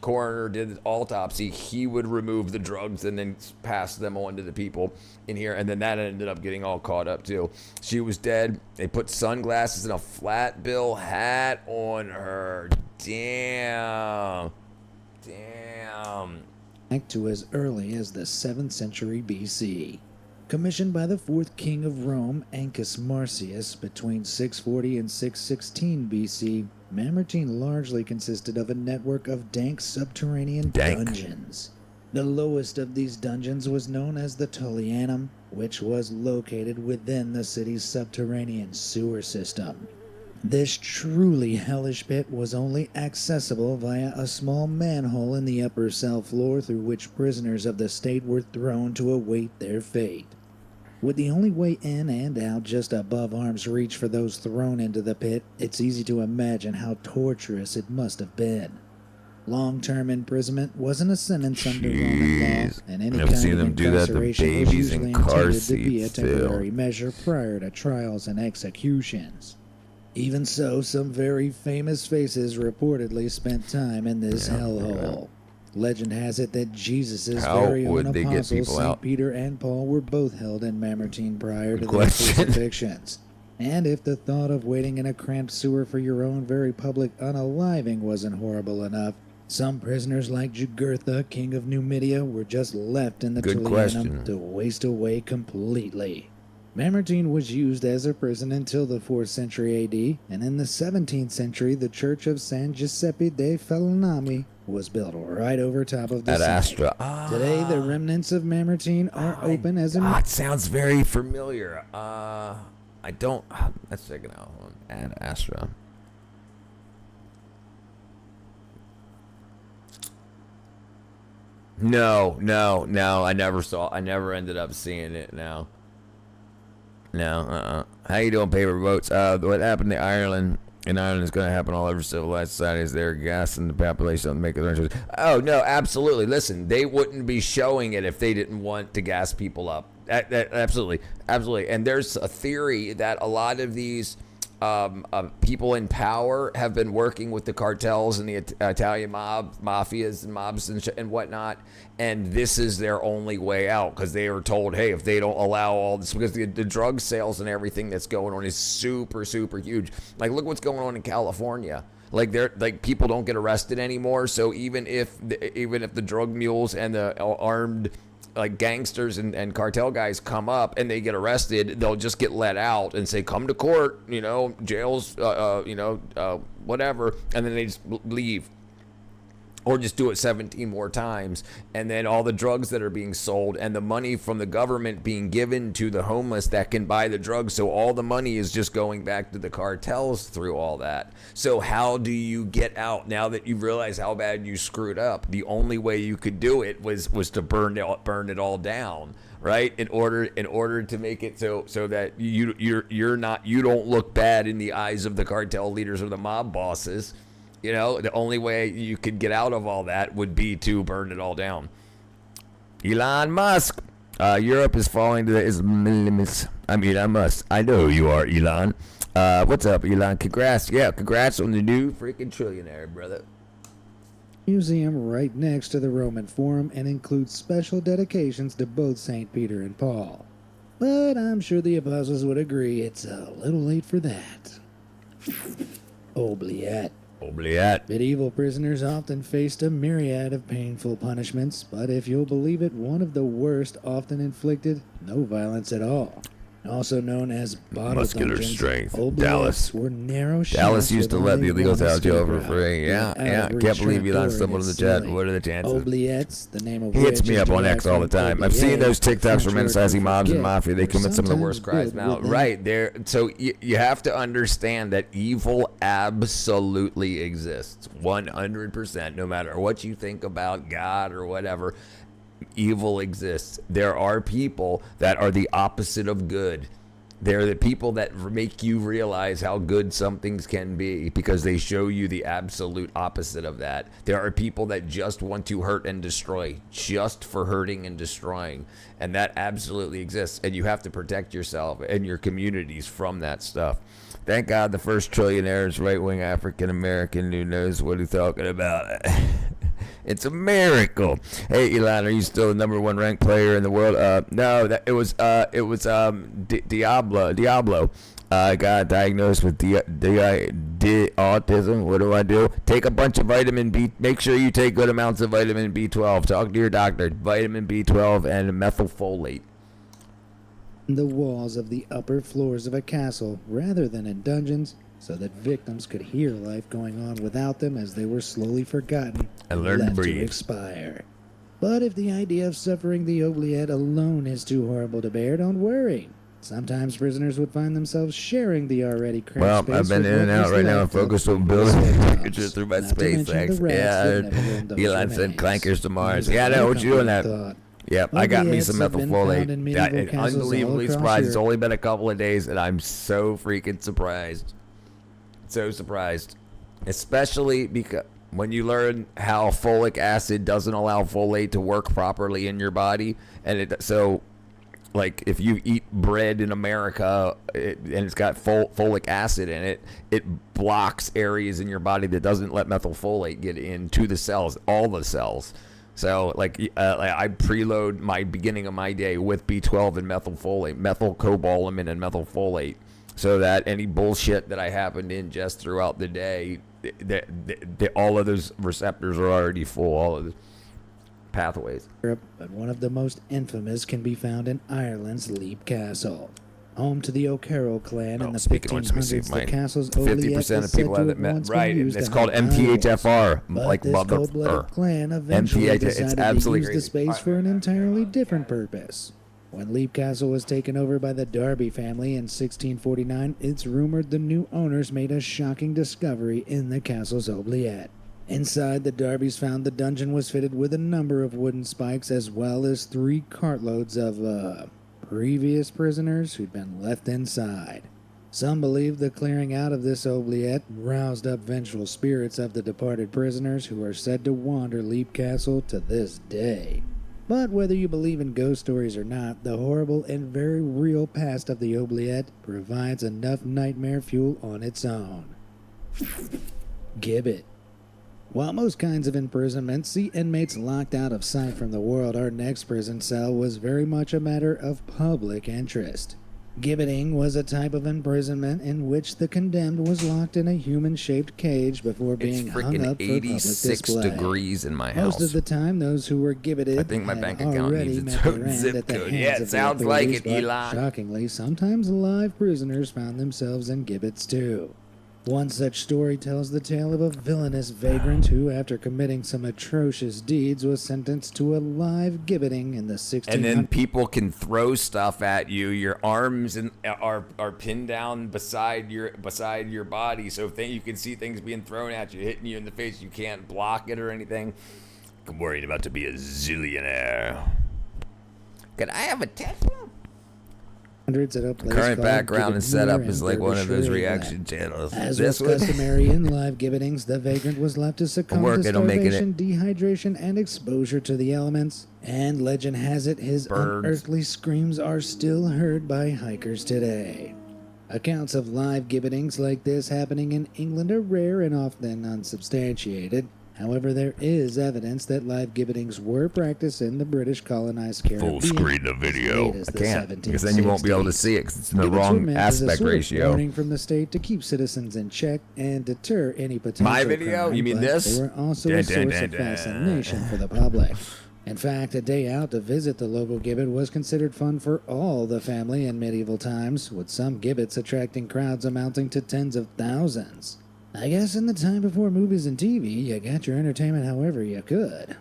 coroner did the autopsy, he would remove the drugs and then pass them on to the people in here, and then that ended up getting all caught up too. She was dead. They put sunglasses and a flat bill hat on her. Damn. back to as early as the 7th century BC. Commissioned by the 4th king of Rome, Ancus Marcius, between 640 and 616 BC, Mamertine largely consisted of a network of dank subterranean dungeons. The lowest of these dungeons was known as the Tullianum, which was located within the city's subterranean sewer system. This truly hellish pit was only accessible via a small manhole in the upper cell floor through which prisoners of the state were thrown to await their fate. With the only way in and out just above arm's reach for those thrown into the pit, it's easy to imagine how torturous it must have been. Long-term imprisonment wasn't a sentence under Roman law, and any I've kind seen of them do that to incarceration was babies in usually car intended to be a seats, too. temporary measure prior to trials and executions. Even so, some very famous faces reportedly spent time in this hellhole. Legend has it that Jesus' How very own would they get apostles, people St. out? Peter and Paul, were both held in Mamertine prior to their Question. crucifixions. And if the thought of waiting in a cramped sewer for your own very public unaliving wasn't horrible enough, some prisoners like Jugurtha, king of Numidia, were just left in the Good Tullianum question. to waste away completely. Mamertine was used as a prison until the 4th century AD, and in the 17th century, the Church of San Giuseppe dei Falanami was built right over top of the At site. Astra. Today, the remnants of Mamertine are open as a... It sounds very familiar. I don't. Let's check it out. Hold on. Ad Astra. No. I never ended up seeing it. No. No. How you doing, paper boats? What happened to Ireland? In Ireland is going to happen all over civilized societies. They're gassing the population to make it. Oh, no, absolutely. Listen, they wouldn't be showing it if they didn't want to gas people up. Absolutely. Absolutely. And there's a theory that a lot of these people in power have been working with the cartels and the Italian mafias and mobs and whatnot, and this is their only way out, because they are told, hey, if they don't allow all this, because the drug sales and everything that's going on is super huge. Like, look what's going on in California. Like, they're like, people don't get arrested anymore, so even if the drug mules and the armed like gangsters and cartel guys come up and they get arrested, they'll just get let out and say, come to court, jails, whatever, and then they just leave. Or just do it 17 more times. And then all the drugs that are being sold and the money from the government being given to the homeless that can buy the drugs. So all the money is just going back to the cartels through all that. So how do you get out now that you realize how bad you screwed up? The only way you could do it was to burn it all down, right? In order to make it so that you don't look bad in the eyes of the cartel leaders or the mob bosses. The only way you could get out of all that would be to burn it all down. Elon Musk. Europe is falling to the Islamists. I'm Elon Musk. I know you are, Elon. What's up, Elon? Congrats. Yeah, congrats on the new freaking trillionaire, brother. Museum right next to the Roman Forum and includes special dedications to both St. Peter and Paul. But I'm sure the apostles would agree it's a little late for that. Oubliette. Medieval prisoners often faced a myriad of painful punishments, but if you'll believe it, one of the worst often inflicted no violence at all. Also known as bottle muscular dungeons, strength. Dallas. Were narrow Dallas used to let the illegals out of jail for escape free. Yeah. Can't believe Elon stumbled in the chat. What are the chances? Oubliettes, the name of He hits which me is up on derived X all the from time. I've seen those TikToks from French word criticizing for mobs and forget, mafia. They or commit some of the worst sometimes crimes now. built with Right there. So you have to understand that evil absolutely exists. 100%. No matter what you think about God or whatever, evil exists. There are people that are the opposite of good. They're the people that make you realize how good some things can be because they show you the absolute opposite of that. There are people that just want to hurt and destroy, just for hurting and destroying. And that absolutely exists. And you have to protect yourself and your communities from that stuff. Thank God the first trillionaire is right-wing African-American who knows what he's talking about. It's a miracle. Hey, Elon, are you still the number one ranked player in the world? No, it was Diablo. I got diagnosed with autism. What do I do? Take a bunch of vitamin B. Make sure you take good amounts of vitamin B12. Talk to your doctor. Vitamin B12 and methylfolate. The walls of the upper floors of a castle rather than in dungeons, so that victims could hear life going on without them as they were slowly forgotten and learn to left breathe. to expire. But if the idea of suffering the oubliette alone is too horrible to bear, don't worry. Sometimes prisoners would find themselves sharing the already cramped space. I've been with in and what out was right now and left of focused on the building victims, pictures through my not to space. mention Thanks. the rats Yeah, that never learned those Elon said remains. clankers to Mars. There's Yeah, I a know what you doing that. thought. Yep, I got me some Oubliettes have been found in medieval methylfolate. castles all Unbelievably across surprised. It's Europe. only been a couple of days, and I'm so freaking surprised. So surprised. Especially because when you learn how folic acid doesn't allow folate to work properly in your body, and like if you eat bread in America and it's got folic acid in it, it blocks areas in your body that doesn't let methylfolate get into the cells, all the cells. So like I preload my beginning of my day with B12 and methylfolate, methylcobalamin and methylfolate, so that any bullshit that I happen to ingest throughout the day, all of those receptors are already full, all of the pathways. Europe, but one of the most infamous can be found in Ireland's Leap Castle. Home to the O'Carroll clan in the 1500s, the castle's 50% of people have met. Right, it's called MTHFR, like this mother. cold-blooded clan eventually MTH, decided it's to absolutely use the crazy. space for an entirely different purpose. When Leap Castle was taken over by the Derby family in 1649, it's rumored the new owners made a shocking discovery in the castle's oubliette. Inside, the Darbys found the dungeon was fitted with a number of wooden spikes as well as 3 cartloads of, previous prisoners who'd been left inside. Some believe the clearing out of this oubliette roused up vengeful spirits of the departed prisoners who are said to wander Leap Castle to this day. But whether you believe in ghost stories or not, the horrible and very real past of the oubliette provides enough nightmare fuel on its own. Gibbet. While most kinds of imprisonment see inmates locked out of sight from the world, our next prison cell was very much a matter of public interest. Gibbeting was a type of imprisonment in which the condemned was locked in a human-shaped cage before being hung up for public 86 display. degrees in my house. Most of the time, those who were gibbeted I think my had bank account already needs its met own their end zip at the code. hands Yeah, of it the sounds like authorities, it, but Elon. shockingly, sometimes live prisoners found themselves in gibbets too. One such story tells the tale of a villainous vagrant who, after committing some atrocious deeds, was sentenced to a live gibbeting in the 1600s. And then people can throw stuff at you. Your arms are pinned down beside your body, so you can see things being thrown at you, hitting you in the face. You can't block it or anything. I'm worried about to be a zillionaire. Could I have a Tesla? Hundreds at a place Current called background and Gibbet setup Moor is in like one of those Derbyshire, reaction England. channels. As This was one? customary in live gibbetings, the vagrant was left to succumb Work, to it'll make it- starvation, dehydration, and exposure to the elements. And legend has it his Birds. unearthly screams are still heard by hikers today. Accounts of live gibbetings like this happening in England are rare and often unsubstantiated. However, there is evidence that live gibbetings were practiced in the British colonized Caribbean. Full screen the as video. late as I the can't, because then you won't be able to 1760s. see it because it's in the Gibbets were wrong meant as a aspect sort of ratio. warning from the state to keep citizens in check and deter any potential My video? crime, You mean but this? They were also Dun, a dun, source dun, of dun. fascination for the public. In fact, a day out to visit the local gibbet was considered fun for all the family in medieval times, with some gibbets attracting crowds amounting to tens of thousands. I guess in the time before movies and TV, you got your entertainment however you could.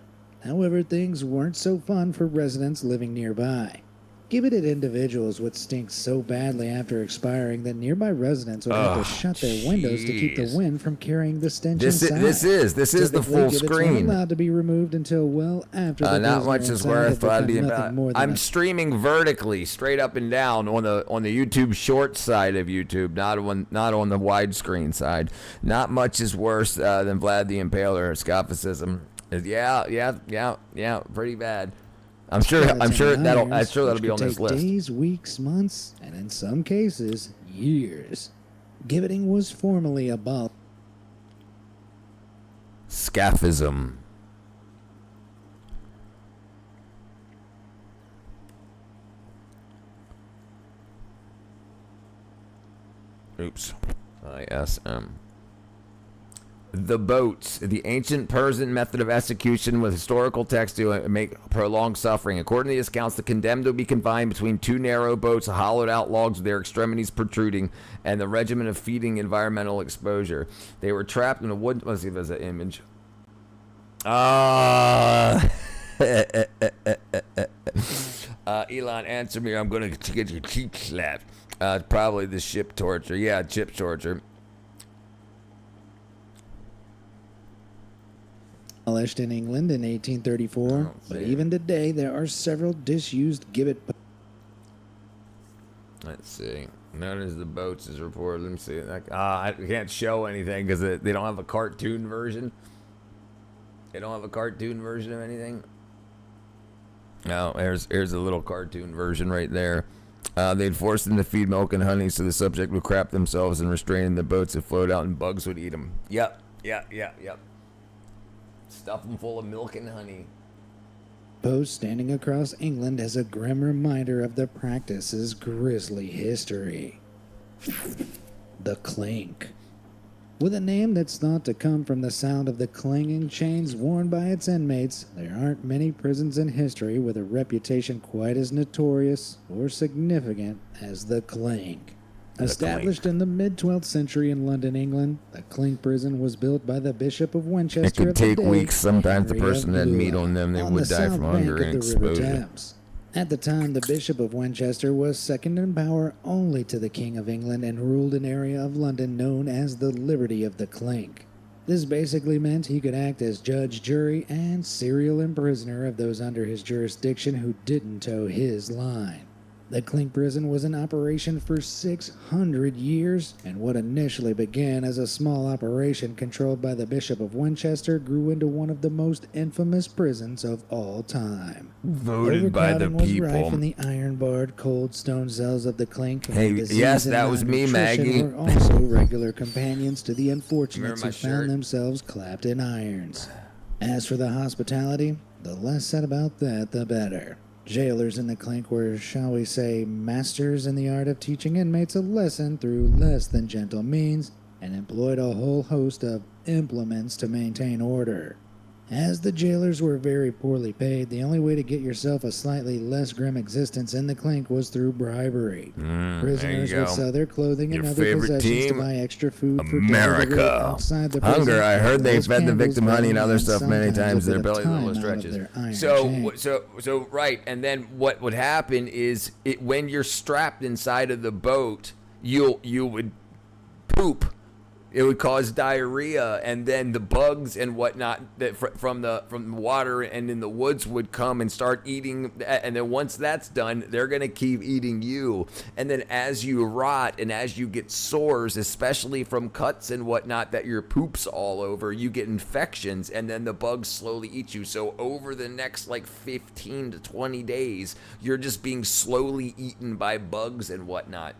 However, things weren't so fun for residents living nearby. Gibbeted individuals would stink so badly after expiring that nearby residents would have to shut their windows to keep the jeez. wind from carrying the stench This inside. is the Typically, full gibbets weren't screen. allowed to be removed until well after the Not prisoner much is inside worth had become fighting nothing about. more than I'm a streaming vertically, straight up and down on the YouTube short side of YouTube, not on the widescreen side. Not much is worse than Vlad the Impaler scophicism. Yeah, pretty bad. I'm sure that'll be on this take list. Days, weeks, months, and in some cases, years. Gibbeting was formally abolished. Scaphism. Oops. ISM. The boats, the ancient Persian method of execution with historical text to make prolonged suffering. According to the accounts, the condemned would be confined between two narrow boats, hollowed out logs with their extremities protruding, and the regimen of feeding environmental exposure. They were trapped in a wood. Let's see if there's an image. Elon, answer me or I'm going to get your cheek slapped. Probably the ship torture. Yeah, ship torture. Abolished in England in 1834, but even today there are several disused gibbet. Let's see. None of the boats is reported. Let me see. I can't show anything because they don't have a cartoon version. They don't have a cartoon version of anything. No, here's a little cartoon version right there. They'd force them to feed milk and honey so the subject would crap themselves and restrain the boats that float out and bugs would eat them. Yep. Stuff them full of milk and honey. Post standing across England as a grim reminder of the practice's grisly history. The Clink. With a name that's thought to come from the sound of the clanging chains worn by its inmates, there aren't many prisons in history with a reputation quite as notorious or significant as the Clink. Established in the mid-12th century in London, England, the Clink prison was built by the Bishop of Winchester. It could of the take day, weeks. Sometimes the Henry person of had meat Blois, on them. They on would the die south from bank hunger of and the River exposure. Thames. At the time, the Bishop of Winchester was second in power only to the King of England and ruled an area of London known as the Liberty of the Clink. This basically meant he could act as judge, jury, and serial imprisoner of those under his jurisdiction who didn't toe his line. The Clink prison was in operation for 600 years, and what initially began as a small operation controlled by the Bishop of Winchester grew into one of the most infamous prisons of all time. Voted by the Overcrowding was people. rife in the iron-barred, cold stone cells of the Clink. And Hey, disease yes, and that was me, malnutrition Maggie. Were also regular companions to the unfortunates Remember who my found shirt? themselves clapped in irons. As for the hospitality, the less said about that, the better. Jailers in the Clink were, shall we say, masters in the art of teaching inmates a lesson through less than gentle means, and employed a whole host of implements to maintain order. As the jailers were very poorly paid, the only way to get yourself a slightly less grim existence in the Clink was through bribery. Prisoners there you would go. sell their clothing Your and other favorite possessions to team, buy extra food for delivery America. outside the prison. Hunger. I heard they Those fed the candles victim honey and burning other and stuff many sometimes times. a Their bit of belly time little out of stretches. their iron chain. So right, and then what would happen is when you're strapped inside of the boat, you would poop. It would cause diarrhea, and then the bugs and whatnot that from the water and in the woods would come and start eating. And then once that's done, they're gonna keep eating you. And then as you rot and as you get sores, especially from cuts and whatnot, that your poop's all over, you get infections, and then the bugs slowly eat you. So over the next like 15 to 20 days, you're just being slowly eaten by bugs and whatnot.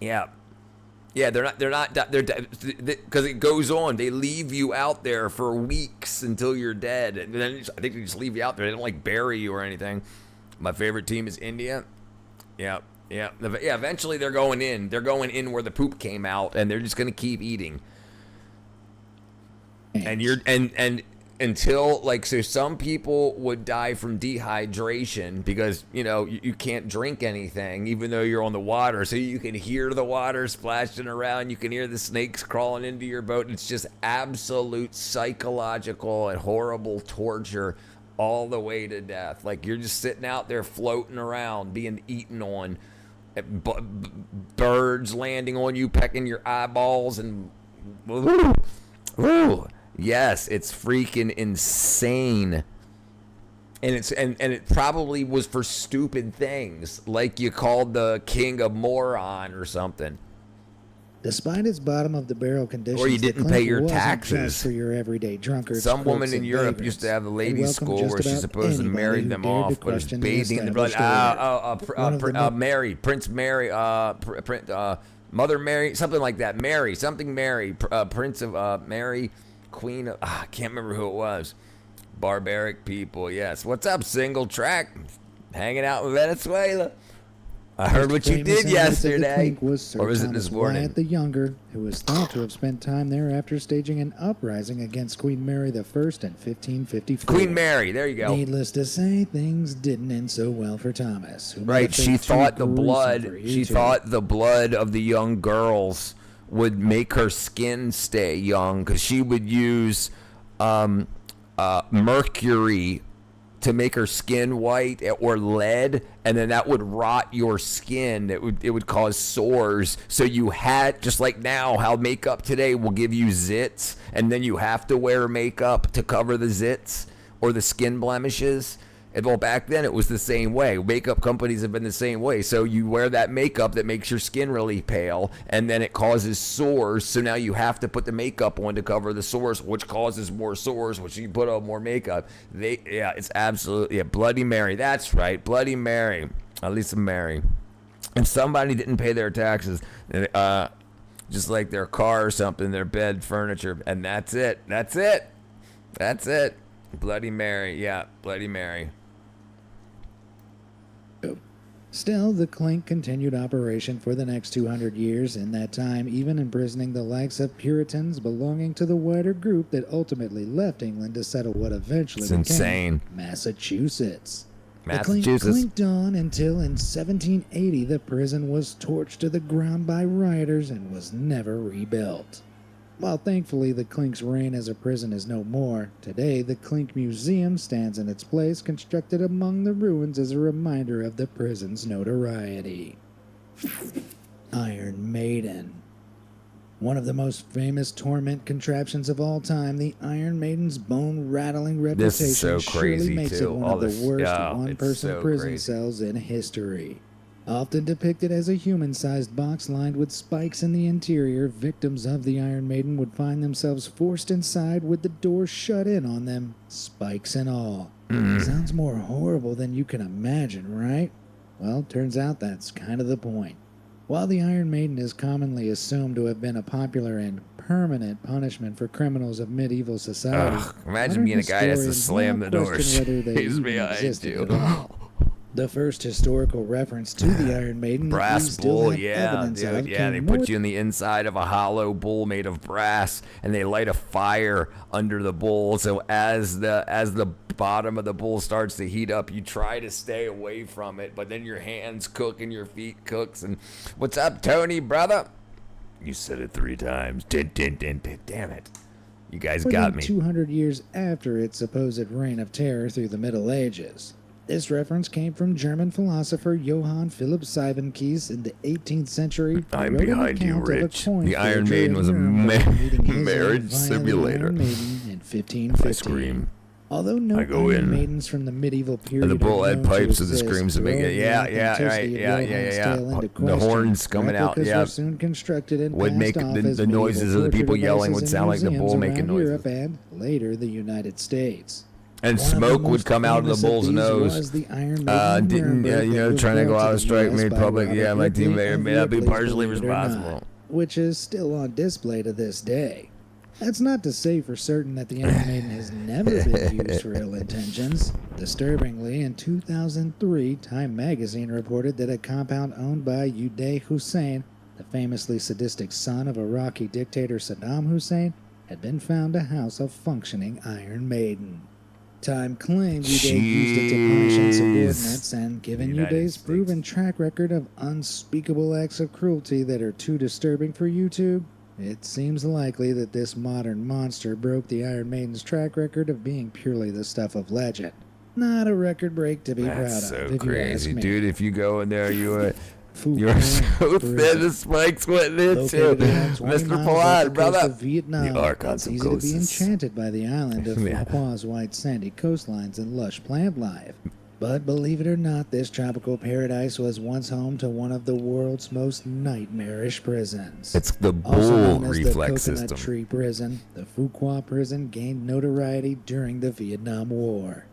Yeah. Yeah, they're because it goes on. They leave you out there for weeks until you're dead, and then I think they just leave you out there. They don't like bury you or anything. My favorite team is India. Yeah. Eventually they're going in. They're going in where the poop came out, and they're just gonna keep eating. And you're and until so some people would die from dehydration because you can't drink anything even though you're on the water, so you can hear the water splashing around, you can hear the snakes crawling into your boat. It's just absolute psychological and horrible torture all the way to death. Like you're just sitting out there floating around being eaten on, birds landing on you, pecking your eyeballs, and woo. Yes, it's freaking insane. And it probably was for stupid things, like you called the king a moron or something. Despite its bottom-of-the-barrel conditions, Or you the didn't Clink pay your wasn't taxes. just for your everyday drunkards. Some crooks, woman in and Europe vagrants. used to have a It ladies' welcomed school just where she about supposedly anybody married who them dared off, to but was question the bathing in the blood. established order. One of the Mary, Prince Mary, Mother Mary, something like that. Mary, Prince of Mary, Queen of, I can't remember who it was. Barbaric people, yes. What's up, single track? Hanging out with Venezuela. I heard what you did yesterday. Was Sir Or was it Thomas this morning? Wyatt the Younger, who was thought to have spent time there after staging an uprising against Queen Mary I in 1554. Queen Mary, there you go. Needless to say, things didn't end so well for Thomas. Who Right, she thought the blood. She thought the blood of the young girls would make her skin stay young, because she would use mercury to make her skin white, or lead, and then that would rot your skin. It would cause sores. So you had, just like now, how makeup today will give you zits, and then you have to wear makeup to cover the zits or the skin blemishes. And well, back then it was the same way. Makeup companies have been the same way. So you wear that makeup that makes your skin really pale, and then it causes sores. So now you have to put the makeup on to cover the sores, which causes more sores, which you put on more makeup. It's absolutely Bloody Mary. That's right, Bloody Mary. At least Mary. And somebody didn't pay their taxes, just like their car or something, their bed, furniture, and that's it. That's it. Bloody Mary. Yeah, Bloody Mary. Still, the Clink continued operation for the next 200 years, in that time even imprisoning the likes of Puritans belonging to the wider group that ultimately left England to settle what eventually It's became insane. Massachusetts. Massachusetts. The Clink clinked on until in 1780 the prison was torched to the ground by rioters and was never rebuilt. While thankfully the Clink's reign as a prison is no more, today the Clink Museum stands in its place, constructed among the ruins as a reminder of the prison's notoriety. Iron Maiden. One of the most famous torment contraptions of all time, the Iron Maiden's bone-rattling reputation This is so crazy, surely makes too. it one All of the this- worst yeah, it's one-person so prison crazy. cells in history. Often depicted as a human-sized box lined with spikes in the interior, victims of the Iron Maiden would find themselves forced inside with the door shut in on them, spikes and all. Sounds more horrible than you can imagine, right? Well, turns out that's kind of the point. While the Iron Maiden is commonly assumed to have been a popular and permanent punishment for criminals of medieval society, Imagine modern being a guy that has to historians slam now the doors. question whether they He's even behind existed you. at all. The first historical reference to the Iron Maiden that we Brass still bull, have yeah, evidence dude, of yeah. came They north put you in the inside of a hollow bull made of brass, and they light a fire under the bull. So as the bottom of the bull starts to heat up, you try to stay away from it, but then your hands cook and your feet cooks. And what's up, Tony, brother? You said it 3 times. Din, din, din, din. Damn it! You guys more got than me. 200 years after its supposed reign of terror through the Middle Ages. This reference came from German philosopher Johann Philipp Siebenkees in the 18th century. who I'm wrote an behind you, account of a Rich. coin The Iron forger Maiden in was a Nuremberg meeting his marriage end via the simulator. Iron Maiden in 1515. I scream. Although no I go Iron in. Maidens from the medieval period And the bull are had known to pipes with the exist, screams to make it. throwing the Yeah, right. authenticity of Johann's tale into The question, horns coming out. replicas Yeah. were soon constructed and Would passed make off the as noises medieval of the people torture yelling would devices in sound like the bull museums making around noises. Europe and later the United States. And One of the smoke would most come out of the famous of bull's these nose. was the Iron Maiden in Didn't, Nuremberg you that know, was trying to go brought out the of strike, US made by public. Robert Yeah, my team Ripley may not be Ripley's partially Believe It or Not, responsible. which is still on display to this day. That's not to say for certain that the Iron Maiden has never been used for ill intentions. Disturbingly, in 2003, Time magazine reported that a compound owned by Uday Hussein, the famously sadistic son of Iraqi dictator Saddam Hussein, had been found to house a functioning Iron Maiden. Time claimed Uday used it to punish insubordinates, and given Uday's proven track record of unspeakable acts of cruelty that are too disturbing for YouTube, it seems likely that this modern monster broke the Iron Maiden's track record of being purely the stuff of legend. Not a record break to be proud of, That's so if you ask crazy, me. dude. If you go in there, you're Fuquan so Prison. thin. The spikes went in too. Located around 20 Mr. miles off Palat, the brother. coast of Vietnam, The Archons it's of easy to be Ghosts. enchanted by the island of Yeah. Fuqua's white sandy coastlines and lush plant life. But believe it or not, this tropical paradise was once home to one of the world's most nightmarish prisons. It's the Also known bull as reflex the Coconut system. Tree Prison, the Fuqua Prison gained notoriety during the Vietnam War.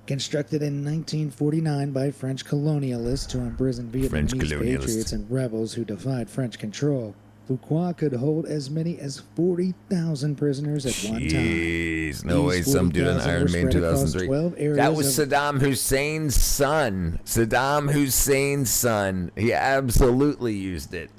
Constructed in 1949 by French colonialists to imprison French Vietnamese colonialists. patriots and rebels who defied French control, Fuqua could hold as many as 40,000 prisoners at one time. Jeez, no way These some dude in 40,000 Iron were Man spread across 2003. 12 areas That was of- Saddam Hussein's son. Saddam Hussein's son. He absolutely used it.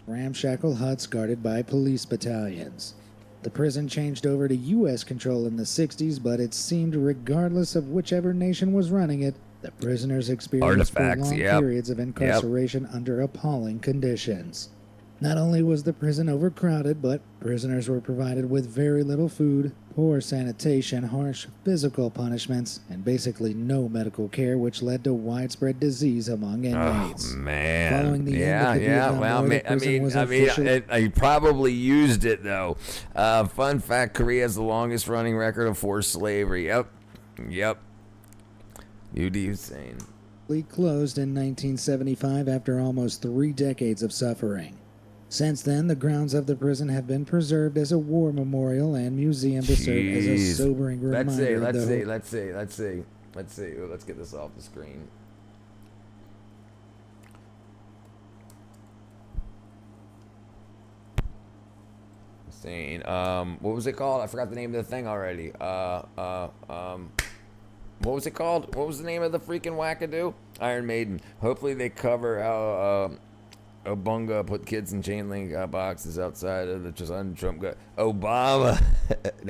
ramshackle huts guarded by police battalions. The prison changed over to U.S. control in the 60s, but it seemed regardless of whichever nation was running it, the prisoners experienced Artifacts, prolonged yep. periods of incarceration under appalling conditions. Not only was the prison overcrowded, but prisoners were provided with very little food, poor sanitation, harsh physical punishments, and basically no medical care, which led to widespread disease among inmates. Oh man! Following the end yeah, of the yeah. Vietnam Well, War, the prison was officially- I probably used it though. Fun fact: Korea has the longest-running record of forced slavery. Yep. Uday Hussein. Closed in 1975 after almost 3 decades of suffering. Since then, the grounds of the prison have been preserved as a war memorial and museum to serve as a Jeez. sobering reminder. Let's though- see. Ooh, let's get this off the screen. Saying, what was it called? I forgot the name of the thing already. What was it called? What was the name of the freaking wackadoo? Iron Maiden. Hopefully they cover how Obunga put kids in chain link boxes outside of the Trump got Obama.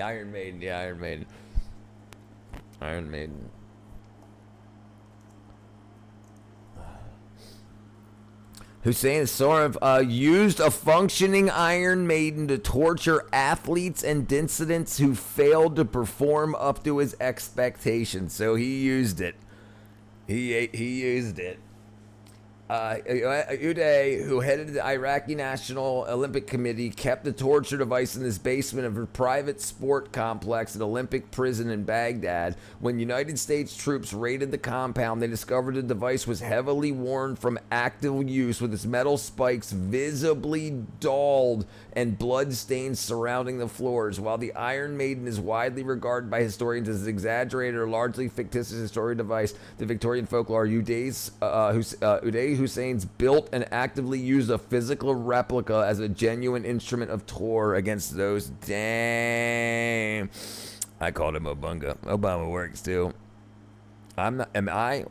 Iron Maiden, yeah, Iron Maiden. Iron Maiden. Hussein Sorav used a functioning Iron Maiden to torture athletes and dissidents who failed to perform up to his expectations. So he used it. He used it. Uday, who headed the Iraqi National Olympic Committee, kept the torture device in his basement of a private sport complex at Olympic Prison in Baghdad. When United States troops raided the compound, they discovered the device was heavily worn from active use, with its metal spikes visibly dulled and blood stains surrounding the floors. While the Iron Maiden is widely regarded by historians as an exaggerated or largely fictitious historical device, the Victorian folklore, Uday Hussein's built and actively used a physical replica as a genuine instrument of torture against those. Damn. I called him Obunga. Obama works too. I'm not. Am I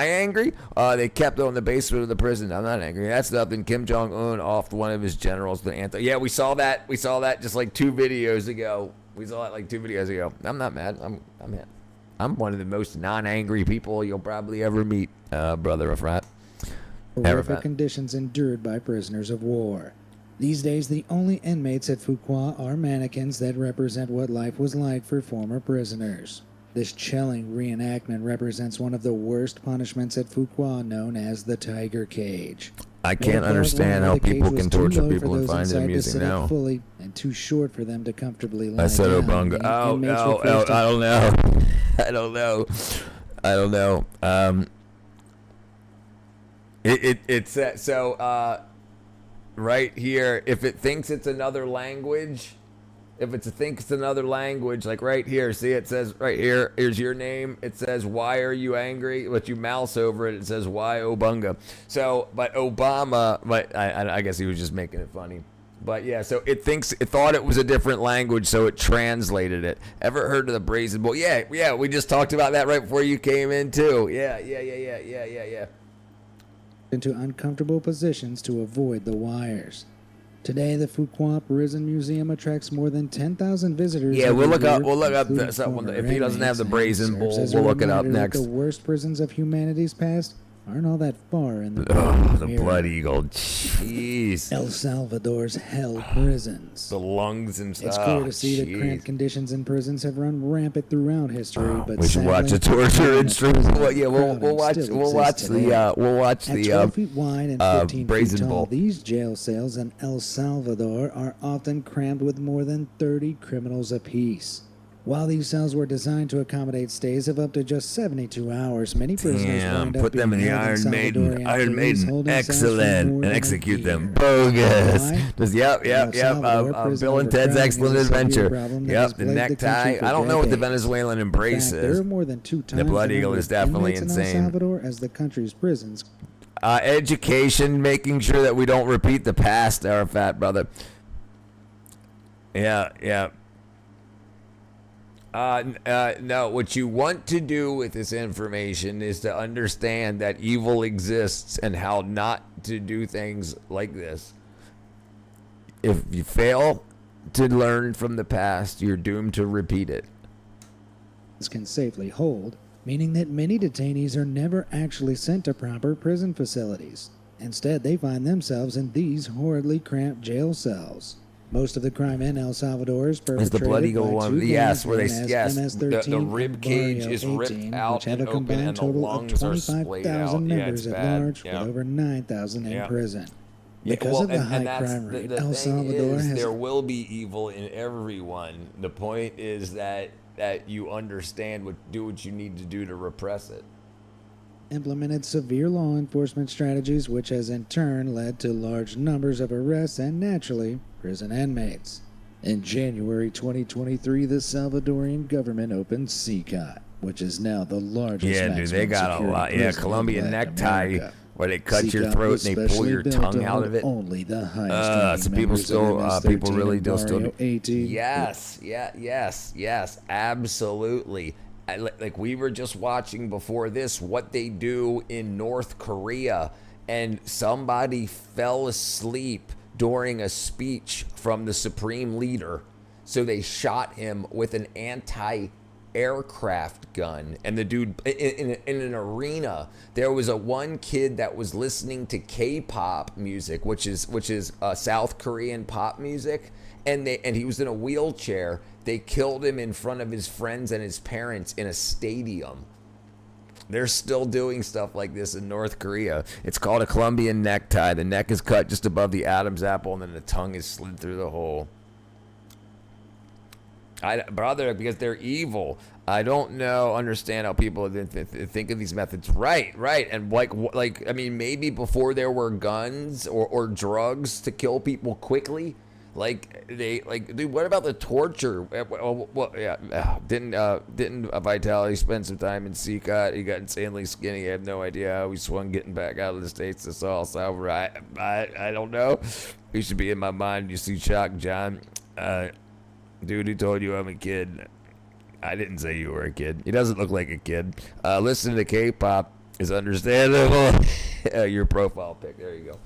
angry? They kept it in the basement of the prison. I'm not angry. That's nothing. Kim Jong Un offed one of his generals. Yeah, we saw that. We saw that just like 2 videos ago. I'm not mad. I'm mad. I'm one of the most non-angry people you'll probably ever meet, brother Arafat. Horrific conditions endured by prisoners of war. These days, the only inmates at Fuqua are mannequins that represent what life was like for former prisoners. This chilling reenactment represents one of the worst punishments at Fuqua, known as the Tiger Cage. I can't understand how people can torture people and find it amusing now. Fully and too short for them to comfortably lie I said down. Obunga. Oh, I don't know. I don't know. It's so right here, if it thinks it's another language, like right here, see, it says right here, here's your name, it says, why are you angry? But you mouse over it says, why Obunga? So, but Obama, but I guess he was just making it funny. But yeah, so it thought it was a different language, so it translated it. Ever heard of the Brazen Bull? Yeah, we just talked about that right before you came in too. Yeah. Into uncomfortable positions to avoid the wires. Today, the Fuqua Prison Museum attracts more than 10,000 visitors. Yeah, we'll look up if he doesn't have the Brazen Bull, we'll look it up next. The worst prisons of humanity's past aren't all that far in the Blood Eagle. Jeez. El Salvador's hell prisons. The lungs and stuff. It's clear to see that cramped conditions in prisons have run rampant throughout history. But we should watch a torture and stream. Well, yeah, we'll watch the 12 feet wide and 15 Brazen feet tall, Bull. these jail cells in El Salvador are often crammed with more than 30 criminals apiece. While these cells were designed to accommodate stays of up to just 72 hours, many prisoners wind up put them in being the held Iron Maiden. Salvadorian Iron prisons, Maiden, holding cells for excellent, more and than a execute them. year. Bogus. Why? Just, yep. Bill and Ted's Excellent Adventure. Yep, the necktie. I don't know what the Venezuelan embrace There is. are more than 2 times The Blood the Eagle number is of definitely inmates in El insane. Salvador as the country's prisons. Education, making sure that we don't repeat the past, Arafat, brother. Yeah. No, what you want to do with this information is to understand that evil exists and how not to do things like this. If you fail to learn from the past, you're doomed to repeat it. Can safely hold, meaning that many detainees are never actually sent to proper prison facilities. Instead, they find themselves in these horridly cramped jail cells. Most of the crime in El Salvador is perpetrated Is the Blood Eagle by one? two Yes, gangs where known they as the MS-13 rib and cage Barrio is ripped 18, out which have and a open, combined and the total of lungs are splayed 25,000 out. Yeah, members it's at bad. large, with over 9,000 in prison. Yeah, Because of the high that's crime rate, the El thing Salvador is, has there will be evil in everyone. The point is that you understand do what you need to do to repress it. implemented severe law enforcement strategies, which has in turn led to large numbers of arrests and, naturally, prison inmates. In January 2023, the Salvadorian government opened CCOT, which is now the largest Yeah, dude, they got a lot. Yeah, Colombian necktie, where they cut your throat and they pull your tongue out of it. Only the highest so people still, people really do still. Yes, yes, absolutely. Like we were just watching before this, what they do in North Korea, and somebody fell asleep during a speech from the supreme leader, so they shot him with an anti-aircraft gun. And the dude in an arena, there was one kid that was listening to K-pop music, which is South Korean pop music, and he was in a wheelchair. They killed him in front of his friends and his parents in a stadium. They're still doing stuff like this in North Korea. It's called a Colombian necktie. The neck is cut just above the Adam's apple, and then the tongue is slid through the hole. Brother, because they're evil. I don't understand how people think of these methods. Right. And like, I mean, maybe before there were guns or drugs to kill people quickly. Dude, what about the torture? Well, yeah, didn't Vitality spend some time in CCOT? He got insanely skinny. I have no idea how he swung getting back out of the States to El Salvador. I don't know. He should be in my mind. You see Shock John. Dude, who told you I'm a kid? I didn't say you were a kid. He doesn't look like a kid. Listening to K-pop is understandable. Your profile pic. There you go.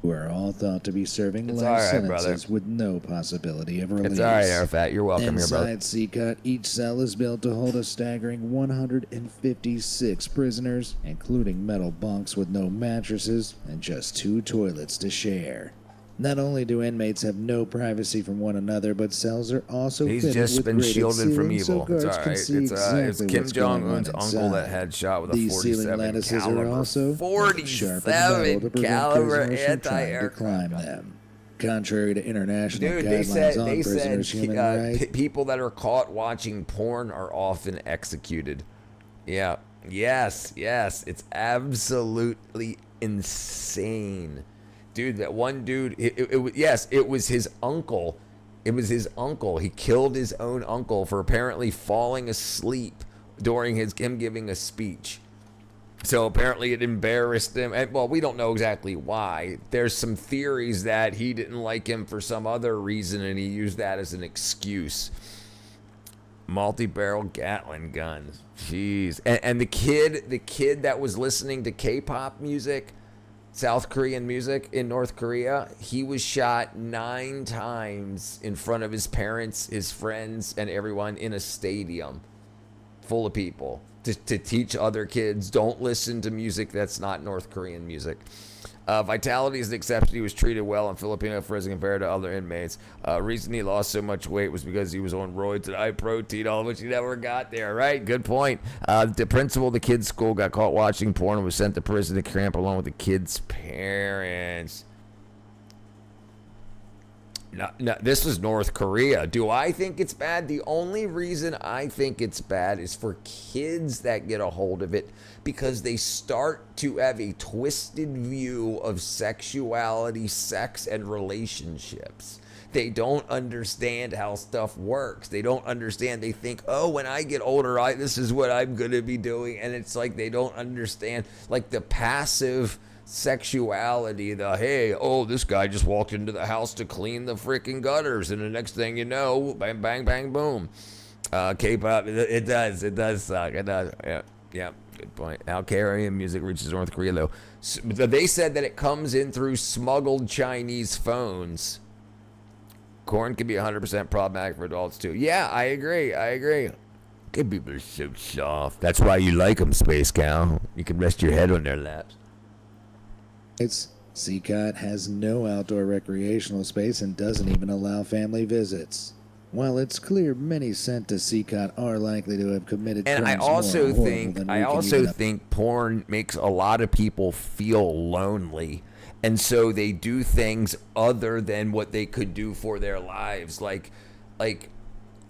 Who are all thought to be serving It's life all right, sentences brother. with no possibility of release. It's all right, Arafat. You're welcome here, brother. Inside CCOT, each cell is built to hold a staggering 156 prisoners, including metal bunks with no mattresses and just 2 toilets to share. Not only do inmates have no privacy from one another, but cells are also He's fitted just with been grated shielded from ceilings so evil. It's guards all can right. see It's exactly Kim what's going Jong-un's on uncle that inside. had shot with a These ceiling 47 lattices caliber. are also 47 caliber anti-air anti-aircraft climb them. Contrary to international Dude, guidelines on prisoners' human rights, people that are caught watching porn are often executed. Yeah. Yes. It's absolutely insane. Dude, that one dude, it was his uncle. It was his uncle. He killed his own uncle for apparently falling asleep during him giving a speech. So apparently it embarrassed him. And, well, we don't know exactly why. There's some theories that he didn't like him for some other reason, and he used that as an excuse. Multi-barrel Gatling guns. Jeez. And the kid that was listening to K-pop music, South Korean music in North Korea, he was shot 9 times in front of his parents, his friends, and everyone in a stadium full of people to teach other kids, don't listen to music that's not North Korean music. Vitality is the exception. He was treated well in Filipino prison compared to other inmates. Reason he lost so much weight was because he was on roids and high protein, all of which he never got there, right? Good point. The principal of the kids' school got caught watching porn and was sent to prison to camp along with the kids' parents. No, this was North Korea. Do I think it's bad? The only reason I think it's bad is for kids that get a hold of it because they start to have a twisted view of sexuality, sex, and relationships. They don't understand how stuff works. They don't understand. They think, oh, when I get older, this is what I'm going to be doing. And it's like they don't understand, like the passive sexuality, this guy just walked into the house to clean the freaking gutters, and the next thing you know, bang, bang, bang, boom. K-pop, it does suck. It does. Yeah, good point. How Korean music reaches North Korea, though. They said that it comes in through smuggled Chinese phones. Corn can be 100% problematic for adults, too. Yeah, I agree. Good people are so soft. That's why you like them, Space Cow. You can rest your head on their laps. CCOT has no outdoor recreational space and doesn't even allow family visits. While it's clear many sent to CCOT are likely to have committed And I crimes more also horrible think than we can even think porn makes a lot of people feel lonely, and so they do things other than what they could do for their lives. Like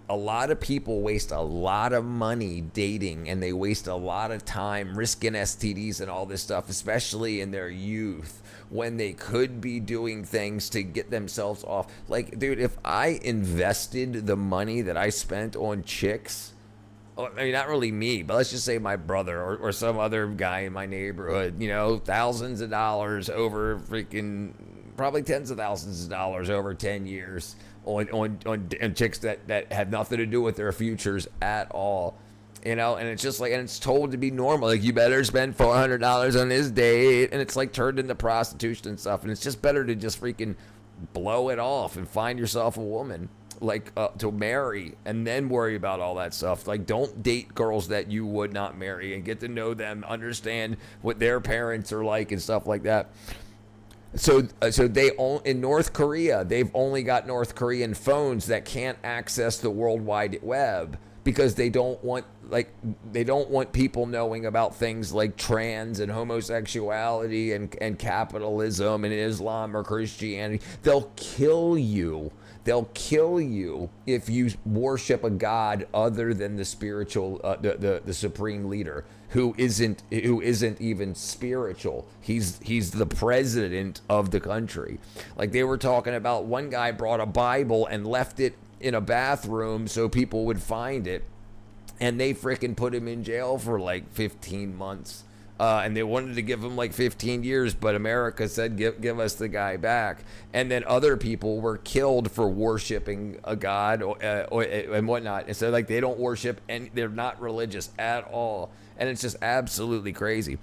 a lot of people waste a lot of money dating, and they waste a lot of time risking STDs and all this stuff, especially in their youth, when they could be doing things to get themselves off. Like, dude, if I invested the money that I spent on chicks, I mean, not really me, but let's just say my brother or some other guy in my neighborhood, thousands of dollars over freaking, probably tens of thousands of dollars over 10 years on chicks that have nothing to do with their futures at all. And it's just like, and it's told to be normal. Like, you better spend $400 on this date. And it's like turned into prostitution and stuff. And it's just better to just freaking blow it off and find yourself a woman, to marry, and then worry about all that stuff. Like, don't date girls that you would not marry, and get to know them, understand what their parents are like and stuff like that. So they in North Korea, they've only got North Korean phones that can't access the World Wide Web because they don't want they don't want people knowing about things like trans and homosexuality and capitalism and Islam or Christianity. They'll kill you. They'll kill you if you worship a god other than the spiritual, the supreme leader, who isn't even spiritual. He's the president of the country. Like they were talking about, one guy brought a Bible and left it in a bathroom so people would find it, and they freaking put him in jail for like 15 months. And they wanted to give him like 15 years, but America said, give us the guy back. And then other people were killed for worshiping a god and whatnot. And so like they don't worship, and they're not religious at all. And it's just absolutely crazy.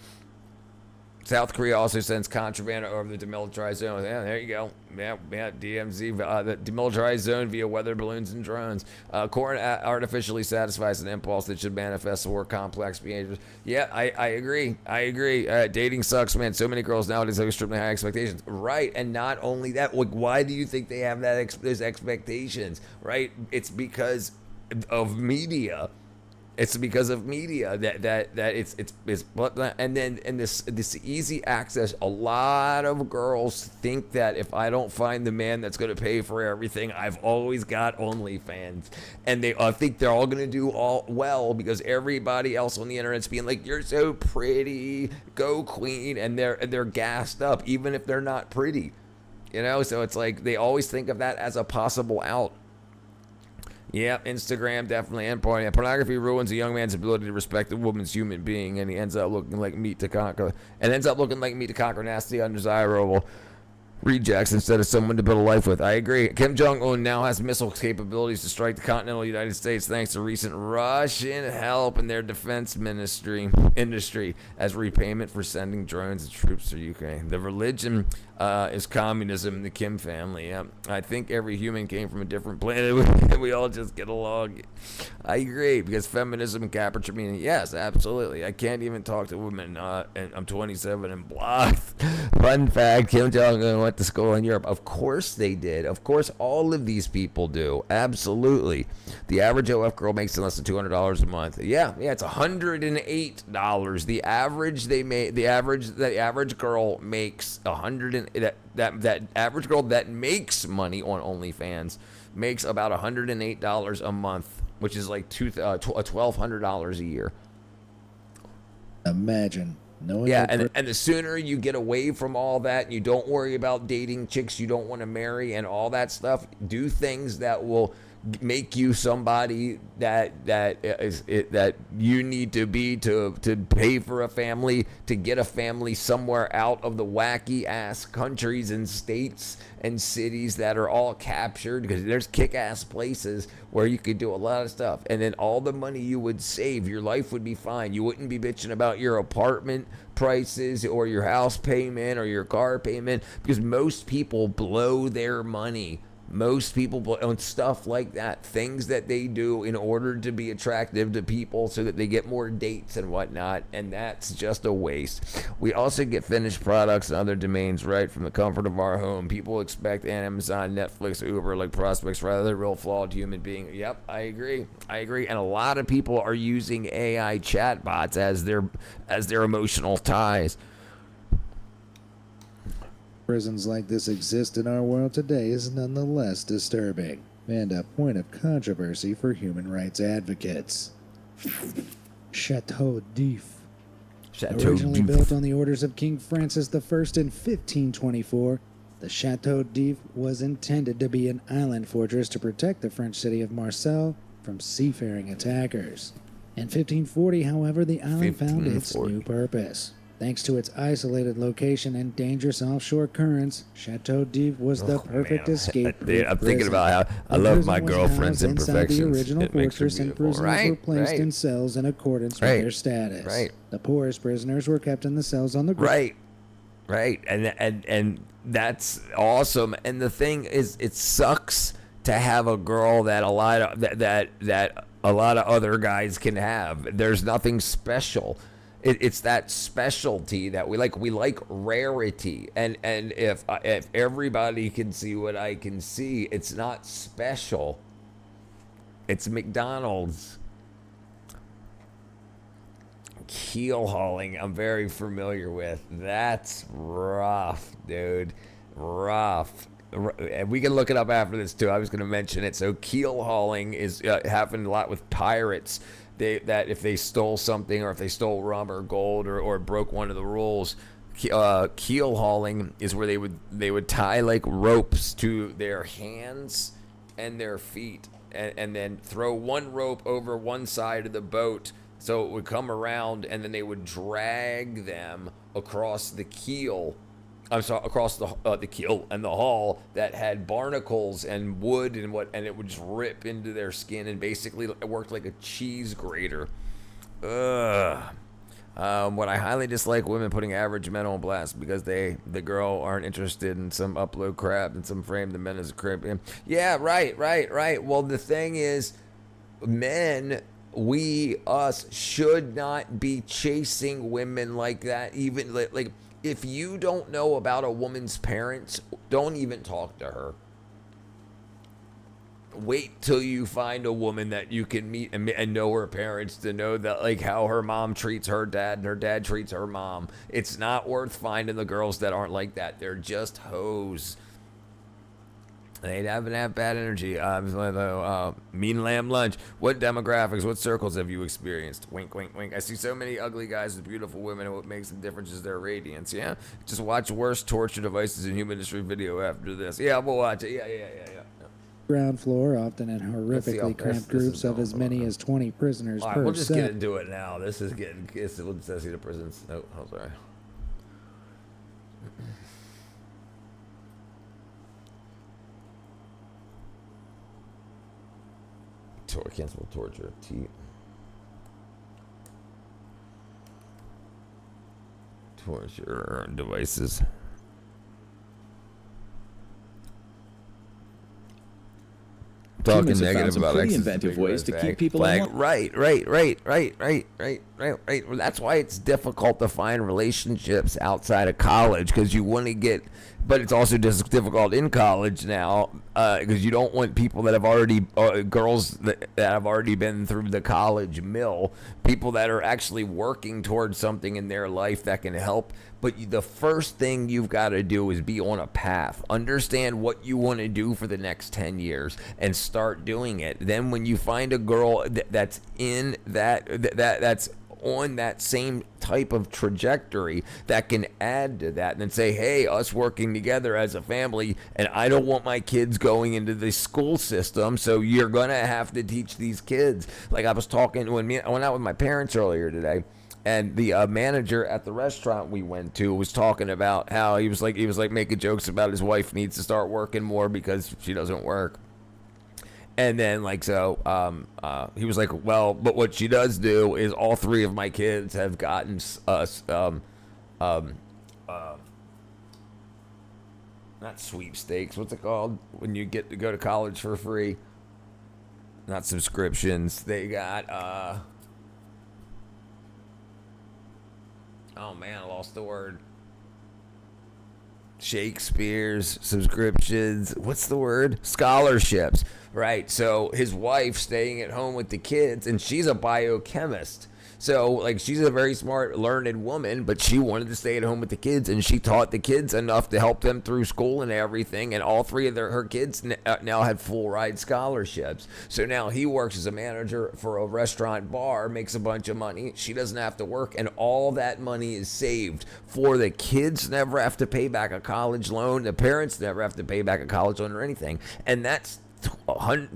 South Korea also sends contraband over the demilitarized zone. Yeah, there you go. Yeah, DMZ, the demilitarized zone via weather balloons and drones. Corn artificially satisfies an impulse that should manifest more complex behaviors. Yeah, I agree. Dating sucks, man. So many girls nowadays have extremely high expectations. Right, and not only that, like, why do you think they have those expectations? Right, it's because of media. It's because of media that it's and this easy access. A lot of girls think that if I don't find the man that's going to pay for everything, I've always got OnlyFans, and they think they're all going to do all well because everybody else on the internet's being like, "You're so pretty, go queen," and they're gassed up even if they're not pretty, you know. So it's like they always think of that as a possible out. Yeah, Instagram definitely endpoint. Pornography ruins a young man's ability to respect a woman's human being, and he ends up looking like meat to conquer. Nasty, undesirable rejects instead of someone to build a life with. I agree. Kim Jong-un now has missile capabilities to strike the continental United States thanks to recent Russian help in their defense industry as repayment for sending drones and troops to Ukraine. The religion is communism in the Kim family. Yeah. I think every human came from a different planet and we all just get along. I agree, because feminism and capture meaning. Yes, absolutely. I can't even talk to women, and I'm 27 and blocked. Fun fact, Kim Jong-un went to school in Europe. Of course they did. Of course all of these people do. Absolutely. The average OF girl makes less than $200 a month. Yeah, it's $108. The average girl makes that average girl that makes money on OnlyFans makes about $108 a month, which is like $1,200 a year. Imagine. Yeah, and the sooner you get away from all that, and you don't worry about dating chicks you don't want to marry and all that stuff, do things that will make you somebody that you need to be to pay for a family, to get a family somewhere out of the wacky ass countries and states and cities that are all captured, because there's kick-ass places where you could do a lot of stuff, and then all the money you would save, your life would be fine. You wouldn't be bitching about your apartment prices or your house payment or your car payment, because most people blow their money. Most people on stuff like that, things that they do in order to be attractive to people so that they get more dates and whatnot, and that's just a waste. We also get finished products and other domains right from the comfort of our home. People expect Amazon, Netflix, Uber like prospects rather than real flawed human beings. Yep, I agree. And a lot of people are using AI chatbots as their emotional ties. Prisons like this exist in our world today is nonetheless disturbing and a point of controversy for human rights advocates. Chateau d'If. Originally built on the orders of King Francis I in 1524, the Chateau d'If was intended to be an island fortress to protect the French city of Marseille from seafaring attackers. In 1540, however, the island found its new purpose. Thanks to its isolated location and dangerous offshore currents, Chateau d'If was the perfect escape. I'm thinking about how I love my girlfriend's imperfections. The original fortress, and prisoners were placed in cells in accordance with their status. The poorest prisoners were kept in the cells on the ground. Right, and that's awesome. And the thing is, it sucks to have a girl that a lot of other guys can have. There's nothing special. It's that specialty that we like. We like rarity, and if everybody can see what I can see, it's not special. It's McDonald's. keel hauling, I'm very familiar with. That's rough, dude. Rough. And we can look it up after this too. I was going to mention it. So keel hauling is happened a lot with pirates. That if they stole something, or if they stole rum or gold, or broke one of the rules, keel hauling is where they would tie like ropes to their hands and their feet, and then throw one rope over one side of the boat so it would come around, and then they would drag them across the keel. I'm sorry, across the keel and the hull that had barnacles and wood and it would just rip into their skin, and basically it worked like a cheese grater. Ugh. What I highly dislike, women putting average men on blast because the girl aren't interested in some upload crap and some frame the men as a crib. Yeah, right. Well, the thing is, men, us should not be chasing women like that. Even like if you don't know about a woman's parents, don't even talk to her. Wait till you find a woman that you can meet and know her parents, to know that, like, how her mom treats her dad and her dad treats her mom. It's not worth finding the girls that aren't like that. They're just hoes. They haven't had bad energy. Mean lamb lunch. What demographics, what circles have you experienced? Wink, wink, wink. I see so many ugly guys with beautiful women, and what makes the difference is their radiance. Yeah? Just watch worst torture devices in human history video after this. Yeah, we'll watch it. Yeah. Ground floor, often in horrifically cramped groups of as many as 20 prisoners All right, per we'll just set. get into it now. This is getting... We'll just see the prisons. Oh, sorry. Cancel torture. Torture devices. Talking Humans have negative found some about pretty exes, inventive big ways red to flag. keep people Flag. in line. Right. Well, that's why it's difficult to find relationships outside of college, because you want to get, but it's also just difficult in college now, because you don't want people that have already, girls that have already been through the college mill, people that are actually working towards something in their life that can help. But the first thing you've got to do is be on a path. Understand what you want to do for the next 10 years and start doing it. Then when you find a girl that's in that's on that same type of trajectory that can add to that, and then say, hey, us working together as a family, and I don't want my kids going into the school system, so you're going to have to teach these kids. Like I was talking, I went out with my parents earlier today, and the manager at the restaurant we went to was talking about how he was like making jokes about his wife needs to start working more because she doesn't work. And then he was like, well, but what she does do is all three of my kids have gotten not sweepstakes. What's it called when you get to go to college for free? Not subscriptions. They got oh man, I lost the word. Shakespeare's subscriptions. What's the word? Scholarships. Right. So his wife staying at home with the kids, and she's a biochemist. So, like, she's a very smart, learned woman, but she wanted to stay at home with the kids, and she taught the kids enough to help them through school and everything, and all three of her kids now had full-ride scholarships. So now he works as a manager for a restaurant bar, makes a bunch of money. She doesn't have to work, and all that money is saved for the kids. Never have to pay back a college loan. The parents never have to pay back a college loan or anything, and that's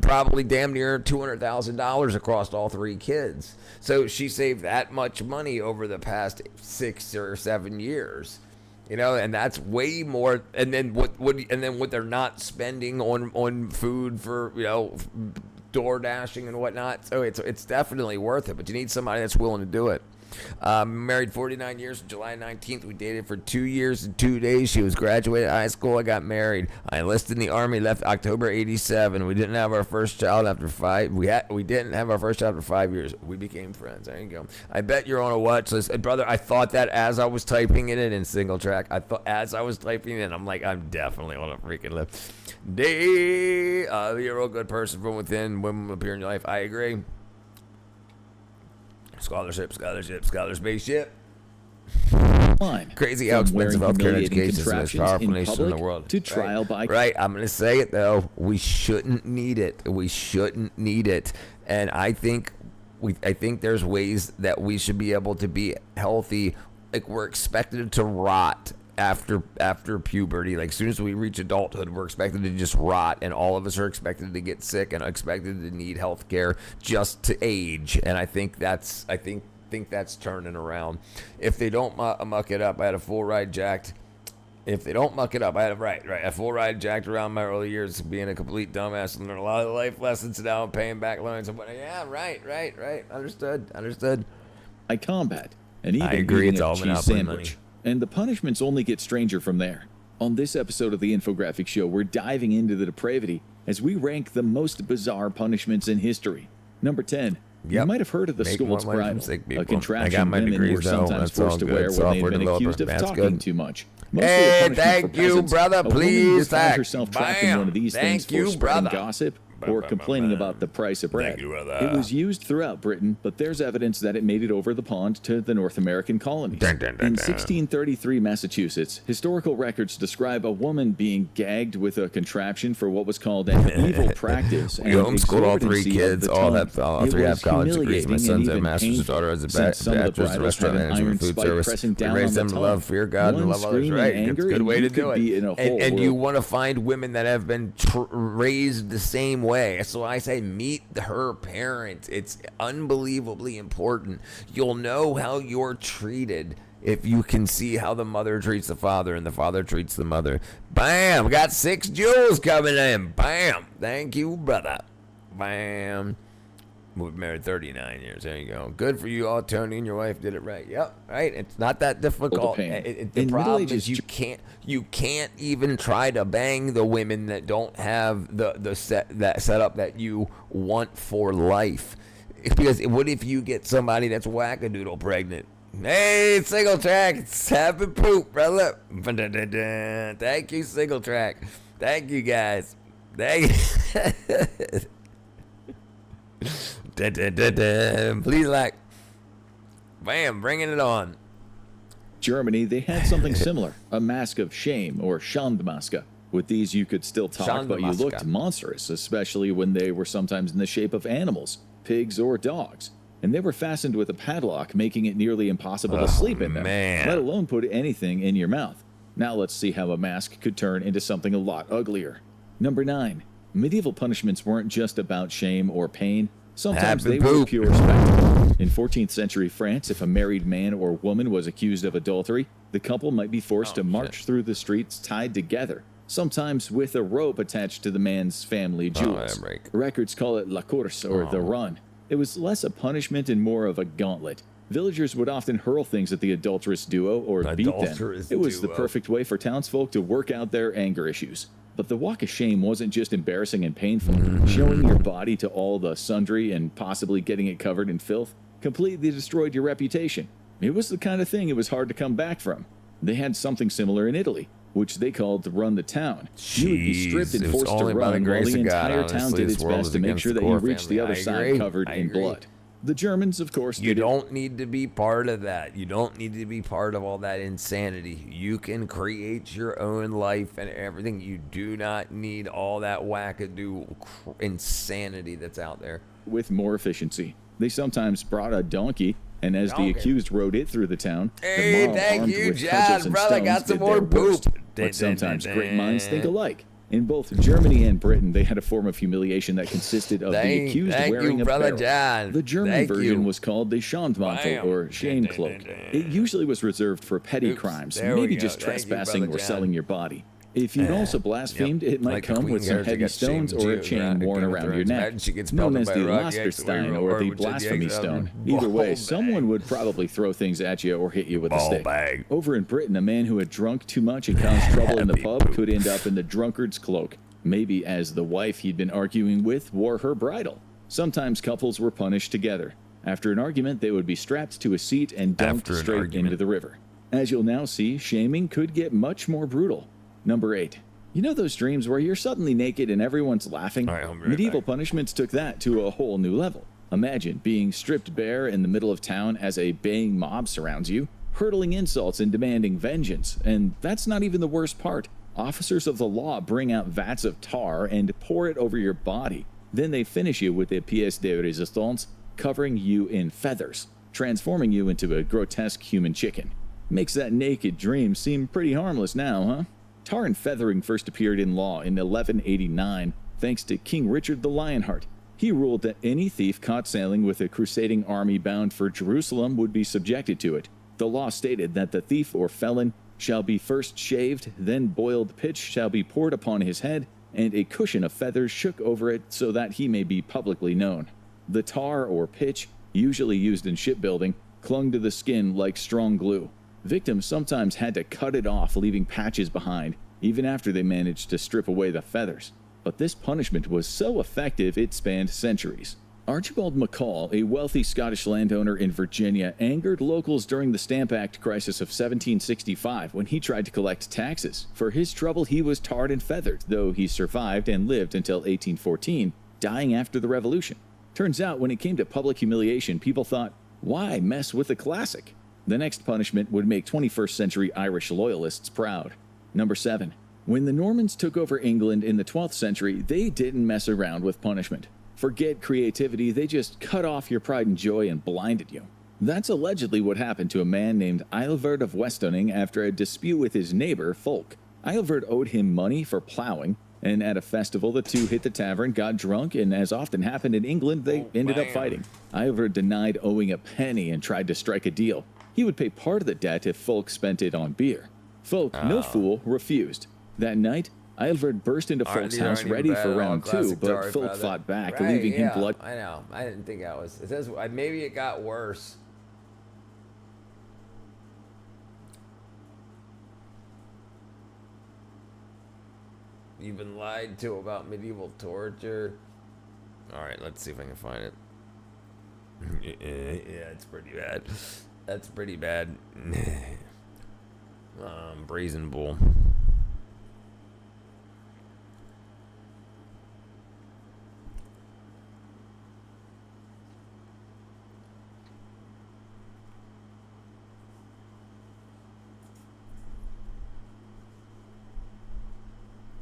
probably damn near $200,000 across all three kids. So she saved that much money over the past 6 or 7 years, and that's way more. And then what they're not spending on food for, door dashing and whatnot. So it's definitely worth it, but you need somebody that's willing to do it. Married 49 years. July 19th, we dated for 2 years and 2 days. She was graduated high school. I got married. I enlisted in the Army. Left October '87. We didn't have our first child after 5. We didn't have our first child for 5 years. We became friends. There you go. I bet you're on a watch list, brother. I thought that as I was typing it in single track. I thought as I was typing it, I'm like, I'm definitely on a freaking list. You're a real good person from within. Women appear in your life. I agree. Scholarship, spaceship. Line. Crazy how From wearing expensive healthcare and humiliating education is the most contraptions powerful in nation in the public world. to trial by Right, I'm going to say it though. We shouldn't need it. We shouldn't need it. And I think there's ways that we should be able to be healthy. Like we're expected to rot after puberty. Like as soon as we reach adulthood, we're expected to just rot, and all of us are expected to get sick and expected to need health care just to age. And I think that's turning around. If they don't muck it up, I had a full ride jacked. If they don't muck it up, I had a full ride jacked around my early years, being a complete dumbass and learned a lot of life lessons now and paying back loans. And yeah, right. Understood. I combat. And even I agree, eating it's a all cheese monopoly sandwich. And the punishments only get stranger from there. On this episode of the Infographic Show, we're diving into the depravity as we rank the most bizarre punishments in history. Number 10. You Yep. might have heard of the Make Scold's more money from Bridle, sick a people. I contraption got my women degrees, were though. sometimes That's all forced to good. wear when they've Software been developer. accused of That's talking good. too much. Hey, Mostly a punishment thank for you, peasants. brother. A woman Please, would find thank- herself trapped in Bam. one of these Thank things you, for spreading brother. gossip or complaining about the price of bread. Thank you, brother. It was used throughout Britain, but there's evidence that it made it over the pond to the North American colonies. In 1633 Massachusetts, historical records describe a woman being gagged with a contraption for what was called an evil practice. We and homeschooled all three exorbitancy of kids. the All time. three It have was college degrees. My humiliating son's and a even master's painful, daughter as a since some of the bachelor's in bridles restaurant had an management iron and food spike service. pressing We down raised on them the to tongue. love, fear God, and One love others. scream in Right? It's a anger good and way you to do could be in a it. hole And you where- want to find women that have been raised the same way. So I say meet her parents. It's unbelievably important. You'll know how you're treated if you can see how the mother treats the father and the father treats the mother. Bam! Got 6 jewels coming in. Bam! Thank you, brother. Bam. We've married 39 years. There you go. Good for you all, Tony, and your wife did it right. Yep, right. It's not that difficult. pain. The In problem Middle is you can't even try to bang the women that don't have the setup that you want for life. Because what if you get somebody that's wackadoodle pregnant? Hey, single track, it's happy poop, brother. Thank you, single track. Thank you, guys. Thank you. Please like. Bam, bringing it on. Germany, they had something similar, a mask of shame, or Schandmaske. With these, you could still talk, but you Schandmaske. looked monstrous, especially when they were sometimes in the shape of animals, pigs or dogs. And they were fastened with a padlock, making it nearly impossible to sleep in them, man. let alone put anything in your mouth. Now let's see how a mask could turn into something a lot uglier. Number 9. Medieval punishments weren't just about shame or pain. Sometimes Happy they were poop. pure spectacle. In 14th century France, if a married man or woman was accused of adultery, the couple might be forced to march through the streets tied together, sometimes with a rope attached to the man's family jewels. Records call it la course, or the run. It was less a punishment and more of a gauntlet. Villagers would often hurl things at the adulterous duo or beat them. Adulterous It was the duo. perfect way for townsfolk to work out their anger issues. But the walk of shame wasn't just embarrassing and painful. Showing your body to all the sundry and possibly getting it covered in filth completely destroyed your reputation. It was the kind of thing it was hard to come back from. They had something similar in Italy, which they called run the town. You would be stripped and Jeez, it was forced to only by the run while grace the of God, entire town honestly. did This its world best is to make against sure the that you core reached the family. other I side agree. covered I in agree. blood. The Germans, of course, You did it. don't need to be part of that. You don't need to be part of all that insanity. You can create your own life and everything. You do not need all that wackadoo insanity that's out there. with more efficiency. They sometimes brought a donkey, and as the accused rode it through the town, Hey, the mob thank armed you, with John, cudgels and brother. stones Got some did more their worst. poop. But sometimes great minds think alike. In both Germany and Britain, they had a form of humiliation that consisted of the accused wearing a brother barrel. John. The German Thank version you. was called the Schandmantel, Bam. or shame cloak. It usually was reserved for petty crimes, there we maybe go. just Thank you, trespassing brother or John. selling your body. If you'd also blasphemed, Yep. it might Like the come Queen with some character heavy got stones shamed or a too, chain right? worn Game of around your Thrones. neck, Imagine she gets known pelted as by the a rock, she actually Lasterstein went or over the to blasphemy Jake's stone. ball Either way, bag. someone would probably throw things at you or hit you with a Ball stick. bag. Over in Britain, a man who had drunk too much and caused trouble in the pub could end up in the drunkard's cloak, maybe as the wife he'd been arguing with wore her bridle. Sometimes couples were punished together. After an argument, they would be strapped to a seat and dumped After an straight argument. into the river. As you'll now see, shaming could get much more brutal. Number 8. You know those dreams where you're suddenly naked and everyone's laughing? All right, I'll be right Medieval back. punishments took that to a whole new level. Imagine being stripped bare in the middle of town as a baying mob surrounds you, hurling insults and demanding vengeance. And that's not even the worst part. Officers of the law bring out vats of tar and pour it over your body. Then they finish you with a pièce de résistance, covering you in feathers, transforming you into a grotesque human chicken. Makes that naked dream seem pretty harmless now, huh? Tar and feathering first appeared in law in 1189, thanks to King Richard the Lionheart. He ruled that any thief caught sailing with a crusading army bound for Jerusalem would be subjected to it. The law stated that the thief or felon shall be first shaved, then boiled pitch shall be poured upon his head, and a cushion of feathers shook over it so that he may be publicly known. The tar or pitch, usually used in shipbuilding, clung to the skin like strong glue. Victims sometimes had to cut it off, leaving patches behind, even after they managed to strip away the feathers. But this punishment was so effective it spanned centuries. Archibald McCall, a wealthy Scottish landowner in Virginia, angered locals during the Stamp Act crisis of 1765 when he tried to collect taxes. For his trouble, he was tarred and feathered, though he survived and lived until 1814, dying after the Revolution. Turns out, when it came to public humiliation, people thought, why mess with a classic? The next punishment would make 21st century Irish loyalists proud. Number 7. When the Normans took over England in the 12th century, they didn't mess around with punishment. Forget creativity, they just cut off your pride and joy and blinded you. That's allegedly what happened to a man named Eilvard of Westoning after a dispute with his neighbor, Fulk. Eilvard owed him money for plowing, and at a festival the two hit the tavern, got drunk, and as often happened in England, they ended up fighting. Eilvard denied owing a penny and tried to strike a deal. He would pay part of the debt if Fulk spent it on beer. Fulk, no fool, refused. That night, Eilvard burst into Fulk's house ready for round 2, but Fulk fought back, leaving him blood. I know. I didn't think that was. It says maybe it got worse. You've been lied to about medieval torture. All right, let's see if I can find it. Yeah, it's pretty bad. That's pretty bad. Brazen Bull.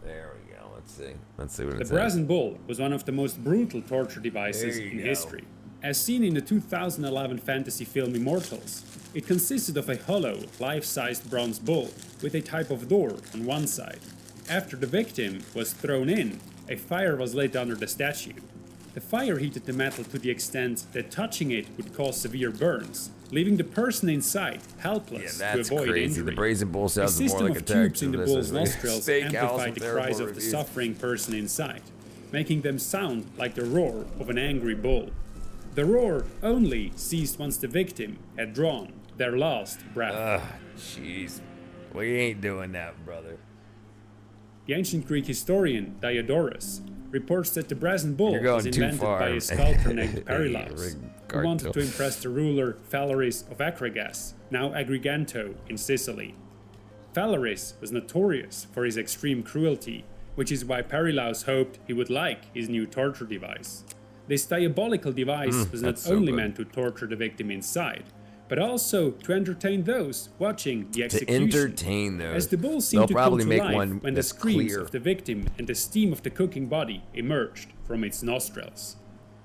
There we go. Let's see. Let's see what The it says. Brazen Bull was one of the most brutal torture devices There you in go. history. As seen in the 2011 fantasy film Immortals, it consisted of a hollow, life-sized bronze bull with a type of door on one side. After the victim was thrown in, a fire was lit under the statue. The fire heated the metal to the extent that touching it would cause severe burns, leaving the person inside helpless Yeah, to that's avoid crazy. injury. The Brazen Bull sounds a more system like of a tubes text in the of bull's this. nostrils Steakhouse amplified and the terrible cries of the reviews. suffering person inside, making them sound like the roar of an angry bull. The roar only ceased once the victim had drawn their last breath. Ugh, jeez. We ain't doing that, brother. The ancient Greek historian Diodorus reports that the brazen bull You're going was too invented far. by a sculptor named Perilaus, who Ricardo. wanted to impress the ruler Phalaris of Akragas, now Agriganto in Sicily. Phalaris was notorious for his extreme cruelty, which is why Perilaus hoped he would like his new torture device. This diabolical device was not that's so only good. meant to torture the victim inside, but also to entertain those watching the To execution. entertain those. As the bull They'll seemed to probably come to make life one when the that's screams clear. of the victim and the steam of the cooking body emerged from its nostrils.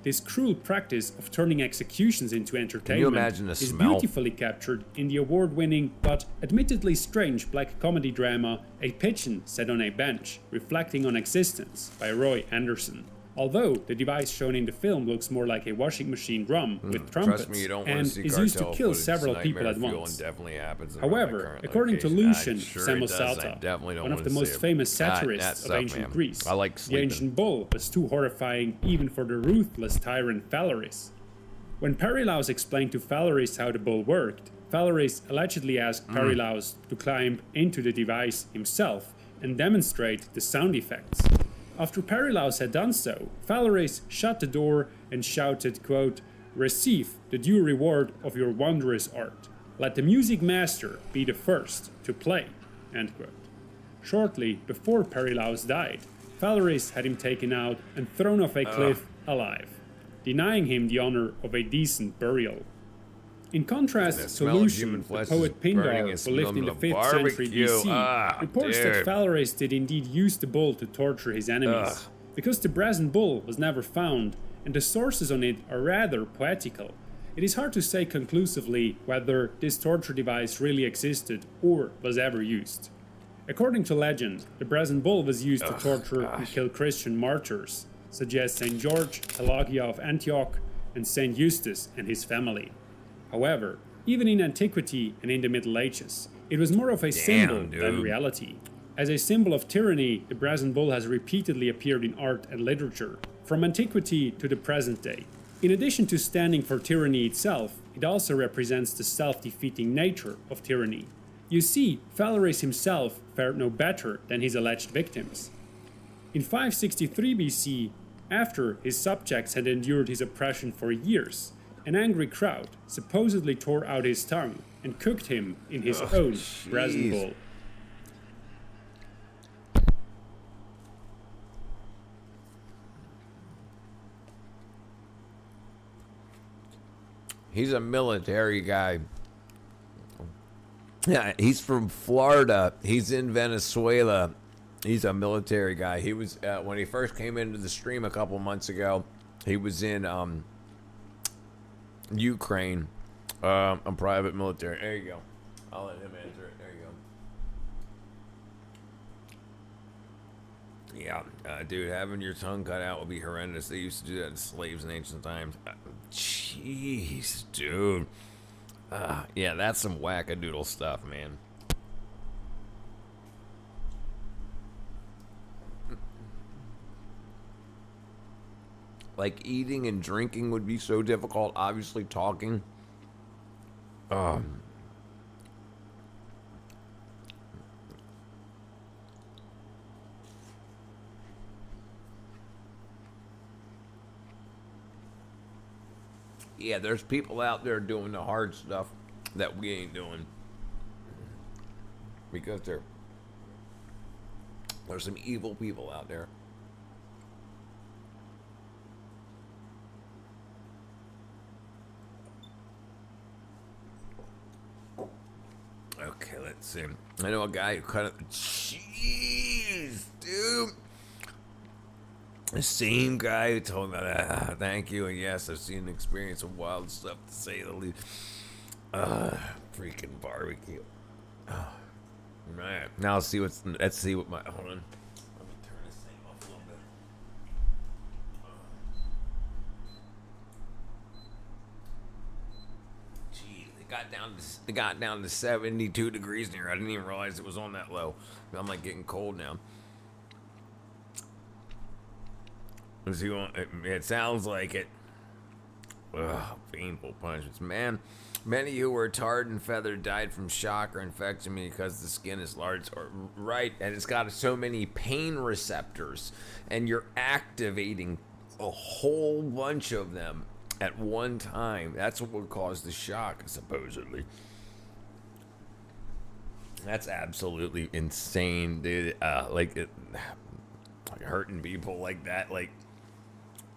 This cruel practice of turning executions into entertainment imagine the is smell? beautifully captured in the award-winning but admittedly strange black comedy drama A Pigeon Set on a Bench, Reflecting on Existence by Roy Anderson. Although the device shown in the film looks more like a washing machine drum with trumpets Trust me, you don't want and to see is used to cartel kill footage. several Nightmare people at fuel once. definitely happens in my However, current according to location. Lucian I'm sure it does. I Samosata, definitely don't one of want the to see most it. famous That satirists of sucked, ancient man. Greece, I like the sleeping. ancient bull was too horrifying even for the ruthless tyrant Phalaris. When Perilaus explained to Phalaris how the bull worked, Phalaris allegedly asked Perilaus to climb into the device himself and demonstrate the sound effects. After Perilaus had done so, Phalaris shut the door and shouted, quote, "Receive the due reward of your wondrous art. Let the music master be the first to play," end quote. Shortly before Perilaus died, Phalaris had him taken out and thrown off a cliff alive. denying him the honor of a decent burial. In contrast, The smell of human Solution, the flesh poet is burning Pindar, and who lived in the smelling 5th of century barbecue. BC, Ah, reports that dude. Phalaris did indeed use the bull to torture his enemies. Ugh. Because the brazen bull was never found, and the sources on it are rather poetical, it is hard to say conclusively whether this torture device really existed or was ever used. According to legend, the brazen bull was used to torture and kill Christian martyrs, such as St. George, Pelagia of Antioch, and St. Eustace and his family. However, even in antiquity and in the Middle Ages, it was more of a symbol than dude. reality. As a symbol of tyranny, the brazen bull has repeatedly appeared in art and literature, from antiquity to the present day. In addition to standing for tyranny itself, it also represents the self-defeating nature of tyranny. You see, Phalaris himself fared no better than his alleged victims. In 563 BC, after his subjects had endured his oppression for years, an angry crowd supposedly tore out his tongue and cooked him in his own brazen bull. He's a military guy. Yeah, he's from Florida. He's in Venezuela. He's a military guy. He was when he first came into the stream a couple months ago. He was in Ukraine. A private military. There you go. I'll let him answer it. There you go. Yeah, dude, having your tongue cut out would be horrendous. They used to do that to slaves in ancient times. Jeez, dude. Yeah, that's some wackadoodle stuff, man. Like, eating and drinking would be so difficult. Obviously, talking. Yeah, there's people out there doing the hard stuff that we ain't doing. Because there's some evil people out there. Okay, let's see. I know a guy who cut it. Jeez, dude. The same guy who told me that. Thank you, and yes, I've seen and experienced some wild stuff, to say the least. Freaking barbecue. Man, now let's see what my, hold on. Let me turn this thing off a little bit. Jeez, it got down to 72 degrees in here. I didn't even realize it was on that low. I'm like getting cold now. It sounds like it. Ugh, painful punishments. Man, many who were tarred and feathered died from shock or infection because the skin is large. Right, and it's got so many pain receptors, and you're activating a whole bunch of them at one time. That's what would cause the shock, supposedly. That's absolutely insane, dude. Like hurting people like that, like.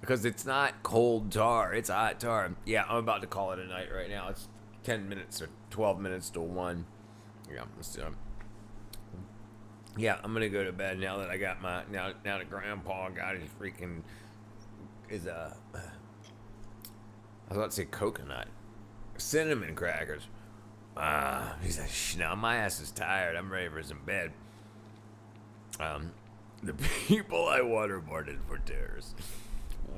Because it's not cold tar, it's hot tar. Yeah, I'm about to call it a night right now. It's 10 minutes or 12 minutes to 1. Yeah, I'm gonna go to bed now that I got my now that Grandpa got his freaking I was about to say coconut, cinnamon crackers. He's like, now my ass is tired. I'm ready for some bed. The people I waterboarded for terrorists.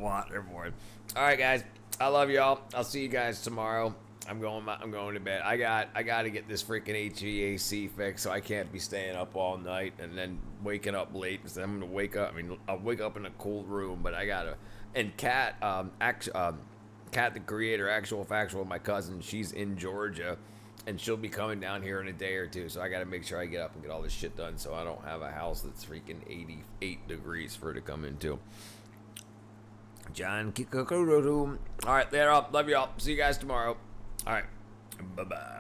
Waterboard. All right, guys. I love y'all. I'll see you guys tomorrow. I'm going to bed. I got to get this freaking HVAC fixed, so I can't be staying up all night and then waking up late. So I'm gonna wake up. I mean, I'll wake up in a cool room, but I gotta. And Kat, Kat, the creator, Actual Factual, my cousin, she's in Georgia, and she'll be coming down here in a day or two. So I got to make sure I get up and get all this shit done, so I don't have a house that's freaking 88 degrees for her to come into. John Kikokorodum. All right, later up. Love y'all. See you guys tomorrow. All right. Bye-bye.